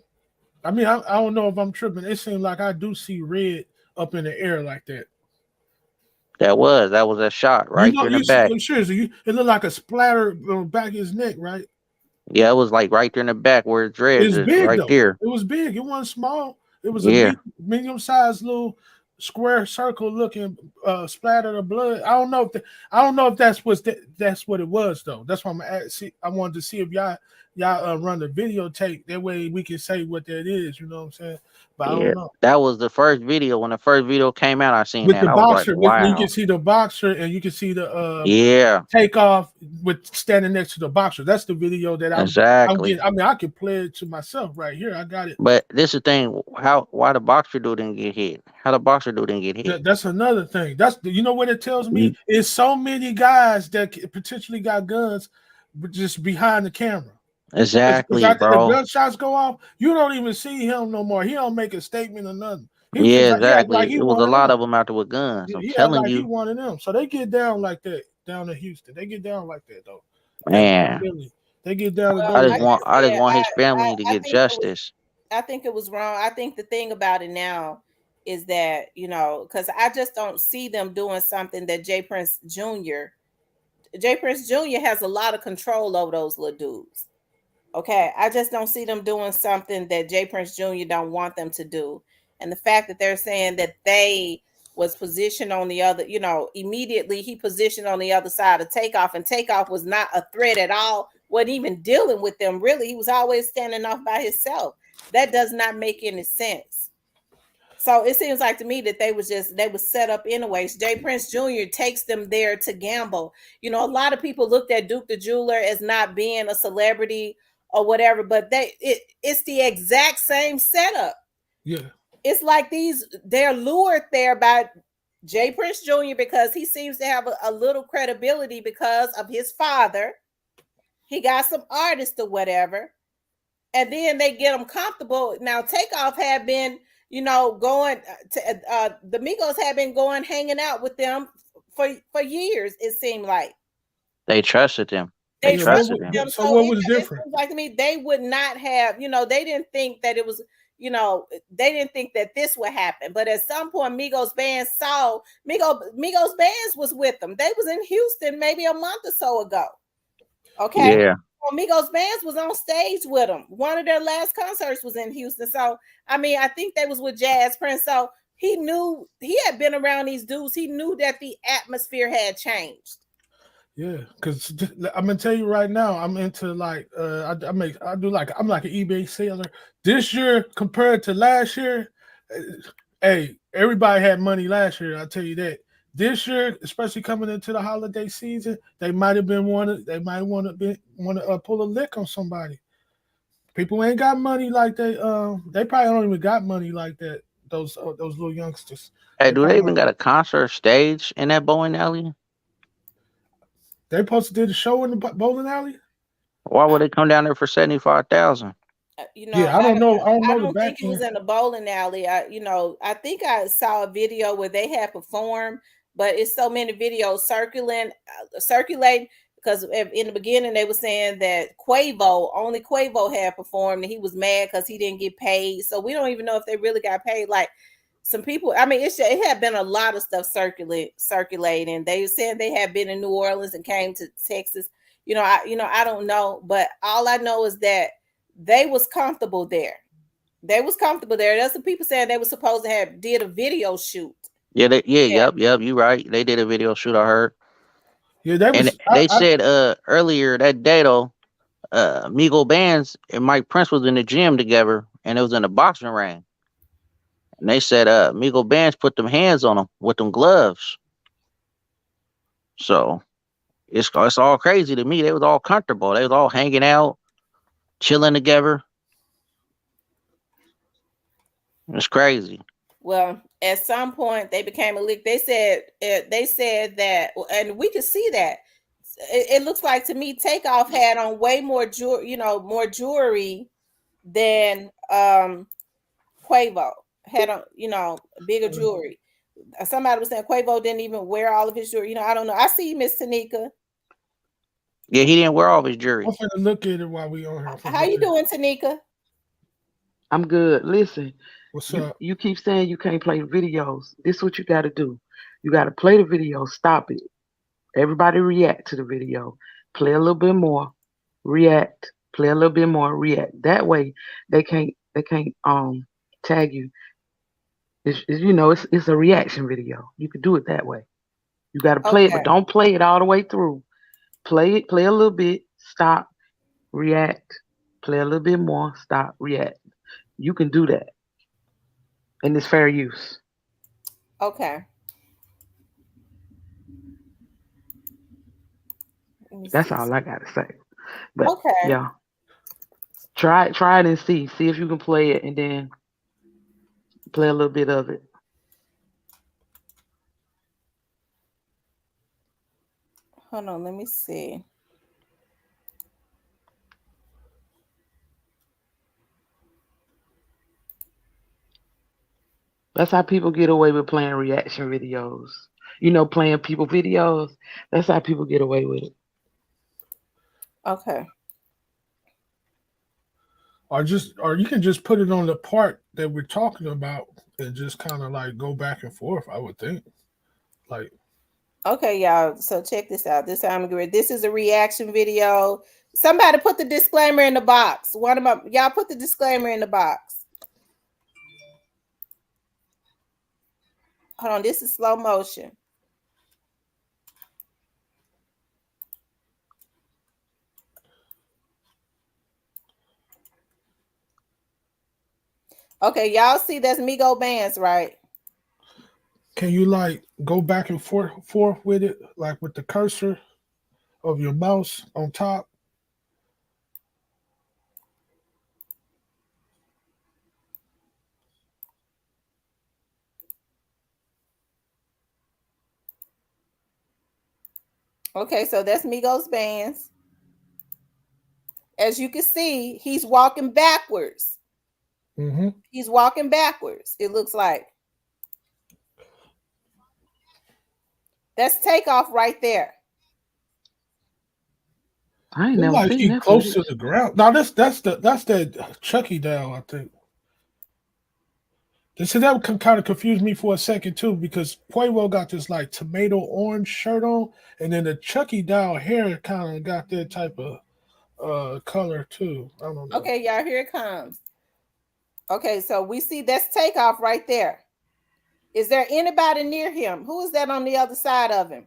I mean, I don't know if I'm tripping. It seems like I do see red up in the air like that.
That was a shot right there in the back.
I'm sure it looked like a splatter on the back of his neck, right?
Yeah, it was like right there in the back where his dreads
It's
is,
big
right
though.
there.
It was big. It wasn't small. It was a
Yeah,
medium-sized little square circle looking splatter of blood. I don't know if that's what it was though. That's why I wanted to see if y'all run the videotape. That way we can say what that is. You know what I'm saying? But I
yeah.
don't know.
That was the first video. When the first video came out, I seen
With
that.
the
I was like,
boxer, you can
wow.
see the boxer and you can see the
Yeah,
Takeoff with standing next to the boxer. That's the video that I'm
exactly.
getting. I mean, I can play it to myself right here. I got it.
But this is the thing. Why the boxer dude didn't get hit? How the boxer dude didn't get hit?
That's another thing. You know what it tells me?
You-
Is so many guys that potentially got guns just behind the camera. Because
Exactly,
after the
bro.
gunshots go off, you don't even see him no more. He don't make a statement or nothing.
Yeah,
He act like
exactly.
he
It was
one
a
of
lot
them.
of them out there with guns. I'm
He act
telling
like he
you,
one of them. So they get down like that down in Houston. They get down like that though. And
man.
Philly. They get down to
Well,
those.
I just
yeah,
want his family to get
think
justice.
I think it was wrong. I think the thing about it now is that, because I just don't see them doing something that J Prince Jr. has a lot of control over those little dudes. Okay. I just don't see them doing something that J Prince Jr. don't want them to do. And the fact that they're saying that they was positioned on the other, immediately he positioned on the other side of Takeoff, and Takeoff was not a threat at all. Wasn't even dealing with them really. He was always standing off by himself. That does not make any sense. So it seems like to me that they was set up anyways. Jay Prince Jr. takes them there to gamble. A lot of people looked at Duke the Jeweler as not being a celebrity or whatever, but it's the exact same setup.
Yeah.
It's like they're lured there by Jay Prince Jr. because he seems to have a little credibility because of his father. He got some artists or whatever. And then they get them comfortable. Now, Takeoff had been, going to the Migos had been going hanging out with them for years. It seemed like
They trusted him. They trusted him.
So what was different?
It seems like to me they would not have, they didn't think that it was, they didn't think that this would happen. But at some point, Migos band saw Migos bands was with them. They was in Houston maybe a month or so ago. Okay.
Yeah.
Migos bands was on stage with them. One of their last concerts was in Houston. So, I mean, I think they was with Jazz Prince. So he knew he had been around these dudes. He knew that the atmosphere had changed.
Yeah, because I'm gonna tell you right now, I'm into like I'm like an eBay seller. This year compared to last year, hey, everybody had money last year. I'll tell you that. This year, especially coming into the holiday season, they might want to pull a lick on somebody. People ain't got money like they probably don't even got money like that. Those little youngsters.
Hey,
They
do they
probably
even got a concert stage in that bowling alley?
they supposed to did a show in the bowling alley.
Why would they come down there for 75,000?
You know,
Yeah, I don't know. I don't
I
know the
don't
back
think it was
end.
in the bowling alley. I think I saw a video where they had performed, but it's so many videos circulating because in the beginning they were saying that only Quavo had performed and he was mad because he didn't get paid. So we don't even know if they really got paid. Like some people, I mean, it had been a lot of stuff circulating. They said they had been in New Orleans and came to Texas. I don't know, but all I know is that they was comfortable there. They was comfortable there. There's some people saying they were supposed to have did a video shoot.
Yeah,
Yeah.
yep, you right. They did a video shoot, I heard.
Yeah, they
And
was.
they said earlier that day though, Migo Bands and Mike Prince was in the gym together and it was in a boxing ring. And they said Migo Bands put them hands on them with them gloves. So it's all crazy to me. They was all comfortable. They was all hanging out, chilling together. It's crazy.
Well, at some point they became a leak. They said that, and we could see that. It looks like to me Takeoff had on way more jewelry than Quavo had on, bigger jewelry. Somebody was saying Quavo didn't even wear all of his jewelry. I don't know. I see you, Miss Tanika.
Yeah, he didn't wear all his jewelry.
I'm gonna look at it while we on here.
How you doing, Tanika?
I'm good. Listen,
What's up?
you keep saying you can't play videos. This is what you got to do. You got to play the video. Stop it. Everybody react to the video. Play a little bit more. React. Play a little bit more. React. That way they can't tag you. It's a reaction video. You can do it that way. You got to play it, but
Okay.
don't play it all the way through. Play it. Play a little bit. Stop. React. Play a little bit more. Stop. React. You can do that, and it's fair use.
Okay.
That's all I gotta say. But
Okay.
yeah, try it and see if you can play it, and then play a little bit of it.
Hold on, let me see.
That's how people get away with playing reaction videos. Playing people videos. That's how people get away with it.
Okay.
Or you can just put it on the part that we're talking about and just kind of like go back and forth. I would think, like.
Okay, y'all. So check this out. This is a reaction video. Somebody put the disclaimer in the box. Y'all put the disclaimer in the box. Hold on, this is slow motion. Okay, y'all see that's Migo Bands, right?
Can you like go back and forth with it, like with the cursor of your mouse on top?
Okay, so that's Migos Bands. As you can see, he's walking backwards.
Mm-hmm.
He's walking backwards, it looks like. That's Takeoff right there.
I ain't
Look
never
like
seen
he
that
close to
footage.
the ground. Now that's that Chucky down, I think. So that kind of confused me for a second too, because Quavo got this like tomato orange shirt on, and then the Chucky doll hair kind of got that type of color too. I don't know.
Okay, y'all, here it comes. Okay, so we see that's Takeoff right there. Is there anybody near him? Who is that on the other side of him?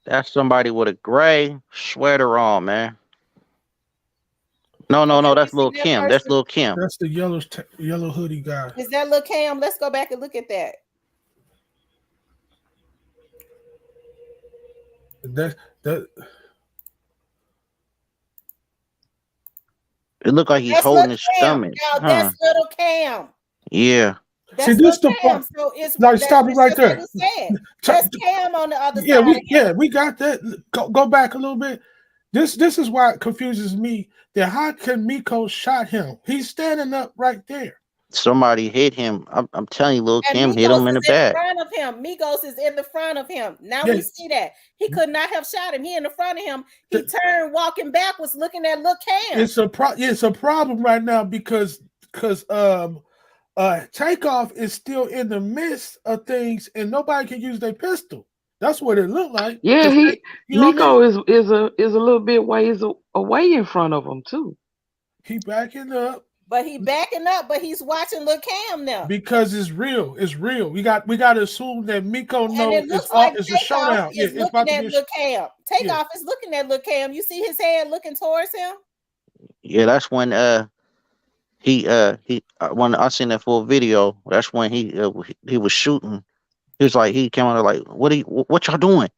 That's somebody with a gray sweater on, man. No,
Okay, we
that's
see
Lil
that
Kim. That's
person.
Lil Kim.
That's the yellow hoodie guy.
Is that Lil Cam? Let's go back and look at that.
That
It looked like he's
That's
holding
little
his
Cam.
stomach.
Y'all, that's little Cam.
Yeah.
See,
That's
this
little
the
Cam.
part.
So it's
Like, stop it
it's
right
just like
there.
you said. That's Cam on the other
Yeah,
side of him.
we got that. Go back a little bit. This is why it confuses me. That how can Miko shot him? He's standing up right there.
Somebody hit him. I'm telling you, Lil
And
Kim hit
Migos
him in the
is in
back.
front of him. Migos is in the front of him. Now
Yeah.
we see that. He could not have shot him. He in the front of him. He turned walking backwards looking at Lil Cam.
It's a problem right now because Takeoff is still in the midst of things and nobody can use their pistol. That's what it looked like.
Yeah,
You know what I
Miko
mean?
is a little bit ways away in front of him too.
He backing up.
But he backing up, but he's watching Lil Cam now.
Because it's real. It's real. We got to assume that Miko
And
knows
it looks like
it's a showdown.
Takeoff is looking at Lil Cam. Takeoff is looking at Lil Cam. You see his head looking towards him?
Yeah, that's when when I seen that full video, that's when he was shooting. He was like, he came out like, what y'all doing?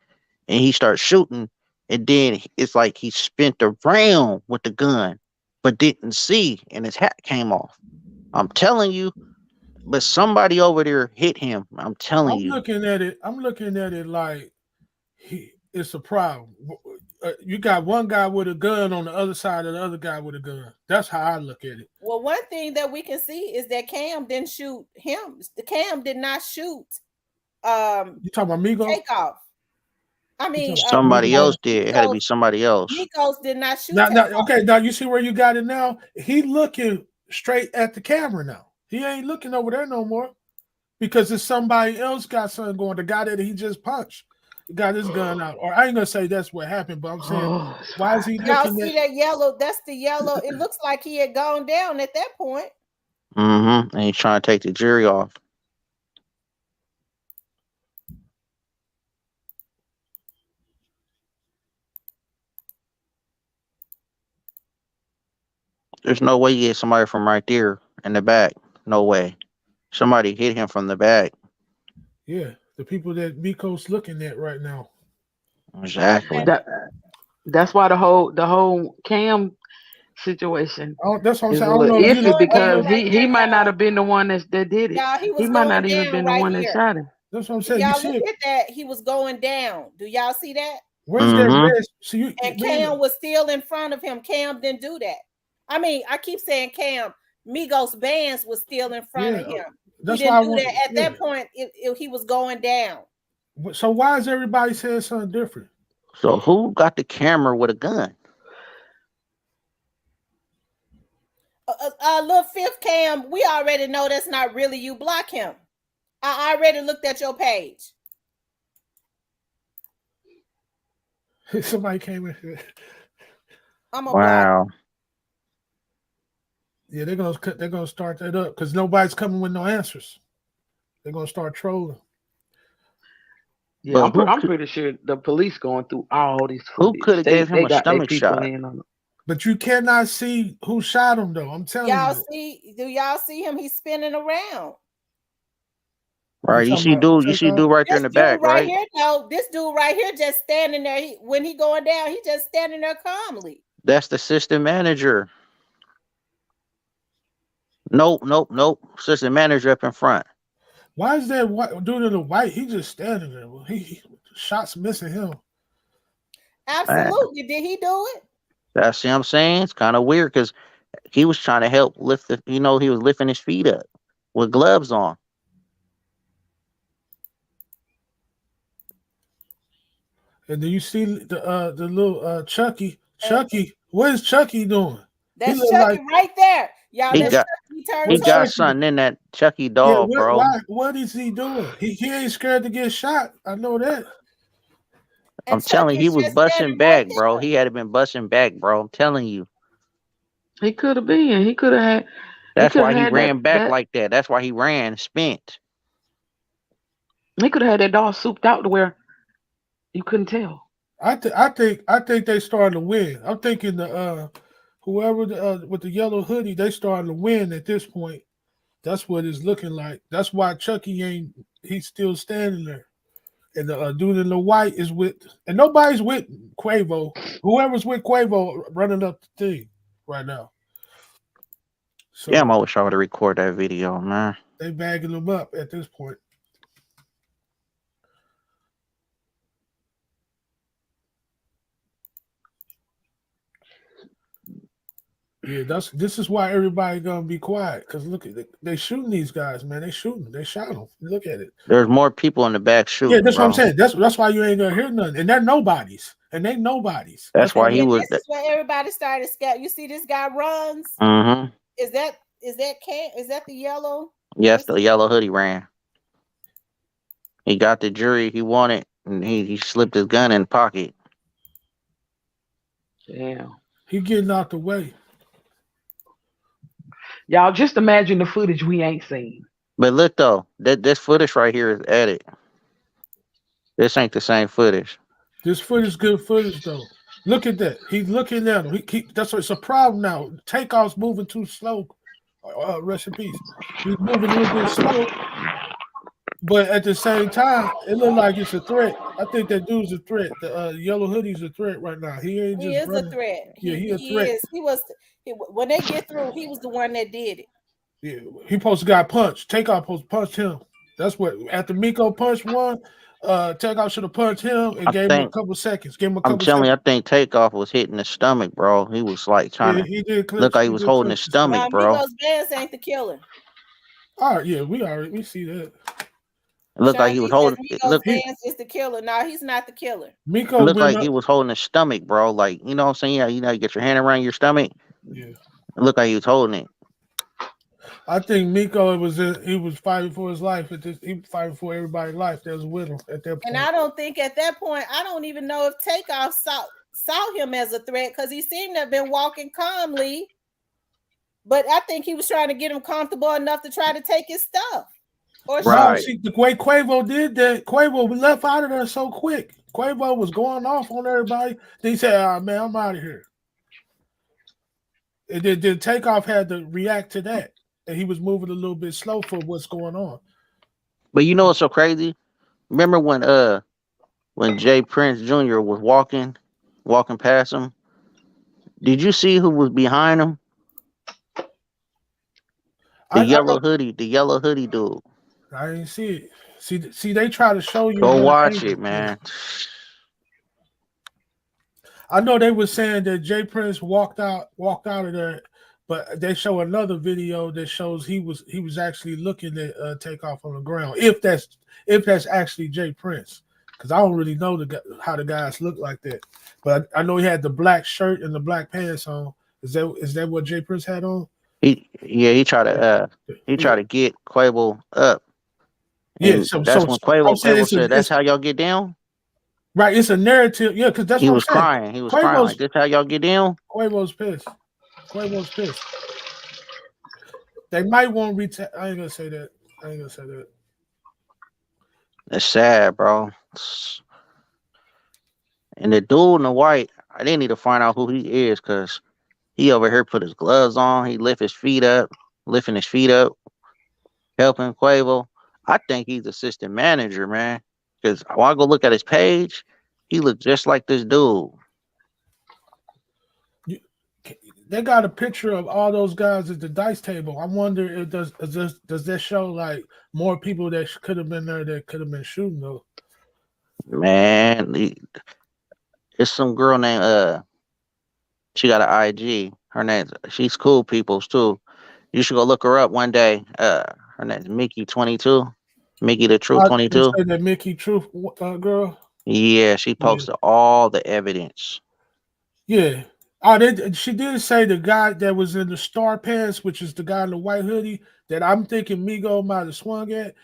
And he started shooting, and then it's like he spent around with the gun, but didn't see, and his hat came off. I'm telling you, but somebody over there hit him. I'm telling you.
I'm looking at it like it's a problem. You got one guy with a gun on the other side of the other guy with a gun. That's how I look at it.
Well, one thing that we can see is that Cam didn't shoot him. Cam did not shoot.
You talking about Migos?
Takeoff. I mean,
Somebody else did. It had to be somebody else.
Migos did not shoot.
Now you see where you got it now? He looking straight at the camera now. He ain't looking over there no more because it's somebody else got something going. The guy that he just punched got his gun out. Or I ain't gonna say that's what happened, but I'm saying why is he looking?
Y'all see that yellow? That's the yellow. It looks like he had gone down at that point.
Mm-hmm. And he's trying to take the jury off. There's no way you get somebody from right there in the back. No way. Somebody hit him from the back.
Yeah, the people that Miko's looking at right now.
Exactly.
That's why the whole Cam situation
that's what I'm
is
saying.
a little iffy because he might not have been the one that did it.
Yeah,
he might not even been the one that shot him.
That's what I'm saying.
Y'all look at that. He was going down. Do y'all see that?
Where's that red? So
and Cam was still in front of him. Cam didn't do that. I mean, I keep saying Cam. Migos Bands was still in front of him. He didn't do that. At that point, he was going down.
So why is everybody saying something different?
So who got the camera with a gun?
Little fifth Cam, we already know that's not really you. Block him. I already looked at your page.
Somebody came in here.
I'm a block.
Yeah, they're gonna start that up because nobody's coming with no answers. They're gonna start trolling.
Yeah, I'm pretty sure the police going through all these footage.
Who could have gave him a stomach shot?
But you cannot see who shot him though. I'm telling you.
Do y'all see him? He's spinning around.
Right, you see dude right there in the back, right?
Here, no, this dude right here just standing there. When he going down, he just standing there calmly.
That's the assistant manager. Nope. Assistant manager up in front.
Why is that dude in the white? He just standing there. He shots missing him.
Absolutely. Did he do it?
That's what I'm saying. It's kind of weird because he was trying to help lift he was lifting his feet up with gloves on.
And do you see the little Chucky? Chucky, what is Chucky doing?
That's Chucky right there. Y'all,
he got something in that Chucky doll, bro.
What is he doing? He ain't scared to get shot. I know that.
I'm telling you, he was busting back, bro. He had been busting back, bro. I'm telling you.
He could have been. He could have had.
That's why he ran back like that. That's why he ran spent.
He could have had that doll souped out to where you couldn't tell.
I think they started to win. I'm thinking whoever with the yellow hoodie, they starting to win at this point. That's what it's looking like. That's why Chucky he's still standing there. And the dude in the white is and nobody's with Quavo. Whoever's with Quavo running up the thing right now.
So
Damn, I wish I would have recorded that video, man.
they bagging them up at this point. Yeah, this is why everybody gonna be quiet. Cause look at they shooting these guys, man. They shooting. They shot them. Look at it.
There's more people in the back
Yeah,
shooting,
that's what I'm
bro.
saying. That's why you ain't gonna hear nothing. And they're nobodies. And they nobodies.
That's why he
and
was.
this is where everybody started scared. You see, this guy runs.
Mm-hmm.
Is that the yellow?
Yes, the yellow hoodie ran. He got the jury he wanted, and he slipped his gun in the pocket.
Damn.
He getting out the way.
Y'all just imagine the footage we ain't seen.
But look though, this footage right here is edited. This ain't the same footage.
This footage is good footage though. Look at that. He's looking at him. That's what it's a problem now. Takeoff's moving too slow. Rest in peace. He's moving a little bit slow. But at the same time, it looked like it's a threat. I think that dude's a threat. The yellow hoodie's a threat right now. He ain't just
is
running.
a threat.
Yeah, he a threat.
Is. When they get through, he was the one that did it.
Yeah, he supposed to got punched. Takeoff supposed to punch him. That's what after Miko punched one, Takeoff should have punched him and gave him a couple seconds.
I'm telling you, I think Takeoff was hitting the stomach, bro. He was like trying
he did
to
clips,
look like he was holding his stomach, bro.
Miko's Vance ain't the killer.
All right, yeah, we see that.
It looked like he was holding.
Miko's Vance is the killer. No, he's not the killer.
Miko looked like he was holding his stomach, bro. Like, you know what I'm saying? Yeah, you get your hand around your stomach.
Yeah.
It looked like he was holding it.
I think Miko he was fighting for his life. He was fighting for everybody's life that was with him at that point.
And I don't think at that point, I don't even know if Takeoff saw him as a threat because he seemed to have been walking calmly. But I think he was trying to get him comfortable enough to try to take his stuff. Or
right. See, the way Quavo did that, Quavo left out of there so quick. Quavo was going off on everybody. Then he said, man, I'm out of here. And then Takeoff had to react to that. And he was moving a little bit slow for what's going on.
But you know what's so crazy? Remember when Jay Prince Jr. was walking past him? Did you see who was behind him? The yellow hoodie dude.
I didn't see it. See, they try to show you.
Go watch it, man.
I know they were saying that Jay Prince walked out of there, but they show another video that shows he was actually looking at Takeoff on the ground. If that's actually Jay Prince, because I don't really know how the guys look like that. But I know he had the black shirt and the black pants on. Is that what Jay Prince had on?
He tried to get Quavo up.
Yeah,
that's when Quavo said, "That's how y'all get down."
Right, it's a narrative. Yeah, because that's
he
what
was
I'm saying.
crying. He was crying. Like, "This how y'all get down."
Quavo's pissed. They might want to I ain't gonna say that.
That's sad, bro. And the dude in the white, I didn't need to find out who he is because he over here put his gloves on. He lifting his feet up, helping Quavo. I think he's assistant manager, man. Because when I go look at his page, he looks just like this dude.
They got a picture of all those guys at the dice table. I wonder if does that show like more people that could have been there that could have been shooting though?
Man, it's some girl named she got an IG. Her name's she's cool peoples too. You should go look her up one day. Her name's Mickey22. Mickey the Truth 22.
Say that Mickey Truth girl.
Yeah, she posted all the evidence.
Yeah. She did say the guy that was in the star pants, which is the guy in the white hoodie that I'm thinking Migo might have swung at.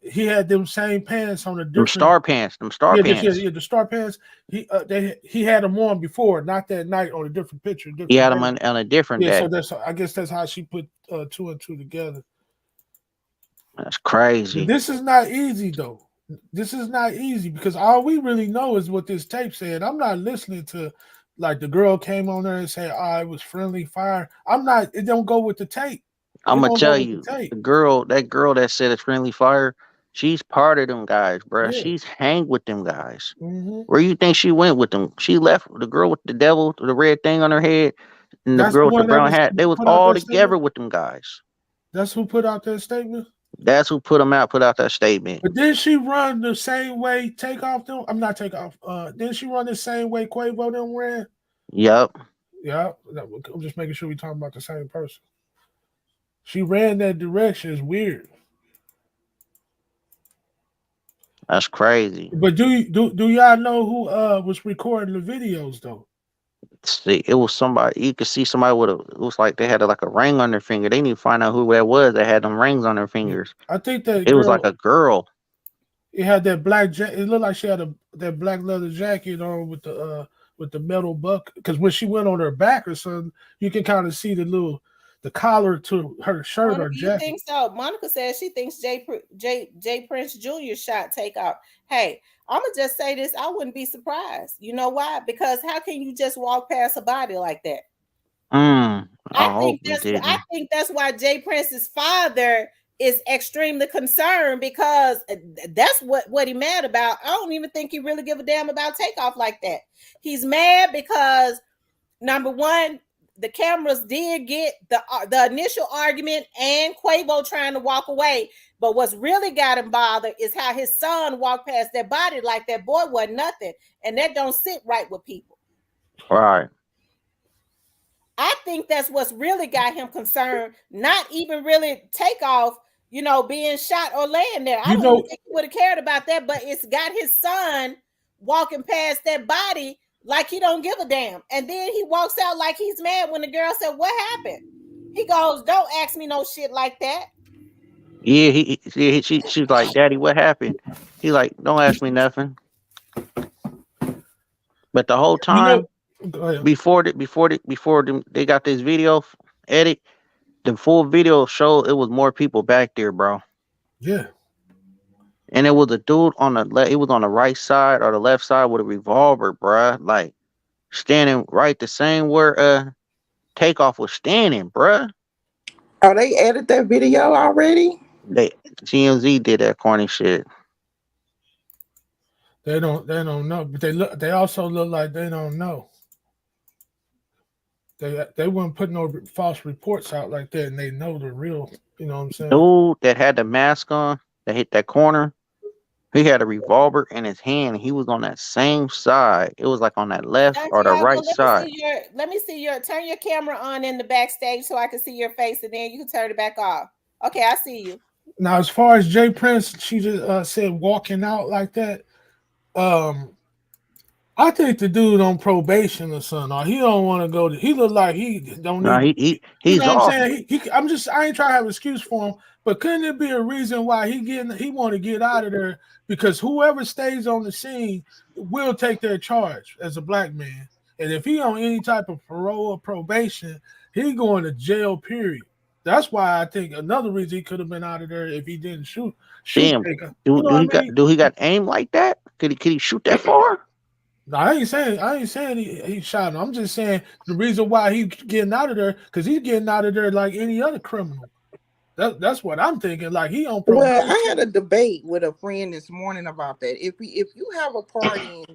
He had them same pants on a different.
Them star pants.
Yeah, the star pants. He had them on before, not that night on a different picture.
He had them on a different day.
So I guess that's how she put 2 and 2 together.
That's crazy.
This is not easy though. This is not easy because all we really know is what this tape said. I'm not listening to like the girl came on there and said, it was friendly fire. It don't go with the tape.
I'm gonna tell you, that girl that said it's friendly fire, she's part of them guys, bro. Yeah. She's hang with them guys. Mm-hmm. Where you think she went with them? She left the girl with the devil, the red thing on her head. and the
That's
girl
the
with the
one that
brown
was
hat. They was
put out
all
that
together
statement.
with them guys.
That's who put out that statement.
That's who put them out. Put out that statement.
But didn't she run the same way Takeoff them? I'm not Takeoff. Didn't she run the same way Quavo them ran?
Yep.
Yeah. I'm just making sure we talking about the same person. She ran that direction. It's weird.
That's crazy.
But do y'all know who was recording the videos though?
See, it was somebody. You could see somebody with a. It was like they had like a ring on their finger. They didn't find out who that was. They had them rings on their
Yeah.
fingers.
I think that
It was like
girl.
a girl.
It had that black. It looked like she had that black leather jacket on with the metal buck. Because when she went on her back or something, you can kind of see the collar to her shirt
Monica,
or
you
jacket.
think so? Monica says she thinks Jay Prince Jr. shot Takeoff. Hey, I'm gonna just say this. I wouldn't be surprised. You know why? Because how can you just walk past a body like that?
I hope he
I
didn't.
think that's why Jay Prince's father is extremely concerned because that's what he mad about. I don't even think he really give a damn about Takeoff like that. He's mad because number one, the cameras did get the initial argument and Quavo trying to walk away. But what's really got him bothered is how his son walked past that body like that boy wasn't nothing. And that don't sit right with people.
Right.
I think that's what's really got him concerned, not even really Takeoff, being shot or laying there. I
You
don't even
know,
think he would have cared about that, but it's got his son walking past that body like he don't give a damn. And then he walks out like he's mad when the girl said, "What happened?" He goes, "Don't ask me no shit like that."
Yeah, she's like, Daddy, what happened? He like, don't ask me nothing. But the whole
you know.
time
Go ahead.
before they got this video edit, the full video showed it was more people back there, bro.
Yeah.
And it was a dude on the left. He was on the right side or the left side with a revolver, bruh. Like standing right the same where Takeoff was standing, bruh.
Oh, they edited that video already?
They TMZ did that corny shit.
They don't know, but they also look like they don't know. They wouldn't put no false reports out like that, and they know the real. You know what I'm saying?
Dude that had the mask on that hit that corner, he had a revolver in his hand. He was on that same side. It was like on that left or the
Santiago,
right side.
let me see your turn your camera on in the backstage so I can see your face, and then you can turn it back off. Okay, I see you.
Now, as far as Jay Prince, she just said walking out like that. I think the dude on probation or something, or he don't want to go to. He look like he don't
No,
need. You
he's
know what I'm
off.
saying? I ain't trying to have an excuse for him, but couldn't there be a reason why he want to get out of there? Because whoever stays on the scene will take their charge as a black man, and if he on any type of parole or probation, he going to jail. Period. That's why I think another reason he could have been out of there if he didn't shoot.
Damn.
Taker.
Do
You know
do he
what I
got
mean?
do he got aim like that? Could he shoot that far?
No, I ain't saying he shot him. I'm just saying the reason why he getting out of there because he's getting out of there like any other criminal. That's what I'm thinking. Like he on
Well,
probation.
I had a debate with a friend this morning about that. If you have a party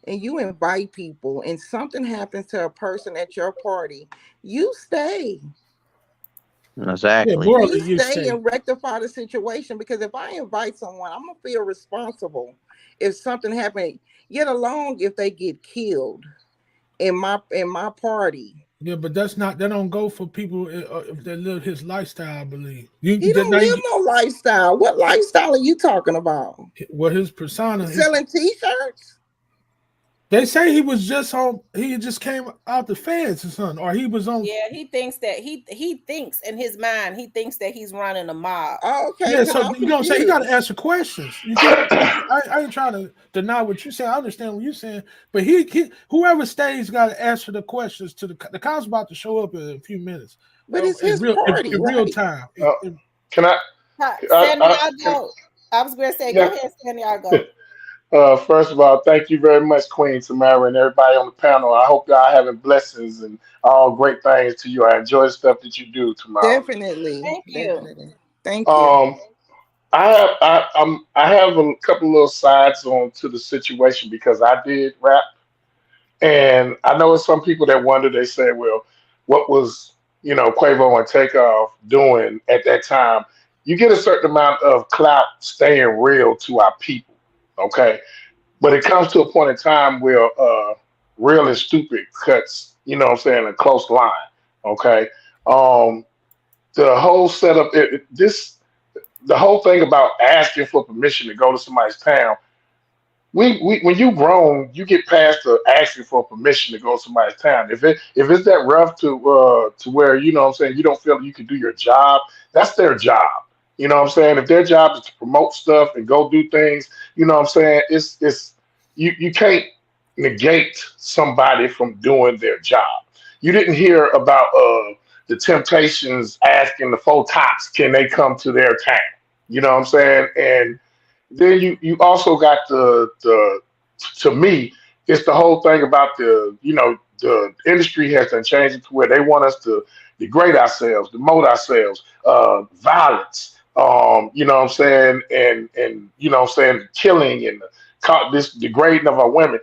and you invite people and something happens to a person at your party, you stay.
Yeah,
Exactly.
You
morally you
stay
stay.
and rectify the situation because if I invite someone, I'm gonna feel responsible if something happened. Yet alone if they get killed in my party.
Yeah, but that's not. They don't go for people if they live his lifestyle. I believe
He don't
now
live no lifestyle. What lifestyle are you talking about?
what his persona.
Selling t-shirts?
They say he was just on. He just came out the feds or something, or he was on.
Yeah, he thinks that he thinks in his mind he thinks that he's running a mob.
Oh, okay,
Yeah,
because
so
I'm
you know what I'm saying? You got to
confused.
answer questions. You get, I ain't trying to deny what you're saying. I understand what you're saying, but he whoever stays got to answer the questions to the cops about to show up in a few minutes,
But it's his party,
in real
right?
time.
Can I?
Santiago, I was going to say, go
Yeah.
ahead, Santiago.
First of all, thank you very much, Queen Tamara, and everybody on the panel. I hope y'all having blessings and all great things to you. I enjoy the stuff that you do, Tamara.
Definitely.
Thank you.
Definitely. Thank you.
Um, I have a couple little sides on to the situation because I did rap, and I know some people that wonder. They say, "Well, what was, Quavo and Takeoff doing at that time, you get a certain amount of clout staying real to our people. Okay. But it comes to a point in time where real and stupid cuts, a close line. Okay. Um, the whole setup, the whole thing about asking for permission to go to somebody's town, we when you grown, you get past the asking for permission to go to somebody's town. If it's that rough to where you don't feel you can do your job, that's their job. If their job is to promote stuff and go do things, it's you can't negate somebody from doing their job. You didn't hear about the Temptations asking the Four Tops, can they come to their town? And then you also got the to me, it's the whole thing about the industry has been changing to where they want us to degrade ourselves, demote ourselves, violence, killing and this degrading of our women.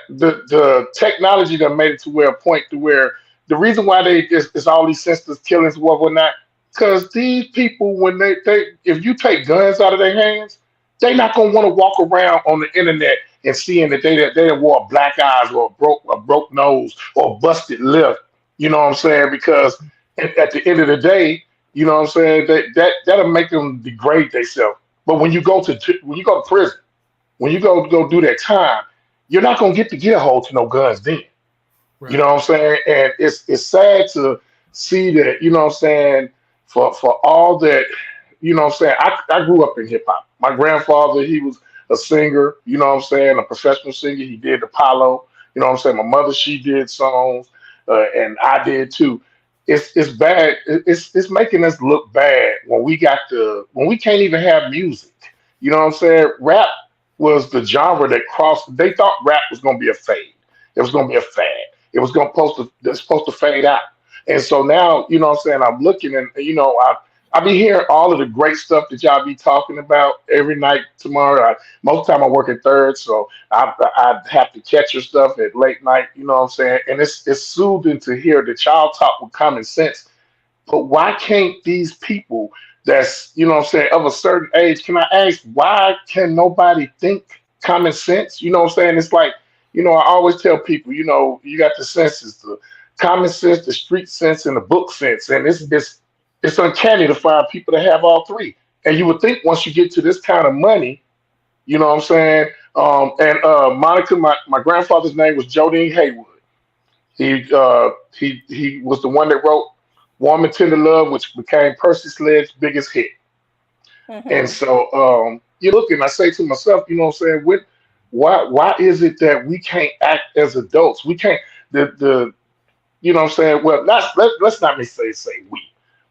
The technology that made it to where a point to where the reason why it's all these senseless killings, whatnot, because these people, when they if you take guns out of their hands, they're not gonna want to walk around on the internet and seeing that they wore black eyes or a broke nose or a busted lip. Because at the end of the day, that'll make them degrade themselves. But when you go to prison, when you go do that time, you're not gonna get a hold to no guns then.
Right.
And it's sad to see that, for all that, I grew up in hip hop. My grandfather, he was a singer, a professional singer. He did Apollo, My mother, she did songs, and I did too. It's bad. It's making us look bad when when we can't even have music. Rap was the genre that crossed. They thought rap was gonna be a fade. It was gonna be a fad. It was it's supposed to fade out. And so now, I'm looking and I be hearing all of the great stuff that y'all be talking about every night tomorrow. Most of the time I work at third, so I have to catch your stuff at late night, And it's soothing to hear that y'all talk with common sense. But why can't these people that's, of a certain age, can I ask, why can nobody think common sense? It's like, I always tell people, you got the senses, the common sense, the street sense, and the book sense. And it's uncanny to find people that have all three. And you would think once you get to this kind of money, and Monica, my grandfather's name was Jodine Haywood. He was the one that wrote Warm and Tender Love, which became Percy Sledge's biggest hit. And so you look and I say to myself, why is it that we can't act as adults? We can't well, let's not say we.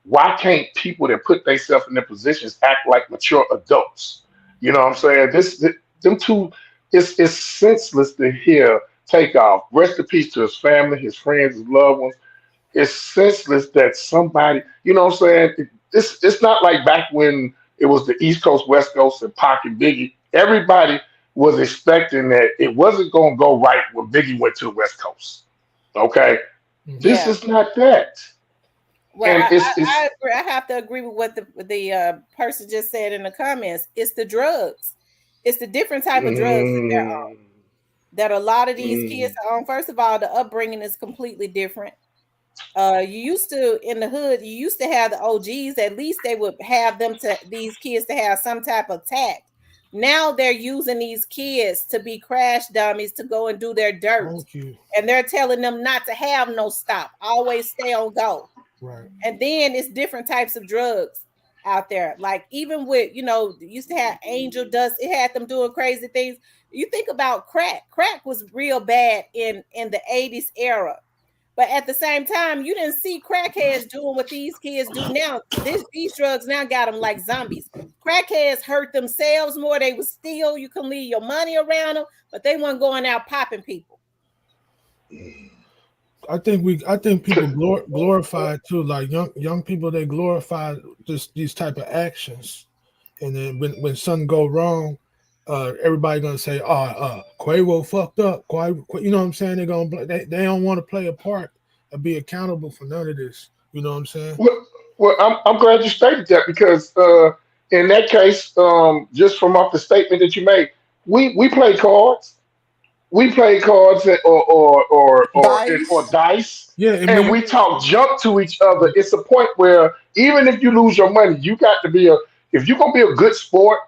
Why can't people that put themselves in their positions act like mature adults? Them two, it's senseless to hear Takeoff. Rest in peace to his family, his friends, his loved ones. It's senseless that somebody, It's not like back when it was the East Coast, West Coast, and Pac and Biggie. Everybody was expecting that it wasn't going to go right when Biggie went to the West Coast. Okay, this is not that.
Well, and I agree. I have to agree with what the person just said in the comments. It's the drugs. It's the different type of drugs that they're on. That a lot of these kids are on. First of all, the upbringing is completely different. You used to, in the hood, you used to have the OGs. At least they would have these kids to have some type of tact. Now they're using these kids to be crash dummies to go and do their dirt. And they're telling them not to have no stop. Always stay on go.
Right.
And then it's different types of drugs out there. Like even with, used to have angel dust. It had them doing crazy things. You think about crack. Crack was real bad in the 80s era. But at the same time, you didn't see crackheads doing what these kids do now. These drugs now got them like zombies. Crackheads hurt themselves more. They would steal. You can leave your money around them, but they weren't going out popping people.
I think people glorify too, like young people. They glorify these type of actions, and then when something go wrong, everybody gonna say, Quavo fucked up. You know what I'm saying? They don't want to play a part be accountable for none of this. You know what I'm saying?
Well, I'm glad you stated that because in that case, just from off the statement that you made, we play cards. We play cards or
Dice.
dice,
Yeah, and when
and
you
we talk junk to each other. It's a point where even if you lose your money, you got to be a if you're gonna be a good sport.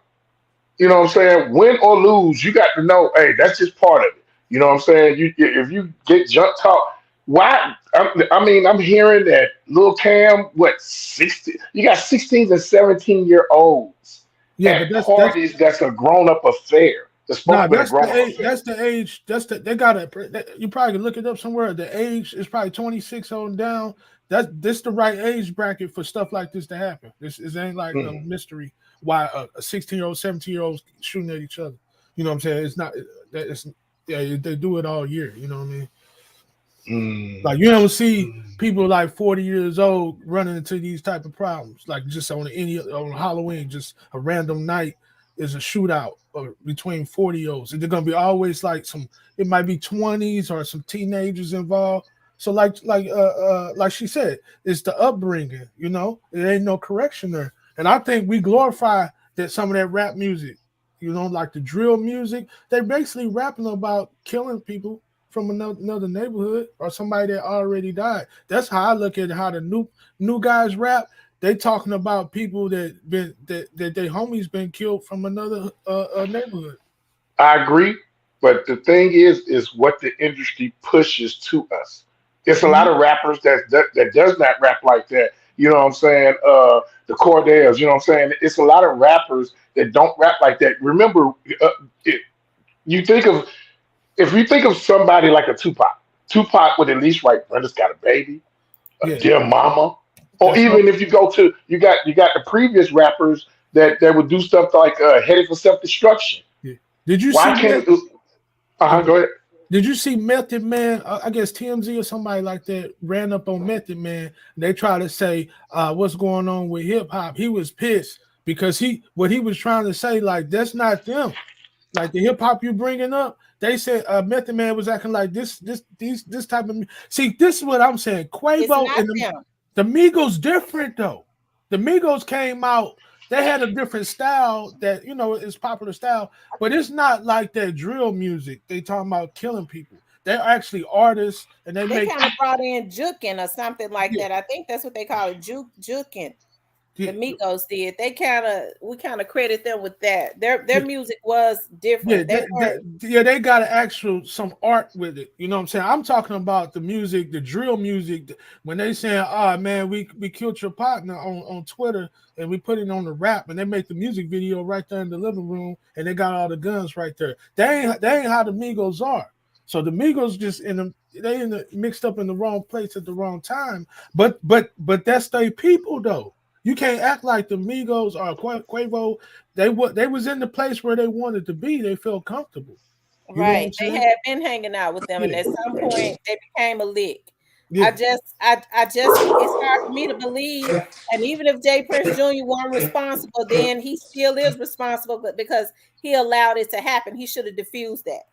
You know what I'm saying? Win or lose, you got to know, hey, that's just part of it. You know what I'm saying? You if you get junk talk, why? I'm hearing that Lil Cam, what 60? You got 16 and 17-year-olds
yeah,
at
but that's
parties. That's a grown up affair. It's supposed
nah,
to be a
that's the
grown up
age.
affair.
That's the age. They got it. You probably can look it up somewhere. The age is probably 26 on down. That's this the right age bracket for stuff like this to happen. This ain't like no
Mm,
mystery why a 16-year-old, 17-year-old shooting at each other. You know what I'm saying? It's not that it's yeah, they do it all year. You know what I mean? Like
mm,
you don't see
mm.
people like 40 years old running into these type of problems. Like just on Halloween, just a random night is a shootout between 40-year-olds. And they're gonna be always like it might be 20s or some teenagers involved. So like she said, it's the upbringing, it ain't no correction there. And I think we glorify that some of that rap music, like the drill music, they basically rapping about killing people from another neighborhood or somebody that already died. That's how I look at how the new guys rap. They talking about people that their homies been killed from another neighborhood.
I agree, but the thing is what the industry pushes to us. It's a lot
Mhm.
of rappers that does not rap like that. You know what I'm saying? The Cordales. You know what I'm saying? It's a lot of rappers that don't rap like that. Remember, it, you think of if you think of somebody like a Tupac. Tupac would at least write "Brenda's Got a Baby,"
Yeah,
"Dear Mama," or
that's what.
even if you go to you got the previous rappers that would do stuff like "Headed for Self Destruction."
Yeah. Did you
Why
see Meth?
can't go ahead.
Did you see Method Man? I guess TMZ or somebody like that ran up on Method Man. They try to say what's going on with hip hop. He was pissed because what he was trying to say, like, that's not them. Like the hip hop you bringing up, they said Method Man was acting like this type of. See, this is what I'm saying.
It's
Quavo
not
and
them.
the Migos different though. The Migos came out. They had a different style that is popular style, but it's not like that drill music. They talking about killing people. They're actually artists, and they
They
make
kind of brought in juking or something like
yeah,
that. I think that's what they call it, juking. The
yeah,
Migos did. We kind of credit them with that. Their
yeah.
music was
Yeah,
different. They weren't.
they got an actual some art with it. You know what I'm saying? I'm talking about the music, the drill music. When they saying, "Ah, man, we killed your partner on Twitter and we put it on the rap," and they make the music video right there in the living room, and they got all the guns right there. They ain't how the Migos are. So the Migos just mixed up in the wrong place at the wrong time. But that's they people though. You can't act like the Migos or Quavo. They was in the place where they wanted to be. They felt comfortable. You know what
Right.
I'm
They
saying?
had been hanging out with them, and
Yeah,
at some point they became a lick.
yeah,
I just it's hard for me to believe. And even if Jay Prince Jr. wasn't responsible, then he still is responsible, but because he allowed it to happen, he should have diffused that.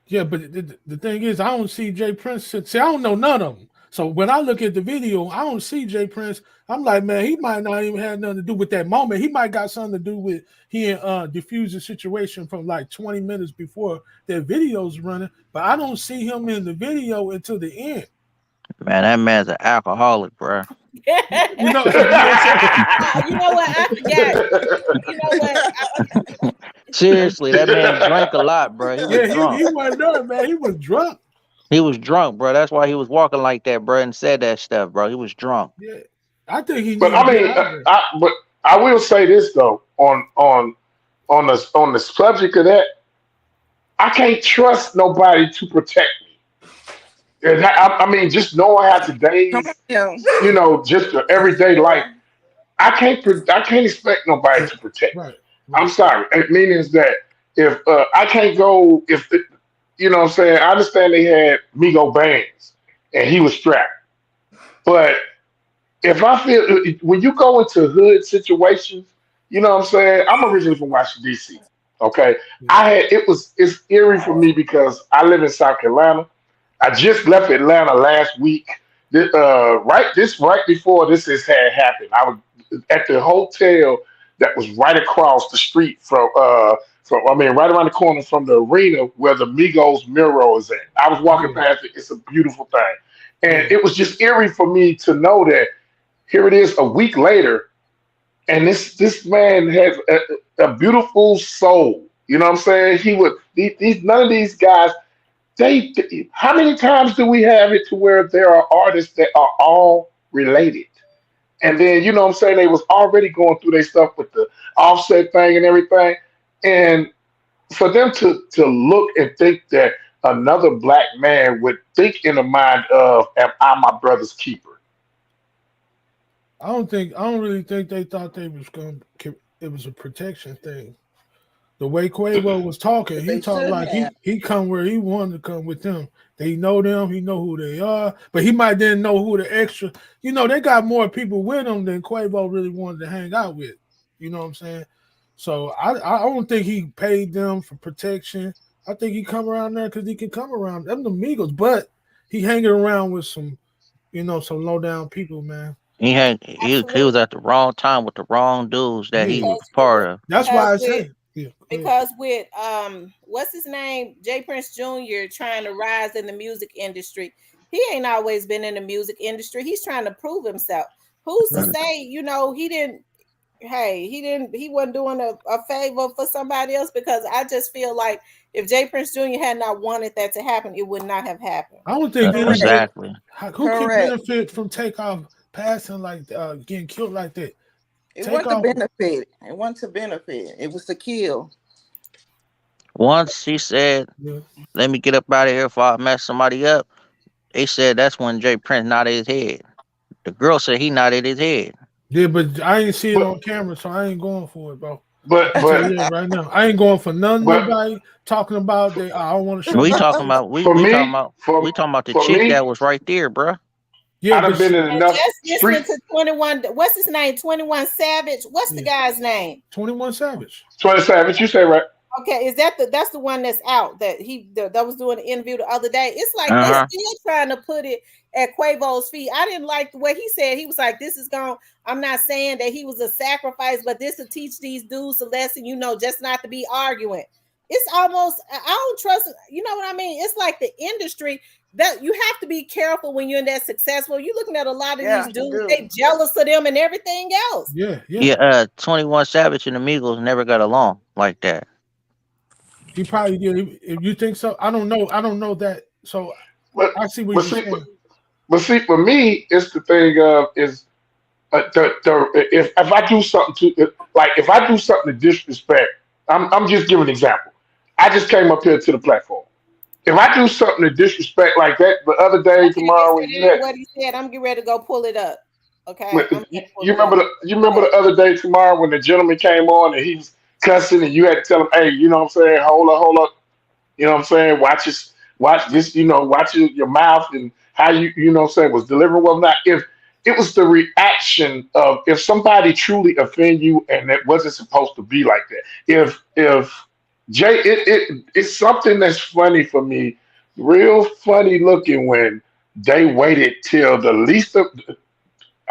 yeah. But the thing is, I don't see Jay Prince. See, I don't know none of them. So when I look at the video, I don't see Jay Prince. I'm like, man, he might not even have nothing to do with that moment. He might got something to do with he diffused the situation from like 20 minutes before that video's running. But I don't see him in the video until the end.
Man, that man's an alcoholic, bro.
You know, you know what I'm saying?
You know what? I forgot. You know what?
Seriously, that man drank a lot, bro. He was
Yeah,
drunk.
he wasn't there, man. He was drunk.
He was drunk, bro. That's why he was walking like that, bro, and said that stuff, bro. He was drunk.
Yeah, I think he
But
need to
I
get
mean,
out of there.
but I will say this though on the subject of that, I can't trust nobody to protect me. And I mean, just knowing how
Come on
today's,
now.
just the everyday life, I can't expect nobody to protect me.
Right,
I'm
right.
sorry. It means that if I can't go, you know what I'm saying, I understand they had Migo bands and he was strapped, but if I feel when you go into hood situations, you know what I'm saying. I'm originally from Washington D.C. Okay,
Yeah,
it's eerie for me because I live in South Carolina. I just left Atlanta last week. Right before had happened. I was at the hotel that was right across the street from right around the corner from the arena where the Migos mural is at. I was walking
Yeah,
past it. It's a beautiful thing, and
yeah.
it was just eerie for me to know that here it is a week later, and this man has a beautiful soul. You know what I'm saying? He would these none of these guys they how many times do we have it to where there are artists that are all related? And then you know what I'm saying, they was already going through their stuff with the offset thing and everything. And for them to look and think that another black man would think in the mind of am I my brother's keeper?
I don't really think they thought they was going. It was a protection thing. The way Quavo was talking,
But
he
they
talked
should
like
have.
he come where he wanted to come with them. They know them, he know who they are, but he might didn't know who the extra. You know, they got more people with them than Quavo really wanted to hang out with. You know what I'm saying? So I don't think he paid them for protection. I think he come around there because he can come around them the Migos, but he hanging around with some some low down people, man.
He was
Absolutely.
at the wrong time with the wrong dudes that he
Yeah,
was
Because
part of.
that's
because
why I
with
say yeah. Go ahead.
because with what's his name, Jay Prince Jr. trying to rise in the music industry, he ain't always been in the music industry. He's trying to prove himself. Who's to
Mm.
say, he didn't he wasn't doing a favor for somebody else, because I just feel like if Jay Prince Jr. had not wanted that to happen, it would not have happened.
I don't think
Correct.
anybody
Exactly.
who can
Correct.
benefit from Takeoff passing like getting killed like that.
It wasn't to
Takeoff,
benefit. It wasn't to benefit. It was to kill.
Once he said,
yeah,
"Let me get up out of here before I mess somebody up," they said that's when Jay Prince nodded his head. The girl said he nodded his head.
yeah, but I ain't see it
But
on camera, so I ain't going for it, bro.
but
I tell
but
you that right now. I ain't going for
but
nobody talking about they. I don't want to show
We
my
talking
face.
about
for me
we talking about the
for
chick
me
that was right there, bruh.
Yeah,
I'd
but
have been in
And
enough
just
street
listening to 21, what's his name? 21 Savage. What's the
yeah,
guy's name?
21 Savage.
20 Savage. You say right?
Okay, is that's the one that's out that that was doing the interview the other day? It's like
Uh
they
huh.
still trying to put it at Quavo's feet. I didn't like the way he said. He was like, "This is going." I'm not saying that he was a sacrifice, but this will teach these dudes a lesson. Just not to be arguing. It's almost I don't trust. You know what I mean? It's like the industry that you have to be careful when you're that successful. You're looking at a lot of these
Yeah, you
dudes.
do.
They jealous of them and everything else.
Yeah, yeah.
Yeah. 21 Savage and Amigos never got along like that.
He probably did. If you think so, I don't know. I don't know that. So
But
I see what
but
you're
see
saying.
but see for me it's the thing of is if I do something to like if I do something to disrespect, I'm just giving an example. I just came up here to the platform. If I do something to disrespect like that, the other day
Okay,
tomorrow
listen,
when you
that ain't
had
what he said. I'm getting ready to go pull it up. Okay, I'm
you
ready to pull it up.
you
Go
remember
ahead.
the other day tomorrow when the gentleman came on and he was cussing and you had to tell him, hey, you know what I'm saying, hold up, you know what I'm saying, watch this, watch your mouth and how you know what I'm saying was delivering whatnot. If it was the reaction of if somebody truly offend you and it wasn't supposed to be like that. If Jay, it's something that's funny for me, real funny looking when they waited till the least of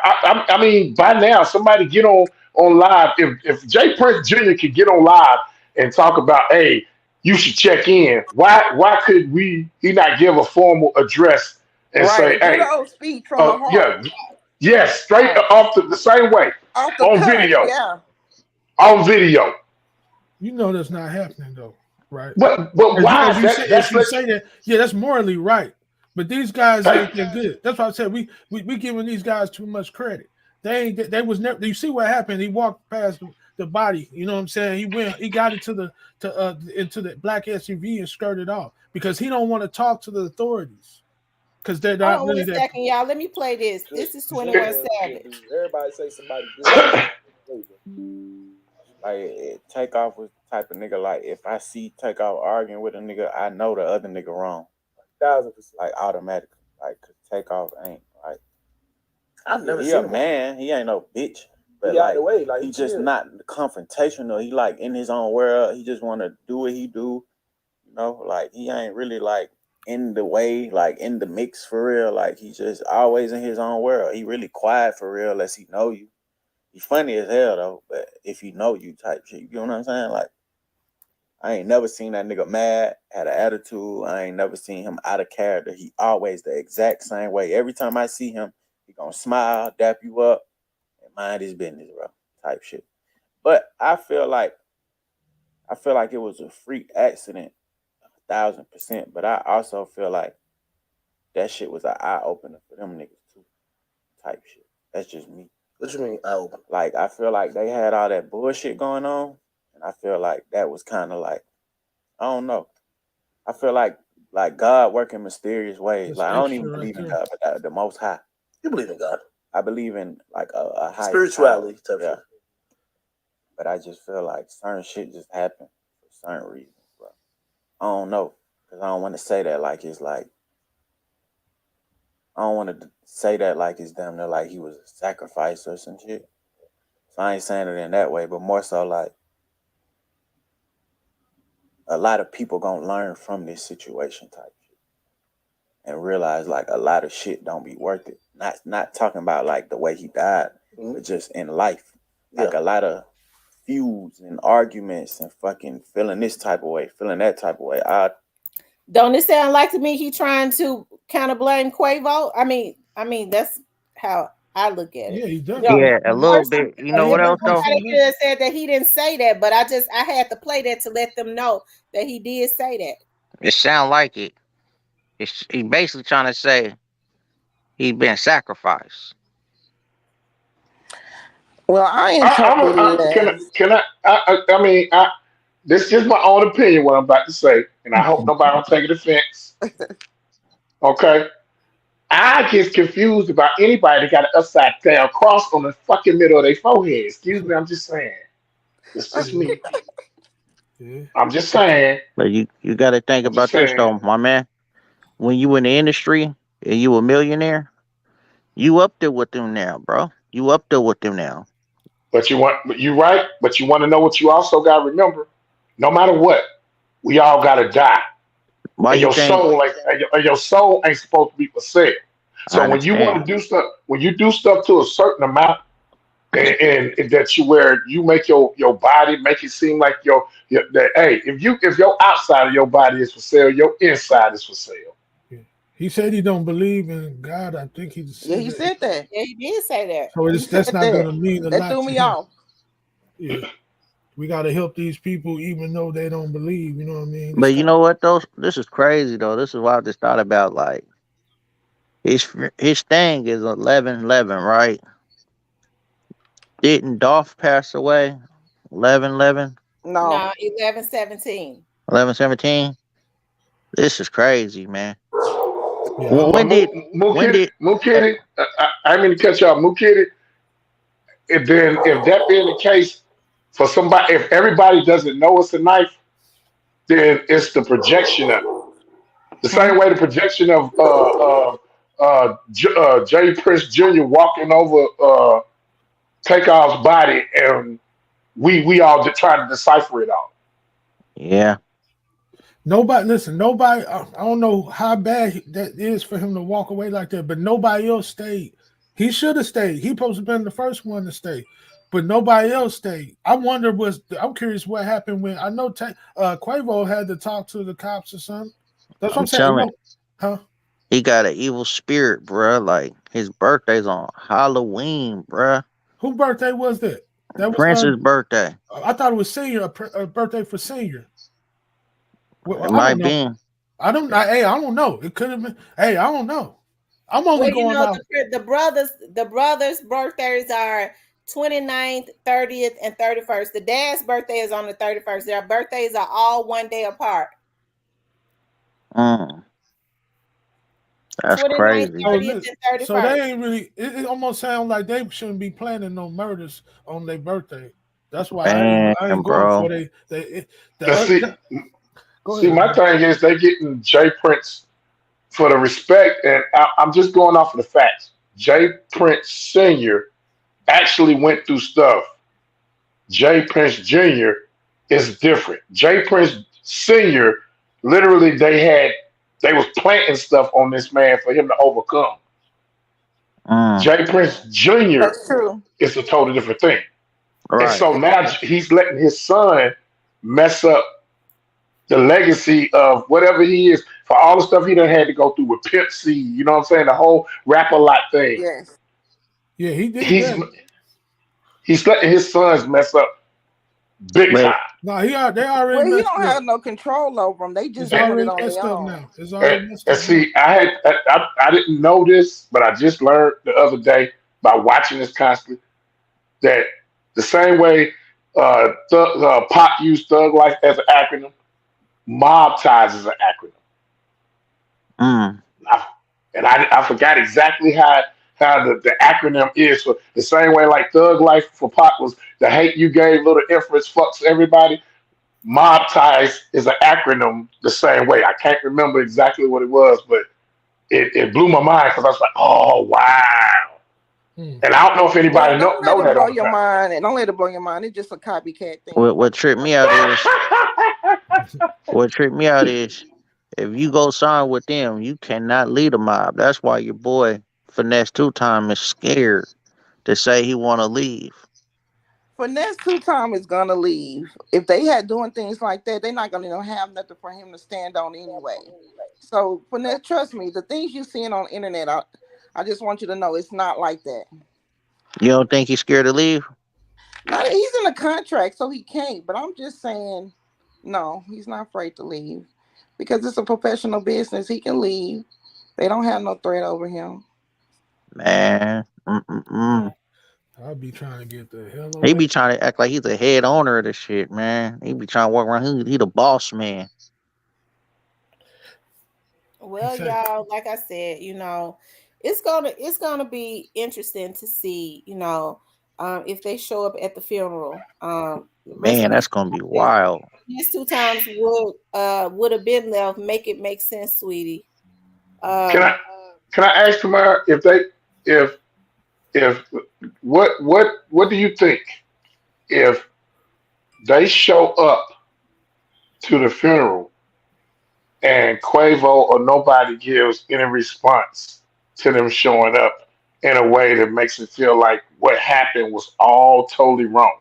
I mean, by now somebody get on live. If Jay Prince Jr. could get on live and talk about, hey, you should check in. Why could he not give a formal address and
Right.
say,
A good
hey,
old speech from the heart.
yeah, yes, straight
Right.
off the same way
Off the
on
cuff.
video,
Yeah.
on video.
You know that's not happening though, right?
But why?
As
That's
you
let
say that, yeah, that's morally right. But these guys
hey,
ain't that good. That's why I said we giving these guys too much credit. They was never. You see what happened? He walked past the body. You know what I'm saying? He got into the black SUV and skirted off because he don't want to talk to the authorities because they're
Hold
not
on
really
one
that.
second, y'all. Let me play this. This is
Junior
21
do
Savage.
everybody say somebody good. Like Takeoff was the type of nigga like if I see Takeoff arguing with a nigga, I know the other nigga wrong. 1,000%. Like automatically. Like 'cause Takeoff ain't like
I've never
he
seen
a
him.
man. He ain't no bitch. But
He out
like
the way, like
he
he
just
chill.
not confrontational. He like in his own world. He just wanna do what he do. Like he ain't really like in the way, like in the mix for real. Like he's just always in his own world. He really quiet for real, unless he know you. He's funny as hell though, but if he know you type shit, you know what I'm saying? Like I ain't never seen that nigga mad, had an attitude. I ain't never seen him out of character. He always the exact same way. Every time I see him, he gonna smile, dap you up, and mind his business, bro. Type shit. But I feel like it was a freak accident, 1,000%. But I also feel like that shit was an eye opener for them niggas too. Type shit. That's just me.
What you mean eye opener?
Like I feel like they had all that bullshit going on, and I feel like that was kind of like, I don't know. I feel like God working mysterious ways.
That's
like I don't
extra
even
right
believe in
there.
God, but the Most High.
You believe in God?
I believe in like a high
Spirituality
power.
type
Yeah.
shit.
But I just feel like certain shit just happened for certain reasons, bro. I don't know, because I don't want to say that like it's like, I don't want to say that like it's damn near like he was a sacrifice or some shit. So I ain't saying it in that way, but more so like a lot of people gonna learn from this situation type shit and realize like a lot of shit don't be worth it. Not talking about like the way he died, but just in life. Like a lot of feuds and arguments and fucking feeling this type of way, feeling that type of way.
Don't it sound like to me he trying to kind of blame Quavo? I mean that's how I look at it.
Yeah, he does.
Yeah, a little bit. You know what else though?
Somebody could have said that he didn't say that, but I had to play that to let them know that he did say that.
It sound like it. He basically trying to say he been sacrificed.
Well, I interpreted it as
I mean, this is my own opinion, what I'm about to say, and I hope nobody don't take it offense. Okay. I get confused about anybody that got an upside down cross on the fucking middle of their forehead. Excuse me, I'm just saying. It's just me.
Yeah.
I'm just saying.
But you got to think
I'm just
about this
saying.
though, my man. When you in the industry and you a millionaire, you up there with them now, bro. You up there with them now.
But you right, but you want to know what you also got to remember. No matter what, we all gotta die.
Why
And
you
your
think?
soul and your soul ain't supposed to be for sale.
I
So when you want
understand.
to do stuff, when you do stuff to a certain amount, and that you where you make your body make it seem like that hey, if your outside of your body is for sale, your inside is for sale.
Yeah. He said he don't believe in God. I think he said
he
that.
said that.
Yeah, he did say that.
So
He
that's
said
not
that.
gonna mean a
That
lot
threw
to
me
him.
off.
Yeah. We gotta help these people even though they don't believe, you know what I mean? It's
But you
kind
know what though? This is crazy though. This is why I just thought about like his thing is 11-11, right? Didn't Dolph pass away 11-11?
No.
No, 11-17.
11-17? This is crazy, man.
yeah,
When, when did when did
Moo Kitty, I mean to cut you off, Moo Kitty. If that being the case, for somebody, if everybody doesn't know it's a knife, then it's the projection of it. The same way the projection of Jay Prince Jr. walking over Takeoff's body, and we all just try to decipher it all.
Yeah.
nobody I don't know how bad that is for him to walk away like that, but nobody else stayed. He should have stayed. He supposed to have been the first one to stay, but nobody else stayed. I'm curious what happened when I know Quavo had to talk to the cops or something. That's what
I'm
I'm saying.
telling
Huh?
he got an evil spirit, bruh. Like his birthday's on Halloween, bruh.
Whose birthday was that? That was
Prince's birthday.
I thought it was Senior, a birthday for Senior. Well,
It
I don't
might
know.
be.
I don't. Hey, I don't know. It could have been. Hey, I don't know. I'm only
Well, you
going
know,
out.
the brothers' birthdays are 29th, 30th, and 31st. The dad's birthday is on the 31st. Their birthdays are all one day apart.
That's
29th,
crazy.
30th, and
So
31st.
they ain't really. It almost sounds like they shouldn't be planning no murders on their birthday. That's why
Man,
I ain't going
bro.
for the
Now,
Go
see,
ahead,
my
man.
thing is they getting Jay Prince for the respect, and I'm just going off of the facts. Jay Prince Sr. actually went through stuff. Jay Prince Jr. is different. Jay Prince Sr. literally they had They was planting stuff on this man for him to overcome. Jay Prince Jr.
That's true.
is a totally different thing. And
Right.
so now he's letting his son mess up the legacy of whatever he is for all the stuff he done had to go through with Pimp C. You know what I'm saying? The whole rap a lot thing.
Yes.
Yeah, he did
He's
that.
he's letting his sons mess up big
But
time.
No, they already
Well, he
messed
don't
up.
have no control over them. They just
It's
doing it
already
on
messed
their
up
own.
now. It's already messed
And
up now.
see, I didn't know this, but I just learned the other day by watching this constantly that the same way Pop used Thug Life as an acronym, Mob Ties is an acronym.
mm,
I, I forgot exactly how the acronym is for the same way like Thug Life for Pop was the hate you gave, little inference fucks everybody. Mob Ties is an acronym the same way. I can't remember exactly what it was, but it blew my mind because I was like, oh wow. And I don't know if
Well,
anybody
don't let
know
it
that
blow
on the
your
panel.
mind, and don't let it blow your mind. It's just a copycat thing.
what tripped me out is what tripped me out is if you go sign with them, you cannot lead a mob. That's why your boy Finesse Two Time is scared to say he want to leave.
Finesse two time is gonna leave. If they had doing things like that, they're not gonna have nothing for him to stand on anyway. So Finesse, trust me, the things you seeing on the internet, I just want you to know it's not like that.
You don't think he's scared to leave?
Now he's in a contract, so he can't. But I'm just saying, no, he's not afraid to leave because it's a professional business. He can leave. They don't have no threat over him.
Man, mm-mm-mm.
I'll be trying to get the hell
He
away.
be trying to act like he's the head owner of the shit, man. He be trying to walk around. He the boss man.
Well,
Exactly.
y'all, like I said, it's gonna be interesting to see, if they show up at the funeral. Rest
Man,
in peace.
that's gonna be wild.
These two times would have been left. Make sense, sweetie.
Can I
Um,
can I ask Tamara if they if what do you think if they show up to the funeral and Quavo or nobody gives any response to them showing up in a way that makes it feel like what happened was all totally wrong?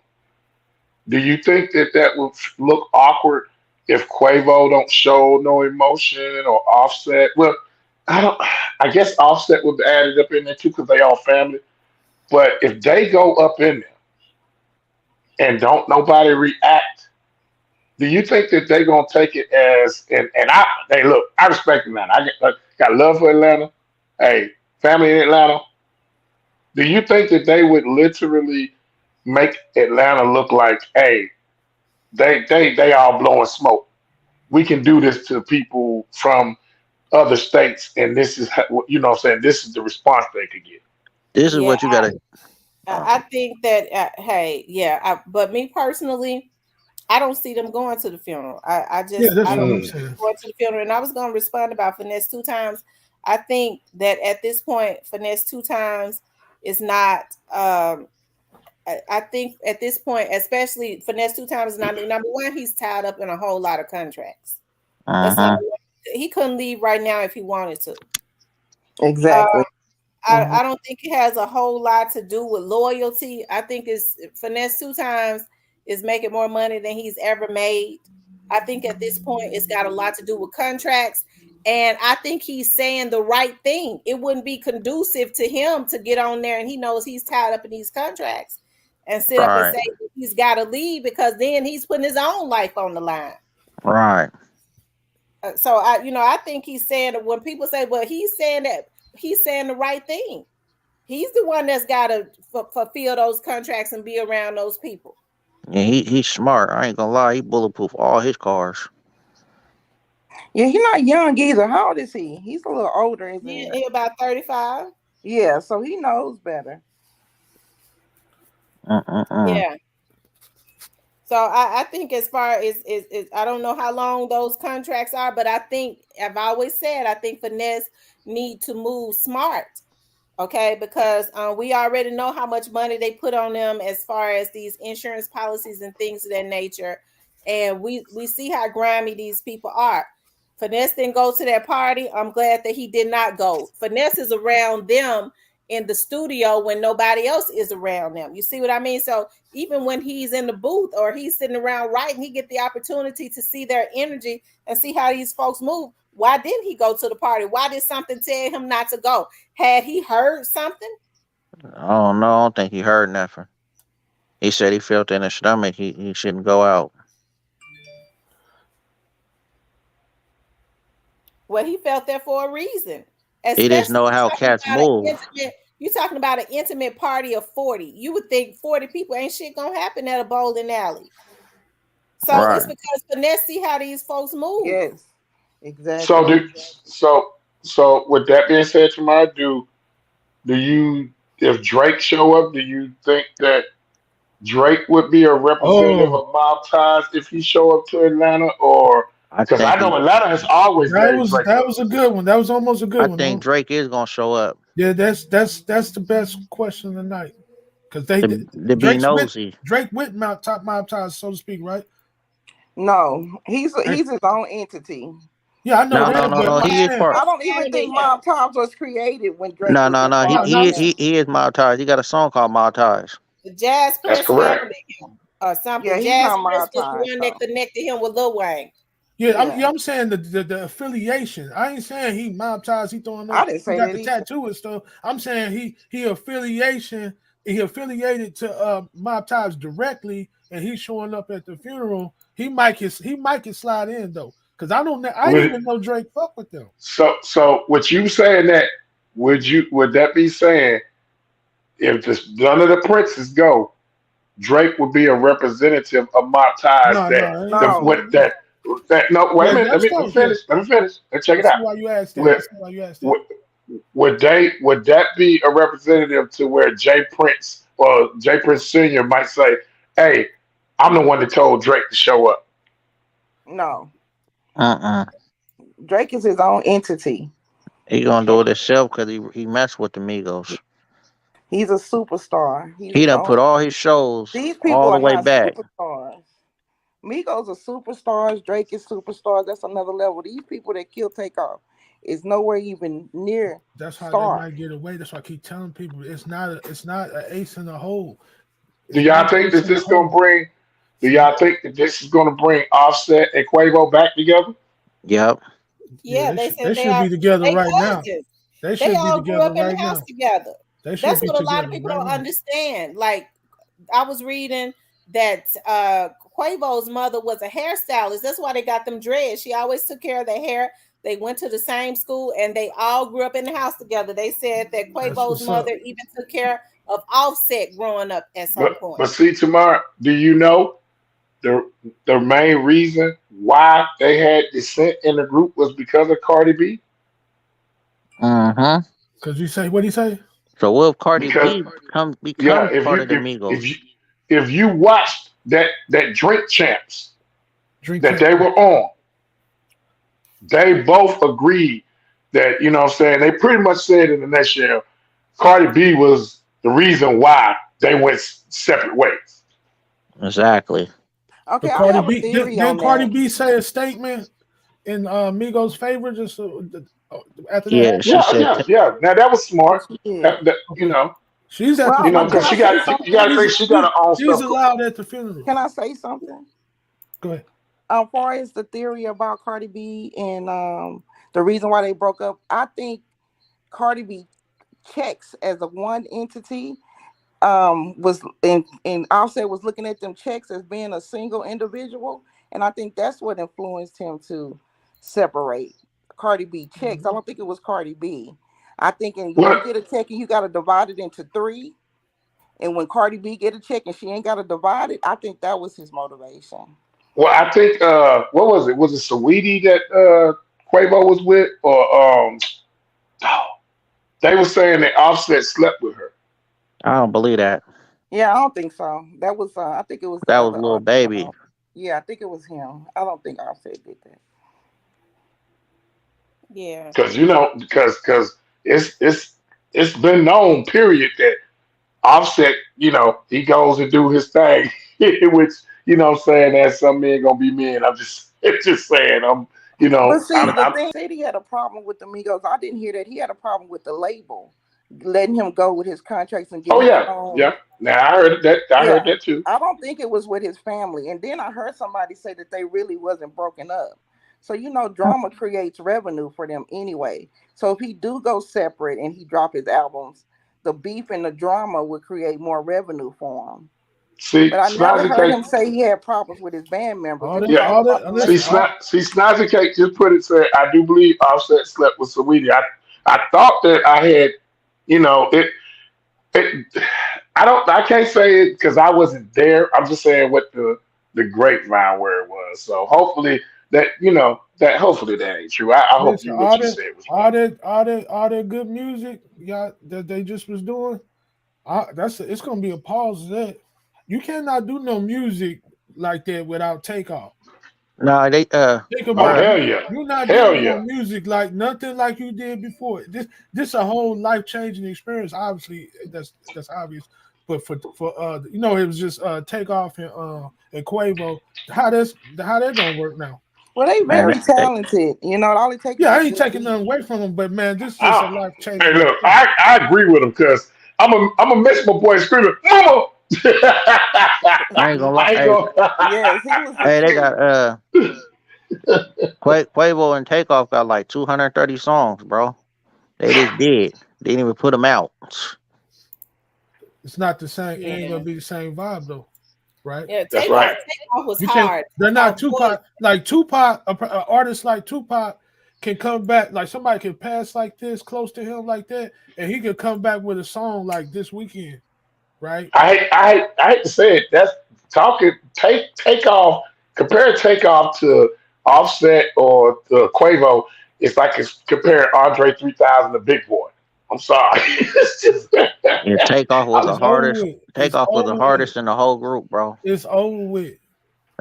Do you think that that would look awkward if Quavo don't show no emotion or Offset? Well, I don't. I guess Offset would be added up in there too because they all family. But if they go up in there and don't nobody react, do you think that they gonna take it as and I hey look, I respect Atlanta. Got love for Atlanta. Hey, family in Atlanta. Do you think that they would literally make Atlanta look like, hey, they all blowing smoke? We can do this to people from other states, and this is you know what I'm saying. This is the response they could get.
This is
yeah,
what you gotta.
I think that. Hey, yeah. But me personally, I don't see them going to the funeral.
Yeah, that's
I
what
don't
I'm
Mm.
see them
saying.
going to the funeral. And I was going to respond about Finesse two times. I think that at this point, Finesse two times is not. I think at this point, especially Finesse two times is not number one. He's tied up in a whole lot of contracts. That's number
Uh-huh.
one. He couldn't leave right now if he wanted to. Uh,
Exactly.
I don't think it has a whole lot to do with loyalty. I think it's Finesse two times is making more money than he's ever made. I think at this point it's got a lot to do with contracts. And I think he's saying the right thing. It wouldn't be conducive to him to get on there and he knows he's tied up in these contracts and sit up and
Right.
say he's got to leave because then he's putting his own life on the line.
Right.
So I think he's saying that when people say, well, he's saying the right thing. He's the one that's got to fulfill those contracts and be around those people.
Yeah, he's smart. I ain't gonna lie. He bulletproof all his cars.
Yeah, he's not young either. How old is he? He's a little older, isn't he?
He about 35.
Yeah, so he knows better.
Uh-uh-uh.
Yeah. So I think as far as I don't know how long those contracts are, but I think I've always said I think Finesse need to move smart. Okay, because we already know how much money they put on them as far as these insurance policies and things of that nature, and we see how grimy these people are. Finesse didn't go to that party. I'm glad that he did not go. Finesse is around them in the studio when nobody else is around them. You see what I mean? So even when he's in the booth or he's sitting around writing, he get the opportunity to see their energy and see how these folks move. Why didn't he go to the party? Why did something tell him not to go? Had he heard something?
I don't know. I don't think he heard nothing. He said he felt in his stomach. He shouldn't go out.
Well, he felt that for a reason.
He just
Especially
know how cats move.
you talking about an intimate party of 40. You would think 40 people ain't shit gonna happen at a bowling alley. So it's
Right.
because Finesse see how these folks move.
Yes,
So
exactly.
do so with that being said, Tamara, do you if Drake show up, do you think that Drake would be a representative
Oh,
of mob ties if he show up to Atlanta, or
I
because I
think
know
he.
Atlanta has always gave Drake
that
love.
was a good one. That was almost a good
I
one.
think
Huh?
Drake is gonna show up
Yeah, that's the best question tonight because
to be
Drake's with
nosy.
Drake with Mount Top Mob Ties, so to speak, right?
No,
Hey,
he's his own entity.
yeah, I know
No,
I
no,
that,
don't
no,
but
even
no.
I'm
He is
saying
part.
I don't even think
Him.
Mob Times was created when Drake
No,
was
no, no. He
no,
involved
he
in
not
he
that.
he is Maltese. He got a song called Maltese.
The Jazz
That's
Prince
correct.
founded him or
Yeah,
something.
he's
Jazz
not
Prince
Mob
was the
Ties
one that
though.
connected him with Lil Wayne.
Yeah,
yeah, I'm saying the affiliation. I ain't saying he Mob Ties. He throwing
I
up.
didn't
He
say
got
that
the
either.
tattoo and stuff. I'm saying he affiliation. He affiliated to Mob Ties directly, and he's showing up at the funeral. He might can slide in though, because I didn't
Would
even know Drake fuck with them.
so with you saying that, would that be saying if none of the princes go, Drake would be a representative of mob ties
No,
that
no, I ain't
the
gonna say
No,
what
that. No.
that no wait a
Yeah,
minute, let
that's
me let me
so. Yeah,
finish. Let me finish. Let's check
I
it
see
out.
why you asked that. I
Would,
see why you asked that.
would, would that be a representative to where Jay Prince or Jay Prince Sr. might say, hey, I'm the one that told Drake to show up.
no.
Uh.
Drake is his own entity.
He gonna do it himself because he messed with the Migos.
He's a superstar. He's
He
his
done
own.
put all his shows
These
all
people
the
are
way
not
back.
superstars. Migos are superstars. Drake is superstars. That's another level. These people that kill Takeoff is nowhere even near
That's how they
star.
might get away. That's why I keep telling people it's not an ace in the hole.
Do
It's not
y'all
an
think
ace
that
in the
this gonna
hole.
bring? Do
See,
y'all think that this is gonna bring Offset and Quavo back together?
Yep.
yeah,
Yeah, they said
they should be together
they
right now.
cousins.
They
They
should be
all grew
together
up in the
right
house
now.
together.
They should
That's
be
what a lot of
together
people
right
don't
now.
understand. Like I was reading that Quavo's mother was a hairstylist. That's why they got them dreads. She always took care of their hair. They went to the same school and they all grew up in the house together. They said that
That's
Quavo's
what's up.
mother even took care of Offset growing up at some point.
But see, Tamara, do you know the the main reason why they had dissent in the group was because of Cardi B?
Uh-huh.
Cause you say what do you say?
So what if Cardi
Because
B
yeah,
becomes part of the Migos?
if you watched that Drink Champs
Drink
that
champ.
they were on, they both agreed that, you know what I'm saying, they pretty much said in the nutshell, Cardi B was the reason why they went separate ways.
Exactly.
Okay,
But
I
Cardi
have a
B
theory
didn't
on
Cardi
that.
B say a statement in Migos' favor just after that
Yeah,
happened?
she
Yeah,
said.
yeah, yeah. Now that was smart.
Yes, she did.
You
Okay.
know,
She's at the
Well,
because
can
funeral.
I
she
say
got you got
something?
to think she got her own
She's
stuff going.
allowed at the funeral.
Can I say something?
Go ahead.
Far as the theory about Cardi B and the reason why they broke up, I think Cardi B checks as a one entity was and Offset was looking at them checks as being a single individual, and I think that's what influenced him to separate Cardi B checks. I don't think it was Cardi B. I think when you
What?
get a check and you got to divide it into three, and when Cardi B get a check and she ain't got to divide it, I think that was his motivation.
Well, I think what was it? Was it Saweetie that Quavo was with, or they were saying that Offset slept with her?
I don't believe that.
Yeah, I don't think so. That was I think it was the
That was
other
little
artist.
baby.
Yeah, I think it was him. I don't think Offset did that.
Yeah.
Because because it's been known, period, that Offset, he goes and do his thing, which, what I'm saying, as some men gonna be men. I'm just it's just saying, You
But
know,
see, the thing said he had a problem with the Migos. I didn't hear that. He had a problem with the label letting him go with his contracts and
oh
getting his
yeah,
own.
yeah. Now I heard that. I heard
Yeah,
that too.
I don't think it was with his family. And then I heard somebody say that they really wasn't broken up. So drama creates revenue for them anyway. So if he do go separate and he drop his albums, the beef and the drama would create more revenue for him.
See,
But I never
Snazzy
heard
Cake.
him say he had problems with his band members.
All
It
that,
was all
Yeah.
all
about
that.
the
Listen,
label.
See, Snazzy Cake just put it. Said, I do believe Offset slept with Saweetie. I thought that I had, it. It, I don't. I can't say it because I wasn't there. I'm just saying what the grapevine where it was. So hopefully hopefully that ain't true. I hope
listen,
you what you said was right.
all that good music, yeah, that they just was doing. It's gonna be a pause to that. You cannot do no music like that without Takeoff.
No, they
Think
Oh
about
bruh.
it.
hell yeah,
You're not
hell
doing no
yeah.
music like nothing like you did before. This a whole life changing experience. Obviously, that's obvious. But it was just Takeoff and Quavo. How they gonna work now?
Well, they
Man,
very talented. All it takes is
Yeah,
a
I ain't
good
taking
beat.
nothing away from them, but man, this is just a
I,
life
hey,
changing
look,
experience.
I agree with him because I'm a miss my boy screaming, "Mama!"
I ain't gonna lie.
I ain't gonna.
Yes, he was the
They
truth.
got Quavo and Takeoff got like 230 songs, bro. They just did. They didn't even put them out.
It's not the same. It ain't
Yeah.
gonna be the same vibe though, right?
Yeah,
That's right.
Takeoff was
You can.
hard.
They're not
Takeoff voice.
Tupac. Like Tupac, a artist like Tupac can come back. Like somebody can pass like this close to him like that, and he could come back with a song like this weekend, right?
I hate to say it. That's talking. Take off. Compare Takeoff to Offset or to Quavo. It's like it's comparing Andre 3000 to Big Boy. I'm sorry. It's just,
Yeah, Takeoff was the
It's over
hardest.
with. It's
Takeoff was the
over with.
hardest in the whole group, bro.
It's over with.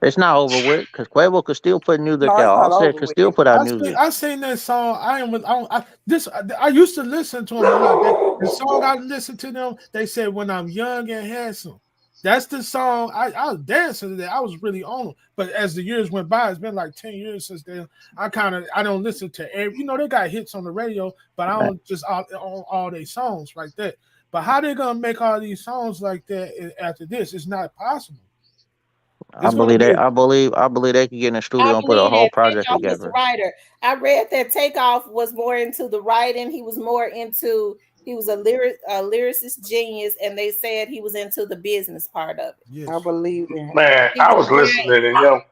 It's not over with because Quavo could still put music
No, it's
out.
not
Offset
over
could
with.
still put out music.
I seen that song. I used to listen to him a lot. The song I listened to them, they said when I'm young and handsome. That's the song. I was dancing to that. I was really on them. But as the years went by, it's been like 10 years since then. I don't listen to every, they got hits on the radio, but I don't just on all their songs like that. But how they gonna make all these songs like that after this? It's not possible.
I
It's gonna
believe
be
they. I believe they could get in the
I
studio and put a
believe
whole
that
project
Takeoff was a
together.
writer. I read that Takeoff was more into the writing. He was a lyricist genius, and they said he was into the business part of it.
yes.
I believe that.
man,
He
I
was
was
bright.
listening and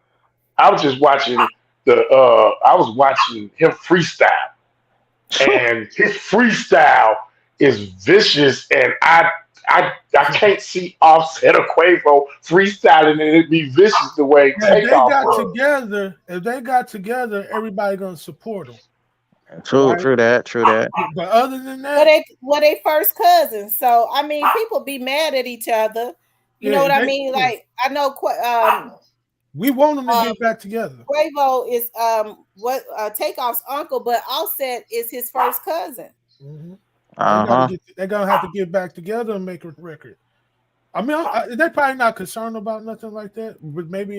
I was just watching I was watching him freestyle and his freestyle is vicious and I can't see Offset or Quavo freestyling and it be vicious the way
If they
Takeoff
got
was.
together, everybody gonna support them,
True,
right?
true that, true that.
But other than
Well,
that,
they first cousins. So I mean, people be mad at each other. You know
yeah,
what I mean? Like I know
we want them to
um
get back together.
Quavo is Takeoff's uncle, but Offset is his first cousin.
Mhm.
Uh huh.
They're gonna have to get back together and make a record. I mean, they're probably not concerned about nothing like that, but maybe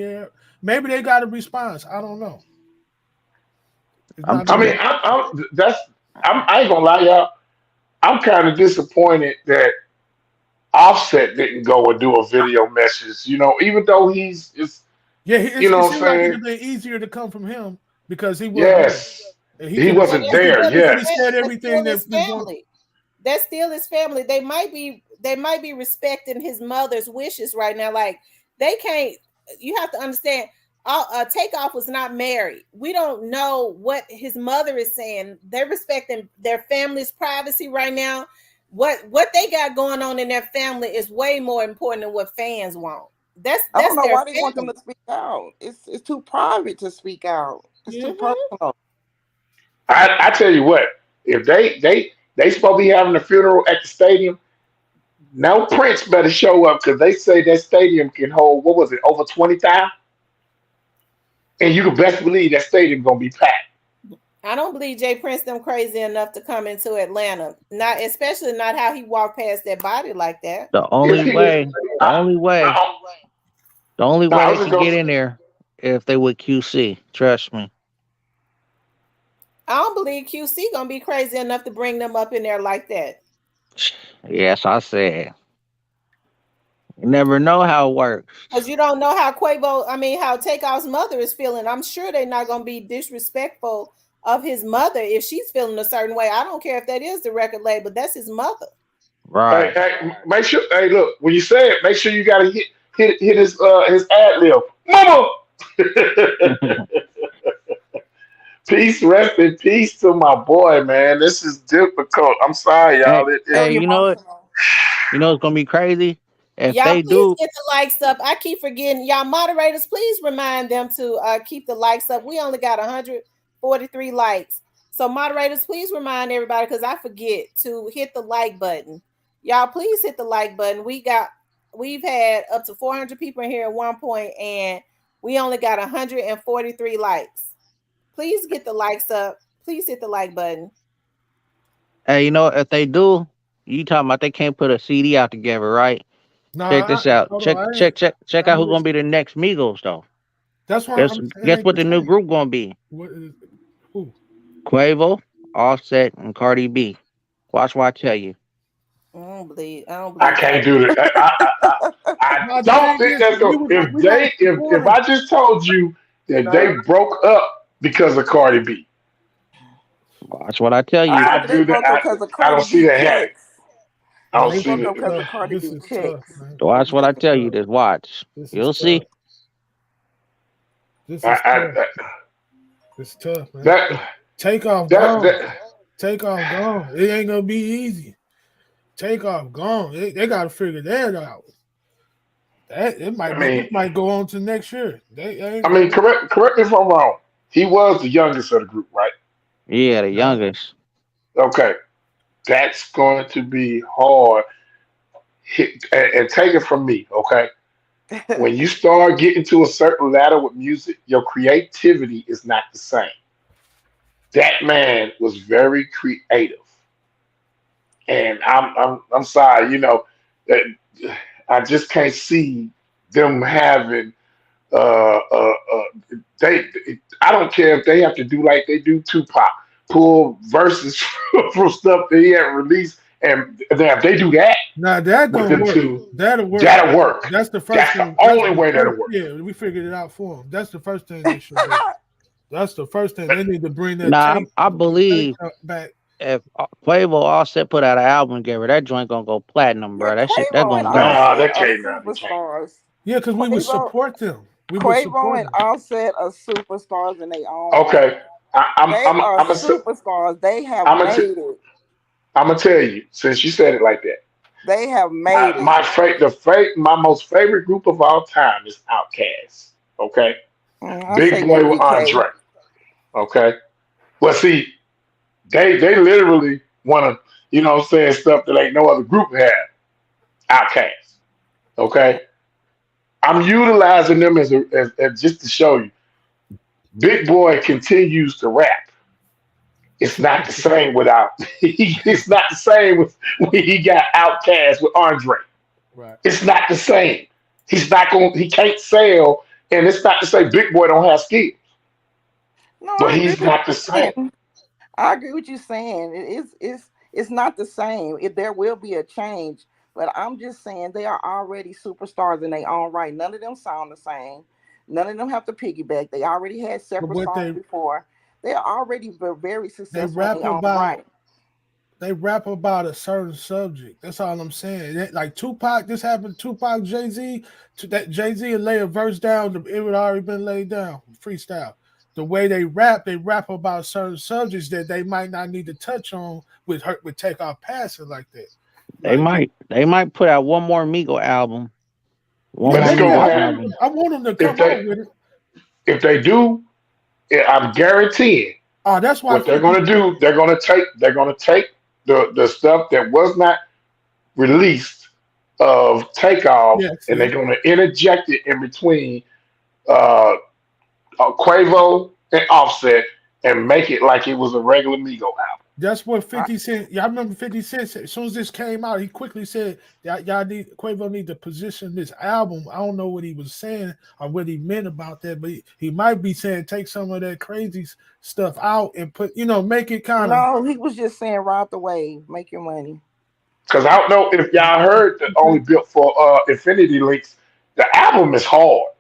they got a response. I don't know. It's
I'm
not
I
been.
mean, I ain't gonna lie, y'all. I'm kind of disappointed that Offset didn't go and do a video message. Even though it's
Yeah,
you
it
know what I'm
seemed like it'd
saying.
have been easier to come from him because he wasn't there,
Yes,
and
he
Well,
wasn't there.
he could have
Yes,
said
that's
everything
still his
that's been going.
family. That's still his family. They might be respecting his mother's wishes right now. Like they can't. You have to understand. Takeoff was not married. We don't know what his mother is saying. They're respecting their family's privacy right now. What they got going on in their family is way more important than what fans want. That's
I don't
that's
know
their
why they want them
family.
to speak out. It's too private to speak out. It's too
Hmm.
personal.
I tell you what. If they supposed to be having a funeral at the stadium, no Prince better show up because they say that stadium can hold what was it over 20,000, and you can best believe that stadium gonna be packed.
I don't believe Jay Prince them crazy enough to come into Atlanta. Not especially not how he walked past that body like that.
The
If
only
he was,
way, the only way,
I,
the only
no,
way
I
they
was just
could get
gonna.
in there if they would QC. Trust me.
I don't believe QC gonna be crazy enough to bring them up in there like that.
Yes, I said. You never know how it works.
Because you don't know how Takeoff's mother is feeling. I'm sure they're not gonna be disrespectful of his mother if she's feeling a certain way. I don't care if that is the record label. That's his mother.
Hey,
Right.
hey, make sure. Hey, look, when you say it, make sure you gotta hit his ad lib, mama. Peace, rest in peace to my boy, man. This is difficult. I'm sorry,
Hey,
y'all.
hey,
Very
you know what?
emotional.
You know it's gonna be crazy if
Y'all,
they
please
do.
get the likes up. I keep forgetting. Y'all moderators, please remind them to keep the likes up. We only got 143 likes. So moderators, please remind everybody because I forget to hit the like button. Y'all, please hit the like button. We've had up to 400 people in here at one point, and we only got 143 likes. Please get the likes up. Please hit the like button.
Hey, you know if they do, you talking about they can't put a CD out together, right? Check
Nah,
this out.
hold on.
Check
I ain't.
check check check
I'm
out who's gonna
just,
be the next Migos though.
that's why
Guess
I'm saying
guess
ain't
what
the
the new
same.
group gonna be?
What is who?
Quavo, Offset, and Cardi B. Watch what I tell you.
I don't
I
believe that.
can't do that. I
Now the
don't
thing
think
is,
that's going.
we gotta support
If
them.
I just told you that
Nah,
they broke up because of Cardi B,
Watch what I tell you.
I
Baby, they
do that.
broke up because of
I
Cardi
don't see
B
that happening.
checks.
I don't
nah,
They
this
see
broke
is
up because
that.
of
tough.
Cardi
This
B
is tough,
checks.
man.
Watch
This
what
is
I tell you.
tough.
Just watch.
This is
You'll
tough.
see.
This
I,
is tough.
I,
It's tough, man.
that
Takeoff
that
gone.
that.
Takeoff gone. It ain't gonna be easy. Takeoff gone. They gotta figure that out. That
I mean,
it might go on to next year. They ain't
I mean,
gonna.
correct me if I'm wrong. He was the youngest of the group, right?
Yeah, the
Yeah.
youngest.
Okay, that's going to be hard. And take it from me, okay? When you start getting to a certain ladder with music, your creativity is not the same. That man was very creative, and I'm sorry, that I just can't see them having they. I don't care if they have to do like they do Tupac, pull verses from stuff that he had released, and then if they do that
Now that
with
gonna
them
work.
two,
That'll work.
that'll work.
That's the first
That's the
thing. That's
only
the
way that'll
first.
work.
Yeah, we figured it out for them. That's the first thing they should do. That's the first thing they need to bring that
Nah,
tape,
I
the tape
believe
back.
if Quavo Offset put out an album together, that joint gonna go platinum,
Yeah,
bro. That shit, that
Quavo and
gonna go.
Nah,
Offset
that
are
can't. Nah, they can't.
superstars.
Yeah, because we would
Quavo,
support them. We would
Quavo
support
and
them.
Offset are superstars in their own right.
Okay, I, I'm
They
I'm
are
I'm a,
superstars. They have
I'm a,
made it.
I'm gonna tell you since you said it like that.
They have made it.
My most favorite group of all time is Outkast. Okay,
I
Big
say
Boy with
UGK.
Andre. Okay, well see, they literally want to, what I'm saying, stuff that ain't no other group have. Outkast. Okay, I'm utilizing them as just to show you. Big Boy continues to rap. It's not the same without. It's not the same with when he got Outkast with Andre.
Right.
It's not the same. He's not going. He can't sell, and it's not to say Big Boy don't have skills,
No,
but
I agree
he's
with
not the
you
same.
saying. I agree with you saying it's not the same. There will be a change, but I'm just saying they are already superstars in their own right. None of them sound the same. None of them have to piggyback. They already had
But
separate
what
songs before. They are already very
they
successful in
rap
their own
about,
right.
they rap about a certain subject. That's all I'm saying. Like Tupac, this happened. Tupac, Jay Z, that Jay Z would lay a verse down. It would already been laid down. Freestyle. The way they rap about certain subjects that they might not need to touch on with Takeoff passing like that.
They
Like
might put out one more Migo album. One
yeah,
But
more
it's
they
gonna
Migo
have.
happen
album.
I want them to
if
come
they
on with it.
if they do. I'm guaranteeing
Oh, that's why
what they're gonna
50.
do. They're gonna take the stuff that was not released of Takeoff,
Yes,
and they're
yeah.
gonna interject it in between uh, Quavo and Offset, and make it like it was a regular Migo album.
That's what 50 Cent. Y'all remember 50 Cent said, as soon as this came out, he quickly said, y'all need Quavo need to position this album. I don't know what he was saying or what he meant about that, but he might be saying take some of that crazy stuff out and put, make it kind of.
No, he was just saying ride the wave, make your money.
Because I don't know if y'all heard the Only Built for Infinity Links, the album is hard.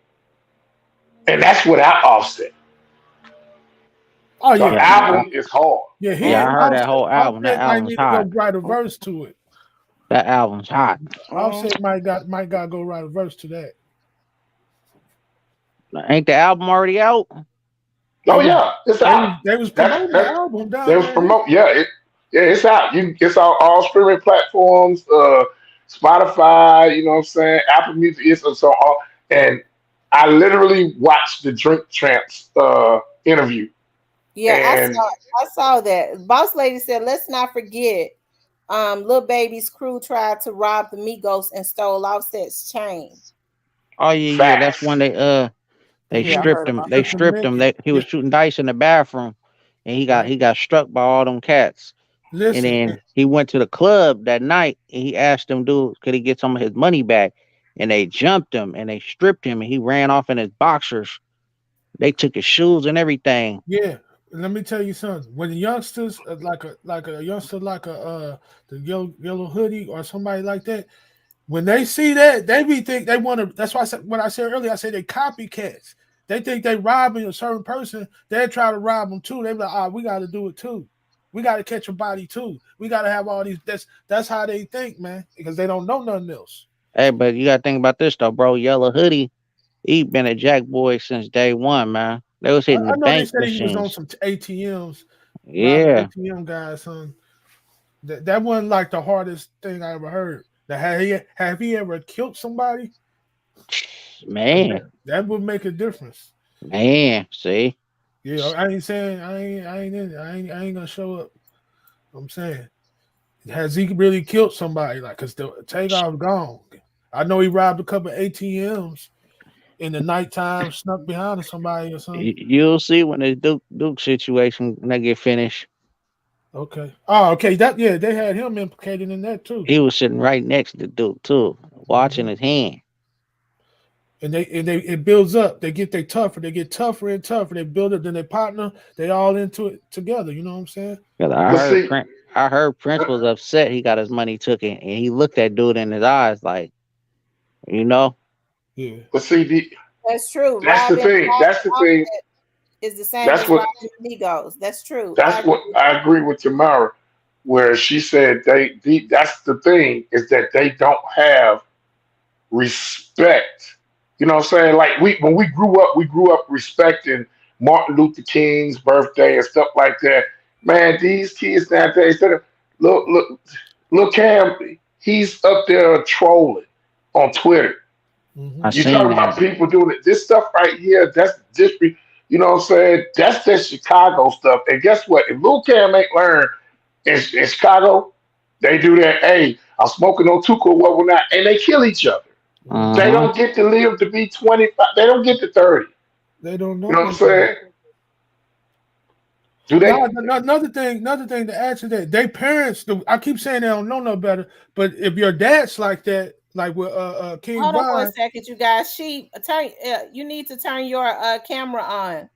And that's without Offset.
Oh yeah,
the album is hard.
Yeah,
I heard that whole album. That
might
album's
need to
hot.
go write a verse to it.
That album's hot.
Offset might got to go write a verse to that.
Ain't the album already out?
Oh yeah, it's out.
They was promoting the album.
They was promoting. It's out. It's on all streaming platforms. Spotify. You know what I'm saying? Apple Music. It's so all. And I literally watched the Drink Champs interview.
Yeah, I saw that. Boss Lady said, let's not forget, Lil Baby's crew tried to rob the Migos and stole Offset's chain.
Oh yeah, that's when they stripped him. They stripped him. He was shooting dice in the bathroom, and he got struck by all them cats.
Listen,
and then he went to the club that night, and he asked them, dude, could he get some of his money back? And they jumped him, and they stripped him, and he ran off in his boxers. They took his shoes and everything.
Yeah. Let me tell you something. When the youngsters like a youngster the yellow hoodie or somebody like that, when they see that, they want to. That's why I said what I said earlier. I said they copycats. They think they robbing a certain person. They try to rob them too. They be like, we got to do it too. We got to catch a body too. We got to have all these. That's how they think, man, because they don't know nothing else.
Hey, but you got to think about this though, bro. Yellow hoodie, he been a Jack boy since day one, man. They was hitting the bank
they said
machines.
He was on some ATMs.
Yeah.
ATM guys, son. That wasn't like the hardest thing I ever heard. Have he ever killed somebody?
Man.
That would make a difference.
Man, see?
Yeah, I ain't saying I ain't gonna show up. I'm saying, has he really killed somebody? Like, cause the Takeoff gone. I know he robbed a couple of ATMs in the nighttime, snuck behind somebody or something.
You'll see when the Duke situation when they get finished.
Okay. Oh, okay. They had him implicated in that too.
He was sitting right next to Duke too, watching his hand.
And it builds up. They get tougher. They get tougher and tougher. They build up. Then they partner. They all into it together. You know what I'm saying?
I heard Prince was upset. He got his money taken, and he looked at dude in his eyes like,
Yeah.
But see,
that's true.
That's the thing. That's the thing.
Is the same as robbing Migos. That's true.
That's what I agree with Tamara, where she said that's the thing is that they don't have respect. You know what I'm saying? Like when we grew up respecting Martin Luther King's birthday and stuff like that. Man, these kids nowadays, look Cam, he's up there trolling on Twitter.
Mm-hmm.
You talking about people doing it. This stuff right here, that's just you know what I'm saying? That's that Chicago stuff. And guess what? If Lil Cam ain't learned in Chicago, they do that. Hey, I'm smoking on Tuka or whatnot, and they kill each other.
Uh-huh.
They don't get to live to be 25. They don't get to 30.
They don't know.
You know what I'm saying? Do they?
Another thing to add to that, they parents. I keep saying they don't know no better, but if your dad's like that, like with King
Hold on for
Von,
a second, you guys. You need to turn your camera on.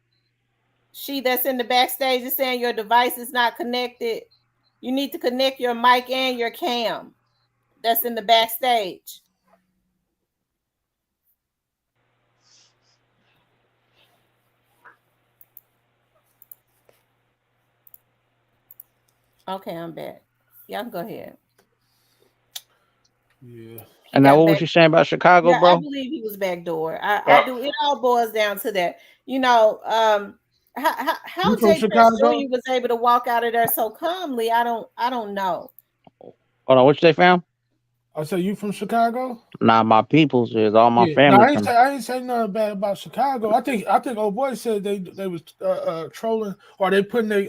She that's in the backstage is saying your device is not connected. You need to connect your mic and your cam. That's in the backstage. Okay, I'm back. Y'all can go ahead.
Yeah.
And now, what was you saying about Chicago, bro?
I believe he was backdoor. I do. It all boils down to that. You know, how Jay Prince Jr. was able to walk out of there so calmly, I don't know.
Hold on, what you say, fam?
I say you from Chicago?
Nah, my people's is all my family.
No, I ain't say nothing bad about Chicago. I think old boy said they was trolling or they putting their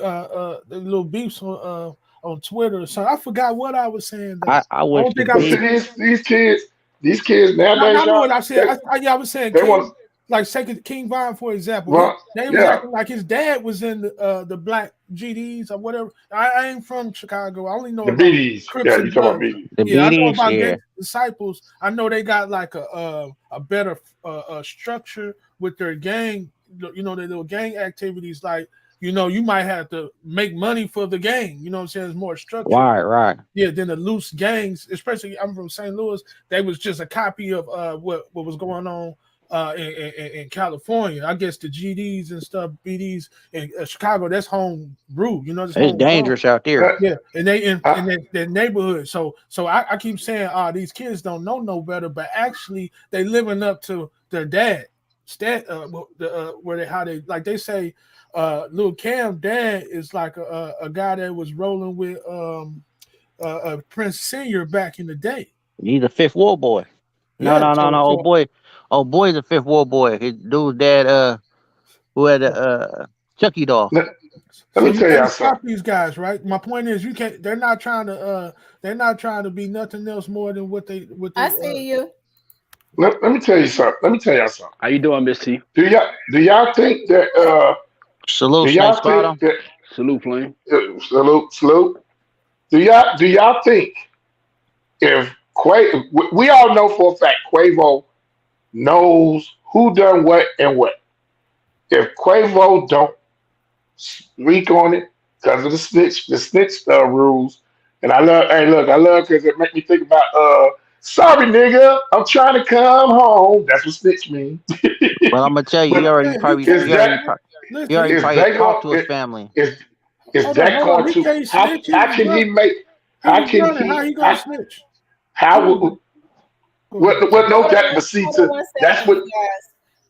little beefs on Twitter or something. I forgot what I was saying.
I wish
these kids nowadays.
I know what I said. I was saying like second King Von, for example.
Well,
They was
yeah,
acting like his dad was in the black GDs or whatever. I ain't from Chicago. I only know
the
about
BDs.
Crips
Yeah, you
and
talking about
Bloods.
BDs?
The
Yeah, I know
BDs,
about
yeah.
Gang Disciples. I know they got like a better structure with their gang. You know, their little gang activities. Like, you know, you might have to make money for the gang. You know what I'm saying? It's more structured.
Right.
Yeah, then the loose gangs, especially I'm from St. Louis, they was just a copy of what was going on in California. I guess the GDs and stuff, BDs in Chicago, that's home brew. You know, that's
It's
home grown.
dangerous out there.
Yeah, and they in their neighborhood. So I keep saying, these kids don't know no better, but actually they living up to their dad. Where they how they like they say, little Cam dad is like a guy that was rolling with Prince Senior back in the day.
He's a fifth wall boy. No,
Yeah,
no, no, no. Old boy's a fifth wall boy. His dude's dad, who had a Chucky doll.
Let
so
me
you
tell y'all
can't
something.
stop these guys, right? My point is, you can't. They're not trying to be nothing else more than what they
I see you.
Let me tell you something. Let me tell y'all something.
How you doing, Miss T?
Do y'all think that
Salute,
do
Snake
y'all think
Bottom.
that
Salute, Flame.
salute? Do y'all think if we all know for a fact Quavo knows who done what and what. If Quavo don't speak on it because of the snitch rules, and I love because it make me think about sorry nigga, I'm trying to come home. That's what snitch means.
Well, I'm gonna tell you,
But
Man, he
is
can't.
that
he already
is
probably
they
talked
going
to his family.
is that
Hold on.
going
He
to
can't snitch.
how can he make
He
how
was
can
running. How
he
he gonna snitch? He
how
was. Go ahead.
what no
Hold on,
that but see
hold on
to
one
that's
second,
what
you guys.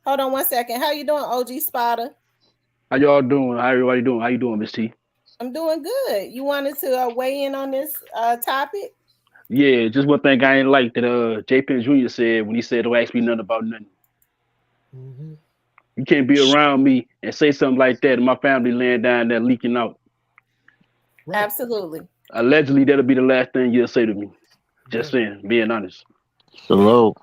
Hold on one second. How you doing, OG Spotter?
How y'all doing? How everybody doing? How you doing, Miss T?
I'm doing good. You wanted to weigh in on this topic?
Yeah, just one thing I ain't like that J. Penn Jr. said when he said, "Don't ask me nothing about nothing."
Mm-hmm.
You can't be around me and say something like that, and my family laying down there leaking out.
Right.
Absolutely.
Allegedly, that'll be the last thing you'll say to me. Just saying, being honest.
Salute.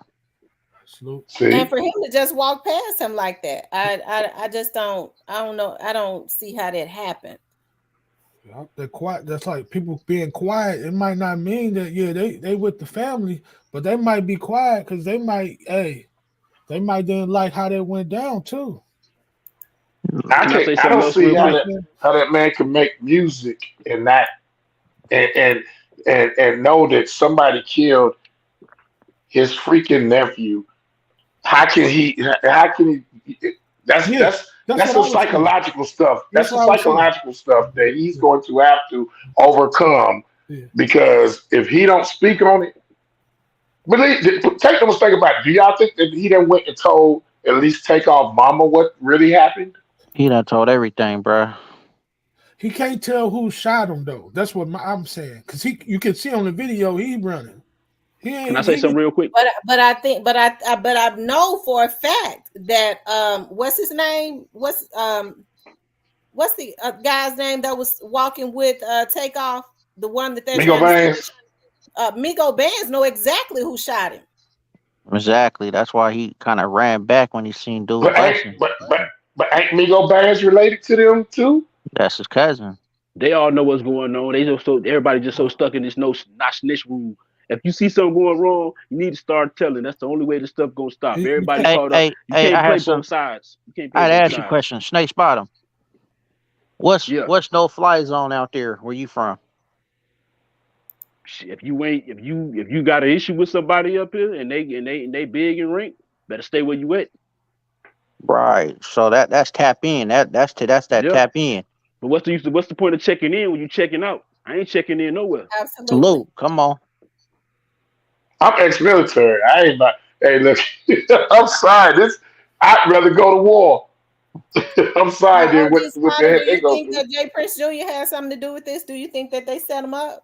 And
see.
for him to just walk past him like that, I just don't know. I don't see how that happened.
Yeah, they're quiet. That's like people being quiet. It might not mean that they with the family, but they might be quiet because they might didn't like how that went down too.
Can I say
I
something
don't
else
see
real
You know
how
quick?
what
that
I'm saying?
man can make music and not and and and know that somebody killed his freaking nephew. How can he? How can he? That's
Yeah,
that's
that's
that's
what I
some
was saying.
psychological stuff.
That's
That's some
what I was saying.
psychological stuff that he's going to have to overcome
Yeah.
because if he don't speak on it, take the mistake about it. Do y'all think that he done went and told at least Takeoff Mama what really happened?
He done told everything, bro.
He can't tell who shot him though. That's what I'm saying. Cause you can see on the video he running. He
Can I
ain't
say
he.
something real quick?
But I think but I know for a fact that what's his name? What's the guy's name that was walking with Takeoff? The one that they're
Migo
trying to
Bands.
Migo Bands know exactly who shot him.
Exactly. That's why he kind of ran back when he seen dude
But ain't
busting.
ain't Migo Bands related to them too?
That's his cousin.
They all know what's going on. They just so everybody just so stuck in this no not snitch rule. If you see something going wrong, you need to start telling. That's the only way this stuff gonna stop.
You
Everybody
can't.
Hey,
caught up.
hey,
You
hey,
can't
I
play
had
both
some.
sides. You can't play
I'd
both
ask you a
sides.
question. Snake Bottom.
Yeah.
What's no fly zone out there? Where you from?
If you ain't if you got an issue with somebody up here and they big and rank, better stay where you at.
Right. So that's tap in. That's that
Yeah.
tap in.
But what's the point of checking in when you checking out? I ain't checking in nowhere.
Absolutely.
Salute. Come on.
I'm ex-military. I ain't about. Hey, look, I'm sorry. I'd rather go to war. I'm sorry. Than
OG
what the
Smarter, do
heck they
you
go
think
through.
that Jay Prince Jr. has something to do with this? Do you think that they set him up?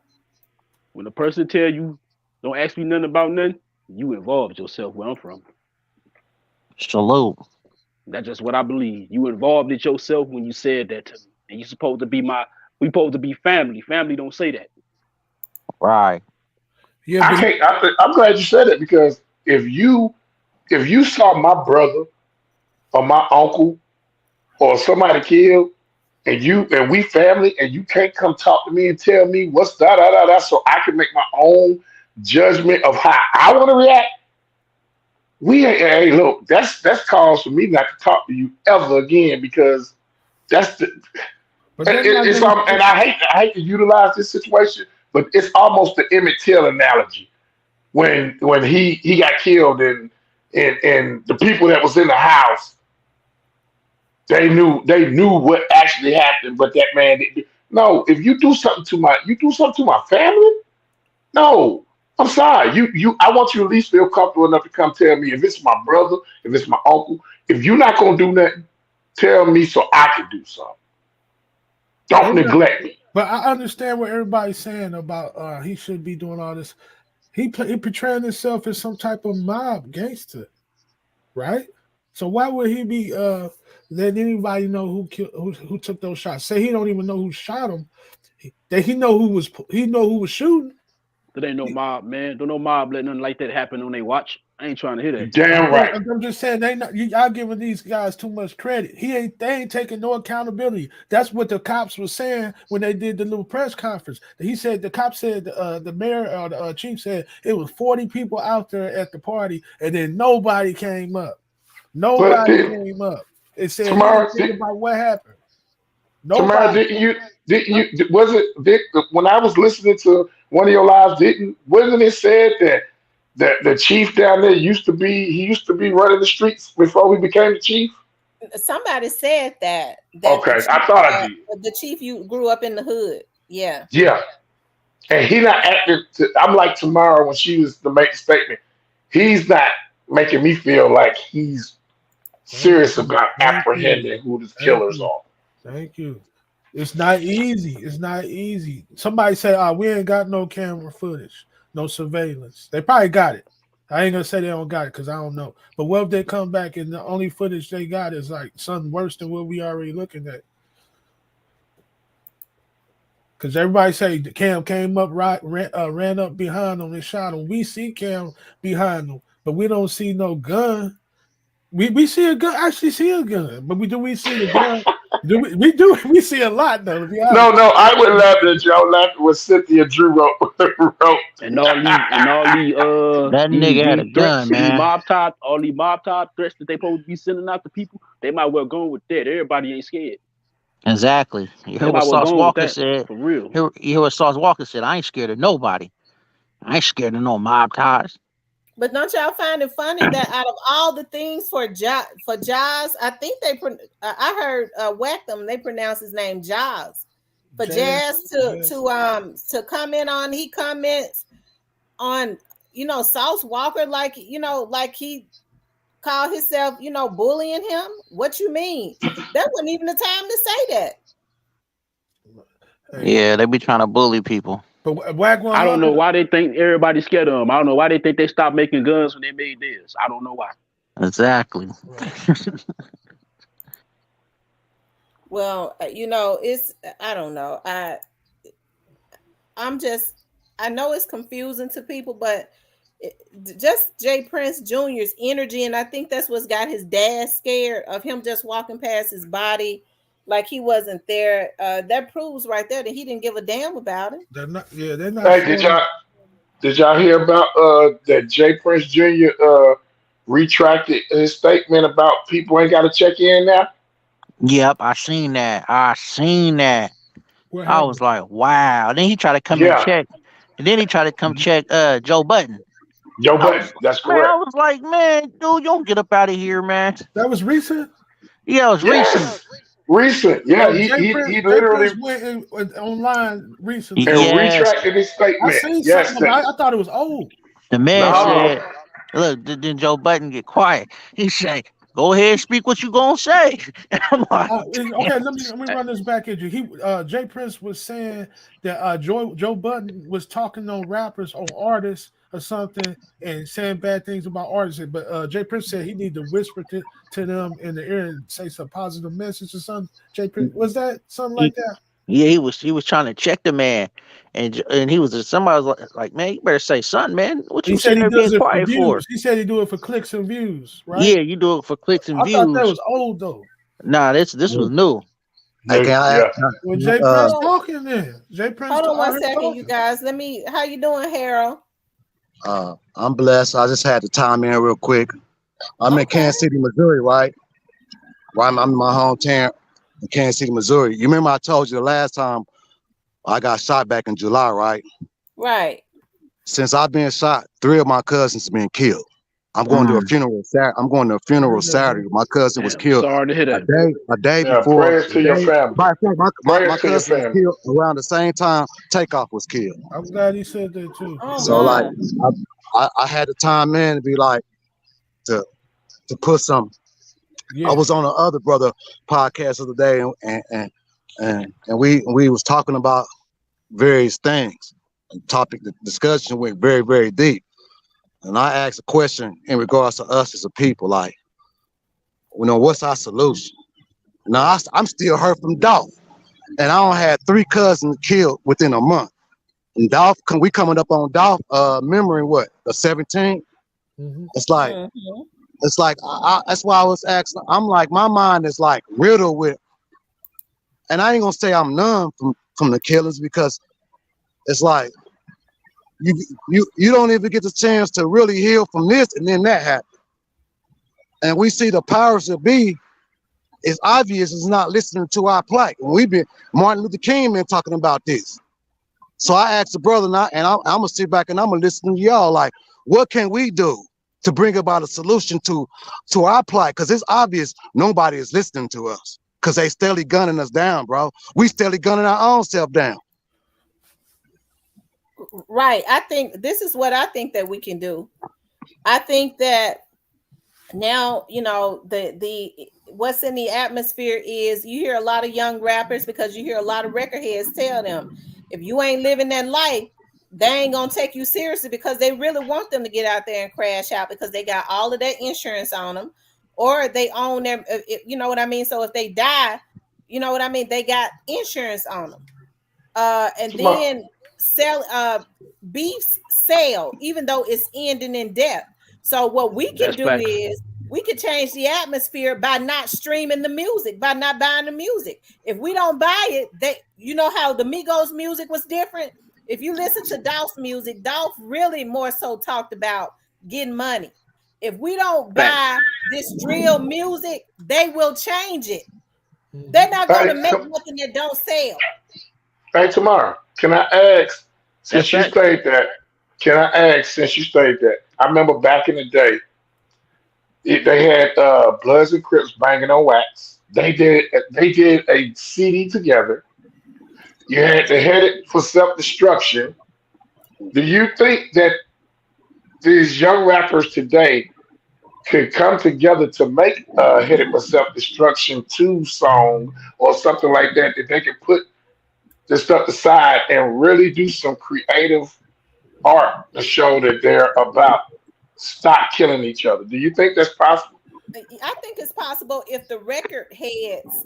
When a person tell you, don't ask me nothing about nothing, you involved yourself where I'm from.
Salute.
That's just what I believe. You involved it yourself when you said that to me. And you supposed to be we supposed to be family. Family don't say that.
Right.
Yeah,
I
but
can't. I'm glad you said it because if you saw my brother or my uncle or somebody killed, and we family, and you can't come talk to me and tell me what's da da da da, so I can make my own judgment of how I want to react. We ain't, hey, look, that's cause for me not to talk to you ever again because that's the
But they're not
it's
gonna.
and I hate to utilize this situation, but it's almost the Emmett Till analogy when he got killed and the people that was in the house they knew what actually happened, but that man didn't. No, if you do something to my family. No, I'm sorry. I want you to at least feel comfortable enough to come tell me if it's my brother, if it's my uncle. If you're not gonna do nothing, tell me so I can do something. Don't
They're not,
neglect me.
but I understand what everybody's saying about he should be doing all this. He portraying himself as some type of mob gangster, right? So why would he be letting anybody know who took those shots? Say he don't even know who shot him. That he know who was shooting.
That ain't no mob, man. Don't no mob let nothing like that happen on their watch. I ain't trying to hear
You
that.
damn right.
I'm just saying y'all giving these guys too much credit. They ain't taking no accountability. That's what the cops were saying when they did the little press conference. He said the cop said the mayor or the chief said it was 40 people out there at the party, and then nobody came up.
But
Nobody came up. It said
tomorrow,
anything about what happened.
tomorrow,
Nobody.
was it Vic? When I was listening to one of your lives, wasn't it said that the chief down there used to be running the streets before he became the chief?
Somebody said that
Okay, I thought I did.
the chief you grew up in the hood. Yeah.
Yeah, and he not acting. I'm like tomorrow when she was to make the statement. He's not making me feel like he's
Thank
serious
you.
about
Thank you.
apprehending who the
Thank
killers
you.
are.
Thank you. It's not easy. It's not easy. Somebody say, "Oh, we ain't got no camera footage, no surveillance." They probably got it. I ain't gonna say they don't got it because I don't know. But what if they come back and the only footage they got is like something worse than what we already looking at? Because everybody say the Cam came up ran up behind them and shot him. We see Cam behind them, but we don't see no gun. We see a gun. Actually, see a gun, but we see the gun? We see a lot though. To be honest.
No, I would laugh at you. I would laugh at Cynthia Drew wrote.
And all
That nigga had a
these threats,
gun, man.
all these mob type threats that they supposed to be sending out to people, they might well go with that. Everybody ain't scared.
Exactly. You
They
hear
might
what
well
Sauce
go with
Walker
that
said?
for real.
You hear what Sauce Walker said? I ain't scared of nobody. I ain't scared of no mob ties.
But don't y'all find it funny that out of all the things for Jaws, I think I heard Whack them. They pronounce his name Jaws. For Jazz to comment on, he comments on Sauce Walker like like he called himself bullying him. What you mean? That wasn't even the time to say that.
Yeah, they be trying to bully people.
But Whack
I don't know
100.
why they think everybody's scared of them. I don't know why they think they stopped making guns when they made theirs. I don't know why.
Exactly.
Well, it's I don't know. I know it's confusing to people, but just Jay Prince Jr.'s energy, and I think that's what's got his dad scared of him just walking past his body like he wasn't there. That proves right there that he didn't give a damn about it.
They're not. Yeah, they're not
Hey,
showing.
did y'all hear about that Jay Prince Jr. Retracted his statement about people ain't got to check in now?
Yep, I seen that.
What
I was
happened?
like, wow. Then he tried to come and
Yeah,
check. And then he tried to come check Joe Button.
Joe
I
Budden.
was
That's
man, I
correct.
was like, man, dude, you don't get up out of here, man.
That was recent.
Yeah, it was recent.
Yes, recent. Yeah,
So
he
Jay Prince
literally
went online recently.
and
Yes.
retracted his
I
statement.
seen
Yes,
something about it. I thought it was old.
The man
no,
said, look, then Joe Button get quiet. He said, go ahead and speak what you gonna say. And I'm like,
Okay, let me run this back at you. Jay Prince was saying that Joe Budden was talking on rappers or artists or something and saying bad things about artists. But Jay Prince said he need to whisper to them in the ear and say some positive message or something. Jay Prince was that something like that?
Yeah, he was trying to check the man, and he was somebody was like, man, you better say something, man. What
He
you
said
sitting
he
there being
does it for
quiet for?
views. He said he do it for clicks and views, right?
Yeah, you do it for clicks and
I thought that
views.
was old though.
Nah, this was new.
Hey, can I?
Yeah.
Well, Jay
Hold
Prince
on,
talking then. Jay Prince
hold on
out
one
here
second, you
talking.
guys. Let me. How you doing, Harold?
I'm blessed. I just had to time in real quick. I'm in
Okay.
Kansas City, Missouri, right? I'm in my hometown in Kansas City, Missouri. You remember I told you the last time I got shot back in July, right?
Right.
Since I've been shot, 3 of my cousins have been killed. I'm going to a
Mm.
funeral Saturday. I'm going to a funeral Saturday. My cousin was
Damn,
killed
sorry to hear that.
a day
Yeah.
before.
Prayers to your family.
My
Prayers to your
cousin was
family.
killed around the same time Takeoff was killed.
I'm glad he said that too.
Oh
So like
my.
I had the time in to be like to put some. I
Yeah.
was on the other brother podcast of the day and we was talking about various things. The discussion went very, very deep. And I asked a question in regards to us as a people, like, what's our solution? Now I'm still hurt from Dolph. And I don't had 3 cousins killed within a month. And Dolph, we coming up on Dolph memory what? The 17th?
Mm-hmm.
It's like
Mm-hmm.
that's why I was asking. I'm like, my mind is like riddled with, and I ain't gonna say I'm numb from the killers because it's like you don't even get the chance to really heal from this, and then that happens. And we see the powers that be. It's obvious is not listening to our plight. And we've been Martin Luther King been talking about this. So I asked the brother, and I'm gonna sit back and I'm gonna listen to y'all. Like, what can we do to bring about a solution to our plight? Because it's obvious nobody is listening to us. Because they steadily gunning us down, bro. We steadily gunning our own self down.
Right. I think this is what I think that we can do. I think that now, the what's in the atmosphere is you hear a lot of young rappers because you hear a lot of record heads tell them if you ain't living that life, they ain't gonna take you seriously because they really want them to get out there and crash out because they got all of that insurance on them or they own them. You know what I mean? So if they die, you know what I mean? They got insurance on them. And then beefs sell even though it's ending in death. So what we can
That's
do
facts.
is we can change the atmosphere by not streaming the music, by not buying the music. If we don't buy it, you know how the Migos music was different. If you listen to Dolph's music, Dolph really more so talked about getting money. If we don't
Facts.
buy this drill music, they will change it. They're not going to
Hey,
make nothing that don't sell.
hey, Tamara, can I ask,
That's
since you
facts.
stated that, I remember back in the day, they had Bloods and Crips banging on wax. They did a CD together. They had it for self destruction. Do you think that these young rappers today could come together to make Headed for Self Destruction 2 song or something like that, that they could put this stuff aside and really do some creative art to show that they're about stop killing each other? Do you think that's possible?
I think it's possible if the record heads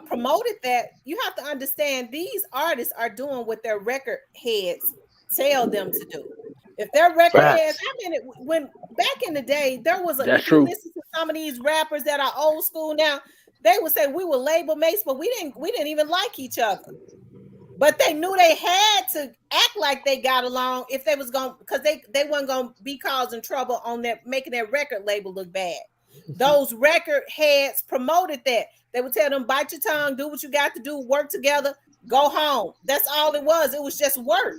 promoted that. You have to understand these artists are doing what their record heads tell them to do. If their record heads,
Facts.
I mean, when back in the day, there was
That's
if you
true.
listen to some of these rappers that are old school now, they would say we were label mates, but we didn't even like each other. But they knew they had to act like they got along if they was going because they weren't gonna be causing trouble on their making their record label look bad. Those record heads promoted that. They would tell them, bite your tongue, do what you got to do, work together, go home. That's all it was. It was just work.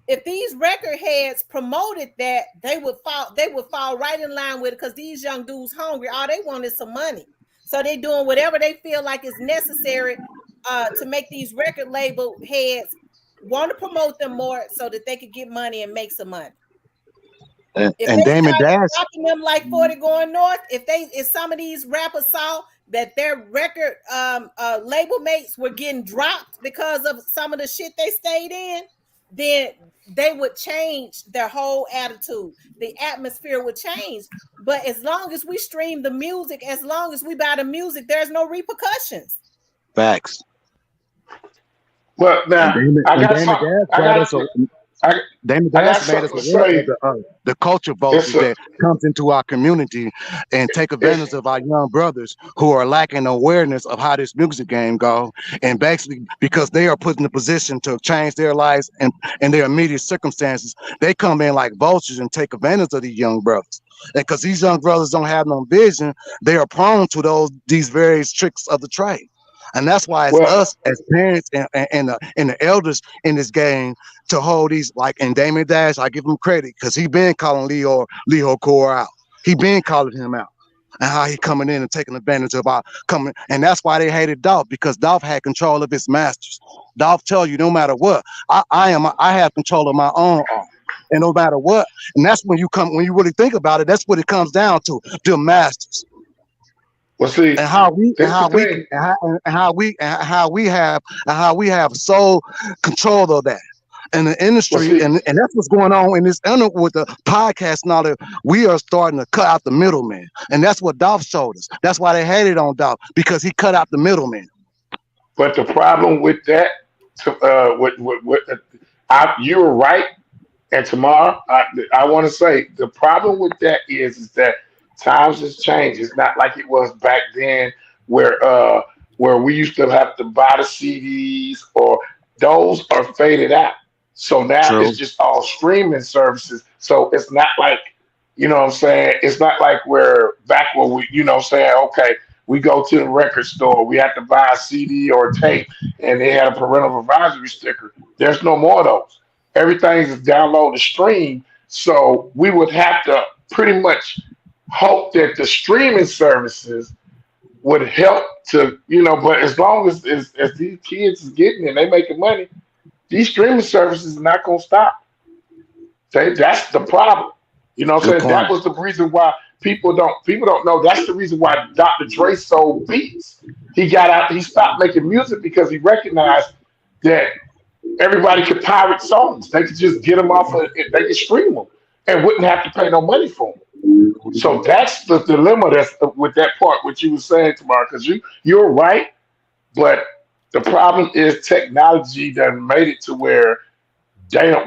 If these record heads promoted that, they would fall right in line with it because these young dudes hungry. All they want is some money. So they doing whatever they feel like is necessary to make these record label heads want to promote them more so that they could get money and make some money. If
And
they
Damon
started
Dash.
dropping them like 40 going north, if some of these rappers saw that their record label mates were getting dropped because of some of the shit they stayed in, then they would change their whole attitude. The atmosphere would change. But as long as we stream the music, as long as we buy the music, there's no repercussions.
Facts.
But now I
And
got
Damon
something.
Dash
I
made
got
us Damon
I got
Dash made us
something to
aware
say.
of the culture
It's
vultures
a
that comes into our community and take
it's
advantage of our young brothers who are lacking awareness of how this music game go, and basically because they are put in a position to change their lives and their immediate circumstances, they come in like vultures and take advantage of these young brothers. And because these young brothers don't have no vision, they are prone to these various tricks of the trade. And that's why it's
well
us as parents and the elders in this game to hold these, like, and Damon Dash, I give him credit because he been calling Leo Core out. He been calling him out and how he coming in and taking advantage of our coming. And that's why they hated Dolph, because Dolph had control of his masters. Dolph tell you no matter what, I have control of my own art. And no matter what, and that's when you really think about it, that's what it comes down to, the masters.
well see,
And how we and
this the
how we
thing.
and how we have sole control of that in the
Well
industry,
see,
and that's what's going on in this with the podcast now, that we are starting to cut out the middleman, and that's what Dolph showed us. That's why they hated on Dolph, because he cut out the middleman.
but the problem with that, you're right. And tomorrow, I want to say the problem with that is that times has changed. It's not like it was back then, where we used to have to buy the CDs, or those are faded out. So now it's
True.
just all streaming services. So it's not like, what I'm saying, it's not like we're back where we, saying, okay, we go to the record store, we have to buy a CD or a tape, and they had a parental advisory sticker. There's no more of those. Everything's download and stream. So we would have to pretty much hope that the streaming services would help to, but as long as these kids is getting it and they making money, these streaming services are not gonna stop. That's the problem. You know what I'm
Good
saying? That
point.
was the reason why people don't know. That's the reason why Dr. Dre sold beats. He got out, he stopped making music because he recognized that everybody could pirate songs. They could just get them they could stream them and wouldn't have to pay no money for them. So that's the dilemma that's with that part, what you were saying, tomorrow, because you're right, but the problem is technology done made it to where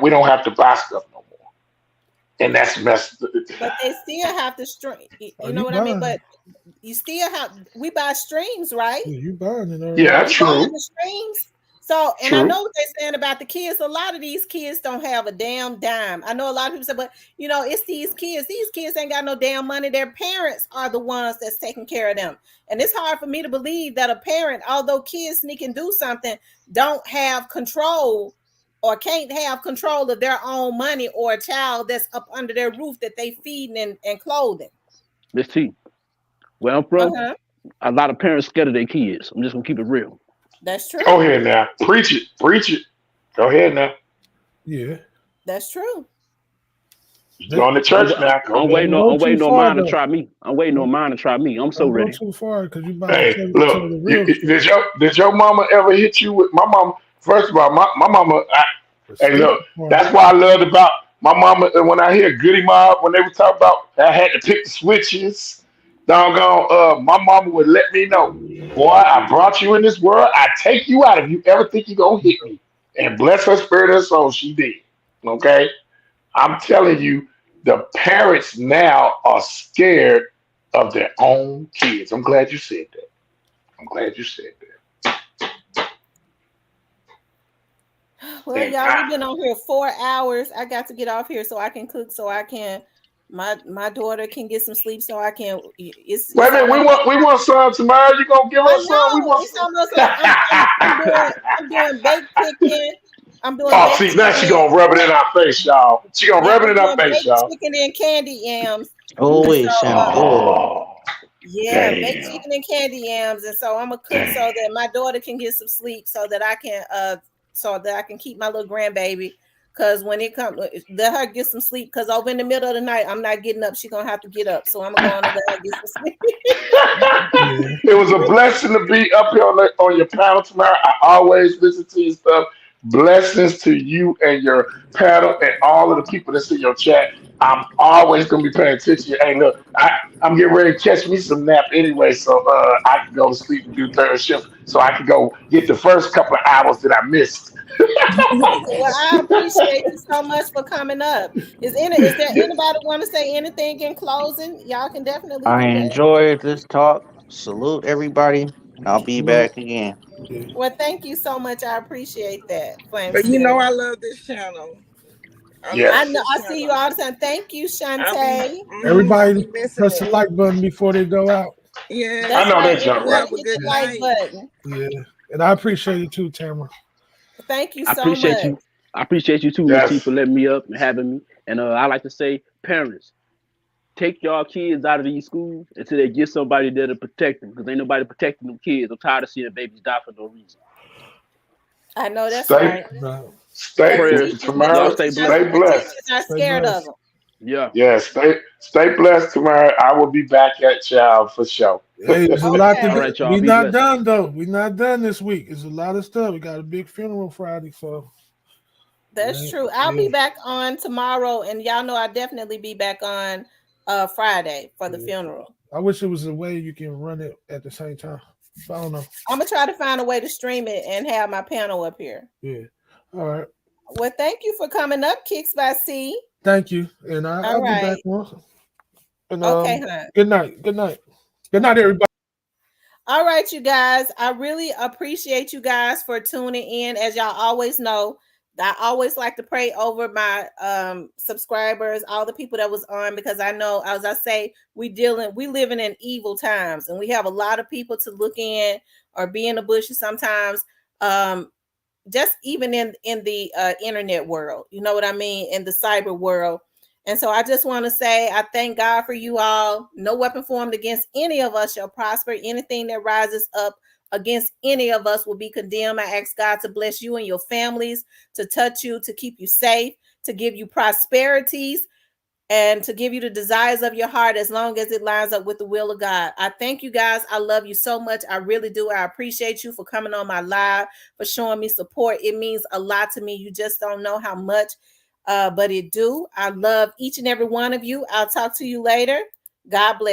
we don't have to buy stuff no more, and that's messed.
But they still have to stream.
Are
You know
you
what I mean?
buying
But
it?
you still have. We buy streams, right?
Yeah, you buying it
Yeah,
already.
We buying
true,
the streams. So, and I
true.
know what they're saying about the kids. A lot of these kids don't have a damn dime. I know a lot of people say, but it's these kids. These kids ain't got no damn money. Their parents are the ones that's taking care of them. And it's hard for me to believe that a parent, although kids sneak and do something, don't have control or can't have control of their own money, or a child that's up under their roof that they feeding and clothing.
Let's see. Where I'm from,
Uh-huh.
a lot of parents scared of their kids. I'm just gonna keep it real.
That's
Go
true.
ahead now, preach it, preach it. Go ahead now.
Yeah.
That's true.
You going to
I'm,
church now? Go
I'm
Don't
ahead.
waiting on
go
I'm
too
waiting on
far
mine to
though.
try me. I'm waiting on
Don't,
mine to try me. I'm so
don't go
ready.
too far because you about to
Hey,
tell
look,
the real
did
truth.
your mama ever hit you with my mama? First of all, my mama.
The
Hey,
sneaky
look,
part.
that's why I loved about my mama. And when I hear Goody Mob, when they would talk about I had to pick the switches, doggone, my mama would let me know, boy, I brought you in this world. I take you out if you ever think you gonna hit me. And bless her spirit and soul, she did. Okay, I'm telling you, the parents now are scared of their own kids. I'm glad you said that. I'm glad you said that.
Well,
And
y'all, we've been on here 4 hours. I got to get off here so I can cook, so I can my daughter can get some sleep, so I can.
Wait a
It's
minute,
almost.
we want some tomorrow. You gonna give
I
us some? We
know
want
it's
some.
almost. I'm doing baked chicken. I'm doing
Oh,
baked
see, now she
chicken.
gonna rub it in our face, y'all. She gonna
Yeah,
rub it
I'm
in our
doing
face,
baked
y'all.
chicken and candy yams,
Oh,
and
it
so
sound good.
yeah, baked
Damn.
chicken and candy yams, and so I'm gonna cook so that my daughter can get some sleep, so that I can keep my little grandbaby. Cause when it comes, let her get some sleep. Cause over in the middle of the night, I'm not getting up. She's gonna have to get up. So I'm gonna go on and let her get some sleep.
Yeah.
It was a blessing to be up here on your panel tomorrow. I always listen to your stuff. Blessings to you and your panel and all of the people that's in your chat. I'm always gonna be paying attention. Hey, look, I'm getting ready to catch me some nap anyway, so I can go to sleep and do third shift. so I could go get the first couple of hours that I missed.
Well, I appreciate you so much for coming up. Is there anybody want to say anything in closing? Y'all can definitely
I
do that.
enjoyed this talk. Salute everybody. I'll be
Salute.
back again.
Yeah.
Well, thank you so much. I appreciate that, Flame
But you know,
Spirit.
I love this channel. I
I
love
Yes.
know
this
I see you
channel.
all the time. Thank you,
I'll be,
Shantae.
I'll
Everybody
be missing
press the
it.
like button before they go out.
Yes,
I
That's
know
right.
that jump
you
Everybody
right.
have a
hit
good
the like
night.
button.
Yeah. And I appreciate it too, Tamara.
Thank you
I
so
appreciate
much.
you. I appreciate you too, Miss T,
Yes.
for letting me up and having me. And I like to say, parents, take y'all kids out of these schools until they get somebody there to protect them, because ain't nobody protecting them kids. I'm tired of seeing babies die for no reason.
I know that's
Stay,
right.
No.
stay,
And
Prayers,
Tamara.
y'all stay
the
blessed.
Stay blessed.
teachers are
Stay
scared of
blessed.
them.
Yeah.
Yeah, stay blessed, Tamara. I will be back at y'all for sure.
Hey, there's a lot to
All
Okay,
do.
right, y'all.
We
Be
not
blessed.
done though. We not done this week. There's a lot of stuff. We got a big funeral Friday, so
that's true. I'll
yeah,
be back on tomorrow, and y'all know I'll definitely be back on Friday for the
yeah.
funeral.
I wish there was a way you can run it at the same time. But I don't know.
I'm gonna try to find a way to stream it and have my panel up here.
Yeah. All right.
Well, thank you for coming up, Kicks by C.
Thank you. And
All
I'll be back
right.
on. And
Okay, hon.
good night. Good night. Good night, everybody.
All right, you guys. I really appreciate you guys for tuning in. As y'all always know, I always like to pray over my subscribers, all the people that was on, because I know, as I say, we living in evil times, and we have a lot of people to look in or be in the bushes sometimes. Just even in the internet world, you know what I mean, in the cyber world. And so I just want to say I thank God for you all. No weapon formed against any of us shall prosper. Anything that rises up against any of us will be condemned. I ask God to bless you and your families, to touch you, to keep you safe, to give you prosperities, and to give you the desires of your heart as long as it lines up with the will of God. I thank you guys. I love you so much. I really do. I appreciate you for coming on my live, for showing me support. It means a lot to me. You just don't know how much, but it do. I love each and every one of you. I'll talk to you later. God bless.